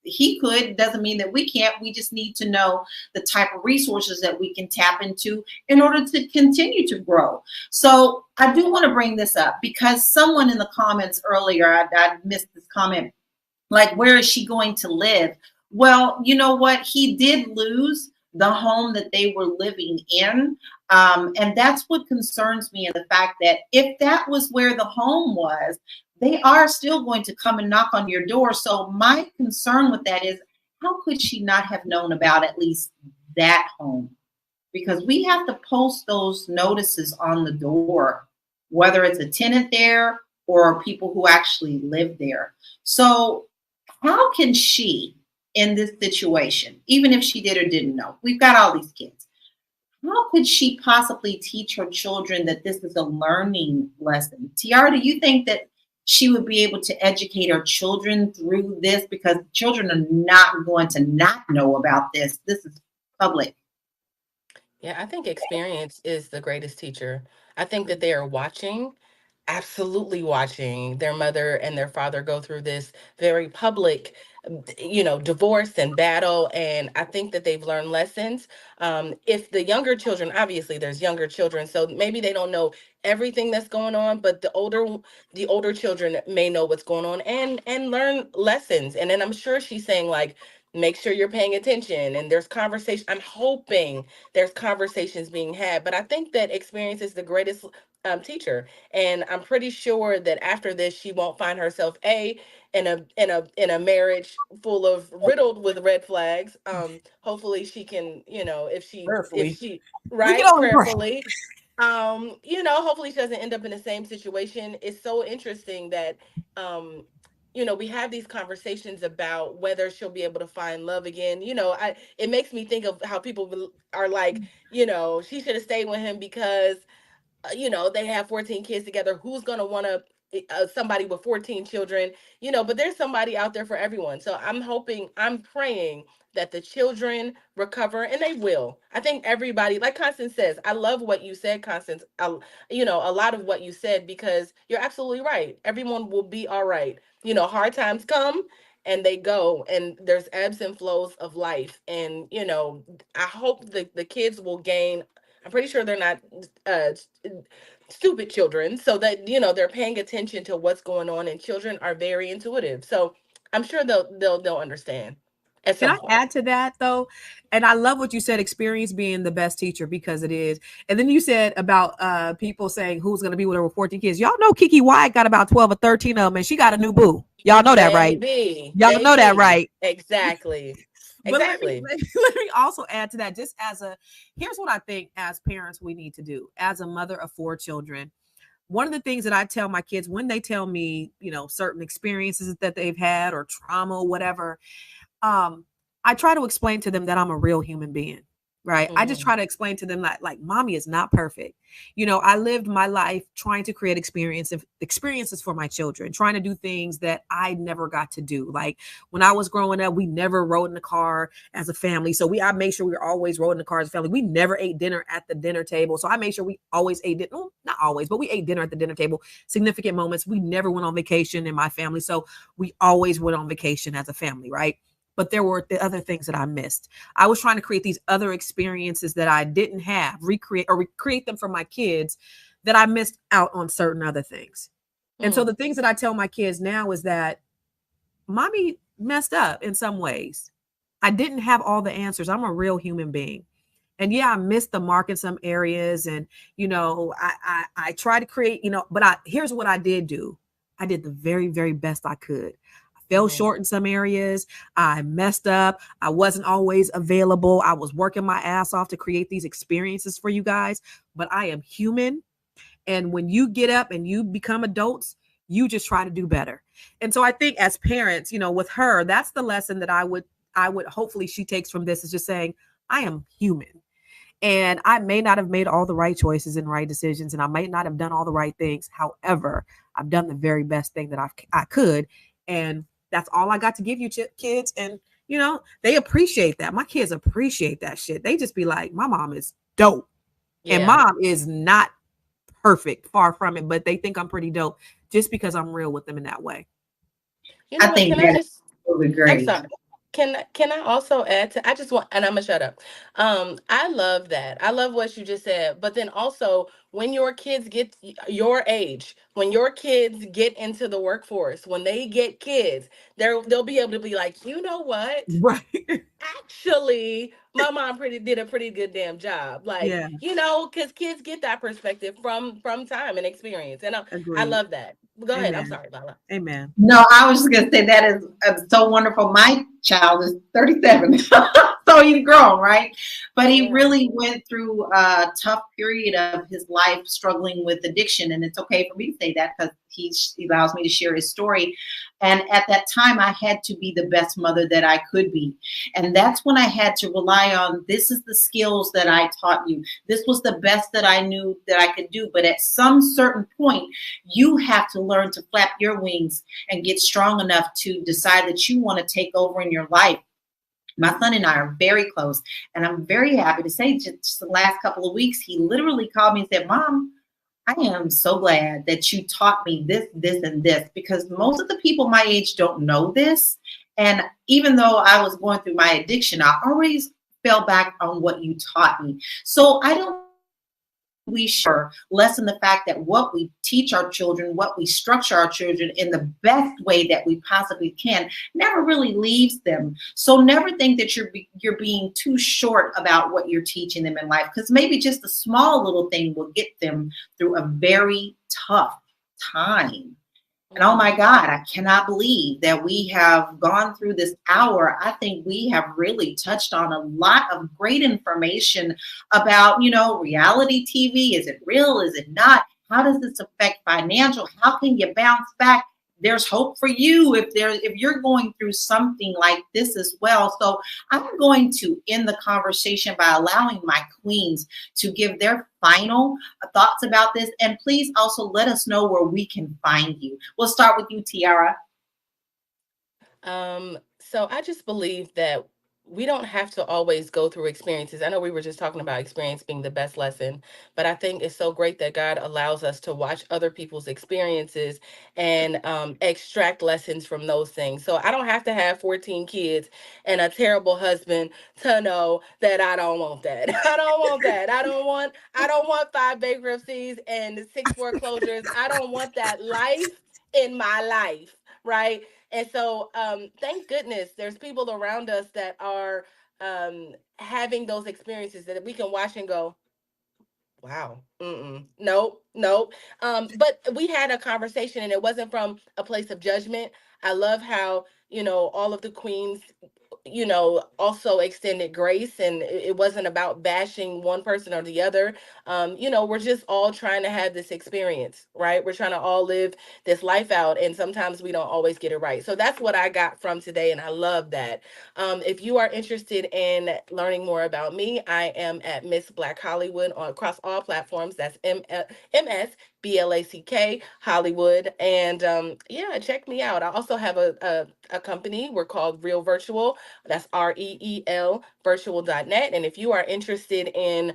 S8: he could doesn't mean that we can't. We just need to know the type of resources that we can tap into in order to continue to grow. So I do want to bring this up, because someone in the comments earlier, I missed this comment, like, where is she going to live? Well, you know what? He did lose the home that they were living in. And that's what concerns me, in the fact that if that was where the home was, they are still going to come and knock on your door. So my concern with that is, how could she not have known about at least that home? Because we have to post those notices on the door, whether it's a tenant there or people who actually live there. So how can she, in this situation, even if she did or didn't know, we've got all these kids, how could she possibly teach her children that this is a learning lesson? Tiara, do you think that she would be able to educate her children through this? Because children are not going to not know about this. This is public.
S2: Yeah, I think experience is the greatest teacher. I think that they are watching, absolutely watching their mother and their father go through this very public, divorce and battle. And I think that they've learned lessons. If the younger children, obviously there's younger children, so maybe they don't know everything that's going on, but the older children may know what's going on and learn lessons. And then I'm sure she's saying, like, make sure you're paying attention, and there's conversation. I'm hoping there's conversations being had, but I think that experience is the greatest teacher. And I'm pretty sure that after this, she won't find herself in a marriage full of riddled with red flags. Hopefully she can, if she right, prayerfully, hopefully she doesn't end up in the same situation. It's so interesting that we have these conversations about whether she'll be able to find love again. It makes me think of how people are like, she should have stayed with him because they have 14 kids together. Who's going to want to somebody with 14 children, but there's somebody out there for everyone. So I'm praying that the children recover, and they will. I think everybody, like Constance says, I love what you said, Constance. A lot of what you said, because you're absolutely right. Everyone will be all right. Hard times come, and they go, and there's ebbs and flows of life. And, you know, I hope the kids will gain, I'm pretty sure they're not uh, stupid children, so that, you know, they're paying attention to what's going on, and children are very intuitive. So I'm sure they'll understand at
S16: Can
S2: some
S16: I
S2: point.
S16: add to that though? And I love what you said, experience being the best teacher, because it is. And then you said about people saying who's going to be with her with 14 kids. Y'all know Kiki Wyatt got about 12 or 13 of them, and she got a new boo. Y'all know that, right? Y'all know that, right?
S2: Exactly.
S16: But
S2: Exactly.
S16: let me also add to that, just as a, here's what I think as parents we need to do. As a mother of 4 children, one of the things that I tell my kids when they tell me, you know, certain experiences that they've had or trauma or whatever, I try to explain to them that I'm a real human being, right? I just try to explain to them that, like, mommy is not perfect. You know, I lived my life trying to create experiences for my children, trying to do things that I never got to do. Like when I was growing up, we never rode in the car as a family. So I made sure we were always riding in the car as a family. We never ate dinner at the dinner table. So I made sure we always ate dinner. Well, not always, but we ate dinner at the dinner table. Significant moments. We never went on vacation in my family. So we always went on vacation as a family, right? But there were the other things that I missed. I was trying to create these other experiences that I didn't have, recreate them for my kids, that I missed out on certain other things. And so the things that I tell my kids now is that mommy messed up in some ways. I didn't have all the answers. I'm a real human being. And yeah, I missed the mark in some areas. And, you know, I try to create, you know, but here's what I did do. I did the very, very best I could. Fell short in some areas. I messed up. I wasn't always available. I was working my ass off to create these experiences for you guys, but I am human. And when you get up and you become adults, you just try to do better. And so I think as parents, you know, with her, that's the lesson that I would hopefully she takes from this, is just saying, I am human. And I may not have made all the right choices and right decisions, and I might not have done all the right things. However, I've done the very best thing that I could. And that's all I got to give you, kids. And, you know, they appreciate that. My kids appreciate that shit. They just be like, my mom is dope. Yeah. And mom is not perfect, far from it, but they think I'm pretty dope just because I'm real with them in that way.
S2: You know,
S8: I think that's really great.
S2: I'm sorry. Can I also add to, I just want, and I'm gonna shut up. I love that. I love what you just said. But then also, when your kids get your age, when your kids get into the workforce, when they get kids, they'll be able to be like, you know what?
S16: Right.
S2: Actually, my mom did a pretty good damn job. Like,
S16: Yeah.
S2: you know, because kids get that perspective from time and experience. And I love that. Go ahead. I'm sorry, Lala.
S16: Amen.
S8: No, I was just going to say that is so wonderful. My child is 37, so he's grown, right? But he really went through a tough period of his life struggling with addiction. And it's okay for me to say that because he allows me to share his story. And at that time, I had to be the best mother that I could be. And that's when I had to rely on, this is the skills that I taught you. This was the best that I knew that I could do. But at some certain point, you have to learn to flap your wings and get strong enough to decide that you want to take over in your life. My son and I are very close, and I'm very happy to say just the last couple of weeks, he literally called me and said, Mom, I am so glad that you taught me this, this, and this, because most of the people my age don't know this. And even though I was going through my addiction, I always fell back on what you taught me. So I don't we sure lessen the fact that what we teach our children, what we structure our children in the best way that we possibly can, never really leaves them. So never think that you're being too short about what you're teaching them in life, because maybe just a small little thing will get them through a very tough time. And oh my God, I cannot believe that we have gone through this hour. I think we have really touched on a lot of great information about, you know, reality TV. Is it real? Is it not? How does this affect financial? How can you bounce back? There's hope for you if you're going through something like this as well. So I'm going to end the conversation by allowing my queens to give their final thoughts about this. And please also let us know where we can find you. We'll start with you, Tiara.
S2: So I just believe that we don't have to always go through experiences. I know we were just talking about experience being the best lesson, but I think it's so great that God allows us to watch other people's experiences and extract lessons from those things. So I don't have to have 14 kids and a terrible husband to know that I don't want that. I don't want that. I don't want 5 bankruptcies and 6 foreclosures. I don't want that life in my life, right? And so, thank goodness there's people around us that are having those experiences that we can watch and go, wow, nope, nope. But we had a conversation and it wasn't from a place of judgment. I love how, all of the queens, also extended grace, and it wasn't about bashing one person or the other. We're just all trying to have this experience, right? We're trying to all live this life out, and sometimes we don't always get it right. So that's what I got from today, and I love that. If you are interested in learning more about me, I am at Miss Black Hollywood across all platforms. That's MSBLACK Hollywood. And yeah, check me out. I also have a company. We're called Real Virtual. That's REEL virtual.net. And if you are interested in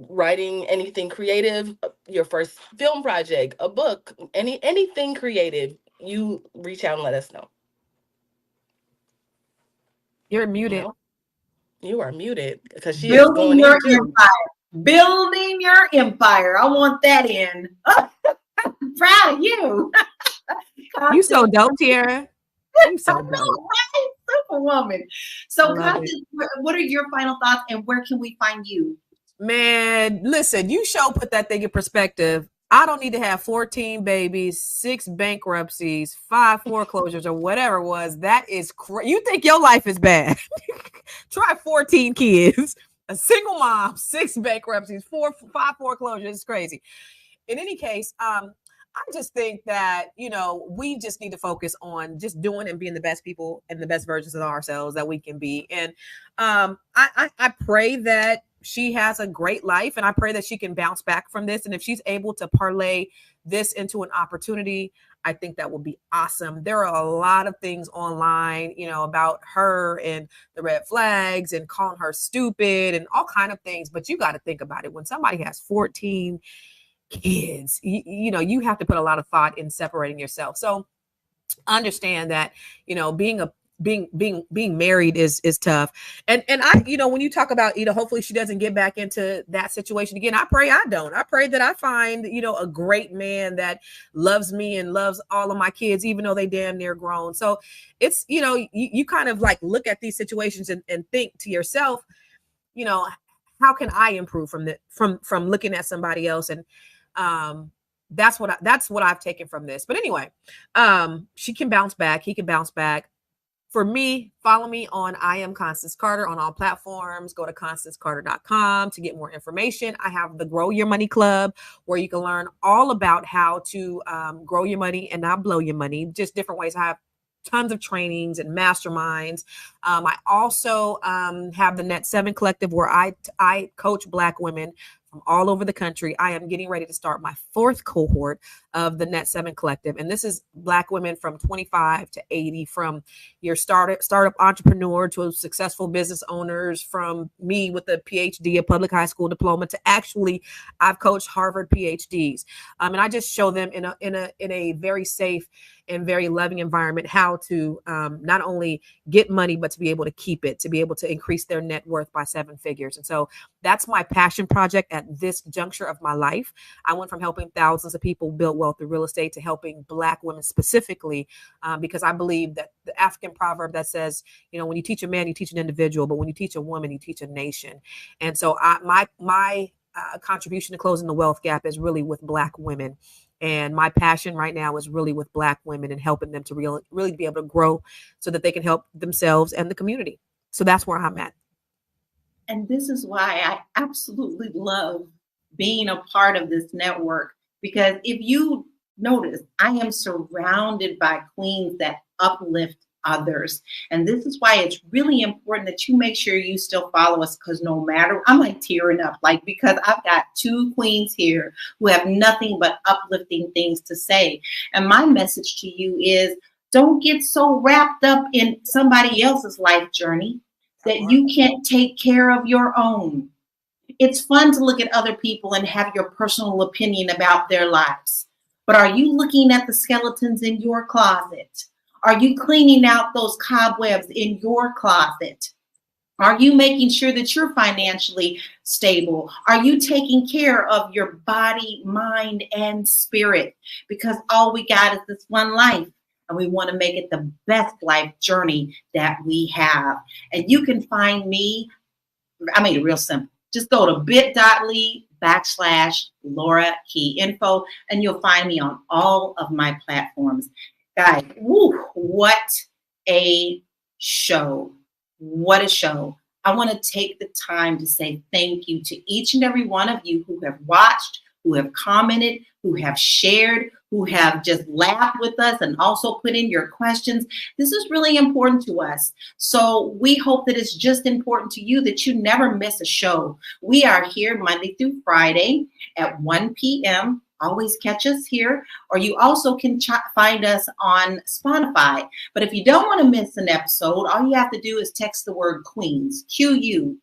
S2: writing anything creative, your first film project, a book, anything creative, you reach out and let us know.
S16: You're muted.
S2: No, you are muted because she is
S8: Building
S2: going
S8: your
S2: in too.
S8: empire. Building your empire. I want that in. Proud of you.
S16: You so dope, Tiara. You so dope.
S8: Right? Superwoman. So, Constance, what are your final thoughts and where can we find you?
S16: Man, listen, you put that thing in perspective. I don't need to have 14 babies, 6 bankruptcies, 5 foreclosures, or whatever it was. That is crazy. You think your life is bad? Try 14 kids, a single mom, 6 bankruptcies, 5 foreclosures. It's crazy. In any case, I just think that, we just need to focus on just doing and being the best people and the best versions of ourselves that we can be. And I pray that she has a great life, and I pray that she can bounce back from this. And if she's able to parlay this into an opportunity, I think that will be awesome. There are a lot of things online, about her and the red flags and calling her stupid and all kind of things. But you got to think about it. When somebody has 14 kids, you have to put a lot of thought in separating yourself. So understand that, being married is tough. And I, when you talk about, hopefully she doesn't get back into that situation again. I pray I don't. I pray that I find, a great man that loves me and loves all of my kids, even though they damn near grown. So it's, you kind of like look at these situations and think to yourself, how can I improve from looking at somebody else? And that's what I've taken from this. But anyway, she can bounce back. He can bounce back. For me, follow me on I Am Constance Carter on all platforms. Go to ConstanceCarter.com to get more information. I have the Grow Your Money Club where you can learn all about how to grow your money and not blow your money. Just different ways. I have tons of trainings and masterminds. I also have the Net 7 Collective where I coach Black women from all over the country. I am getting ready to start my 4th cohort of the Net 7 Collective. And this is Black women from 25 to 80, from your startup entrepreneur to successful business owners, from me with a PhD, a public high school diploma, to actually I've coached Harvard PhDs. And I just show them in a very safe and very loving environment how to not only get money, but to be able to keep it, to be able to increase their net worth by 7 figures. And so that's my passion project at this juncture of my life. I went from helping thousands of people build wealth through real estate to helping Black women specifically, because I believe that the African proverb that says, when you teach a man, you teach an individual, but when you teach a woman, you teach a nation. And so my contribution to closing the wealth gap is really with Black women. And my passion right now is really with Black women and helping them to really be able to grow so that they can help themselves and the community. So that's where I'm at.
S8: And this is why I absolutely love being a part of this network, because if you notice, I am surrounded by queens that uplift others. And this is why it's really important that you make sure you still follow us, because no matter, I'm like tearing up, because I've got 2 queens here who have nothing but uplifting things to say. And my message to you is, Don't get so wrapped up in somebody else's life journey that you can't take care of your own. It's fun to look at other people and have your personal opinion about their lives. But are you looking at the skeletons in your closet? Are you cleaning out those cobwebs in your closet? Are you making sure that you're financially stable? Are you taking care of your body, mind, and spirit? Because all we got is this one life, and we want to make it the best life journey that we have. And you can find me, I made it real simple. Just go to bit.ly/Laura Key Info, and you'll find me on all of my platforms. Guys, woo, what a show. What a show. I want to take the time to say thank you to each and every one of you who have watched, who have commented, who have shared, who have just laughed with us and also put in your questions. This is really important to us. So we hope that it's just important to you that you never miss a show. We are here Monday through Friday at 1 p.m. Always catch us here, or you also can find us on Spotify. But if you don't want to miss an episode, all you have to do is text the word Queens, QUEENS,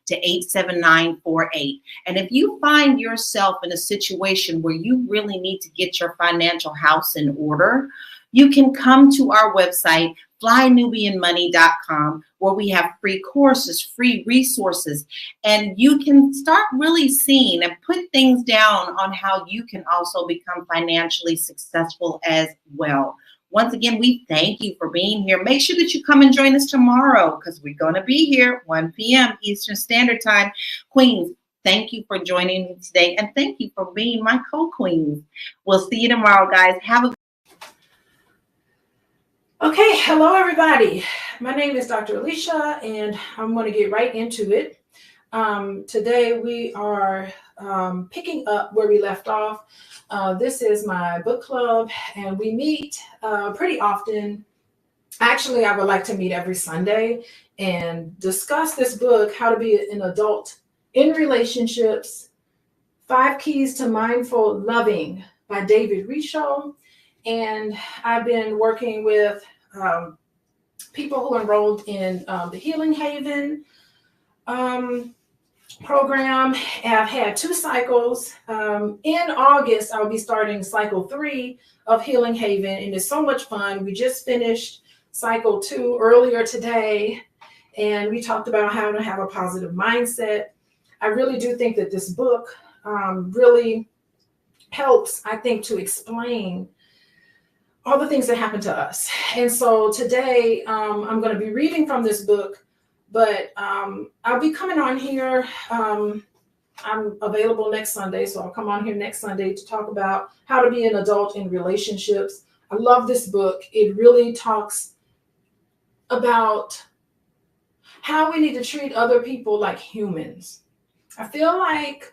S8: to 87948. And if you find yourself in a situation where you really need to get your financial house in order, you can come to our website, flynubianmoney.com, where we have free courses, free resources, and you can start really seeing and put things down on how you can also become financially successful as well. Once again, we thank you for being here. Make sure that you come and join us tomorrow, because we're going to be here 1 p.m. Eastern Standard Time. Queens, thank you for joining me today, and thank you for being my co-queens. We'll see you tomorrow, guys. Have a
S17: Okay, hello everybody. My name is Dr. Alicia, and I'm going to get right into it. Today we are picking up where we left off. This is my book club, and we meet pretty often. Actually, I would like to meet every Sunday and discuss this book, How to Be an Adult in Relationships, 5 Keys to Mindful Loving by David Richo. And I've been working with people who enrolled in the Healing Haven program. I've had 2 cycles. In August, I'll be starting cycle 3 of Healing Haven, and it's so much fun. We just finished cycle 2 earlier today, and we talked about how to have a positive mindset. I really do think that this book really helps, I think, to explain all the things that happen to us. And so today I'm going to be reading from this book, but I'll be coming on here. I'm available next Sunday, so I'll come on here next Sunday to talk about how to be an adult in relationships. I love this book. It really talks about how we need to treat other people like humans. I feel like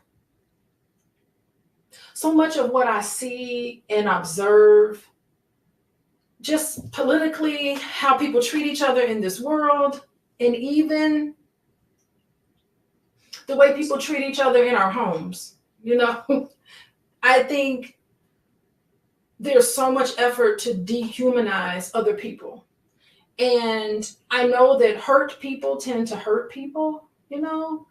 S17: so much of what I see and observe, just politically, how people treat each other in this world, and even the way people treat each other in our homes. You know, I think there's so much effort to dehumanize other people. And I know that hurt people tend to hurt people, you know,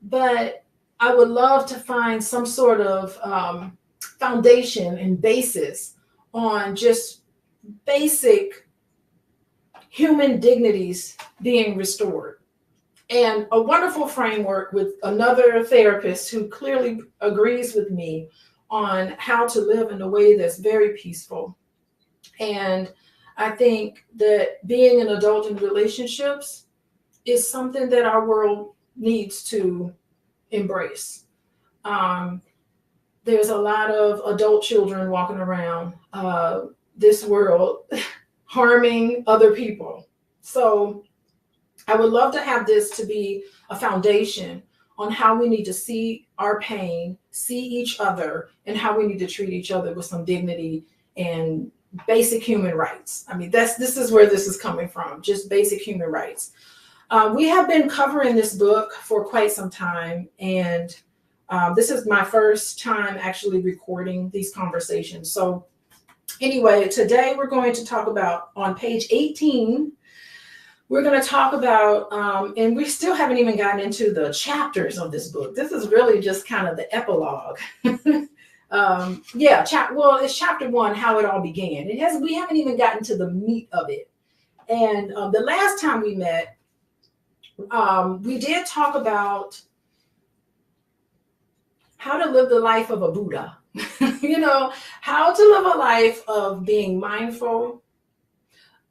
S17: but I would love to find some sort of foundation and basis on just basic human dignities being restored, and a wonderful framework with another therapist who clearly agrees with me on how to live in a way that's very peaceful. And I think that being an adult in relationships is something that our world needs to embrace. There's a lot of adult children walking around this world harming other people. So I would love to have this to be a foundation on how we need to see our pain, see each other, and how we need to treat each other with some dignity and basic human rights. I mean, this is where this is coming from, just basic human rights. We have been covering this book for quite some time, and this is my first time actually recording these conversations. So Anyway, today we're going to talk about, on page 18, we're going to talk about, and we still haven't even gotten into the chapters of this book. This is really just kind of the epilogue. Well, it's chapter 1, how it all began. We haven't even gotten to the meat of it. And the last time we met, we did talk about how to live the life of a Buddha. You know, how to live a life of being mindful,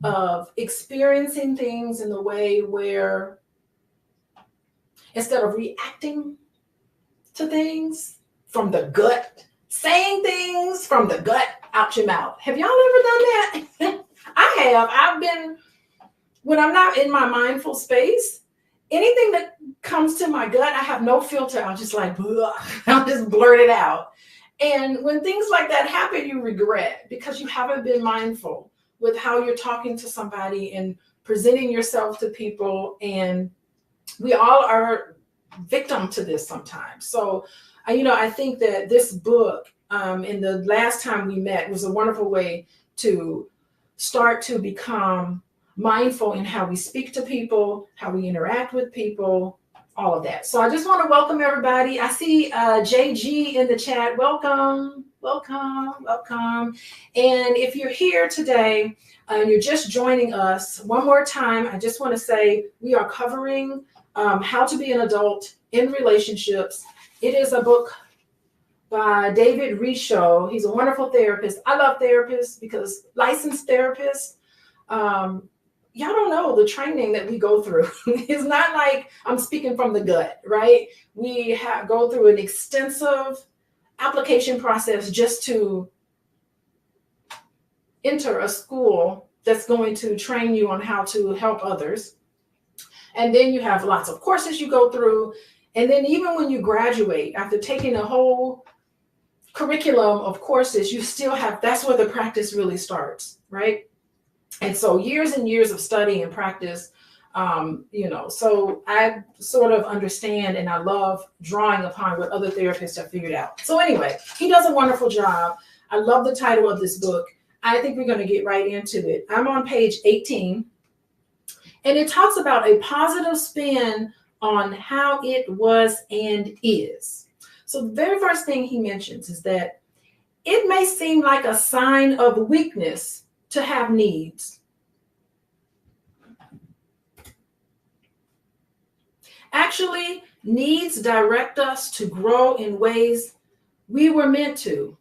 S17: of experiencing things in the way where instead of reacting to things from the gut, saying things from the gut out your mouth. Have y'all ever done that? I have. I've been, when I'm not in my mindful space, anything that comes to my gut, I have no filter. I'll just like, I'll just blurt it out. And when things like that happen, you regret because you haven't been mindful with how you're talking to somebody and presenting yourself to people. And we all are victim to this sometimes. So, I think that this book, and the last time we met, was a wonderful way to start to become mindful in how we speak to people, how we interact with people, all of that. So I just want to welcome everybody. I see JG in the chat. Welcome, welcome, welcome. And if you're here today and you're just joining us, one more time, I just want to say we are covering How to Be an Adult in Relationships. It is a book by David Risho. He's a wonderful therapist. I love therapists because licensed therapists, y'all don't know the training that we go through. It's not like I'm speaking from the gut, right? We go through an extensive application process just to enter a school that's going to train you on how to help others. And then you have lots of courses you go through. And then even when you graduate, after taking a whole curriculum of courses, you still have, that's where the practice really starts, right? And so years and years of study and practice, so I sort of understand and I love drawing upon what other therapists have figured out. So anyway, he does a wonderful job. I love the title of this book. I think we're going to get right into it. I'm on page 18, and it talks about a positive spin on how it was and is. So the very first thing he mentions is that it may seem like a sign of weakness to have needs. Actually, needs direct us to grow in ways we were meant to.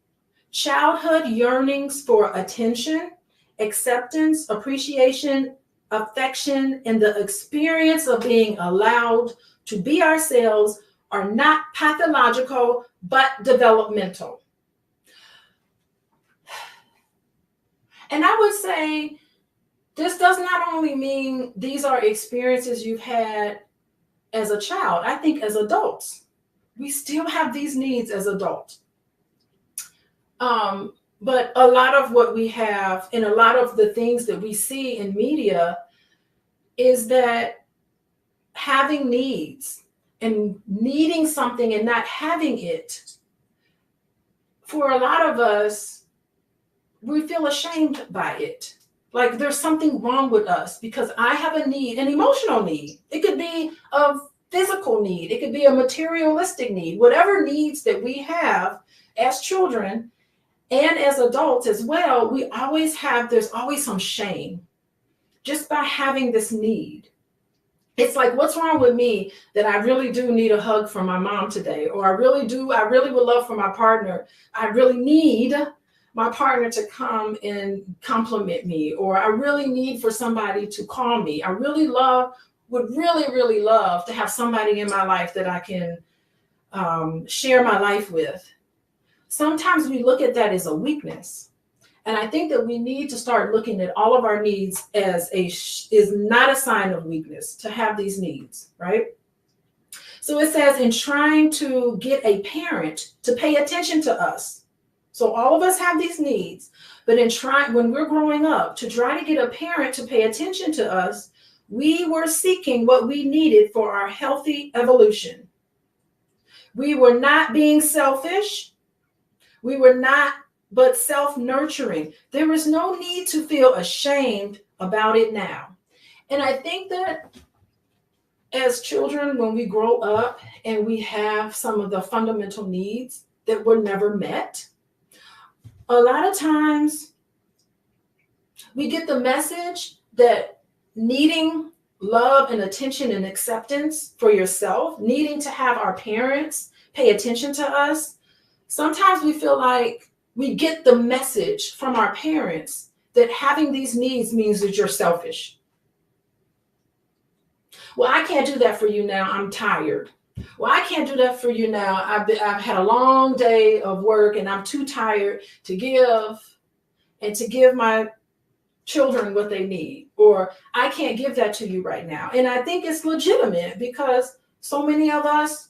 S17: Childhood yearnings for attention, acceptance, appreciation, affection, and the experience of being allowed to be ourselves are not pathological, but developmental. And I would say this does not only mean these are experiences you've had as a child. I think as adults, we still have these needs as adults. But a lot of what we have and a lot of the things that we see in media is that having needs and needing something and not having it, for a lot of us, we feel ashamed by it. Like there's something wrong with us because I have a need, an emotional need. It could be a physical need. It could be a materialistic need. Whatever needs that we have as children and as adults as well, there's always some shame just by having this need. It's like, what's wrong with me that I really do need a hug from my mom today? Or I really would love for my partner. I really need my partner to come and compliment me, or I really need for somebody to call me. I would really love to have somebody in my life that I can share my life with. Sometimes we look at that as a weakness. And I think that we need to start looking at all of our needs as is not a sign of weakness to have these needs, right? So it says, in trying to get a parent to pay attention to us. So all of us have these needs, but when we're growing up, to try to get a parent to pay attention to us, we were seeking what we needed for our healthy evolution. We were not being selfish. We were not but self-nurturing. There is no need to feel ashamed about it now. And I think that as children, when we grow up and we have some of the fundamental needs that were never met, a lot of times we get the message that needing love and attention and acceptance for yourself, needing to have our parents pay attention to us, sometimes we feel like we get the message from our parents that having these needs means that you're selfish. Well, I can't do that for you now. I'm tired. Well, I can't do that for you now. I've had a long day of work and I'm too tired to give my children what they need, or I can't give that to you right now. And I think it's legitimate because so many of us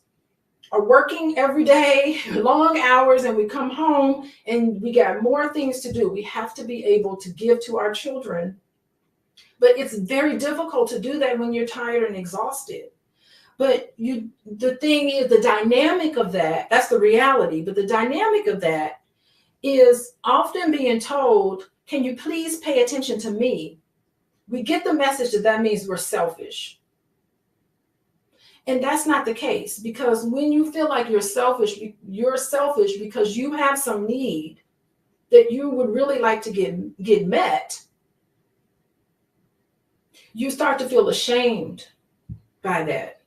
S17: are working every day, long hours, and we come home and we got more things to do. We have to be able to give to our children. But it's very difficult to do that when you're tired and exhausted. But the thing is, the dynamic of that's the reality, but the dynamic of that is often being told, can you please pay attention to me? We get the message that means we're selfish. And that's not the case, because when you feel like you're selfish because you have some need that you would really like to get met, you start to feel ashamed by that.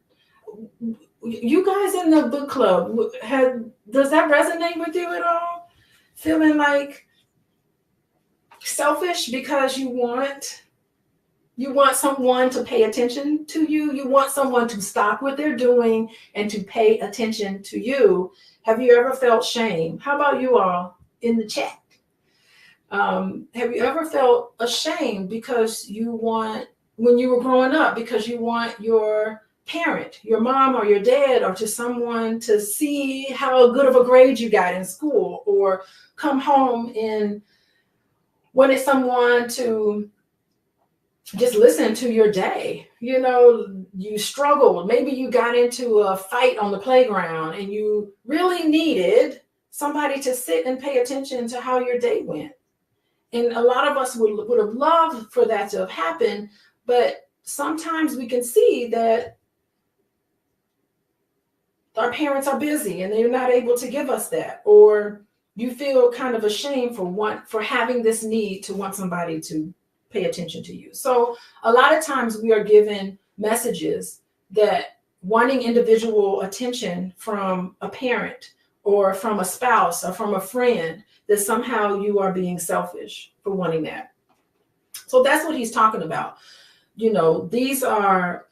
S17: You guys in the book club, does that resonate with you at all? Feeling like selfish because you want someone to pay attention to you. You want someone to stop what they're doing and to pay attention to you. Have you ever felt shame? How about you all in the chat? Have you ever felt ashamed because when you were growing up, because you want your parent, your mom or your dad, or to someone to see how good of a grade you got in school, or come home and wanted someone to just listen to your day? You know, you struggled. Maybe you got into a fight on the playground and you really needed somebody to sit and pay attention to how your day went. And a lot of us would have loved for that to have happened, but sometimes we can see that our parents are busy and they're not able to give us that, or you feel kind of ashamed for having this need to want somebody to pay attention to you. So a lot of times we are given messages that wanting individual attention from a parent or from a spouse or from a friend, that somehow you are being selfish for wanting that. So that's what he's talking about. You know, these are,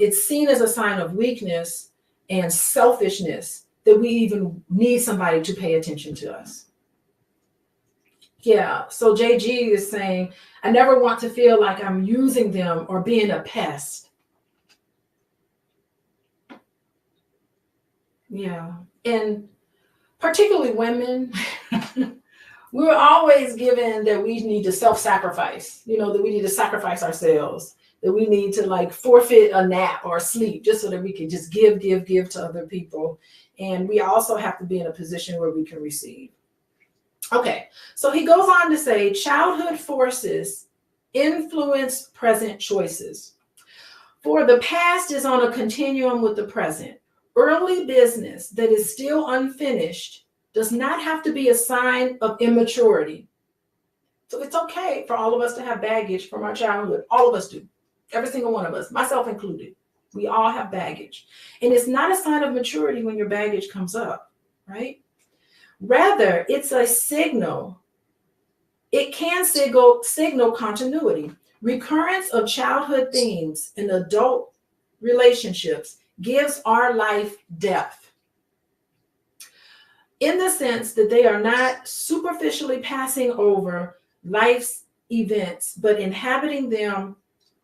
S17: it's seen as a sign of weakness and selfishness that we even need somebody to pay attention to us. Yeah, so JG is saying, I never want to feel like I'm using them or being a pest. Yeah, and particularly women, we're always given that we need to self-sacrifice, you know, that we need to sacrifice ourselves, that we need to like forfeit a nap or sleep just so that we can just give to other people. And we also have to be in a position where we can receive. Okay, so he goes on to say, childhood forces influence present choices. For the past is on a continuum with the present. Early business that is still unfinished does not have to be a sign of immaturity. So it's okay for all of us to have baggage from our childhood. All of us do. Every single one of us, myself included. We all have baggage. And it's not a sign of maturity when your baggage comes up, right? Rather, it's a signal. It can signal continuity. Recurrence of childhood themes in adult relationships gives our life depth, in the sense that they are not superficially passing over life's events, but inhabiting them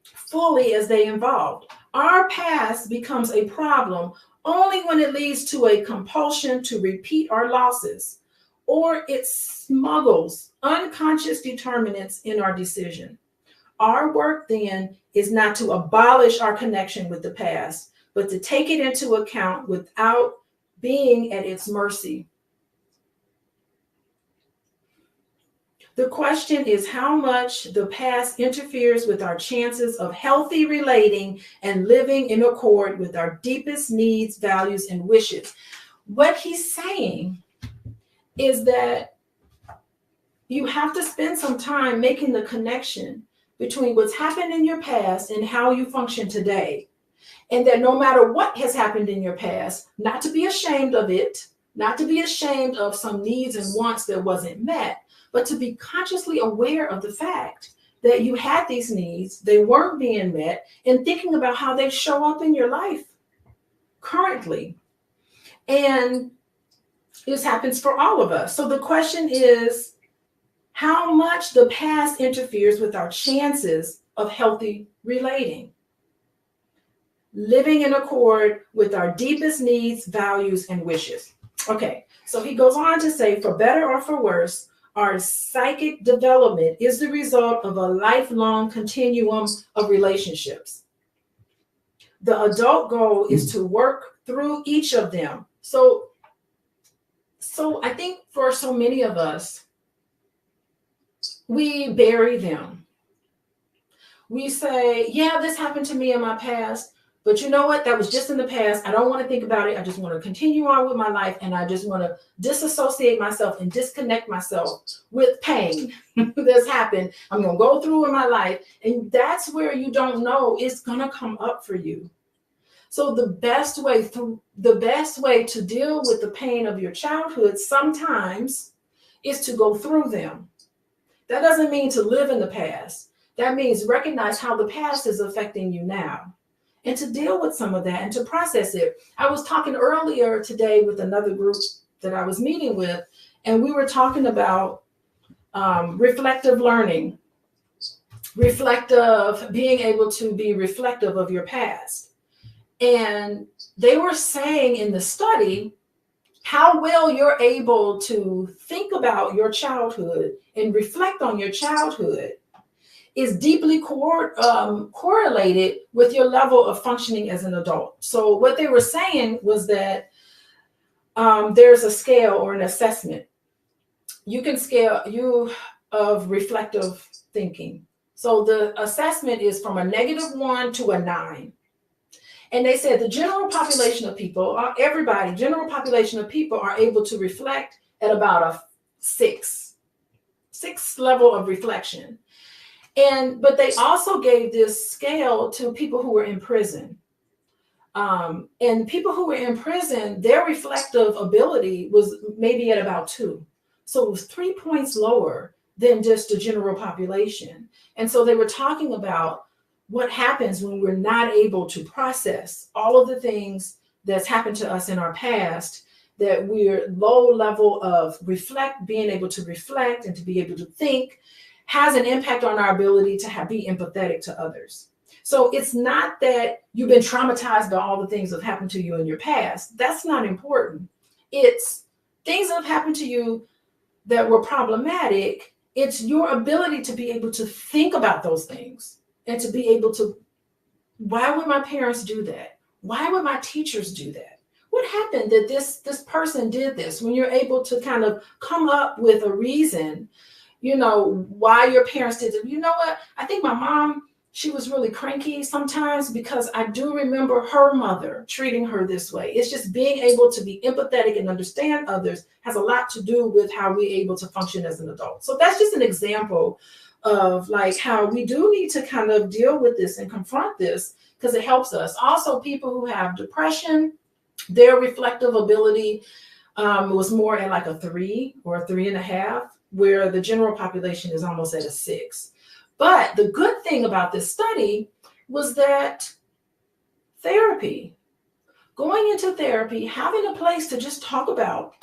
S17: fully as they evolved. Our past becomes a problem only when it leads to a compulsion to repeat our losses, or it smuggles unconscious determinants in our decision. Our work then is not to abolish our connection with the past, but to take it into account without being at its mercy. The question is how much the past interferes with our chances of healthy relating and living in accord with our deepest needs, values, and wishes. What he's saying is that you have to spend some time making the connection between what's happened in your past and how you function today. And that no matter what has happened in your past, not to be ashamed of it, not to be ashamed of some needs and wants that wasn't met, but to be consciously aware of the fact that you had these needs, they weren't being met, and thinking about how they show up in your life currently. And this happens for all of us. So the question is how much the past interferes with our chances of healthy relating, living in accord with our deepest needs, values, and wishes. Okay, so he goes on to say, for better or for worse, our psychic development is the result of a lifelong continuum of relationships. The adult goal is to work through each of them. So I think for so many of us, we bury them. We say, yeah, this happened to me in my past, but you know what? That was just in the past. I don't want to think about it. I just want to continue on with my life, and I just want to disassociate myself and disconnect myself with pain that's happened. I'm going to go through in my life, and that's where you don't know it's going to come up for you. So the best way to deal with the pain of your childhood sometimes is to go through them. That doesn't mean to live in the past. That means recognize how the past is affecting you now, and to deal with some of that and to process it. I was talking earlier today with another group that I was meeting with, and we were talking about reflective learning, being able to be reflective of your past. And they were saying in the study how well you're able to think about your childhood and reflect on your childhood is deeply correlated with your level of functioning as an adult. So what they were saying was that there's a scale or an assessment. You can scale of reflective thinking. So the assessment is from a -1 to a 9. And they said the general population of people, general population of people are able to reflect at about a 6 level of reflection. But they also gave this scale to people who were in prison. And people who were in prison, their reflective ability was maybe at about 2. So it was 3 points lower than just the general population. And so they were talking about what happens when we're not able to process all of the things that's happened to us in our past, that we're low level of being able to reflect and to be able to think has an impact on our ability to be empathetic to others. So it's not that you've been traumatized by all the things that have happened to you in your past. That's not important. It's things that have happened to you that were problematic. It's your ability to be able to think about those things and to be able to, why would my parents do that? Why would my teachers do that? What happened that this person did this? When you're able to kind of come up with a reason, why your parents did it. You know what? I think my mom, she was really cranky sometimes because I do remember her mother treating her this way. It's just being able to be empathetic and understand others has a lot to do with how we're able to function as an adult. So that's just an example of like how we do need to kind of deal with this and confront this because it helps us. Also, people who have depression, their reflective ability was more at like a 3 or a 3.5, where the general population is almost at a 6. But the good thing about this study was that going into therapy, having a place to just talk about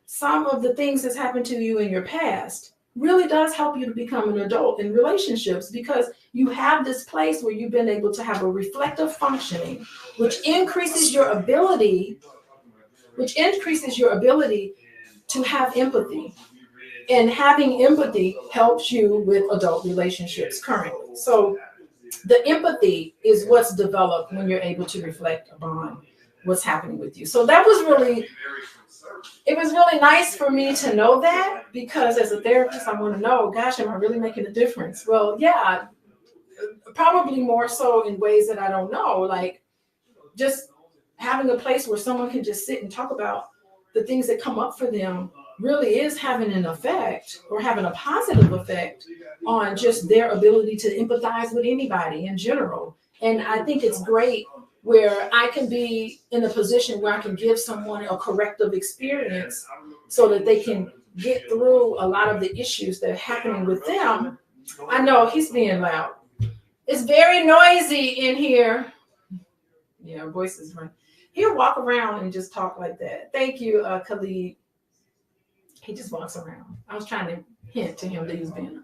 S17: some of the things that's happened to you in your past really does help you to become an adult in relationships, because you have this place where you've been able to have a reflective functioning, which increases your ability to have empathy. And having empathy helps you with adult relationships currently. So the empathy is what's developed when you're able to reflect upon what's happening with you. So that was really it was really nice for me to know that, because as a therapist, I want to know, gosh, am I really making a difference? Well, yeah, probably more so in ways that I don't know, like just having a place where someone can just sit and talk about the things that come up for them really is having an effect, or having a positive effect on just their ability to empathize with anybody in general. And I think it's great where I can be in a position where I can give someone a corrective experience so that they can get through a lot of the issues that are happening with them. I know he's being loud. It's very noisy in here. Yeah, voices run. He'll walk around and just talk like that. Thank you, Khalid. He just walks around. I was trying to hint to him that he was being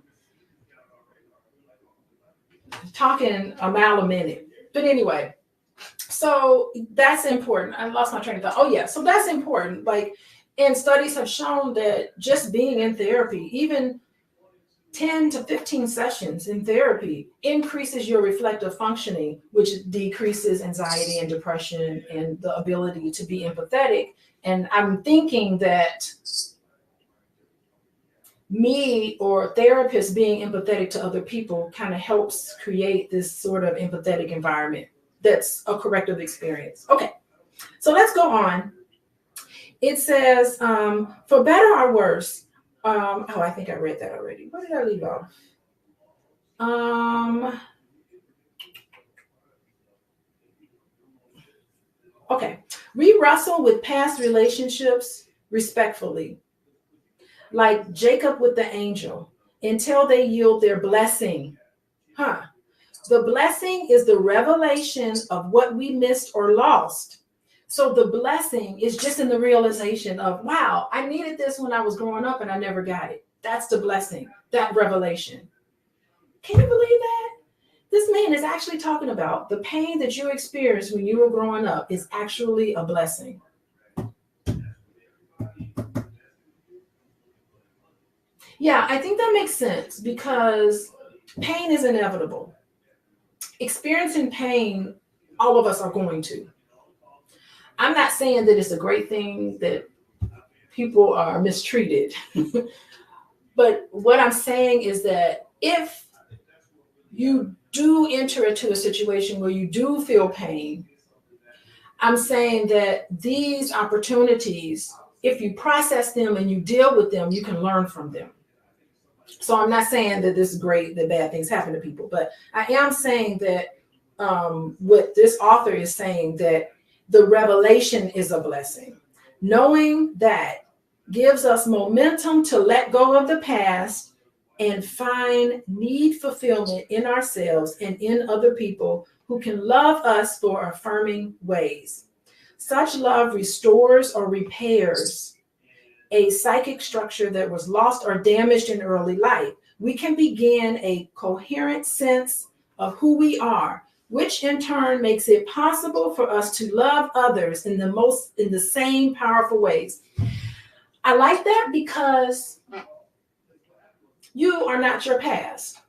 S17: talking a mile a minute. But anyway, so that's important. I lost my train of thought. Oh yeah, so that's important. Like, and studies have shown that just being in therapy, even 10 to 15 sessions in therapy, increases your reflective functioning, which decreases anxiety and depression and the ability to be empathetic. And I'm thinking that me or therapists being empathetic to other people kind of helps create this sort of empathetic environment that's a corrective experience. Okay, so let's go on. It says, for better or worse, oh, I think I read that already. Where did I leave off? Okay, we wrestle with past relationships respectfully, like Jacob with the angel, until they yield their blessing. The blessing is the revelation of what we missed or lost. So the blessing is just in the realization of, wow, I needed this when I was growing up and I never got it. That's the blessing, that revelation. Can you believe that? This man is actually talking about the pain that you experienced when you were growing up is actually a blessing. Yeah, I think that makes sense, because pain is inevitable. Experiencing pain, all of us are going to. I'm not saying that it's a great thing that people are mistreated. But what I'm saying is that if you do enter into a situation where you do feel pain, I'm saying that these opportunities, if you process them and you deal with them, you can learn from them. So I'm not saying that this is great, that bad things happen to people, but I am saying that what this author is saying, that the revelation is a blessing. Knowing that gives us momentum to let go of the past and find need fulfillment in ourselves and in other people who can love us for affirming ways. Such love restores or repairs a psychic structure that was lost or damaged in early life. We can begin a coherent sense of who we are, which in turn makes it possible for us to love others in the same powerful ways. I like that, because you are not your past.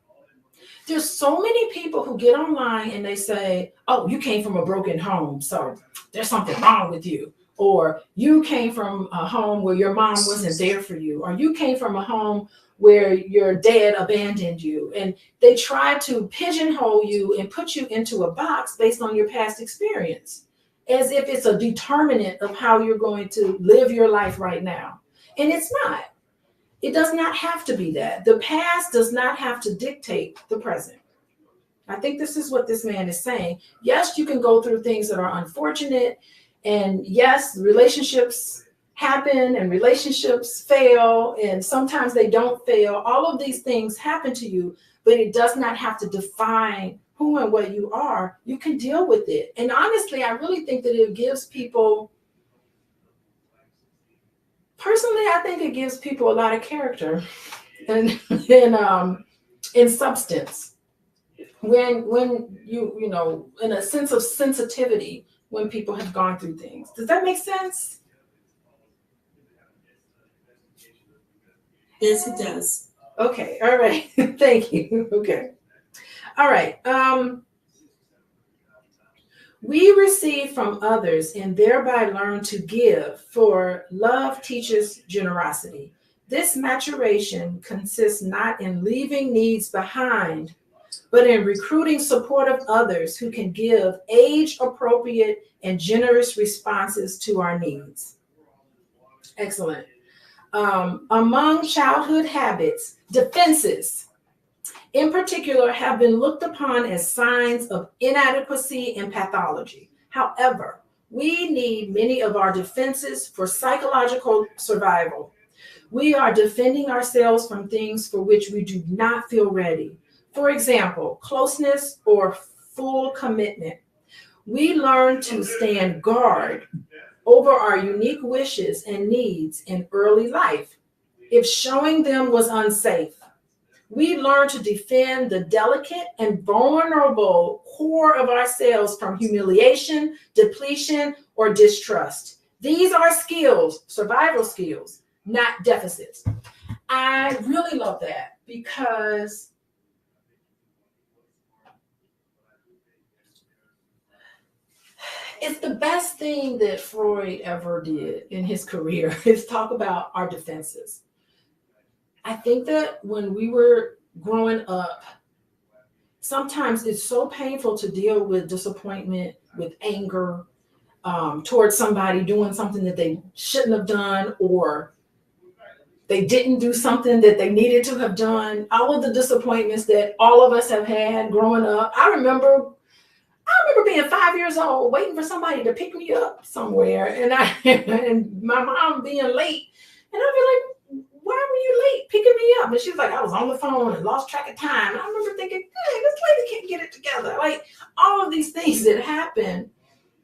S17: There's so many people who get online and they say, oh, you came from a broken home, so there's something wrong with you. Or you came from a home where your mom wasn't there for you. Or you came from a home where your dad abandoned you. And they try to pigeonhole you and put you into a box based on your past experience, as if it's a determinant of how you're going to live your life right now. And it's not. It does not have to be that. The past does not have to dictate the present. I think this is what this man is saying. Yes, you can go through things that are unfortunate. And yes, relationships happen and relationships fail. And sometimes they don't fail. All of these things happen to you, but it does not have to define who and what you are. You can deal with it. And honestly, I really think that it gives people, personally, I think it gives people a lot of character and in substance. When you know, in a sense of sensitivity when people have gone through things. Does that make sense?
S18: Yes, it does.
S17: Okay, all right. Thank you. Okay. All right. We receive from others and thereby learn to give, for love teaches generosity. This maturation consists not in leaving needs behind, but in recruiting support of others who can give age-appropriate and generous responses to our needs. Excellent. Among childhood habits, defenses in particular have been looked upon as signs of inadequacy and pathology. However, we need many of our defenses for psychological survival. We are defending ourselves from things for which we do not feel ready. For example, closeness or full commitment. We learn to stand guard over our unique wishes and needs in early life. If showing them was unsafe, we learn to defend the delicate and vulnerable core of ourselves from humiliation, depletion, or distrust. These are skills, survival skills, not deficits. I really love that because it's the best thing that Freud ever did in his career is talk about our defenses. I think that when we were growing up, sometimes it's so painful to deal with disappointment, with anger towards somebody doing something that they shouldn't have done, or they didn't do something that they needed to have done. All of the disappointments that all of us have had growing up. I remember being 5 years old, waiting for somebody to pick me up somewhere, and my mom being late, and I'd be like, "Why were you late picking me up?" And she was like, "I was on the phone and lost track of time." And I remember thinking, "Hey, this lady can't get it together." Like all of these things that happen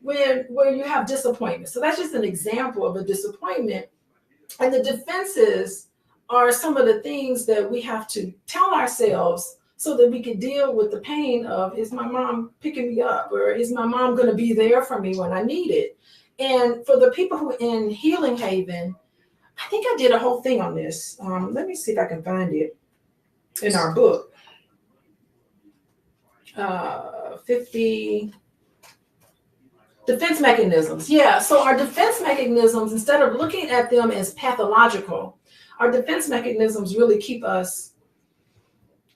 S17: when you have disappointment. So that's just an example of a disappointment. And the defenses are some of the things that we have to tell ourselves so that we can deal with the pain of, is my mom picking me up, or is my mom going to be there for me when I need it? And for the people who in Healing Haven, I think I did a whole thing on this. Let me see if I can find it in our book. 50 defense mechanisms. Yeah, so our defense mechanisms, instead of looking at them as pathological, our defense mechanisms really keep us,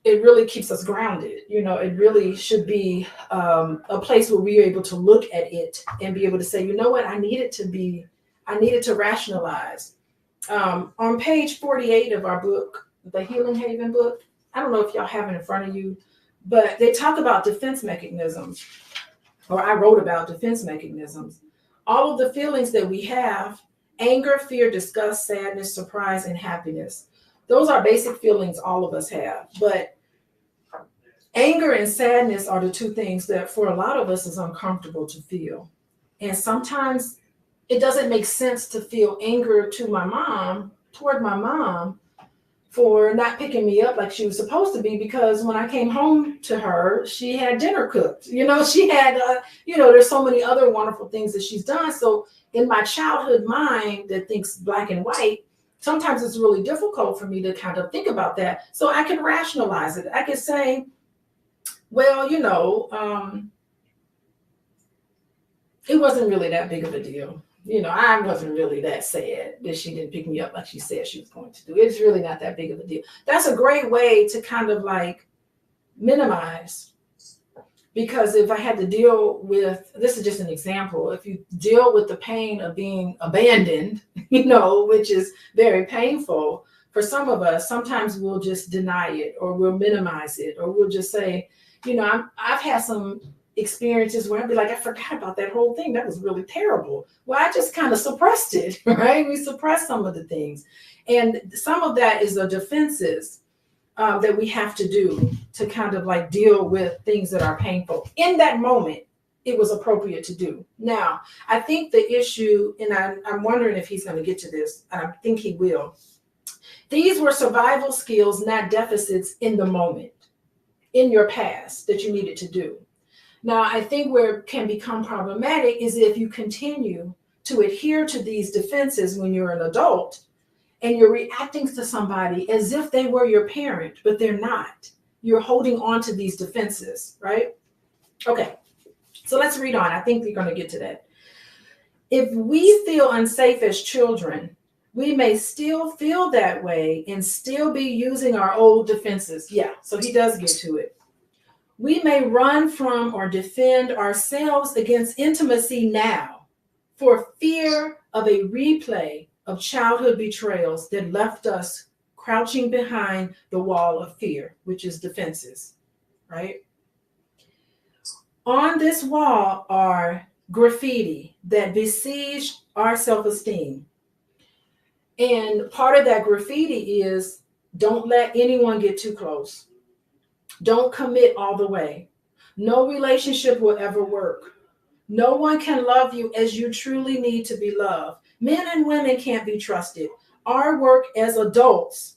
S17: it really keeps us grounded. You know, it really should be a place where we are able to look at it and be able to say, you know what, I needed to rationalize. On page 48 of our book, the Healing Haven book, I don't know if y'all have it in front of you, but they talk about defense mechanisms, or I wrote about defense mechanisms. All of the feelings that we have, anger, fear, disgust, sadness, surprise, and happiness. Those are basic feelings all of us have, but anger and sadness are the two things that for a lot of us is uncomfortable to feel. And sometimes it doesn't make sense to feel anger toward my mom for not picking me up like she was supposed to be, because when I came home to her, she had dinner cooked. You know, she had, there's so many other wonderful things that she's done. So in my childhood mind that thinks black and white, sometimes it's really difficult for me to kind of think about that. So I can rationalize it. I can say, well, it wasn't really that big of a deal. I wasn't really that sad that she didn't pick me up like she said she was going to do. It's really not that big of a deal. That's a great way to kind of like minimize, because if I had to deal with, this is just an example, if you deal with the pain of being abandoned, which is very painful for some of us, sometimes we'll just deny it, or we'll minimize it, or we'll just say, I've had some experiences where I'd be like, I forgot about that whole thing. That was really terrible. Well, I just kind of suppressed it, right? We suppress some of the things. And some of that is the defenses that we have to do to kind of like deal with things that are painful. In that moment, it was appropriate to do. Now, I think the issue, and I'm wondering if he's going to get to this, and I think he will. These were survival skills, not deficits in the moment, in your past that you needed to do. Now, I think where it can become problematic is if you continue to adhere to these defenses when you're an adult and you're reacting to somebody as if they were your parent, but they're not. You're holding on to these defenses, right? Okay. So let's read on. I think we're going to get to that. If we feel unsafe as children, we may still feel that way and still be using our old defenses. Yeah, so he does get to it. We may run from or defend ourselves against intimacy now for fear of a replay of childhood betrayals that left us crouching behind the wall of fear, which is defenses, right? On this wall are graffiti that besiege our self-esteem. And part of that graffiti is don't let anyone get too close. Don't commit all the way. No relationship will ever work. No one can love you as you truly need to be loved. Men and women can't be trusted. Our work as adults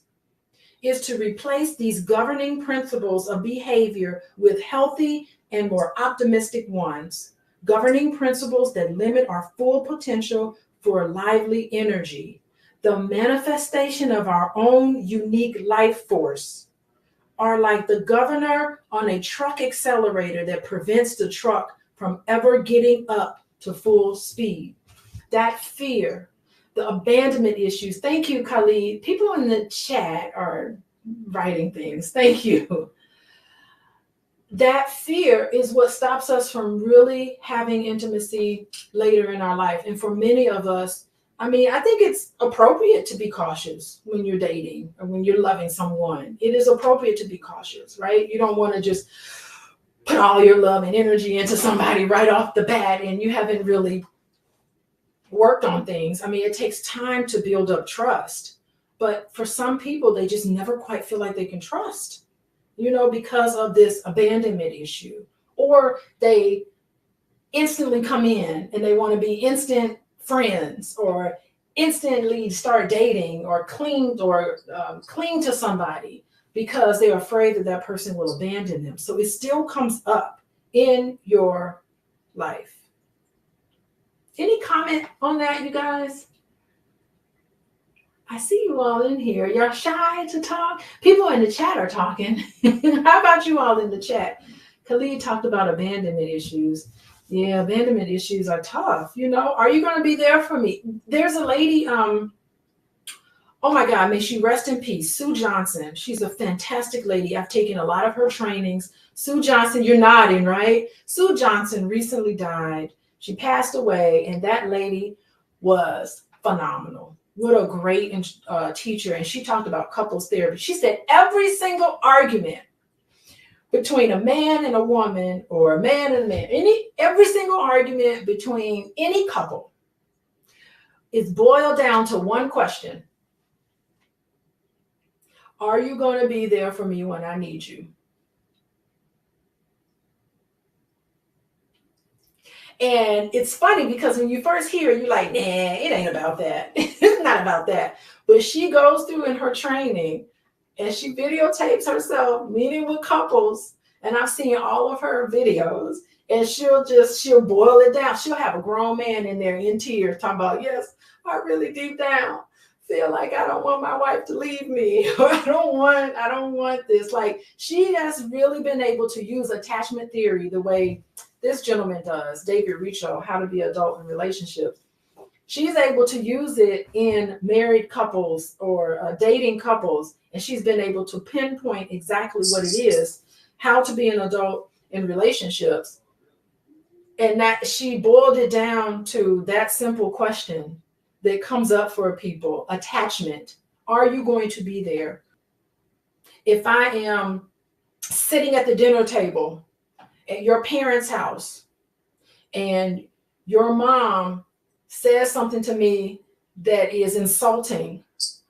S17: is to replace these governing principles of behavior with healthy and more optimistic ones. Governing principles that limit our full potential for lively energy. The manifestation of our own unique life force are like the governor on a truck accelerator that prevents the truck from ever getting up to full speed. That fear, the abandonment issues. Thank you, Khalid. People in the chat are writing things. Thank you. That fear is what stops us from really having intimacy later in our life. And for many of us, I mean, I think it's appropriate to be cautious when you're dating or when you're loving someone. It is appropriate to be cautious, right? You don't want to just put all your love and energy into somebody right off the bat and you haven't really worked on things. I mean, it takes time to build up trust. But for some people, they just never quite feel like they can trust, you know, because of this abandonment issue. Or they instantly come in and they want to be instant friends or instantly start dating or cling to somebody because they're afraid that that person will abandon them. So it still comes up in your life. Any comment on that, you guys? I see you all in here. You're shy to talk. People in the chat are talking. How about you all in the chat? Khalid talked about abandonment issues. Yeah, abandonment issues are tough. You know, are you going to be there for me? There's a lady, oh my God, may she rest in peace, Sue Johnson. She's a fantastic lady. I've taken a lot of her trainings. Sue Johnson, you're nodding, right? Sue Johnson recently died. She passed away, and that lady was phenomenal. What a great teacher. And she talked about couples therapy. She said every single argument between a man and a woman or a man and a man, every single argument between any couple is boiled down to one question. Are you going to be there for me when I need you? And it's funny because when you first hear it, you're like, nah, it ain't about that. It's not about that. But she goes through in her training and she videotapes herself meeting with couples. And I've seen all of her videos and she'll boil it down. She'll have a grown man in there in tears talking about, yes, I really deep down feel like I don't want my wife to leave me. Or I don't want this. Like she has really been able to use attachment theory the way this gentleman does, David Richo, How to Be Adult in Relationships. She's able to use it in married couples or dating couples, and she's been able to pinpoint exactly what it is, how to be an adult in relationships. And that she boiled it down to that simple question that comes up for people, attachment. Are you going to be there? If I am sitting at the dinner table at your parents' house and your mom says something to me that is insulting,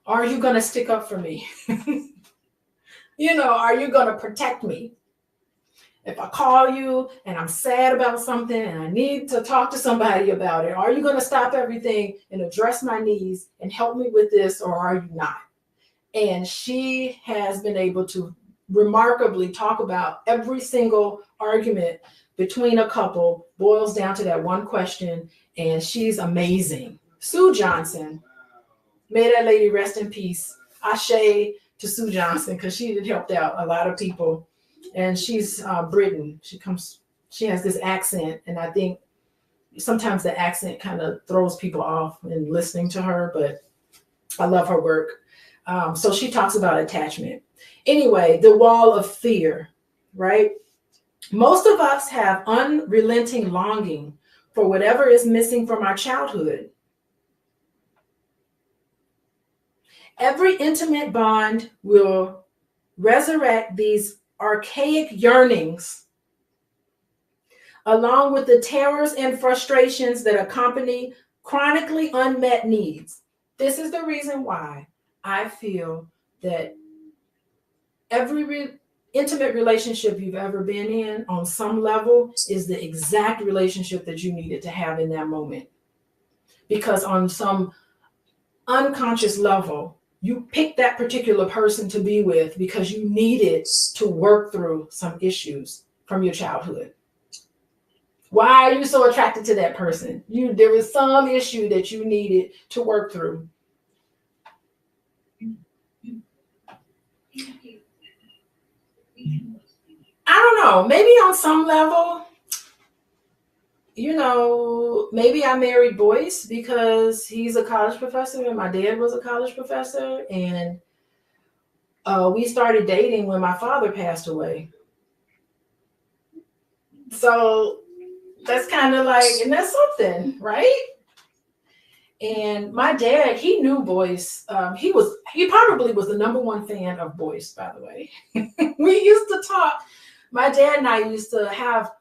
S17: are you going to stick up for me? You know, are you going to protect me? If I call you and I'm sad about something and I need to talk to somebody about it, are you going to stop everything and address my needs and help me with this, or are you not? And she has been able to remarkably talk about every single argument between a couple boils down to that one question, and she's amazing. Sue Johnson, may that lady rest in peace. Ashe to Sue Johnson, because she had helped out a lot of people. And she's Britain. She comes She has this accent, and I think sometimes the accent kind of throws people off in listening to her, but I love her work. So she talks about attachment. Anyway, the wall of fear, right? Most of us have unrelenting longing for whatever is missing from our childhood. Every intimate bond will resurrect these archaic yearnings, along with the terrors and frustrations that accompany chronically unmet needs. This is the reason why I feel that every intimate relationship you've ever been in on some level is the exact relationship that you needed to have in that moment. Because on some unconscious level, you picked that particular person to be with because you needed to work through some issues from your childhood. Why are you so attracted to that person? There was some issue that you needed to work through. I don't know, maybe on some level, maybe I married Boyce because he's a college professor and my dad was a college professor, and we started dating when my father passed away. So that's kind of like, and that's something, right? And my dad, he knew Boyce. He probably was the number one fan of Boyce, by the way. We used to talk. My dad and I used to have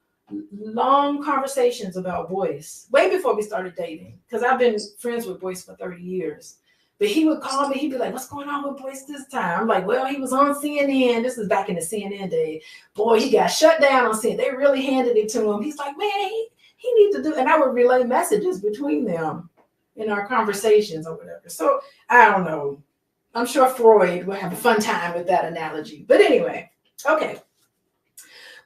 S17: long conversations about Boyce way before we started dating, because I've been friends with Boyce for 30 years. But he would call me, he'd be like, what's going on with Boyce this time? I'm like, well, he was on CNN. This is back in the CNN day. Boy, he got shut down on CNN. They really handed it to him. He's like, man, he needs to do, and I would relay messages between them in our conversations or whatever. So I don't know. I'm sure Freud would have a fun time with that analogy. But anyway, okay.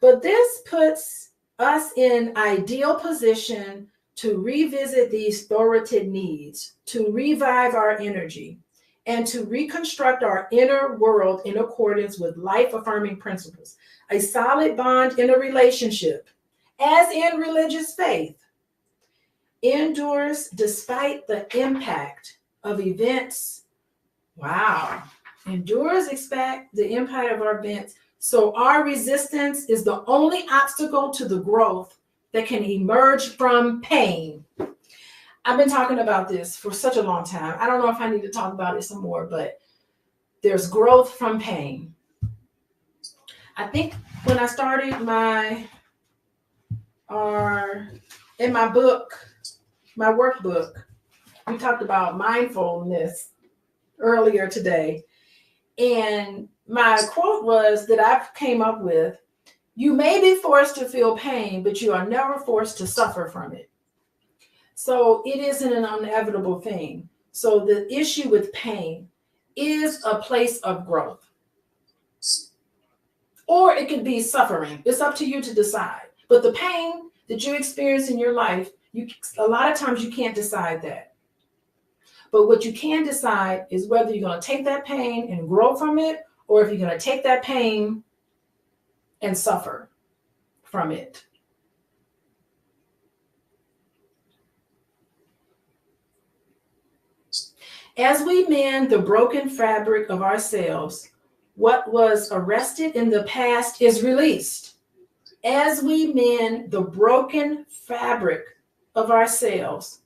S17: But this puts us in ideal position to revisit these thwarted needs, to revive our energy, and to reconstruct our inner world in accordance with life-affirming principles. A solid bond in a relationship, as in religious faith, endures despite the impact of events. Wow. Endures expect the impact of our events. So our resistance is the only obstacle to the growth that can emerge from pain. I've been talking about this for such a long time. I don't know if I need to talk about it some more, but there's growth from pain. I think when I started in my book, my workbook, we talked about mindfulness earlier today. And my quote was that I came up with, you may be forced to feel pain, but you are never forced to suffer from it. So it isn't an inevitable thing. So the issue with pain is a place of growth. Or it could be suffering. It's up to you to decide. But the pain that you experience in your life, a lot of times you can't decide that. But what you can decide is whether you're going to take that pain and grow from it, or if you're going to take that pain and suffer from it. As we mend the broken fabric of ourselves, what was arrested in the past is released. As we mend the broken fabric of ourselves,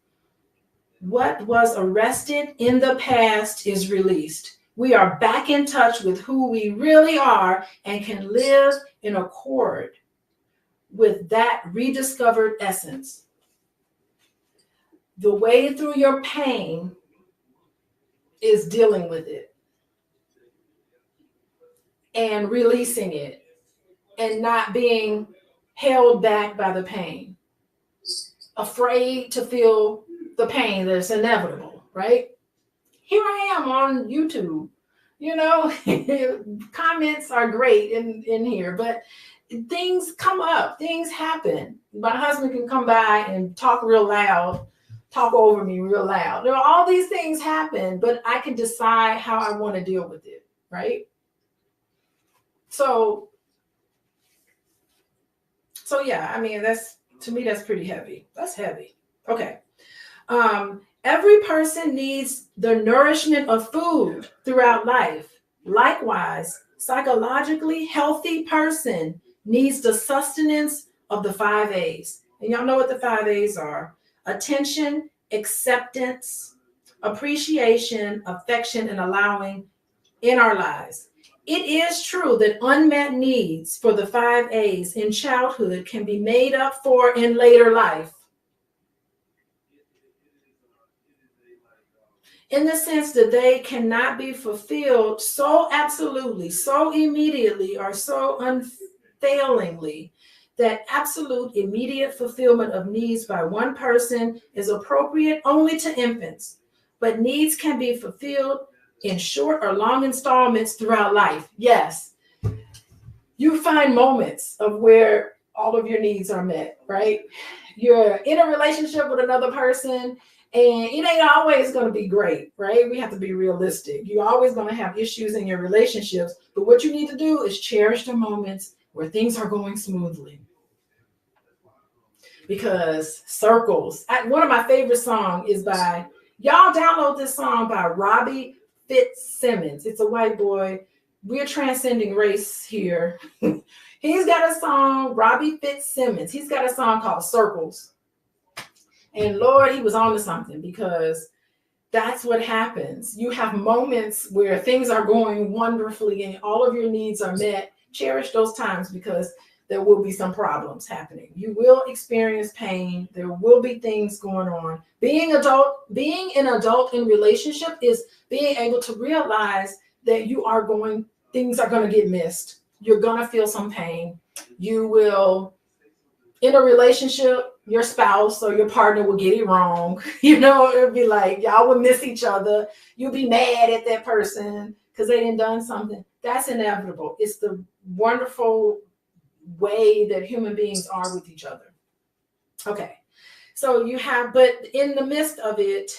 S17: what was arrested in the past is released. We are back in touch with who we really are and can live in accord with that rediscovered essence. The way through your pain is dealing with it and releasing it and not being held back by the pain, afraid to feel the pain that's inevitable, right? Here I am on YouTube, comments are great in here, but things come up, things happen. My husband can come by and talk real loud, talk over me real loud. All these things happen, but I can decide how I want to deal with it, right? So So yeah, I mean, to me, that's pretty heavy. That's heavy. Okay. Every person needs the nourishment of food throughout life. Likewise, psychologically healthy person needs the sustenance of the 5 A's. And y'all know what the 5 A's are: attention, acceptance, appreciation, affection, and allowing in our lives. It is true that unmet needs for the 5 A's in childhood can be made up for in later life, in the sense that they cannot be fulfilled so absolutely, so immediately, or so unfailingly that absolute immediate fulfillment of needs by one person is appropriate only to infants. But needs can be fulfilled in short or long installments throughout life. Yes, you find moments of where all of your needs are met, right? You're in a relationship with another person, and it ain't always going to be great, right? We have to be realistic. You're always going to have issues in your relationships, but what you need to do is cherish the moments where things are going smoothly. Because circles, one of my favorite songs is by, y'all download this song by Robbie Fitzsimmons. It's a white boy. We're transcending race here. He's got a song, Robbie Fitzsimmons. He's got a song called Circles. And Lord, he was on to something, because that's what happens. You have moments where things are going wonderfully and all of your needs are met. Cherish those times, because there will be some problems happening. You will experience pain. There will be things going on. Being an adult in relationship is being able to realize that things are going to get missed. You're going to feel some pain. You will, in a relationship, your spouse or your partner will get it wrong. It'll be like, y'all will miss each other. You'll be mad at that person because they didn't done something. That's inevitable. It's the wonderful way that human beings are with each other. Okay. So but in the midst of it,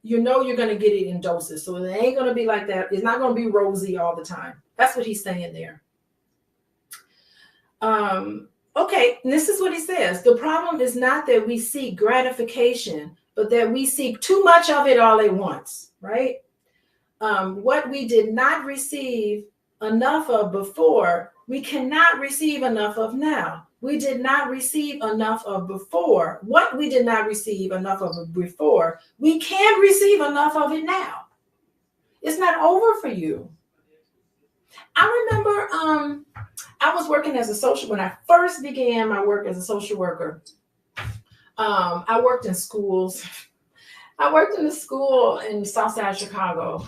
S17: you're going to get it in doses. So it ain't going to be like that. It's not going to be rosy all the time. That's what he's saying there. Okay, and this is what he says. The problem is not that we seek gratification, but that we seek too much of it all at once, right? What we did not receive enough of before, we cannot receive enough of now. We did not receive enough of before. What we did not receive enough of before, we can receive enough of it now. It's not over for you. I remember I was working as a social, when I first began my work as a social worker, I worked in schools. I worked in a school in South Side Chicago.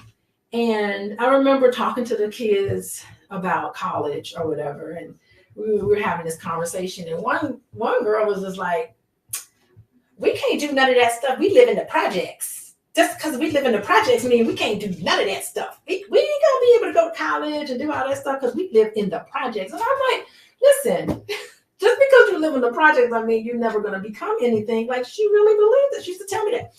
S17: And I remember talking to the kids about college or whatever. And we were having this conversation. And one girl was just like, we can't do none of that stuff. We live in the projects. Just because we live in the projects, I mean, we can't do none of that stuff. We ain't going to be able to go to college and do all that stuff because we live in the projects. And I'm like, listen, just because you live in the projects, I mean, you're never going to become anything. Like, she really believed it. She used to tell me that.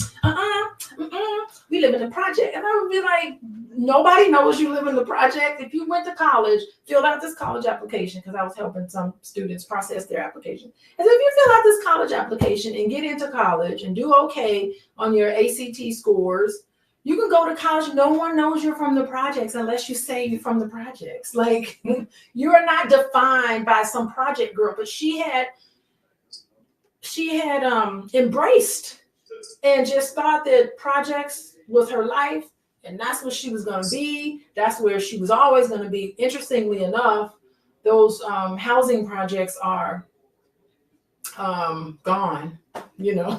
S17: We live in the project. And I would be like, nobody knows you live in the project. If you went to college, filled out this college application, because I was helping some students process their application. And so if you fill out this college application and get into college and do okay on your ACT scores, you can go to college. No one knows you're from the projects unless you say you're from the projects. Like, you are not defined by some project girl, but she had embraced and just thought that projects was her life, and that's what she was going to be. That's where she was always going to be. Interestingly enough, those housing projects are gone,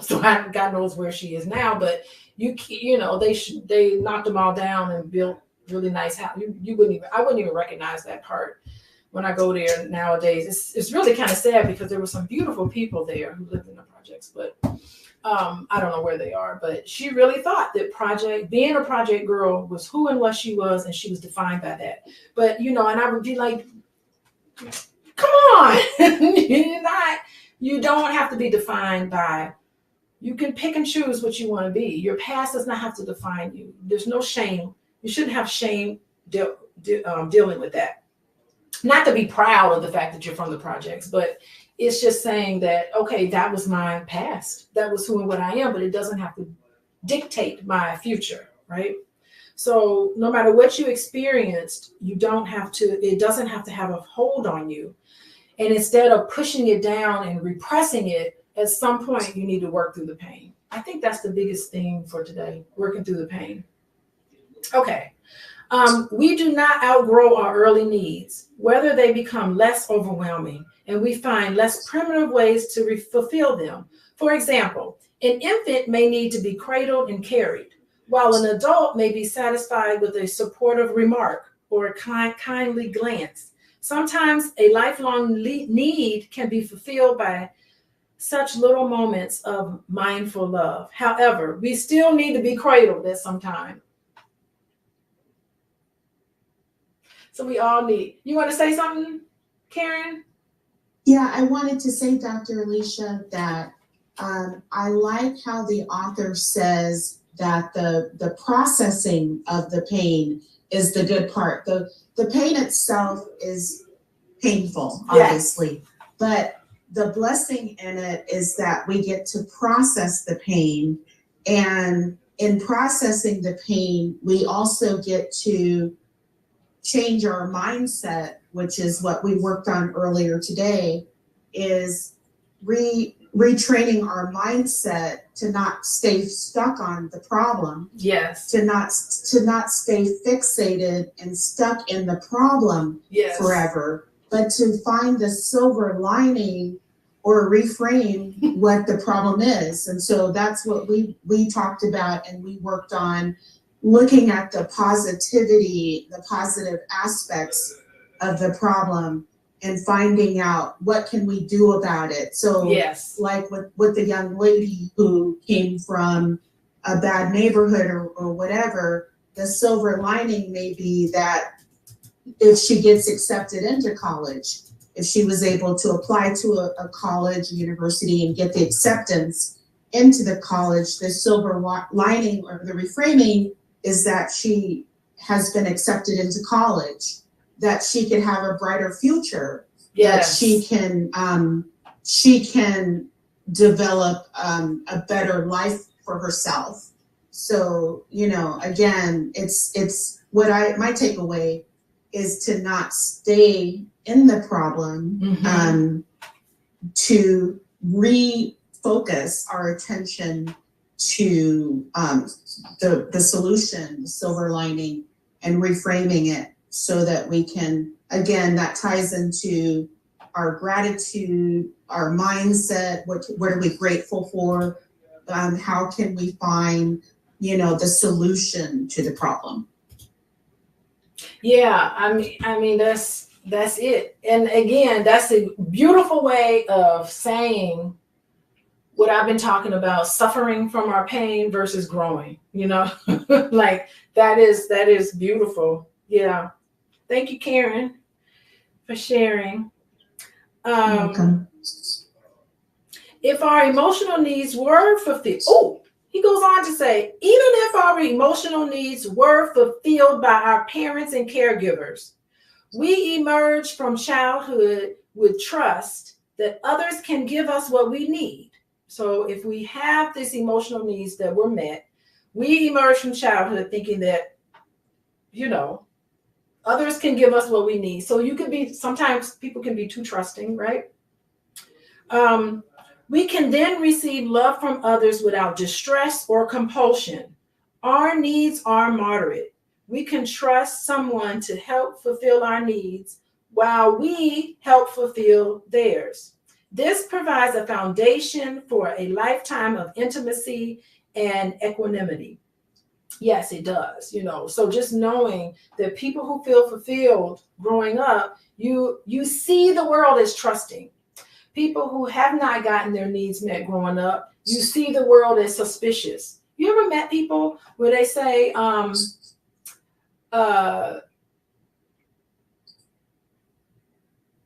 S17: so God knows where she is now, but they knocked them all down and built really nice house. I wouldn't even recognize that part when I go there nowadays. It's really kind of sad because there were some beautiful people there who lived in the projects, but I don't know where they are. But she really thought that being a project girl was who and what she was, and she was defined by that. But and I would be like, come on, you don't have to be defined by. You can pick and choose what you want to be. Your past does not have to define you. There's no shame. You shouldn't have shame dealing with that. Not to be proud of the fact that you're from the projects, but It's just saying that, okay, that was my past. That was who and what I am, but it doesn't have to dictate my future, right? So no matter what you experienced, you don't have to, it doesn't have to have a hold on you. And instead of pushing it down and repressing it, at some point you need to work through the pain. I think that's the biggest thing for today, working through the pain. Okay. We do not outgrow our early needs, whether they become less overwhelming and we find less primitive ways to fulfill them. For example, an infant may need to be cradled and carried, while an adult may be satisfied with a supportive remark or a kindly glance. Sometimes a lifelong need can be fulfilled by such little moments of mindful love. However, we still need to be cradled at some time. So we all need. You want to say something, Karen?
S18: Yeah, I wanted to say, Dr. Alicia, that I like how the author says that the processing of the pain is the good part. The pain itself is painful, obviously, yes. But the blessing in it is that we get to process the pain. And in processing the pain, we also get to change our mindset, which is what we worked on earlier today, is retraining our mindset to not stay stuck on the problem.
S17: Yes.
S18: To not stay fixated and stuck in the problem forever, but to find the silver lining or reframe what the problem is. And so that's what we talked about and we worked on, looking at the positivity, the positive aspects of the problem and finding out what can we do about it. So like with the young lady who came from a bad neighborhood or whatever, the silver lining may be that if she gets accepted into college, if she was able to apply to a college, a university and get the acceptance into the college, the silver lining or the reframing is that she has been accepted into college, that she can have a brighter future, that she can develop a better life for herself. So, you know, again, it's what my takeaway is to not stay in the problem, to refocus our attention to the solution, the silver lining, and reframing it so that we can, again, that ties into our gratitude, our mindset, what are we grateful for, how can we find, you know, the solution to the problem.
S17: Yeah, I mean that's it. And again, that's a beautiful way of saying what I've been talking about, suffering from our pain versus growing, you know, like that is beautiful. Yeah. Thank you, Karen, for sharing.
S18: Welcome.
S17: If our emotional needs were fulfilled, he goes on to say, even if our emotional needs were fulfilled by our parents and caregivers, we emerge from childhood with trust that others can give us what we need. So if we have these emotional needs that were met, we emerge from childhood thinking that, you know, others can give us what we need. So you could be, sometimes people can be too trusting, right? We can then receive love from others without distress or compulsion. Our needs are moderate. We can trust someone to help fulfill our needs while we help fulfill theirs. This provides a foundation for a lifetime of intimacy and equanimity. Yes, it does, you know. So just knowing that people who feel fulfilled growing up, you see the world as trusting. People who have not gotten their needs met growing up, you see the world as suspicious. You ever met people where they say, I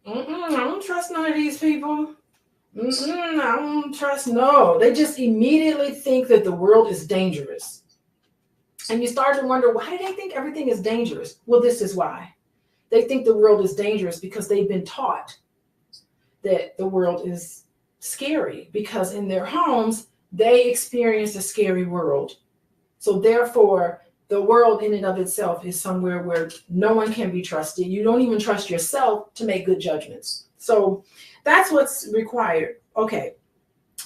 S17: don't trust none of these people. I don't trust, no. They just immediately think that the world is dangerous. And you start to wonder, why do they think everything is dangerous? Well, this is why. They think the world is dangerous because they've been taught that the world is scary, because in their homes, they experience a scary world. So therefore, the world in and of itself is somewhere where no one can be trusted. You don't even trust yourself to make good judgments. So that's what's required. Okay.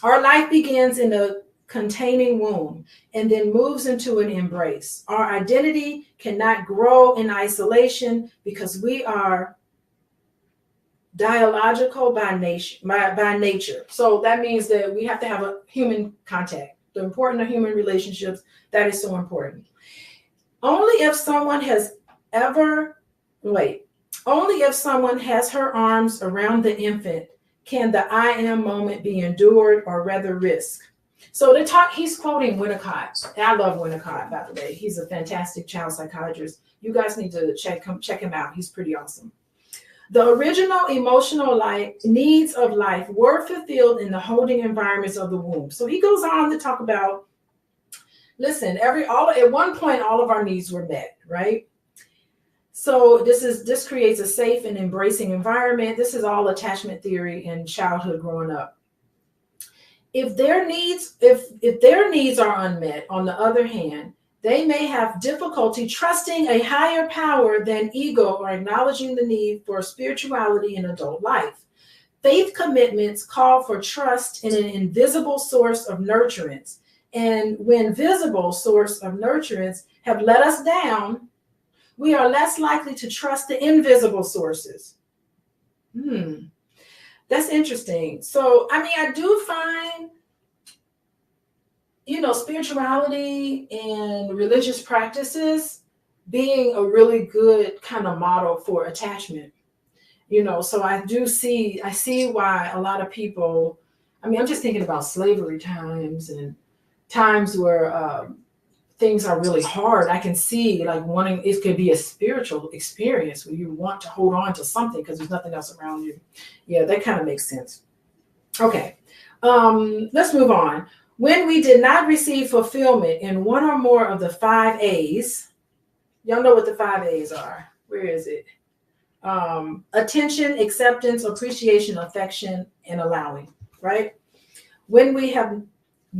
S17: Our life begins in a containing womb and then moves into an embrace. Our identity cannot grow in isolation because we are dialogical by nature. So that means that we have to have a human contact. The importance of human relationships, that is so important. Only if someone has her arms around the infant can the I am moment be endured, or rather risk. So he's quoting Winnicott. I love Winnicott, by the way. He's a fantastic child psychiatrist. You guys need to check him out. He's pretty awesome. The original emotional needs of life were fulfilled in the holding environments of the womb. So he goes on to talk about, listen, at one point, all of our needs were met, right? So this creates a safe and embracing environment. This is all attachment theory and childhood growing up. If their needs are unmet, on the other hand, they may have difficulty trusting a higher power than ego or acknowledging the need for spirituality in adult life. Faith commitments call for trust in an invisible source of nurturance. And when visible source of nurturance have let us down, we are less likely to trust the invisible sources. That's interesting. So, I do find, spirituality and religious practices being a really good kind of model for attachment. So I see why a lot of people, I'm just thinking about slavery times and times where things are really hard. I can see it could be a spiritual experience where you want to hold on to something because there's nothing else around you. Yeah, that kind of makes sense. Okay, let's move on. When we did not receive fulfillment in one or more of the 5 A's, y'all know what the 5 A's are. Where is it? Attention, acceptance, appreciation, affection, and allowing, right? When we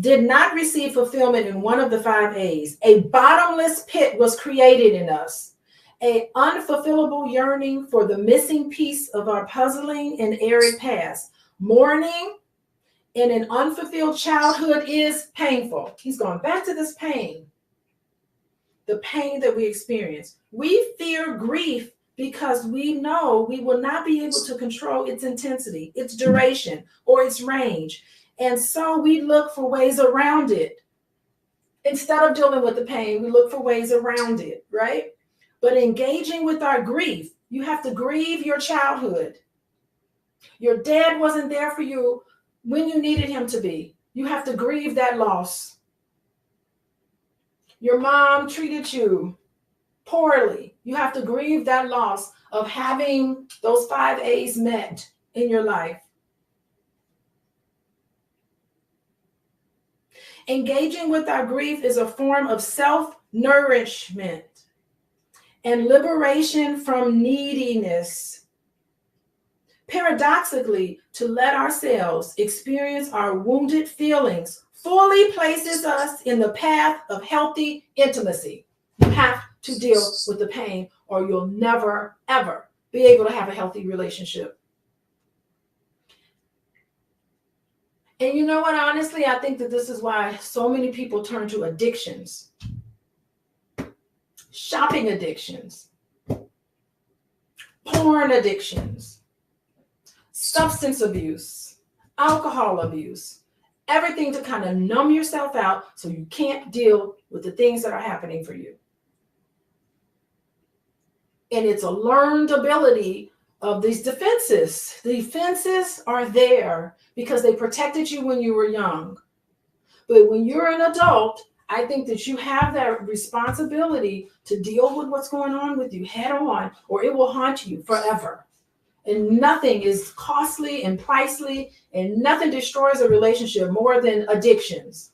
S17: did not receive fulfillment in one of the 5 A's, a bottomless pit was created in us, an unfulfillable yearning for the missing piece of our puzzling and arid past. Mourning in an unfulfilled childhood is painful. He's going back to this pain, the pain that we experience. We fear grief because we know we will not be able to control its intensity, its duration, or its range. And so we look for ways around it. Instead of dealing with the pain, we look for ways around it, right? But engaging with our grief, you have to grieve your childhood. Your dad wasn't there for you when you needed him to be. You have to grieve that loss. Your mom treated you poorly. You have to grieve that loss of having those 5 A's met in your life. Engaging with our grief is a form of self-nourishment and liberation from neediness. Paradoxically, to let ourselves experience our wounded feelings fully places us in the path of healthy intimacy. You have to deal with the pain, or you'll never, ever be able to have a healthy relationship. And you know what? Honestly, I think that this is why so many people turn to addictions, shopping addictions, porn addictions, substance abuse, alcohol abuse, everything to kind of numb yourself out so you can't deal with the things that are happening for you. And it's a learned ability of these defenses. The defenses are there because they protected you when you were young. But when you're an adult, I think that you have that responsibility to deal with what's going on with you head on, or it will haunt you forever. And nothing is costly and pricey, and nothing destroys a relationship more than addictions.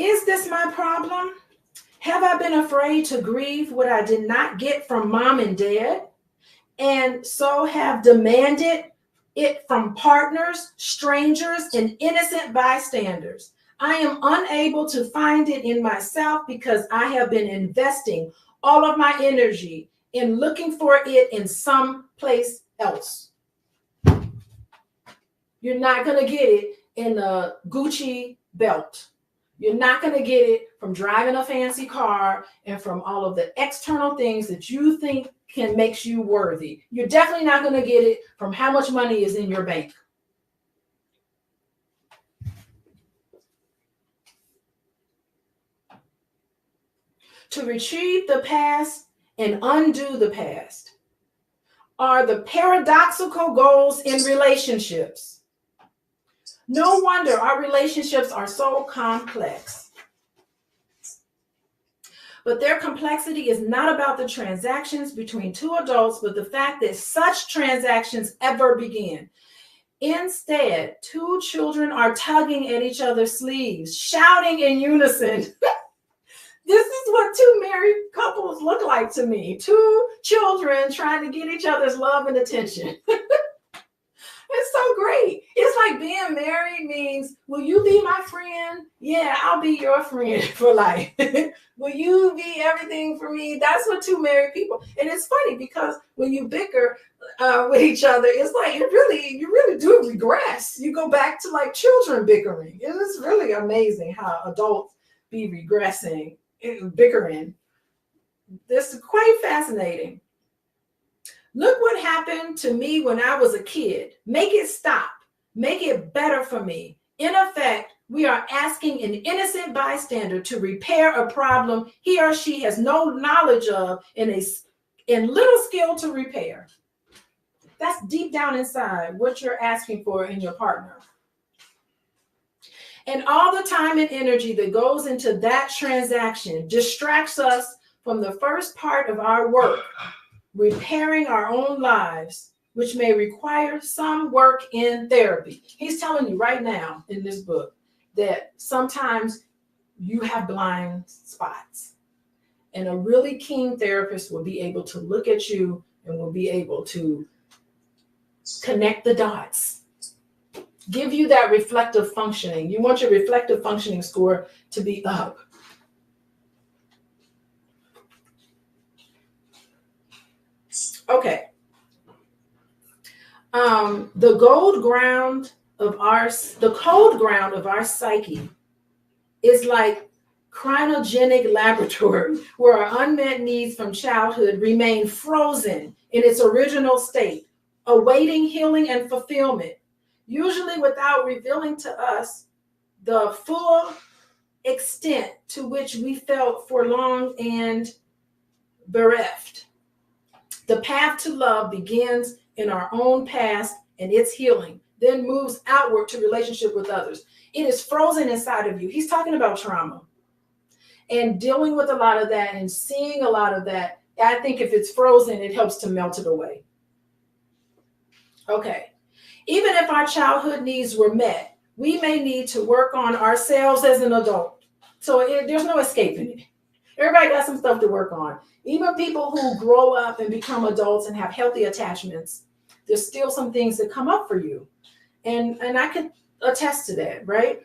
S17: Is this my problem? Have I been afraid to grieve what I did not get from mom and dad, and so have demanded it from partners, strangers, and innocent bystanders? I am unable to find it in myself because I have been investing all of my energy in looking for it in some place else. You're not going to get it in a Gucci belt. You're not going to get it from driving a fancy car and from all of the external things that you think can make you worthy. You're definitely not going to get it from how much money is in your bank. To retrieve the past and undo the past are the paradoxical goals in relationships. No wonder our relationships are so complex. But their complexity is not about the transactions between two adults, but the fact that such transactions ever begin. Instead, two children are tugging at each other's sleeves, shouting in unison. This is what two married couples look like to me. Two children trying to get each other's love and attention. It's so great. It's like being married means, will you be my friend? Yeah, I'll be your friend for life. Will you be everything for me? That's what two married people. And it's funny because when you bicker with each other, it's like you really do regress. You go back to like children bickering. It is really amazing how adults be regressing, bickering. This is quite fascinating. Look what happened to me when I was a kid. Make it stop. Make it better for me. In effect, we are asking an innocent bystander to repair a problem he or she has no knowledge of and little skill to repair. That's deep down inside what you're asking for in your partner. And all the time and energy that goes into that transaction distracts us from the first part of our work, repairing our own lives, which may require some work in therapy. He's telling you right now in this book that sometimes you have blind spots. And a really keen therapist will be able to look at you and will be able to connect the dots, give you that reflective functioning. You want your reflective functioning score to be up. Okay. The cold ground of our psyche is like cryogenic laboratory where our unmet needs from childhood remain frozen in its original state, awaiting healing and fulfillment, usually without revealing to us the full extent to which we felt forlorn and bereft. The path to love begins in our own past and its healing, then moves outward to relationship with others. It is frozen inside of you. He's talking about trauma and dealing with a lot of that and seeing a lot of that. I think if it's frozen, it helps to melt it away. Okay. Even if our childhood needs were met, we may need to work on ourselves as an adult. So there's no escaping it. Everybody got some stuff to work on. Even people who grow up and become adults and have healthy attachments, there's still some things that come up for you. And I can attest to that, right?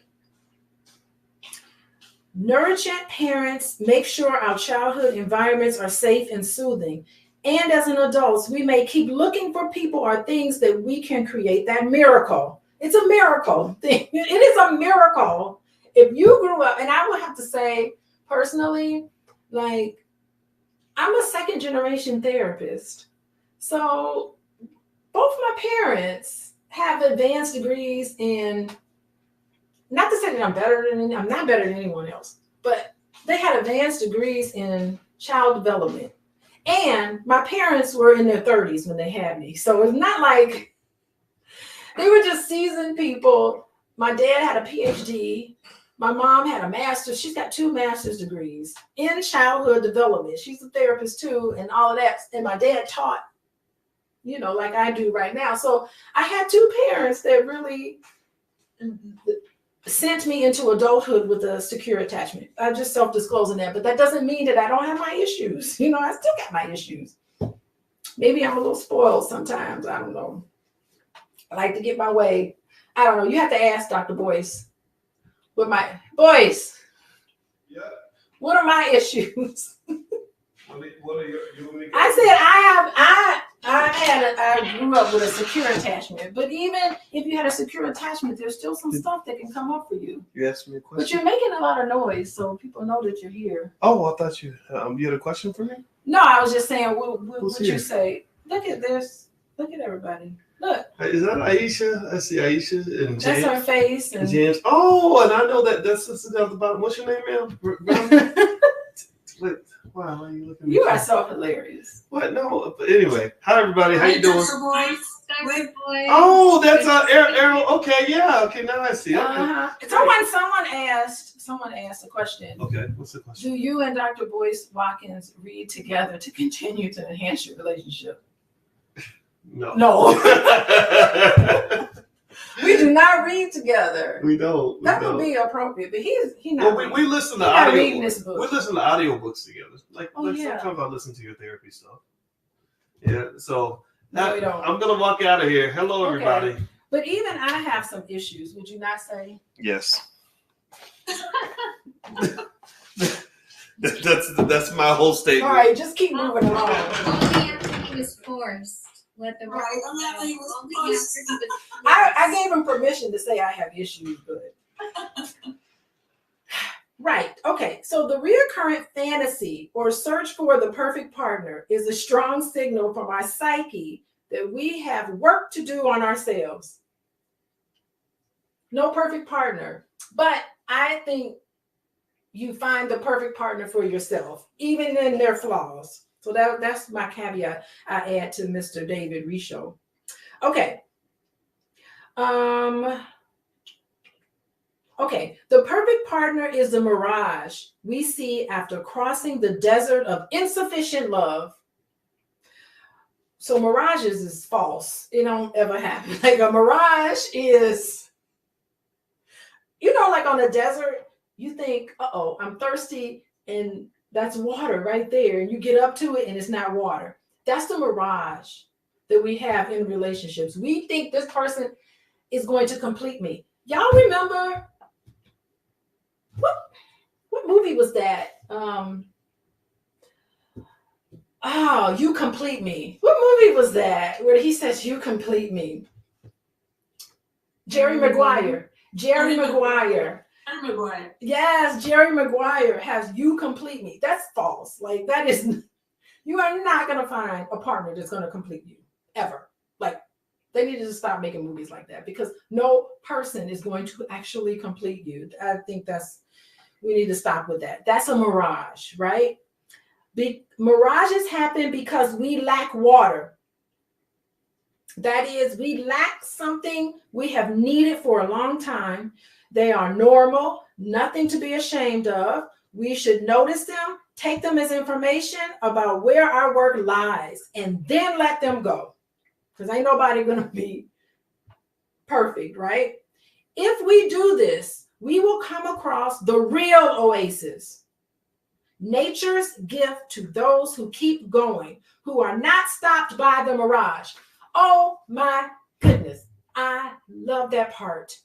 S17: Nurturant parents make sure our childhood environments are safe and soothing. And as an adults, we may keep looking for people or things that we can create that miracle. It's a miracle thing. It is a miracle. If you grew up, and I would have to say personally, like, I'm a second generation therapist. So both my parents have advanced degrees in, not to say that I'm not better than anyone else, but they had advanced degrees in child development. And my parents were in their 30s when they had me. So it's not like they were just seasoned people. My dad had a PhD. My mom had a master's. She's got 2 master's degrees in childhood development. She's a therapist too, and all of that. And my dad taught, like I do right now. So I had 2 parents that really sent me into adulthood with a secure attachment. I'm just self-disclosing that, but that doesn't mean that I don't have my issues. You know, I still got my issues. Maybe I'm a little spoiled sometimes. I don't know. I like to get my way. I don't know. You have to ask Dr. Boyce. What are my issues?
S1: What are your?
S17: I said I grew up with a secure attachment, but even if you had a secure attachment, there's still some stuff that can come up for you.
S1: You asked me a question.
S17: But you're making a lot of noise, so people know that you're here.
S1: Oh, I thought you had a question for me.
S17: No, I was just saying, what you say? Look at this. Look at everybody. Look.
S1: Is that Aisha? I see Aisha and James.
S17: That's her face. And
S1: James. Oh, and I know that's at the bottom. What's your name, ma'am? Wait, wow, why are you looking?
S17: You are so hilarious.
S1: What? No, but anyway. Hi, everybody. How you doing?
S11: Oh,
S1: that's Errol. Okay, yeah. Okay, now I see. Okay.
S17: Someone asked a question.
S1: Okay, what's the question?
S17: Do you and Dr. Boyce Watkins read together to continue to enhance your relationship? No. We do not read together.
S1: We don't.
S17: That would be appropriate, but he's not.
S1: Well, we listen to audio. We listen to audiobooks together. Like sometimes I listen to your therapy stuff. Yeah. So
S17: we don't.
S1: I'm gonna walk out of here. Hello, everybody.
S17: Okay. But even I have some issues. Would you not say?
S1: Yes. That's my whole statement.
S17: All right, just keep moving along.
S11: Only after he was forced. Let the right.
S17: I gave him permission to say I have issues, but right. Okay. So the recurrent fantasy or search for the perfect partner is a strong signal from our psyche that we have work to do on ourselves. No perfect partner, but I think you find the perfect partner for yourself, even in their flaws. So that's my caveat I add to Mr. David Richo. Okay. Okay. The perfect partner is the mirage we see after crossing the desert of insufficient love. So mirages is false. It don't ever happen. Like a mirage is, like on a desert, you think, uh-oh, I'm thirsty, and that's water right there. And you get up to it and it's not water. That's the mirage that we have in relationships. We think this person is going to complete me. Y'all remember what movie was that? You Complete Me. What movie was that where he says you complete me? Jerry Maguire. Yes, Jerry Maguire has you complete me. That's false. Like that is, you are not going to find a partner that's going to complete you ever. Like they need to stop making movies like that because no person is going to actually complete you. I think we need to stop with that. That's a mirage, right? Mirages happen because we lack water. That is, we lack something we have needed for a long time. They are normal, nothing to be ashamed of. We should notice them, take them as information about where our work lies, and then let them go. Because ain't nobody going to be perfect, right? If we do this, we will come across the real oasis. Nature's gift to those who keep going, who are not stopped by the mirage. Oh my goodness. I love that part.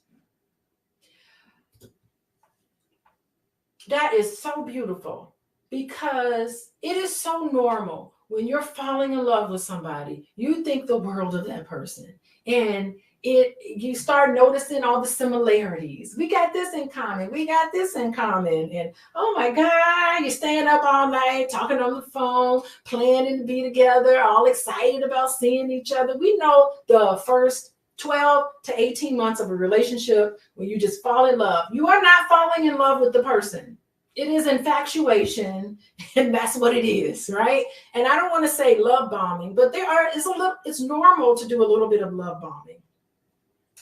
S17: That is so beautiful because it is so normal when you're falling in love with somebody. You think the world of that person, and you start noticing all the similarities. We got this in common. We got this in common. And oh my God, you're staying up all night, talking on the phone, planning to be together, all excited about seeing each other. We know the first 12 to 18 months of a relationship when you just fall in love. You are not falling in love with the person. It is infatuation, and that's what it is, right? And I don't want to say love bombing, but it's normal to do a little bit of love bombing.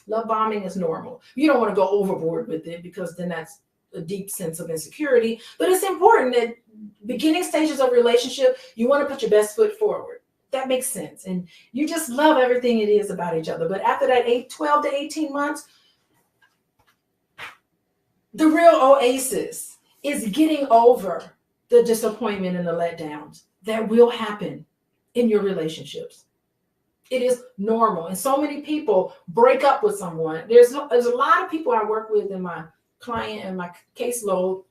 S17: Love bombing is normal. You don't want to go overboard with it because then that's a deep sense of insecurity. But it's important that beginning stages of relationship, you want to put your best foot forward. That makes sense. And you just love everything it is about each other. But after that 12 to 18 months, The real oasis is getting over the disappointment and the letdowns that will happen in your relationships. It is normal. And so many people break up with someone. There's a lot of people I work with in my client and my caseload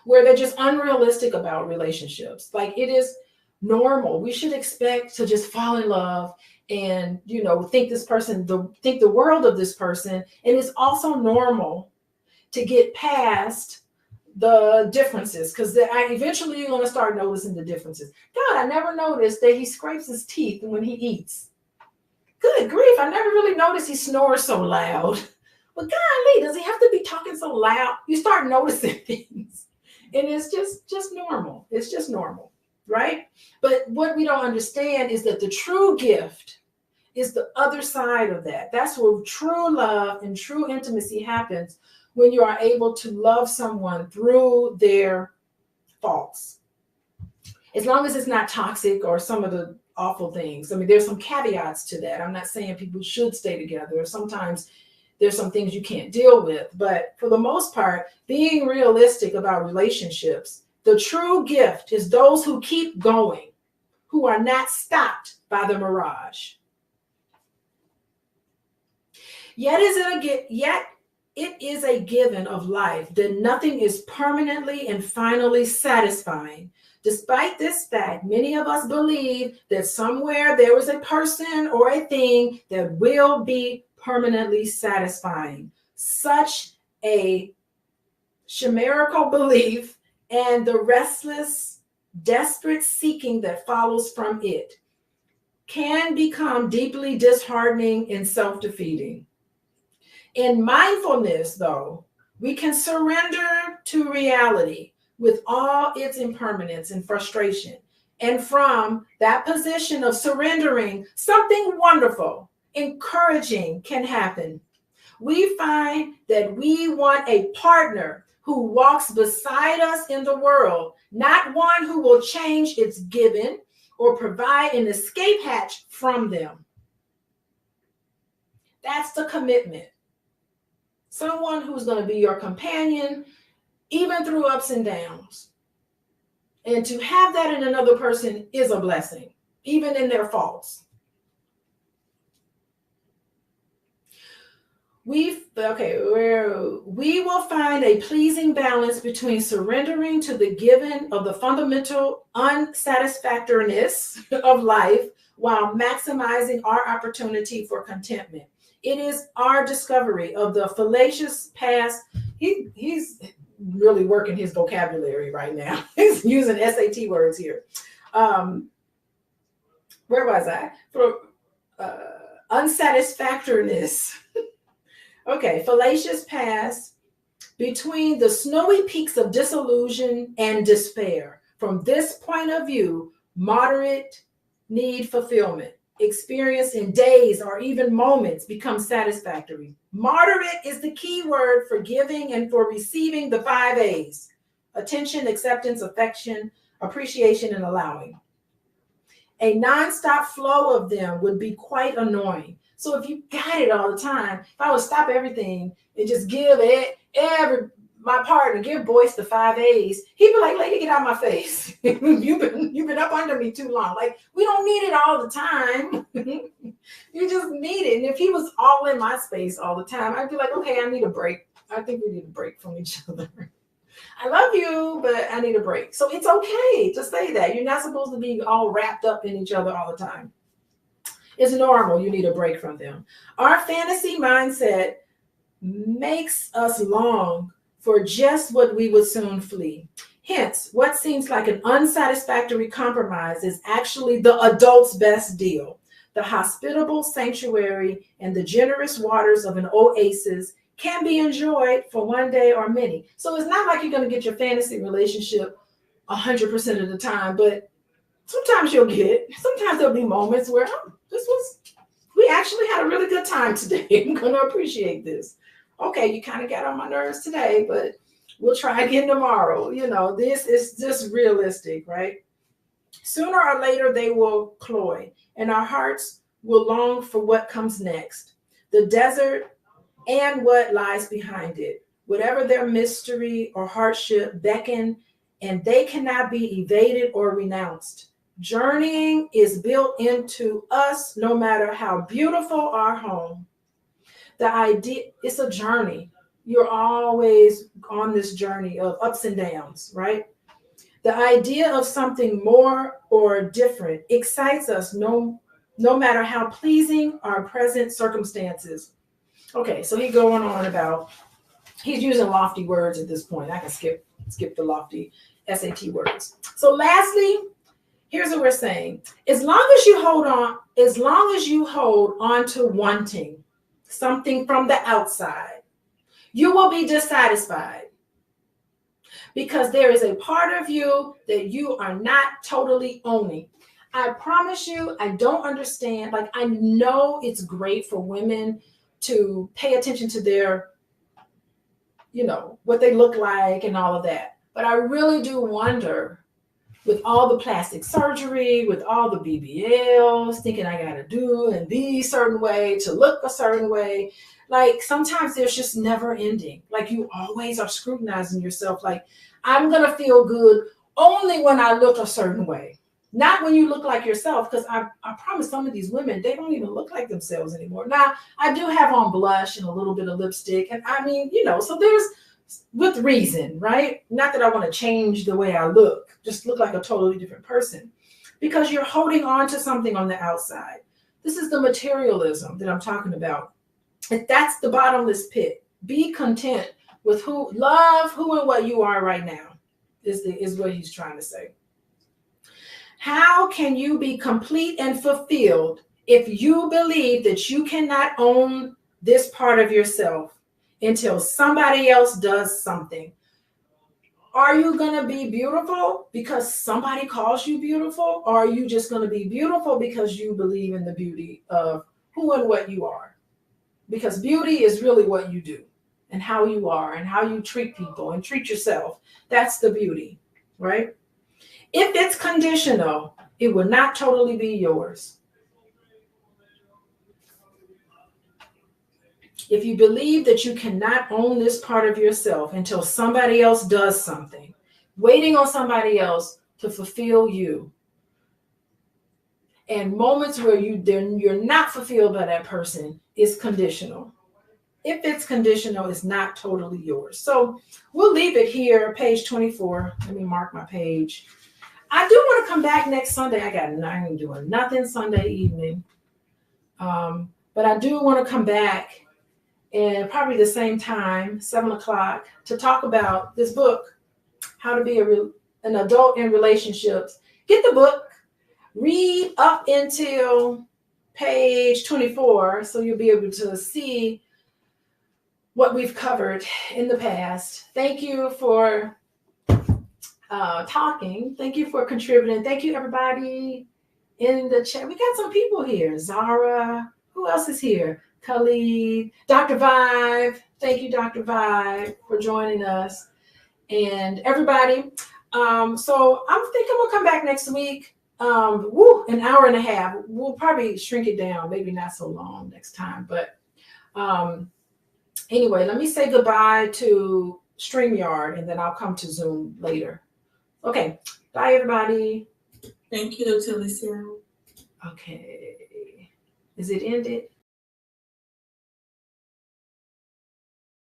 S17: where they're just unrealistic about relationships. Like, it is normal. We should expect to just fall in love and, you know, think the world of this person. And it's also normal to get past the differences, because eventually you're going to start noticing the differences. God, I never noticed that he scrapes his teeth when he eats. Good grief, I never really noticed he snores so loud. But golly, does he have to be talking so loud? You start noticing things. And it's just normal. It's just normal, right? But what we don't understand is that the true gift is the other side of that. That's where true love and true intimacy happens, when you are able to love someone through their faults. As long as it's not toxic or some of the awful things. I mean, there's some caveats to that. I'm not saying people should stay together. Sometimes there's some things you can't deal with. But for the most part, being realistic about relationships, the true gift is those who keep going, who are not stopped by the mirage. Yet it is a given of life that nothing is permanently and finally satisfying. Despite this fact, many of us believe that somewhere there is a person or a thing that will be permanently satisfying. Such a chimerical belief and the restless, desperate seeking that follows from it can become deeply disheartening and self-defeating. In mindfulness, though, we can surrender to reality with all its impermanence and frustration. And from that position of surrendering, something wonderful, encouraging can happen. We find that we want a partner who walks beside us in the world, not one who will change its given or provide an escape hatch from them. That's the commitment. Someone who's going to be your companion, even through ups and downs. And to have that in another person is a blessing, even in their faults. We will find a pleasing balance between surrendering to the given of the fundamental unsatisfactoriness of life while maximizing our opportunity for contentment. It is our discovery of the fallacious past. He's really working his vocabulary right now. He's using SAT words here. Where was I? For unsatisfactoriness. Okay, fallacious past between the snowy peaks of disillusion and despair. From this point of view, moderate need fulfillment experienced in days or even moments becomes satisfactory. Moderate is the key word for giving and for receiving the 5 A's: attention, acceptance, affection, appreciation, and allowing. A nonstop flow of them would be quite annoying. So if you got it all the time, if I would stop everything and just give my partner, give Boyce the 5 A's, he'd be like, lady, get out of my face. You've been up under me too long. Like, we don't need it all the time. You just need it. And if he was all in my space all the time, I'd be like, okay, I need a break. I think we need a break from each other. I love you, but I need a break. So it's okay to say that. You're not supposed to be all wrapped up in each other all the time. It's normal. You need a break from them. Our fantasy mindset makes us long for just what we would soon flee. Hence, what seems like an unsatisfactory compromise is actually the adult's best deal. The hospitable sanctuary and the generous waters of an oasis can be enjoyed for one day or many. So it's not like you're going to get your fantasy relationship 100% of the time, but sometimes you'll get it. Sometimes there'll be moments where, we actually had a really good time today. I'm going to appreciate this. Okay, you kind of got on my nerves today, but we'll try again tomorrow. You know, this is just realistic, right? Sooner or later, they will cloy, and our hearts will long for what comes next, the desert and what lies behind it. whatever their mystery or hardship beckon, and they cannot be evaded or renounced. Journeying is built into us no matter how beautiful our home. The idea, it's a journey. You're always on this journey of ups and downs, right? The idea of something more or different excites us no matter how pleasing our present circumstances. Okay, so he's going on about, he's using lofty words at this point. I can skip the lofty SAT words. So lastly, here's what we're saying. As long as you hold on to wanting something from the outside, you will be dissatisfied because there is a part of you that you are not totally owning. I promise you, I don't understand. Like, I know it's great for women to pay attention to their, what they look like and all of that. But I really do wonder, with all the plastic surgery, with all the BBLs, thinking I got to do and be a certain way to look a certain way. Like, sometimes there's just never ending. Like, you always are scrutinizing yourself. Like, I'm going to feel good only when I look a certain way. Not when you look like yourself, because I promise some of these women, they don't even look like themselves anymore. Now, I do have on blush and a little bit of lipstick. And I mean, so there's, with reason, right? Not that I want to change the way I look, just look like a totally different person. Because you're holding on to something on the outside. This is the materialism that I'm talking about. And that's the bottomless pit. Be content with love who and what you are right now, is what he's trying to say. How can you be complete and fulfilled if you believe that you cannot own this part of yourself until somebody else does something? Are you going to be beautiful because somebody calls you beautiful? Or are you just going to be beautiful because you believe in the beauty of who and what you are? Because beauty is really what you do and how you are and how you treat people and treat yourself. That's the beauty, right? If it's conditional, it will not totally be yours. If you believe that you cannot own this part of yourself until somebody else does something, waiting on somebody else to fulfill you, and moments where you're not fulfilled by that person is conditional. If it's conditional, it's not totally yours. So we'll leave it here, page 24. Let me mark my page. I do want to come back next Sunday. I ain't doing nothing Sunday evening. But I do want to come back and probably the same time, 7:00, to talk about this book, How to Be an Adult in Relationships. Get the book, read up until page 24, so you'll be able to see what we've covered in the past. Thank you for talking. Thank you for contributing. Thank you, everybody in the chat. We got some people here. Zara. Who else is here? Khalid. Dr. Vive. Thank you, Dr. Vive, for joining us. And everybody. So I'm thinking we'll come back next week. An hour and a half. We'll probably shrink it down. Maybe not so long next time. But anyway, let me say goodbye to StreamYard, and then I'll come to Zoom later. Okay. Bye, everybody.
S19: Thank you, Dr. Alicia.
S17: Okay. Is it ended?